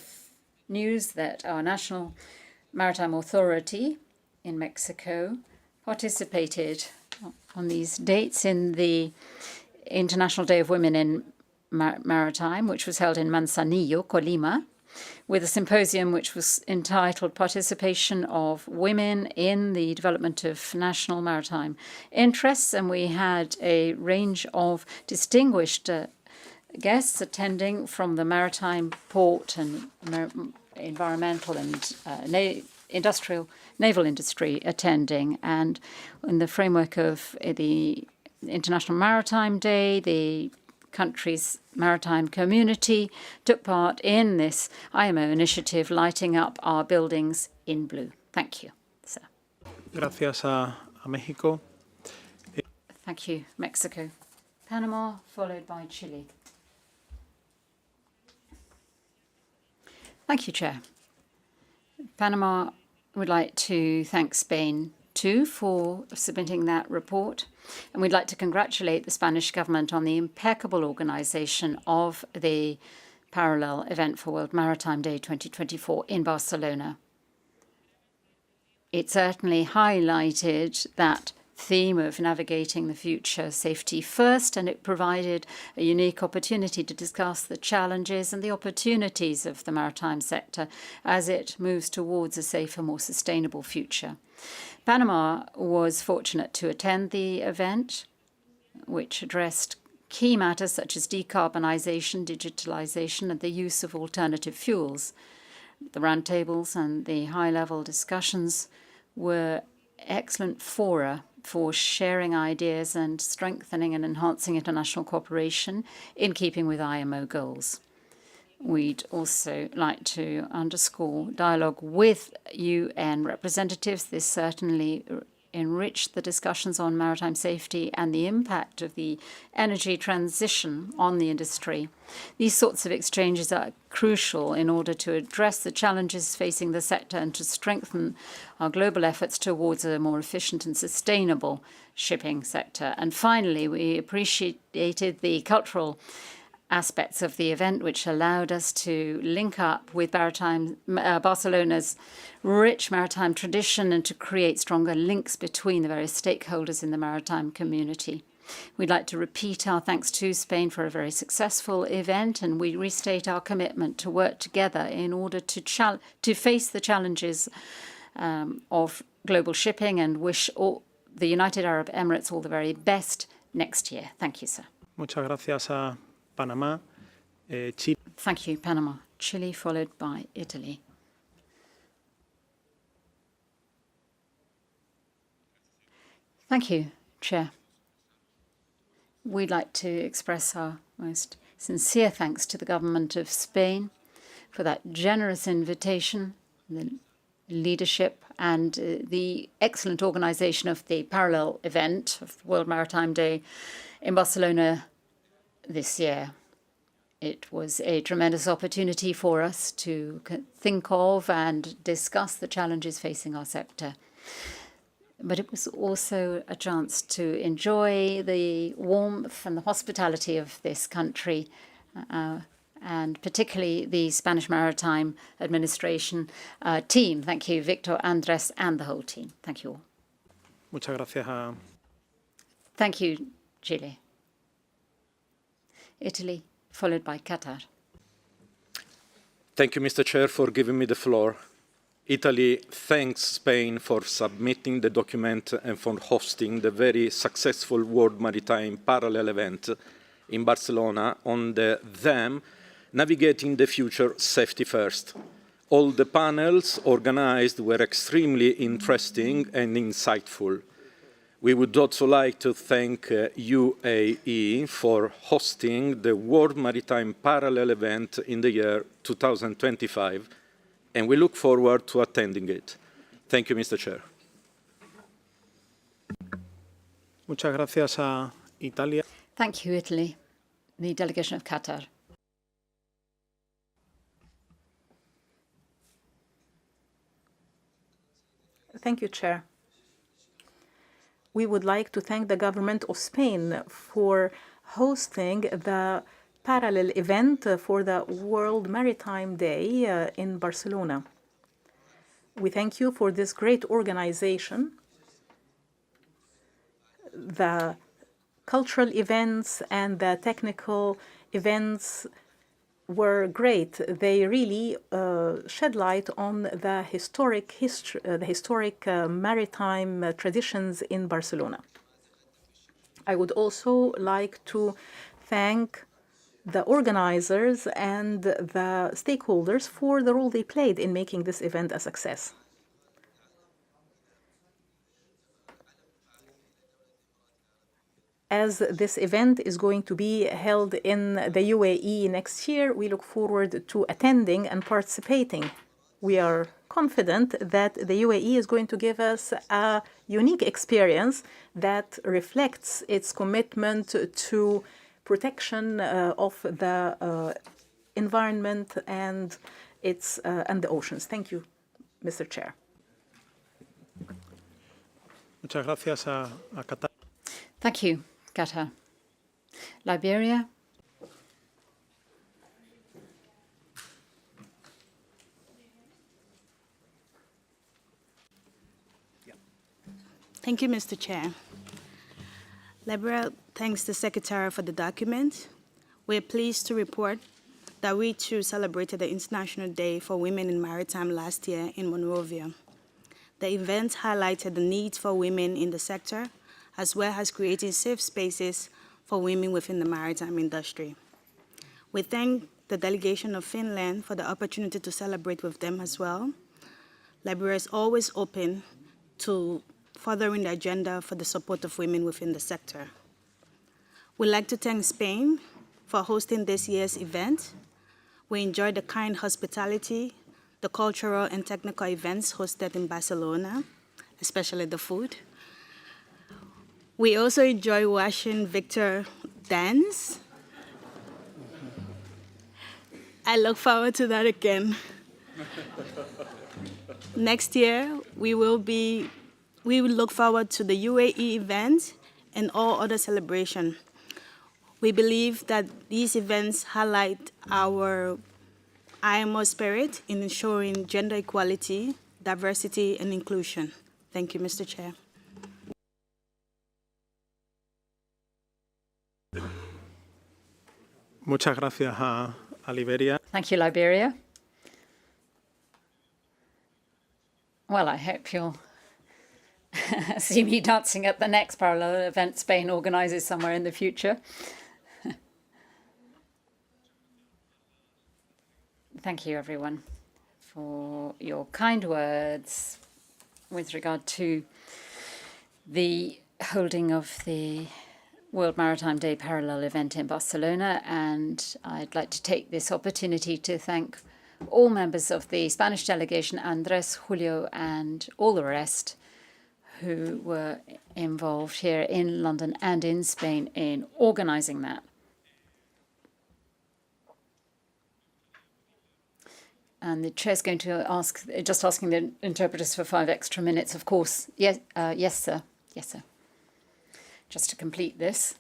news that our National Maritime Authority in Mexico participated on these dates in the International Day of Women in Maritime, which was held in Manzanillo, Colima, with a symposium which was entitled Participation of Women in the Development of National Maritime Interests. And we had a range of distinguished guests attending from the maritime, port and environmental and naval industry attending. And in the framework of the International Maritime Day, the country's maritime community took part in this IMO initiative, lighting up our buildings in blue. Thank you, sir. Gracias a México. Thank you, Mexico. Panama, followed by Chile. Thank you, Chair. Panama would like to thank Spain too for submitting that report, and we'd like to congratulate the Spanish government on the impeccable organization of the parallel event for World Maritime Day 2024 in Barcelona. It certainly highlighted that theme of navigating the future safety first, and it provided a unique opportunity to discuss the challenges and the opportunities of the maritime sector as it moves towards a safer, more sustainable future. Panama was fortunate to attend the event, which addressed key matters such as decarbonization, digitalization, and the use of alternative fuels. The roundtables and the high-level discussions were excellent fora for sharing ideas and strengthening and enhancing international cooperation in keeping with IMO goals. We'd also like to underscore dialogue with UN representatives. This certainly enriched the discussions on maritime safety and the impact of the energy transition on the industry. These sorts of exchanges are crucial in order to address the challenges facing the sector and to strengthen our global efforts towards a more efficient and sustainable shipping sector. And finally, we appreciated the cultural aspects of the event, which allowed us to link up with Barcelona's rich maritime tradition and to create stronger links between the various stakeholders in the maritime community. We'd like to repeat our thanks to Spain for a very successful event, and we restate our commitment to work together in order to face the challenges of global shipping and wish the United Arab Emirates all the very best next year. Thank you, sir. Muchas gracias a Panamá, Chile. Thank you, Panama. Chile, followed by Italy. Thank you, Chair. We'd like to express our most sincere thanks to the government of Spain for that generous invitation, the leadership, and the excellent organization of the parallel event of World Maritime Day in Barcelona this year. It was a tremendous opportunity for us to think of and discuss the challenges facing our sector. But it was also a chance to enjoy the warmth and the hospitality of this country, and particularly the Spanish Maritime Administration team. Thank you, Victor, Andres, and the whole team. Thank you all. Muchas gracias a... Thank you, Chile. Italy, followed by Qatar. Thank you, Mr. Chair, for giving me the floor. Italy thanks Spain for submitting the document and for hosting the very successful World Maritime Parallel event in Barcelona on the theme Navigating the Future Safety First. All the panels organized were extremely interesting and insightful. We would also like to thank UAE for hosting the World Maritime Parallel event in the year 2025, and we look forward to attending it. Thank you, Mr. Chair. Muchas gracias a Italia. Thank you, Italy. The delegation of Qatar. Thank you, Chair. We would like to thank the government of Spain for hosting the parallel event for the World Maritime Day in Barcelona. We thank you for this great organization. The cultural events and the technical events were great. They really shed light on the historic maritime traditions in Barcelona. I would also like to thank the organizers and the stakeholders for the role they played in making this event a success. As this event is going to be held in the UAE next year, we look forward to attending and participating. We are confident that the UAE is going to give us a unique experience that reflects its commitment to protection of the environment and the oceans. Thank you, Mr. Chair. Muchas gracias a Qatar. Thank you, Qatar. Liberia. Thank you, Mr. Chair. Liberia thanks the Secretary for the document. We are pleased to report that we too celebrated the International Day for Women in Maritime last year in Monrovia. The event highlighted the need for women in the sector, as well as creating safe spaces for women within the maritime industry. We thank the delegation of Finland for the opportunity to celebrate with them as well. Liberia is always open to furthering the agenda for the support of women within the sector. We'd like to thank Spain for hosting this year's event. We enjoyed the kind hospitality, the cultural and technical events hosted in Barcelona, especially the food. We also enjoy watching Victor dance. I look forward to that again. Next year, we will look forward to the UAE event and all other celebrations. We believe that these events highlight our IMO spirit in ensuring gender equality, diversity, and inclusion. Thank you, Mr. Chair. Muchas gracias a Liberia. Thank you, Liberia. Well, I hope you'll see me dancing at the next parallel event Spain organises somewhere in the future. Thank you, everyone, for your kind words with regard to the holding of the World Maritime Day parallel event in Barcelona. And I'd like to take this opportunity to thank all members of the Spanish delegation, Andres, Julio, and all the rest who were involved here in London and in Spain in organising that. And the chair's going to ask, just asking the interpreters for 5 extra minutes, of course. Yes, yes, sir. Yes, sir. Just to complete this.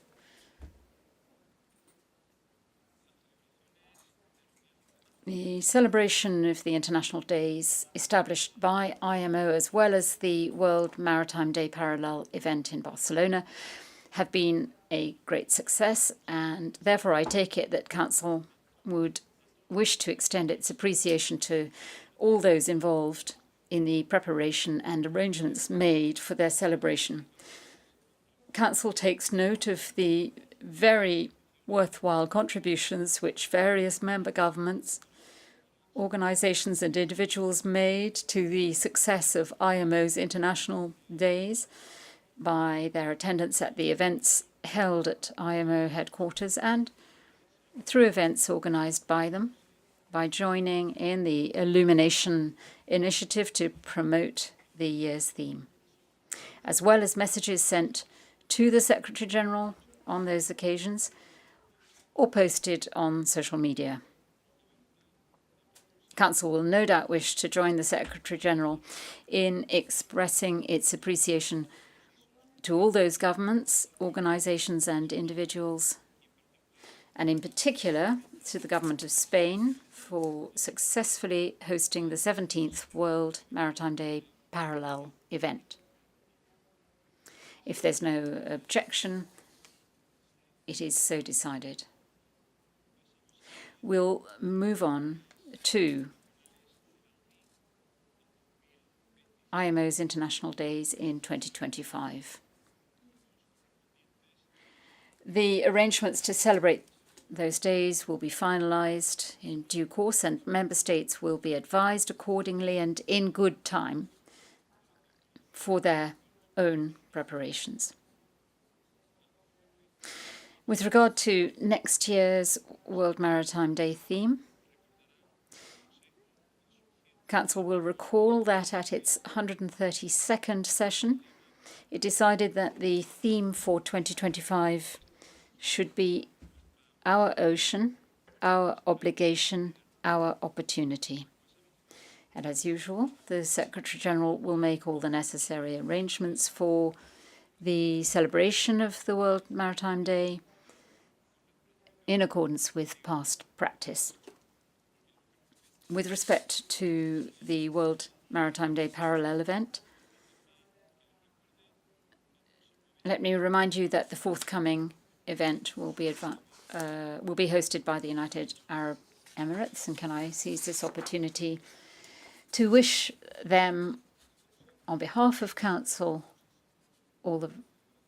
The celebration of the International Days established by IMO, as well as the World Maritime Day parallel event in Barcelona, have been a great success, and therefore I take it that Council would wish to extend its appreciation to all those involved in the preparation and arrangements made for their celebration. Council takes note of the very worthwhile contributions which various member governments, organisations and individuals made to the success of IMO's International Days by their attendance at the events held at IMO headquarters and through events organised by them, by joining in the Illumination initiative to promote the year's theme, as well as messages sent to the Secretary-General on those occasions or posted on social media. Council will no doubt wish to join the Secretary-General in expressing its appreciation to all those governments, organisations and individuals, and in particular to the Government of Spain for successfully hosting the 17th World Maritime Day parallel event. If there's no objection, it is so decided. We'll move on to IMO's International Days in 2025. The arrangements to celebrate those days will be finalised in due course, and member states will be advised accordingly and in good time for their own preparations. With regard to next year's World Maritime Day theme, Council will recall that at its 132nd session, it decided that the theme for 2025 should be Our Ocean, Our Obligation, Our Opportunity. And as usual, the Secretary-General will make all the necessary arrangements for the celebration of the World Maritime Day in accordance with past practice. With respect to the World Maritime Day parallel event, let me remind you that the forthcoming event will be hosted by the United Arab Emirates, and can I seize this opportunity to wish them, on behalf of Council, all the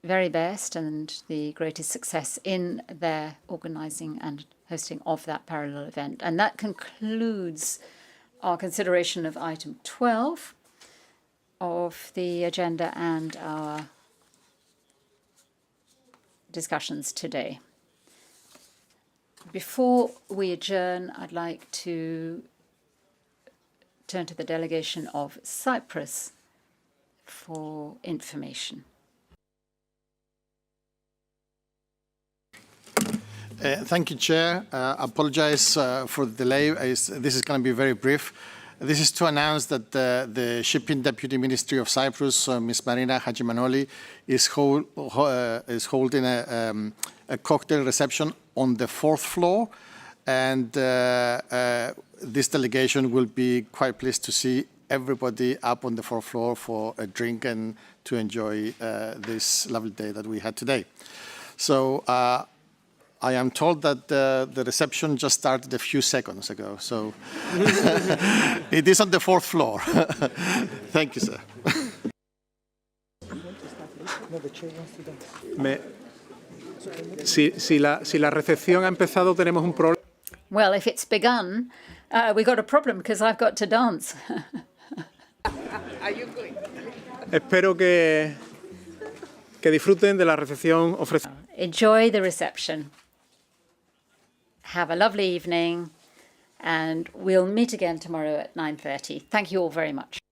very best and the greatest success in their organising and hosting of that parallel event. And that concludes our consideration of item 12. of the agenda and our discussions today. Before we adjourn, I'd like to turn to the delegation of Cyprus for information. Thank you, Chair. Apologize for the delay. This is going to be very brief. This is to announce that the Shipping Deputy Ministry of Cyprus, Ms. Marina Hadjimanoli, is holding a cocktail reception on the 4th floor. And this delegation will be quite pleased to see everybody up on the 4th floor for a drink and to enjoy this lovely day that we had today. So I am told that the reception just started a few seconds ago, so it is on the 4th floor. Thank you, sir. Si la recepción ha empezado, tenemos un problema. Well, if it's begun, we got a problem because I've got to dance. Espero que disfruten de la recepción ofrecida. Enjoy the reception. Have a lovely evening, and we'll meet again tomorrow at 9:30. Thank you all very much.